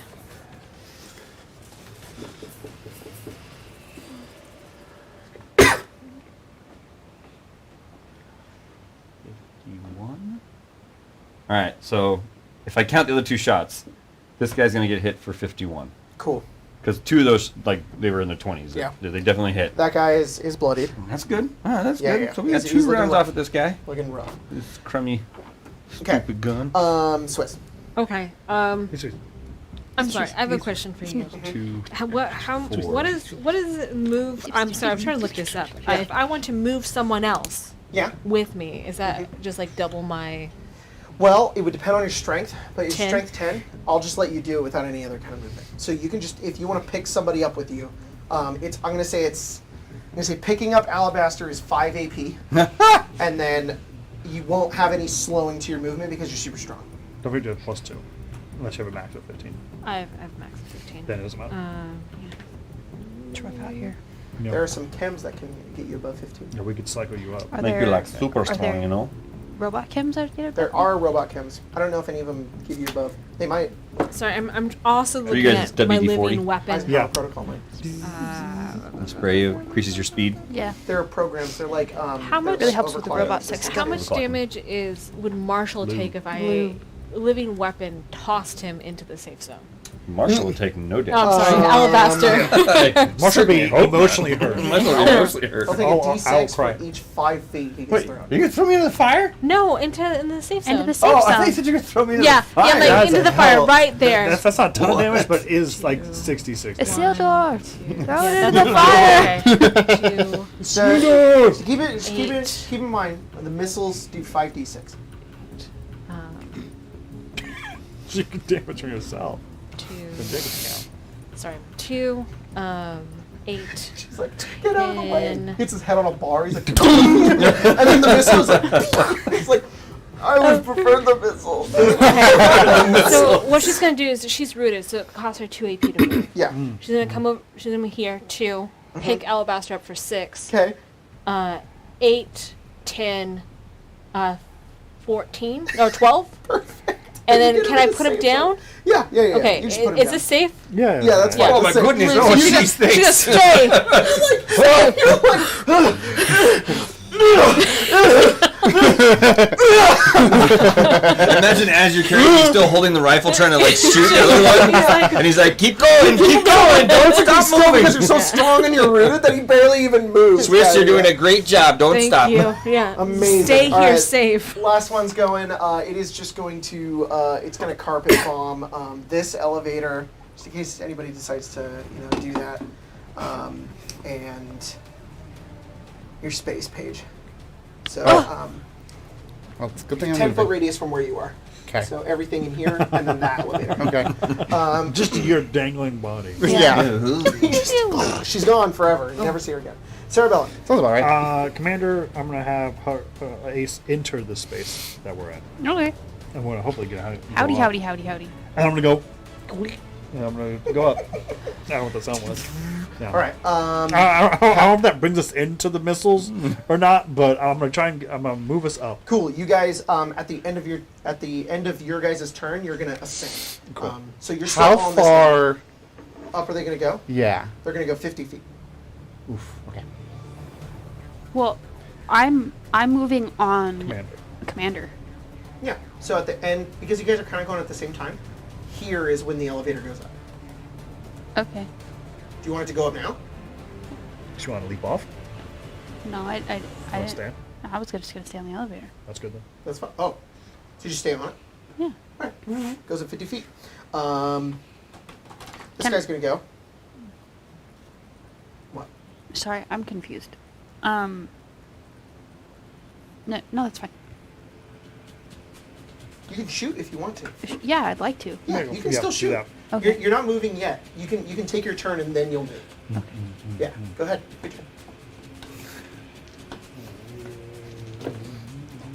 All right, so if I count the other two shots, this guy's gonna get hit for 51. Cool. Because two of those, like, they were in the 20s. Yeah. They definitely hit. That guy is bloodied. That's good. Ah, that's Yeah, good. yeah. So we got He's 2 looking rounds rough. off at this guy. Looking rough. This crummy, Okay. stupid gun. Swiss. Okay. He's just- I'm sorry. I have a question for you. 2. What is move? I'm sorry. I'm trying to look this up. If I want to move someone else Yeah. with me, is that just like double my? Well, it would depend on your strength, but your 10. strength 10, I'll just let you do it without any other kind of movement. So you can just, if you want to pick somebody up with you, I'm gonna say picking up Alabaster is 5 AP, and then you won't have any slowing to your movement because you're super strong. Don't forget to do a +2, unless you have a max of 15. I have max 15. Then it doesn't matter. It's rough out here. No. There are some chems that can get you above 15. Yeah, we could cycle you up. Are Make you there- like super are strong, there you know? Robot chems that get it? There are robot chems. I don't know if any of them give you above. They might. Sorry, I'm also you looking guys at my WD-40? living weapon. Eisenhower Yeah. Protocol might. Spray you, increases your speed. Yeah. There are programs. They're like How much- Really helps with the overclocked. robot sex. How much Clock. damage would Marshall Blue. take if I Blue. living weapon tossed him into the safe zone? Marshall would take no Oh, damage. I'm sorry, Alabaster. Marshall be emotionally hurt. Marshall would mostly hurt. I'll take a I'll D6 cry. for each 5 feet he gets Wait, thrown. you gonna throw me into the fire? No, in the safe zone. Into the safe Oh, I zone. thought you said you were gonna throw me into Yeah, the fire. yeah, like That's into a the fire, hell- right there. That's not a ton of What? damage, but is like 66. A seal door. Throw it Yeah, into the fire. Okay. Two. So, keep in mind, the missiles do 5d6. You can damage from yourself. Two. The biggest count. Sorry, 2. 8. She's like, get out of the way. And- Hits his head on a bar. He's like, and then the missile's like, he's like, I would prefer the missile. So what she's gonna do is she's rooted, so it costs her 2 AP to move. Yeah. She's gonna come over. She's gonna be here 2. Pick Alabaster up for 6. Okay. 8, 10, 14 or 12. Perfect. And then Get can him I in the put him safe down? zone. Yeah. Okay, You just put him is down. this safe? Yeah. Yeah, that's fine. Oh my That's safe. goodness, So no, you she's just- thinks. She's gonna Imagine as you're carrying, he's still holding the rifle, trying to like shoot the other one, and he's like, "Keep going, don't stop He's still, moving." because you're so strong and you're rooted that he barely even moves. Swiss, Yeah, you're doing yeah. a great job. Don't Thank stop. you. Yeah. Amazing. Stay All here right. safe. Last one's going. It is just going to. It's going to carpet bomb this elevator, just in case anybody decides to, do that. And your space page. So, Well, it's a good thing I'm 10-foot moving. radius from where you are. Okay. So everything in here, and then that elevator. Okay. Just your dangling body. Yeah. She's gone forever. You never see her again. Cerebellum. Sounds about right. Commander, I'm gonna have her, Ace enter the space that we're in. Okay. I'm gonna hopefully get out. Howdy, go up. howdy, howdy, howdy. And I'm gonna go. And I'm gonna go up. I don't know what the sound was. Yeah. All right. I don't know if that brings us into the missiles or not, but I'm gonna try and I'm gonna move us up. Cool. You guys, at the end of your guys' turn, you're gonna ascend. Cool. So you're still How on this far? up are they gonna go? Yeah. They're gonna go 50 feet. Oof. Okay. Well, I'm moving on Commander. Commander. Yeah. So at the end, because you guys are kind of going at the same time, here is when the elevator goes up. Okay. Do you want it to go up now? Do you want to leap off? No, I Want to didn't. stand? I was just gonna stay on the elevator. That's good then. That's fine. Oh, so you just stay on it. Yeah. All right. Goes at 50 feet. This Can- guy's gonna go. What? Sorry, I'm confused. No, that's fine. You can shoot if you want to. Yeah, I'd like to. Yeah, go. you can Yeah, still do shoot. that. Okay. You're not moving yet. You can take your turn and then you'll move. Yeah, go ahead. Your turn.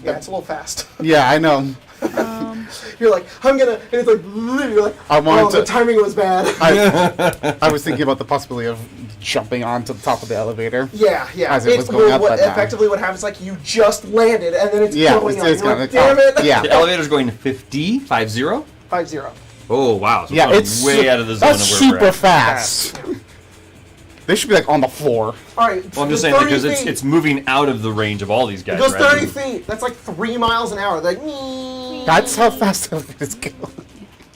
Yeah, it's a little fast. Yeah, I know. You're like, I'm gonna, and it's like, you're like, I wanted the to- timing was bad. I was thinking about the possibility of jumping onto the top of the elevator. Yeah. As it was going up, but no. effectively what happens is like you just landed and then it's Yeah, going it's up. You're going like, to damn it. Yeah. The elevator's going to 50, 50. 5-0. Oh wow! So Yeah, we're it's way out of the zone that's of where we're super at. fast. They should be like on the floor. All right. Well, I'm just it saying goes because 30 it's feet. it's moving out of the range of all these guys. It goes right? 30 feet. That's like 3 miles an hour. Like, well, That's how fast elevators go.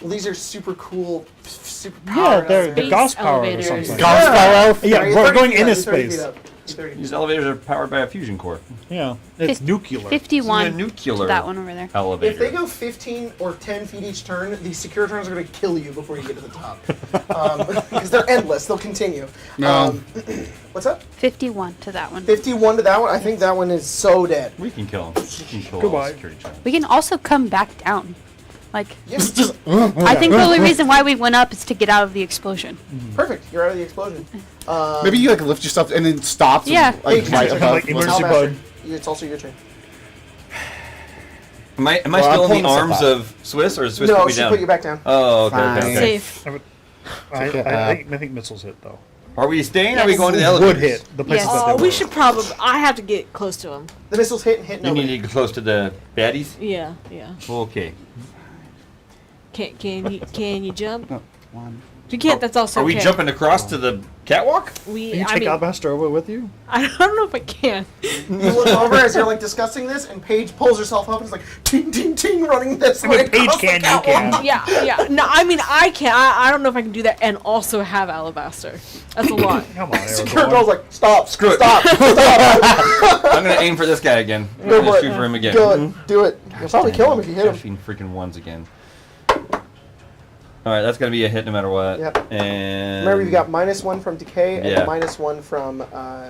these are super cool, super Yeah, powered. they're elevators. the Gauss power or elevators. something. Gauss power. Yeah, You're we're 30 going feet into up, you're 30 feet space. up. You're 30 feet These elevators are powered by a fusion core. Yeah, it's nuclear. 51. It's a nuclear That one over there. elevator. If they go 15 or 10 feet each turn, these secure turns are going to kill you before you get to the top. Because they're endless. They'll continue. No. What's up? 51 to that one. 51 to that one? I think that one is so dead. We can kill them. We can kill all Goodbye. the security channels. We can also come back down. Like, Yes. I think the only reason why we went up is to get out of the explosion. Perfect. You're out of the explosion. Maybe you like lift yourself and then stop. Yeah. Like, Hey, right check, above. like emergency Alabaster, bud. it's also your turn. Am I Well, still I'm in the pulling arms myself of Swiss, or is Swiss No, put me she down? put you back down. Oh, okay, Fine. okay, okay. Safe. I think missiles hit though. Are we staying? Or are we Yes. going to the Would elevators? hit the places Yes. that they We were. should probably. I have to get close to him. The missiles hit and hit You nobody. need to get close to the baddies. Yeah. Okay. Can you jump? One. If you can't, that's also Are we okay. jumping across to the catwalk? Can you I take mean, Alabaster over with you? I don't know if I can. You look over as you're like discussing this, and Paige pulls herself up and is like, ting, ting, ting, running this I mean, way. Paige across the can, you catwalk. can. Yeah. No, I mean I can. I don't know if I can do that and also have Alabaster. That's a lot. Come on, Secure Aragorn. girl's like, stop, Screw it. stop, stop. I'm gonna aim for this guy again. I'm Go gonna for it. shoot for him again. Do it, do it. You'll probably kill him if you hit him. Cashing freaking ones again. All right, that's gonna be a hit no matter what. Yep. And Remember, you got -1 from decay and Yeah. -1 from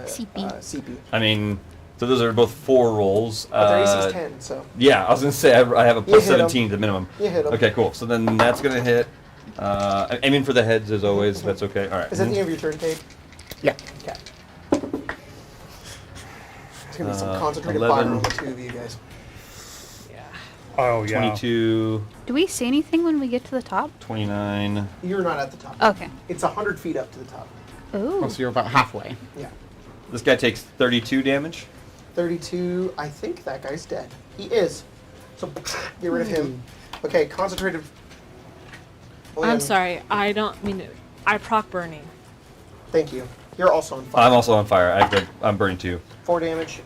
CP. CP. I mean, so those are both 4 rolls. But their AC is 10, so Yeah, I was gonna say I have a You plus hit 'em. 17 to the minimum. you hit him. Okay, cool. So then that's gonna hit. I'm aiming for the heads as always. That's okay. All right. Is that the end of your turn, Paige? Yeah. Okay. There's gonna be some concentrated 11. fire on the two of you guys. Oh yeah. 22, Do we see anything when we get to the top? 29. You're not at the top. Okay. It's 100 feet up to the top. Ooh. So you're about halfway. Yeah. This guy takes 32 damage. 32. I think that guy's dead. He is. So get rid of him. Okay, concentrated. Oh, I'm yeah. sorry. I don't mean it. I proc burning. Thank you. You're also on fire. I'm also on fire. I'm burning too. 4 damage.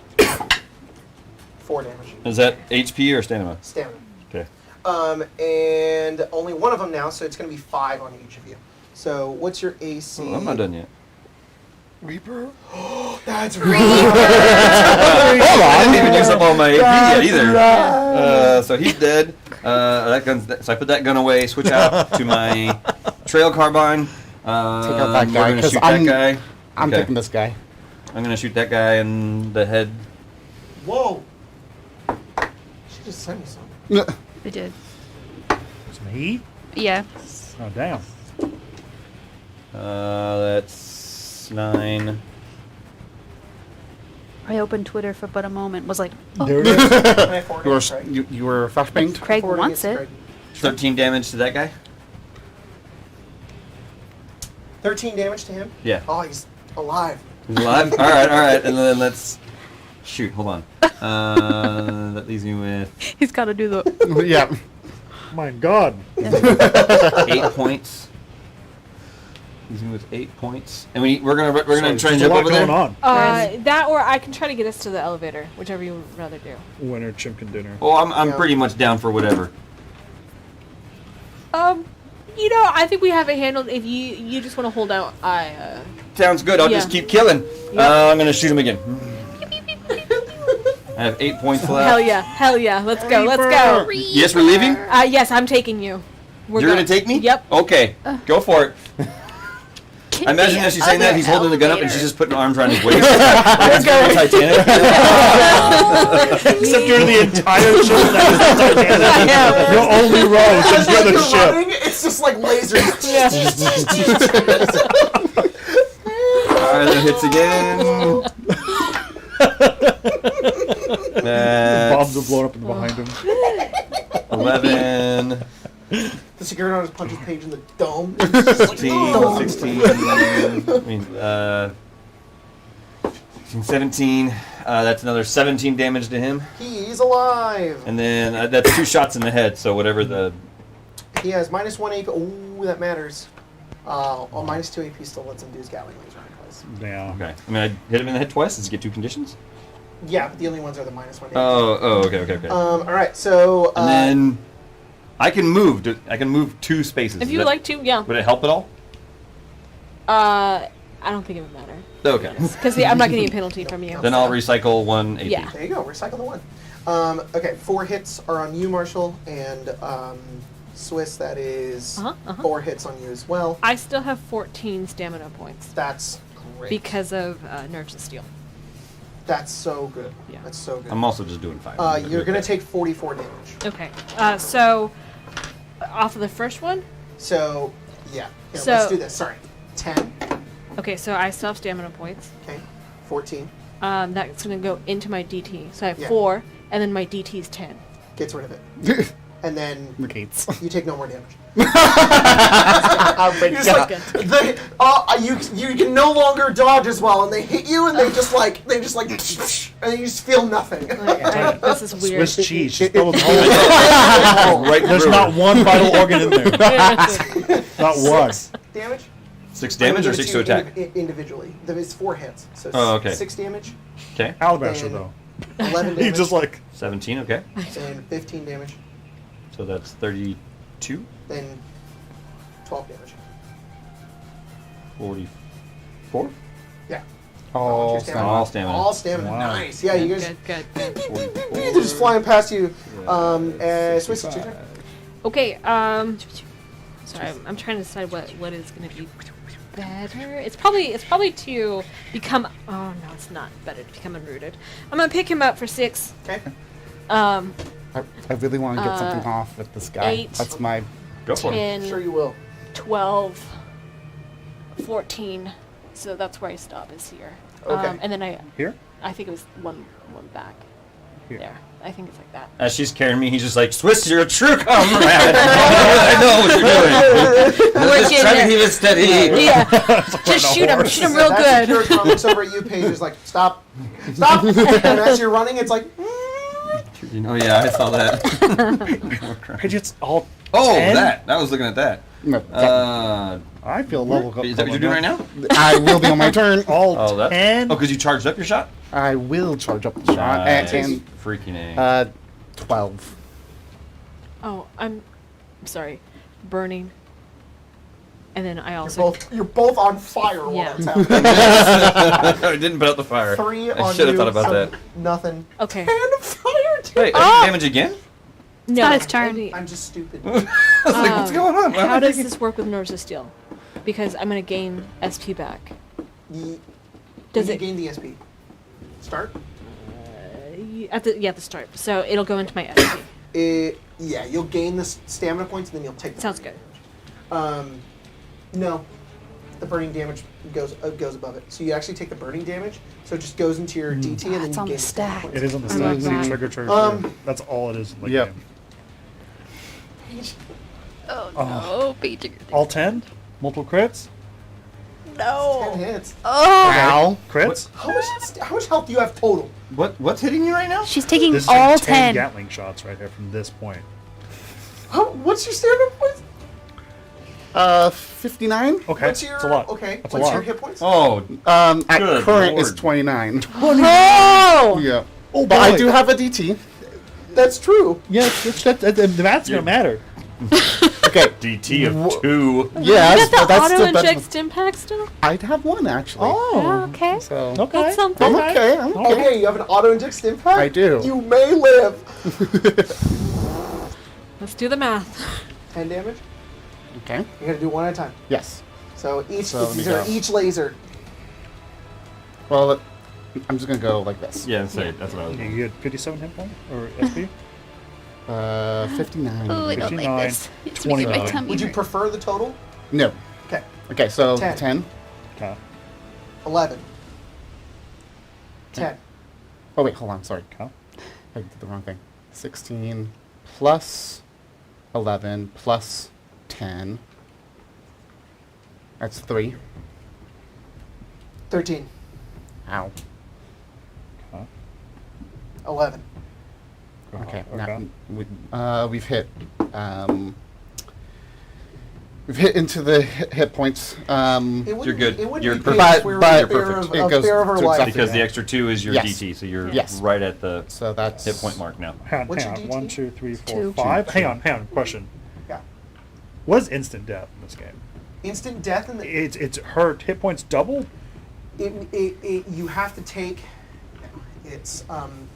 4 damage. Is that HP or stamina? Stamina. Okay. And only one of them now, so it's going to be 5 on each of you. So what's your AC? Oh, I'm not done yet. Reaper. That's really I didn't even use up all my AP yet either. right. So he's dead. That gun's so I put that gun away. Switch out to my trail carbine. Take out that We're guy, gonna 'cause shoot I'm- that guy. I'm Okay. taking this guy. I'm gonna shoot that guy in the head. Whoa. She just sent me something. We did. It's me? Yeah. Oh damn. That's 9. I opened Twitter for but a moment. Was like, oh, There it is. And I forwarded You were it, Craig. you were flashbanged. Craig Forwarding wants to it. Craig. 13 damage to that guy. 13 damage to him? Yeah. Oh, he's alive. He's alive. All right. And then let's shoot. Hold on. That leaves me with He's got to do the. Yeah. My God. 8 points. Leaves me with 8 points. And we're gonna try and There's a jump lot over going there. on. That or I can try to get us to the elevator, whichever you would rather do. Winter chicken dinner. Well, I'm Yeah. pretty much down for whatever. I think we have it handled. If you just want to hold out, Sounds good. I'll Yeah. just keep killing. Yep. I'm gonna shoot him again. I have 8 points left. hell yeah, let's go. Yes, we're leaving. Yes, I'm taking you. We're You're going. gonna take me? Yep. Okay, go for it. I imagine as she's saying that, he's holding the gun up and she's just putting arms around his waist. Let's go. Titanic. Except you're the entire ship that is the Titanic. Your only row is just the ship. Running, it's just like lasers. Alright, that hits again. Bombs are That's blowing up in behind him. 11, The security guard just punches Paige in the dome. 16, I mean, 17. That's another 17 damage to him. He's alive. And then that's 2 shots in the head, so whatever the... He has -1 AP. Ooh, that matters. -2 AP still lets him do his Gatling laser twice. Yeah. Okay. I mean, I hit him in the head twice. Does he get 2 conditions? Yeah, but the only ones are the -1 AP. Oh, okay. All right, so. And then I can move. I can move 2 spaces. If you would like to, yeah. Would it help at all? I don't think it would matter. Okay. Because I'm not getting a penalty from you. Then I'll recycle 1 AP. Yeah. There you go. Recycle the 1. Okay, 4 hits are on you, Marshall, and Swiss. That is 4 hits on you as well. I still have 14 stamina points That's great. because of Nerves of Steel. That's so good. Yeah. That's so good. I'm also just doing 5. You're gonna take 44 damage. Okay. So, off of the first one? So, yeah. Here, So- let's do this. Sorry. 10. Okay, so I still have stamina points. Okay. 14. That's going to go into my DT. So I have Yeah. 4, and then my DT is 10. Gets rid of it. And then Negates. you take no more damage. Oh my You're just God. you can no longer dodge as well, and they hit you, and they just like, and you just feel nothing. This is weird. Swiss cheese. Just throw the whole Right There's through not it. one vital organ in there. Not one. 6 damage. 6 damage or 6 to attack? Individually. It's 4 hits. So Oh, okay. 6 damage, Okay. Alabaster, And- though. 11 He damage, just like 17, okay. and 15 damage, So that's 32, then 12 damage. 44? Yeah. All Your stamina. All stamina. All stamina. Wow. Nice. Yeah, you guys. Good. They're just flying past you. Swiss, it's your turn. Okay, sorry, I'm trying to decide what is going to be better. It's probably to become. Oh no, it's not better to become unrooted. I'm gonna pick him up for 6. Okay. I really want to get something off with this guy. 8. That's my. Go for it. 10, Sure you will. 12, 14. So that's where I stop is here. Okay. And then here. I think it was one back. Here. There. I think it's like that. As she's carrying me, he's just like, Swiss, you're a true comrade. I know what you're doing. We're Just try to getting keep it steady. Yeah. Just shoot him real That's good. Your looks over at you, Paige, is like, stop. And as you're running, it's like, You know, yeah, I saw that. Paige, it's all. Oh, 10? that. I was looking at that. No, I feel level up. Is that what you're doing right now? I will be on my turn. All Oh, that. 10. Oh, because you charged up your shot? I will charge up the shot. Nice. And Freaking A. 12. Oh, I'm sorry. Burning. And then I also you're both on fire while Yeah. that's happening. I didn't put out the fire. 3 I on should have you, thought about so that. Nothing. Okay. And fire, too. Wait, I damage again? No, not his turn. I'm just stupid. I was like, what's going on? Why am I How does taking- this work with Nerves of Steel? Because I'm gonna gain SP back. Does Does you it gain the SP? Start? at the start? So it'll go into my SP. Yeah, you'll gain the stamina points, and then you'll take the Sounds burning good. damage. No. The burning damage goes above it. So you actually take the burning damage, so it just goes into your DT, and then it's you on gain the stamina stack. points. It is on the I love stack. that. See, trigger charge. That's all it is. In the Yep. game. Oh no, Peter. All 10? Multiple crits? 10 hits. Oh, Ow. Crits? How much health do you have total? What's hitting you right now? she's taking This is all like 10 10. Gatling shots right here from this point. What's your stamina points? 59. Okay, What's your that's a lot. Okay. That's a What's lot. your hit points? Oh, At Good current is Lord. 29. Oh! Yeah. Oh, But I boy. do have a DT. That's true. Yeah, the math's Yeah. gonna matter. Okay. DT of 2. Yes, You but got the that's auto still better. inject stim pack still? I'd have one actually. Yeah, okay. So Okay. That's something. I'm okay. I'm okay. Okay, you have an auto inject stim pack? I do. You may live. Let's do the math. 10 damage? Okay. You gotta do one at a time. Yes. So let me these are go. each laser. Well, I'm just gonna go like this. Yeah, that's it. That's what I was You doing. get 57 hit point or SP? 59. Oh, I don't 59, like this. It's making my 29. tummy Would you hurt. prefer the total? No. Okay. Okay, so 10. 10. Okay. 11. 10. Oh wait, hold on. Sorry, Okay. I did the wrong thing. 16 plus 11 plus 10. That's 3. 13. Ow. Okay. 11. Okay. Okay. We've hit. We've hit into the hit points. It wouldn't You're good. Be, it wouldn't You're be perfect. paid if we were But- in fear perfect. of, It of goes fear of our to life. exactly Because the Yeah. extra 2 is your Yes. DT, so you're Yes. right at the So that's hit point mark now. Hang What's on. your 1, DT? 2, 3, 4, Two. 5. Hang on. Question. Yeah. What is instant death in this game? Instant death in the It's her hit points double? you have to take it's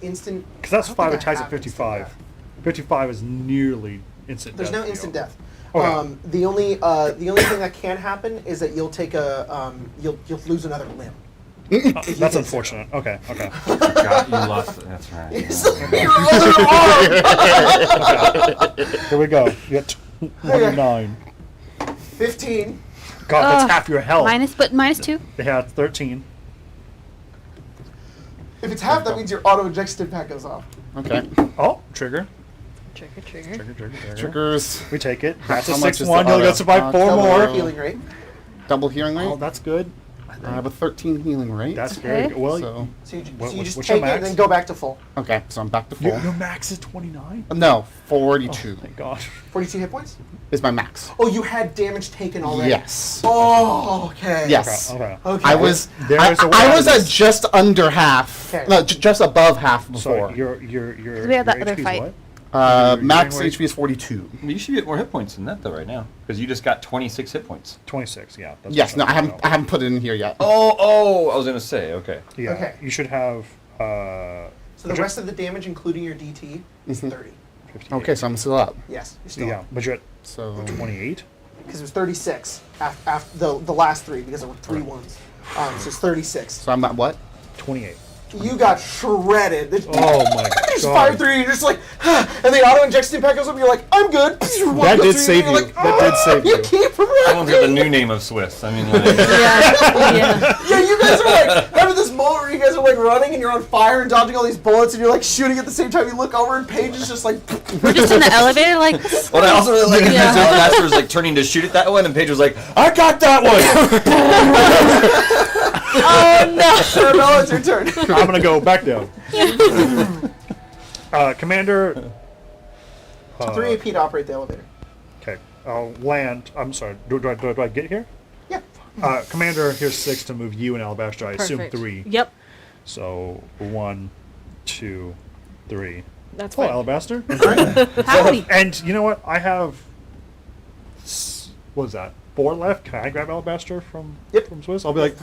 instant. Because that's I don't 5 think I attacks at have instant 55. death. 55 is nearly instant There's death. no for you. instant death. Okay. The only thing that can happen is that you'll take a you'll lose another limb. That's hit unfortunate. Okay. God, you lost it. That's right. Your other arm. Here we go. You get 29. 15. God, that's Ugh. half your health. Minus 2. Yeah, it's 13. If it's half, that means your auto eject stim pack goes off. okay. Oh, trigger. Trigger. Trigger. Triggers. We take it. That's a How much is 6-1. the You'll auto? get survive 4 Double more. healing rate. Double healing rate. Oh, that's good. I have a 13 healing rate. That's very Okay. good. Well, so So you, What- so you just what's your take it and max? then go back to full. okay. So I'm back to full. your max is 29? No, 42 Thank God. 42 hit points. is my max. Oh, you had damage taken already. Yes. Oh, okay. Yes. Okay. Okay. I was. There's a way I out was of at this. just under half. Okay. No, just above half before. Sorry, your we have that your other HP is fight. what? Max Healing rate? HP is 42. You should get more hit points than that though right now, because you just got 26 hit points. 26, yeah. That's Yes. what No, I I'm haven't put it in here yet. Oh, I was gonna say, okay. Yeah, Okay. you should have So the rest of the damage, including your DT, is 30. 58. Okay, so I'm still up. Yes. You're still Yeah, but you're at So 28? Because it was 36 after the last 3 because there were 3 ones. So it's 36. So I'm at what? 28. You got shredded. Oh my You just God. fired 3 and you're just like, and the auto inject stim pack goes up and you're like, I'm good. That did save you. That did save You you. came from Someone's got the new name of Swiss. I mean, like, Yeah. Yeah, you guys are like, remember this moment where you guys are like running and you're on fire and dodging all these bullets and you're like shooting at the same time. You look over and Paige is just like, We're just in the elevator, like. what I also really like is Yeah. the master was like turning to shoot at that one, and Paige was like, "I got that one." oh no. Arabella, it's your turn. I'm going to go back down. Commander. 3 AP to operate the elevator. Okay, I'll land. I'm sorry. Do I get here? Yeah. Commander, here's 6 to move you and Alabaster. I assume Perfect. 3. Yep. So 1, 2, 3. That's Oh, fine. Alabaster. Howdy. And you know what? I have. What is that? 4 left. Can I grab Alabaster from from Swiss? I'll be like,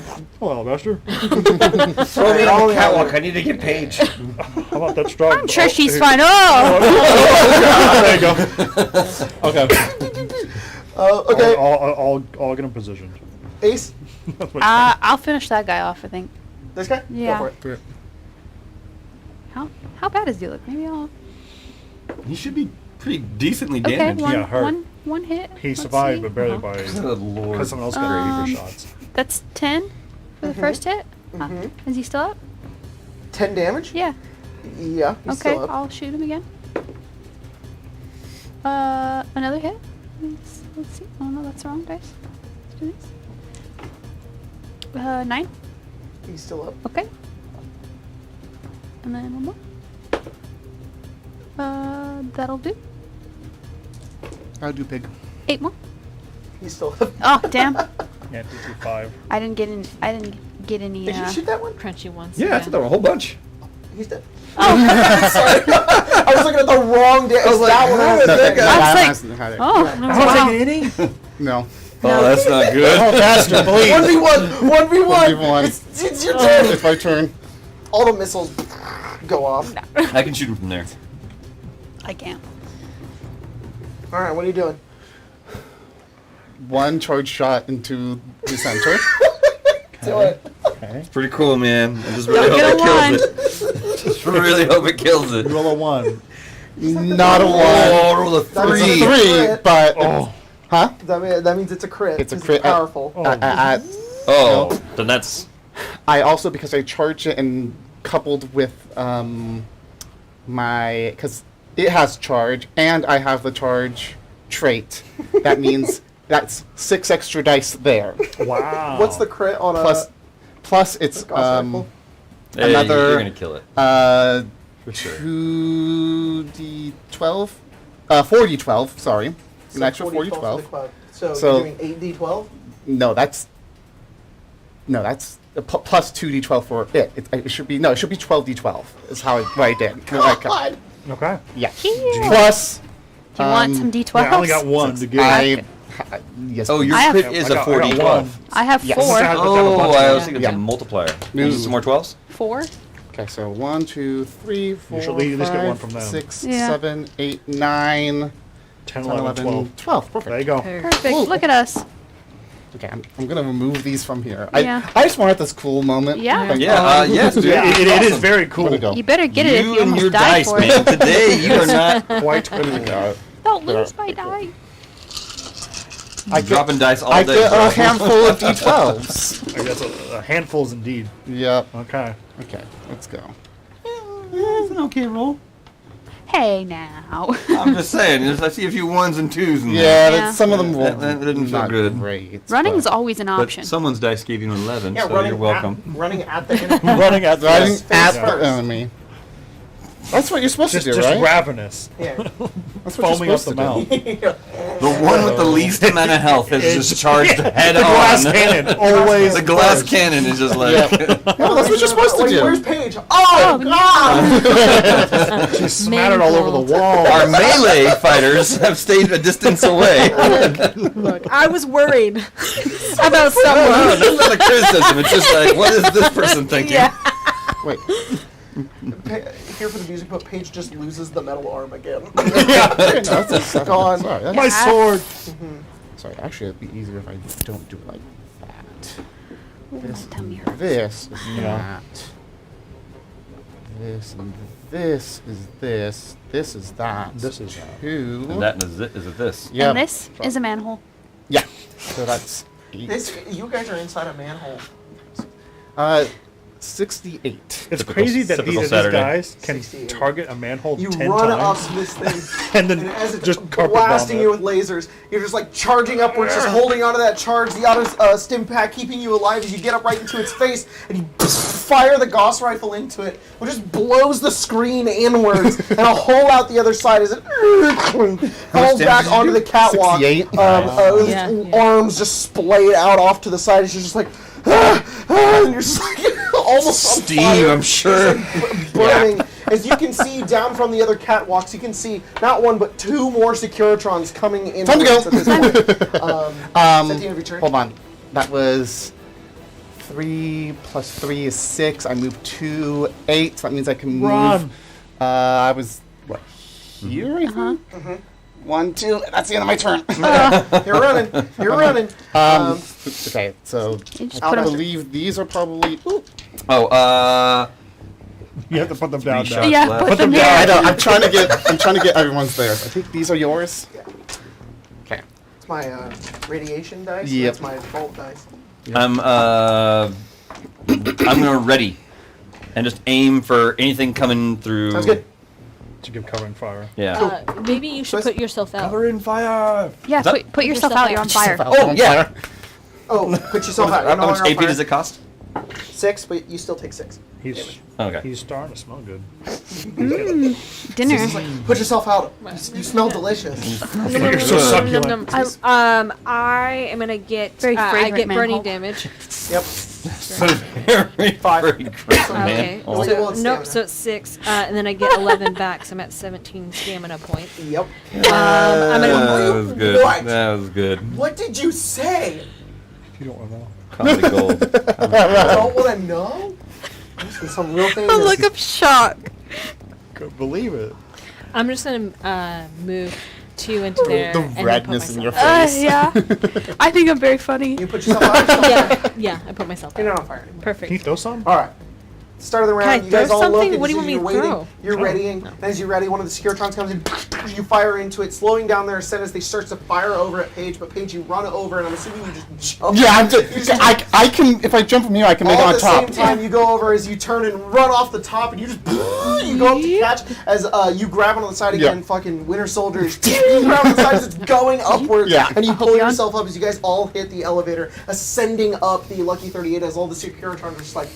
oh, Alabaster. Throw me on the catwalk. I need to get Paige. How about that strong? I'm sure she's here- fine. Oh! There you go. Okay. Okay. All get him positioned. Ace, That's what- I'll finish that guy off, I think. this guy? Yeah. Go for it. How bad is he look? Maybe I'll. He should be pretty decently Okay, damaged. Yeah, hurt. one hit. he Let's survived, see. but barely Uh-huh. by Good lord. because someone else got 80 for shots. That's 10 for the first hit. Is he still up? 10 damage? Yeah. Yeah, he's Okay, still up. I'll shoot him again. Another hit. Let's see. Oh no, that's the wrong dice. Let's do this. 9. He's still up. Okay. And then one more. That'll do. I'll do pig. 8 more. He's still up. Oh damn! Yeah, 2, 5. I didn't get any. Did you shoot that one? Crunchy ones. Yeah, I thought there were a whole bunch. He's dead. Oh, Sorry. I was looking at the wrong day. I was like, that one. No, That guy. I was like- oh, wow. any. No. Oh, that's not good. Faster, please. 1v1. 1v1. 1v1. It's your turn. It's my turn. All the missiles go off. I can shoot him from there. I can't. All right, what are you doing? one charge shot into the center. Do it. Okay. It's pretty cool, man. I just really Don't hope get it kills it. Just really hope it kills it. Roll a 1. Not a one. Oh, roll a That's a 3. three. Three, but Oh. huh? That means it's a crit. It's a 'cause crit. powerful. Oh, then that's... I also, because I charge it and coupled with my, because it has charge and I have the charge trait. That means that's 6 extra dice there. Wow. What's the crit on Plus it's Gauss rifle? Hey, another you're going to kill it. For sure. 2d12, 4d12. Sorry, an extra 40, 4d12. for the club. So So- you're doing 8d12. No, that's plus 2d12 for it. It should be 12d12 is how what I did. God. Okay. Yeah. Yeah. Plus. Do you want some D12s? Yeah, I only got 1 to give. Yes. Oh, your I have- crit is I a got 4d12. 1. I have Yes. 4. Yeah. Oh, I was thinking Yeah. it's a multiplier. No. Use some more 12s? 4? Okay, so 1, 2, 3, 4, should at least get 1 from them. 6, Yeah. 7, 8, 9, 10, 10, 11, 12. 12. Perfect. There you go. Perfect. Ooh. Look at us. Okay, I'm gonna remove these from here. Yeah. I just wanted this cool moment. Yeah. Like, Yes, dude. Yeah, it is very Where'd cool. it go? You better get it if you and almost your died dice, for man. it. Today, you are not Quite Where'd it cool. go? Don't lose by die. I get, dropping dice all I day. get bro. a handful of d12s. I guess a handfuls indeed. Yep. Okay. Okay, let's go. It's an okay roll. Hey now. I'm just saying. I see a few 1s and 2s in there. Yeah, Yeah. some of them will That didn't feel not good. great. Running's but- always an But option. someone's dice gave you an 11, Yeah, so running you're welcome. running at the enemy. Running at the Driving Yes, at face the first. enemy. That's what you're supposed just to do, just right? ravenous, Yeah. That's what foaming you're up the supposed to do. mouth. The one with the least amount of health is just charged head The glass on. cannon always. The glass cannon is just like... Yeah. No, that's what you're supposed to Wait, do. Where's Paige? Oh, God! She's smattered all over the wall. Our melee fighters have stayed a distance away. Look, I was worried about No, someone. that's not a criticism. It's just like, what is this person thinking? Yeah. Wait. Here for the music, but Paige just loses the metal arm again. That's Gone. Sorry, that's, My sword. sorry, actually, it'd be easier if I don't do it like that. This Tell me and this is Yeah. that. This and this is this. This is that. This is that. Two. And that is it this. Yep. And this is a manhole. Yeah. So that's 8. You guys are inside a manhole. 68. It's Typical- crazy that typical these Saturday. guys can 68. target a manhole You 10 run times. up to this thing, And then and as it's just carpet bomb blasting it. you with lasers, you're just like charging upwards, just holding onto that charge, the auto stim pack keeping you alive as you get up right into its face, and you fire the Gauss rifle into it, which just blows the screen inwards, and a hole out the other side as it falls damage back did you onto do? the catwalk. 68. With Yeah, its yeah. arms just splayed out off to the side, and she's just like, and you're just like almost on Steve, fire. I'm sure. Burning. As you can see down from the other catwalks, you can see not one but 2 more Securitrons coming in. Time to go. at this point. Is that the end of your turn? Hold on. That was 3 plus 3 is 6. I moved 2, 8. So that means I can move. Run. I was what here? I think? 1, 2. That's the end of my turn. You're running. You're running. Okay, so You just I put 'em- believe these are probably. Ooh. Oh, You have to put them down. Three now. shots. Yeah, left. put them I there. know. I'm trying to get everyone's there. I think these are yours. Okay. It's my radiation dice. Yep. That's my bolt dice. I'm gonna ready and just aim for anything coming through. Sounds good. To give covering fire. Yeah. Maybe you should put yourself out. in fire. Yeah, Is that- put yourself out. You're on fire. Oh yeah. Oh, put yourself out. How You're no much longer on AP fire. does it cost? 6, but you still take 6. He's Okay. he's starting to smell good. Dinner. It's like, put yourself out. You smell delicious. You're so succulent. I am gonna get Very I fragrant get burning manhole. damage. Yep. Very, 5. very gross, man. Okay. Oh. So, Well, it's nope. stamina. So it's 6, and then I get 11 back. So I'm at 17 stamina point. Yep. I'm That gonna. was good. What? That was good. What did you say? If you don't want to know. Comedy gold. You don't want to know? This is some real thing. A look of shock. Could believe it. I'm just gonna move 2 into there. The and then put redness in your myself face. Yeah. I think I'm very funny. You put yourself out. out. Yeah, I put myself You're out. not on fire anymore. Can you Perfect. throw some? All right. Start of the Can round. I You guys throw all look. something? And What do you just want me you're to waiting. throw? You're readying. And as you're ready, one of the Securitrons comes in. You fire into it, slowing down their ascent as they start to fire over at Paige. But Paige, you run over, and I'm assuming you just jump. Yeah, I can. If I jump from here, I can make it All on at the top. same time, you go over as you turn and run off the top, and you just you go up to catch as you grab onto the side again. Yeah. Fucking Winter Soldier, you grab on the side as it's going upwards, Yeah. and you I'll pull be on. yourself up as you guys all hit the elevator, ascending up the Lucky 38 as all the Securitrons are just like.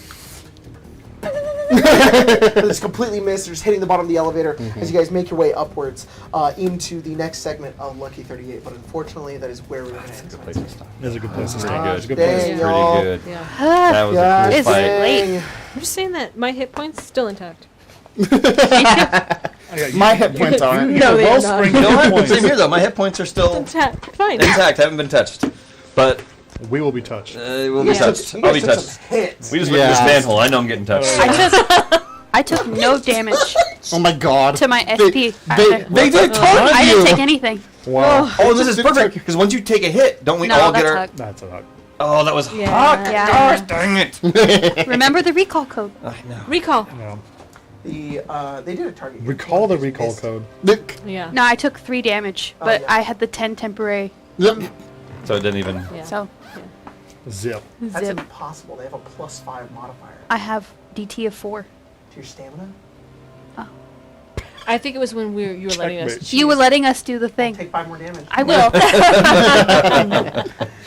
It's completely missed. They're just hitting the bottom of the elevator as you guys make your way upwards into the next segment of Lucky 38. But unfortunately, that is where we're going to end. Place to stop. It's a good place to Pretty start. good. It's a good Dang, place. Pretty y'all. good. Yeah. That was a cool It's fight. late. I'm just saying that my hit points still intact. My hit points aren't. No, they are not. Wellspring You know hit what? points. Same here though. My hit points are still Intact. Fine. intact. Haven't been touched. But We will be touched. we'll be Yeah. touched. You I'll guys be took touched. some hits. We just went in this Yeah. manhole. I know I'm getting touched. I took no damage Oh my god. to my They, SP. they did target I you. didn't take anything. Wow. Oh, this is perfect because once you take a hit, don't we No, all get that's our? Huck. That's a hug. Oh, that was Yeah. Huck. Yeah. Gosh, dang it. Remember the recall code. I know. Recall. Yeah. They did a target. Recall the They recall missed. code. Yeah. No, I took 3 damage, Oh, but yeah. I had the 10 temporary. Yep. So it didn't even. Yeah. So Zip. That's zip. impossible. They have a +5 modifier I have DT of 4. to your stamina. I think it was when you were letting us. Checkmate. You were letting us do the thing. Take 5 more damage. I will. That's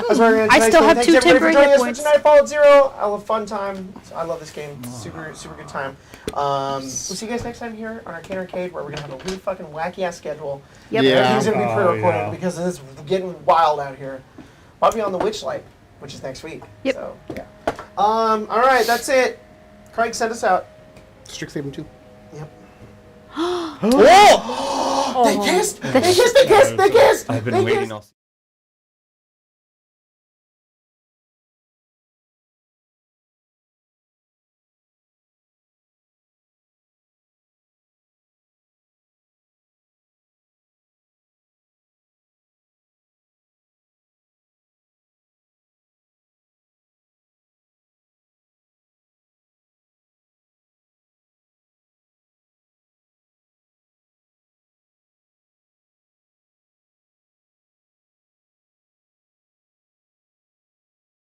what we're gonna do I next still game. have Thanks 2 everybody for temporary joining hit us for points. tonight, Fallout Zero. I love fun time. I love this game. Super good time. We'll see you guys next time here on Arcane Arcade, where we're gonna have a really fucking wacky ass schedule. Yep. Yeah. Everything's gonna be Oh, pre-recorded yeah. because it's getting wild out here. Probably on the Witchlight, which is next week. Yep. So yeah. All right, that's it. Craig, send us out. Strix Haven 2. Yep. Oh! They kissed. They kissed. They kissed. They kissed. I've been They waiting kissed. all.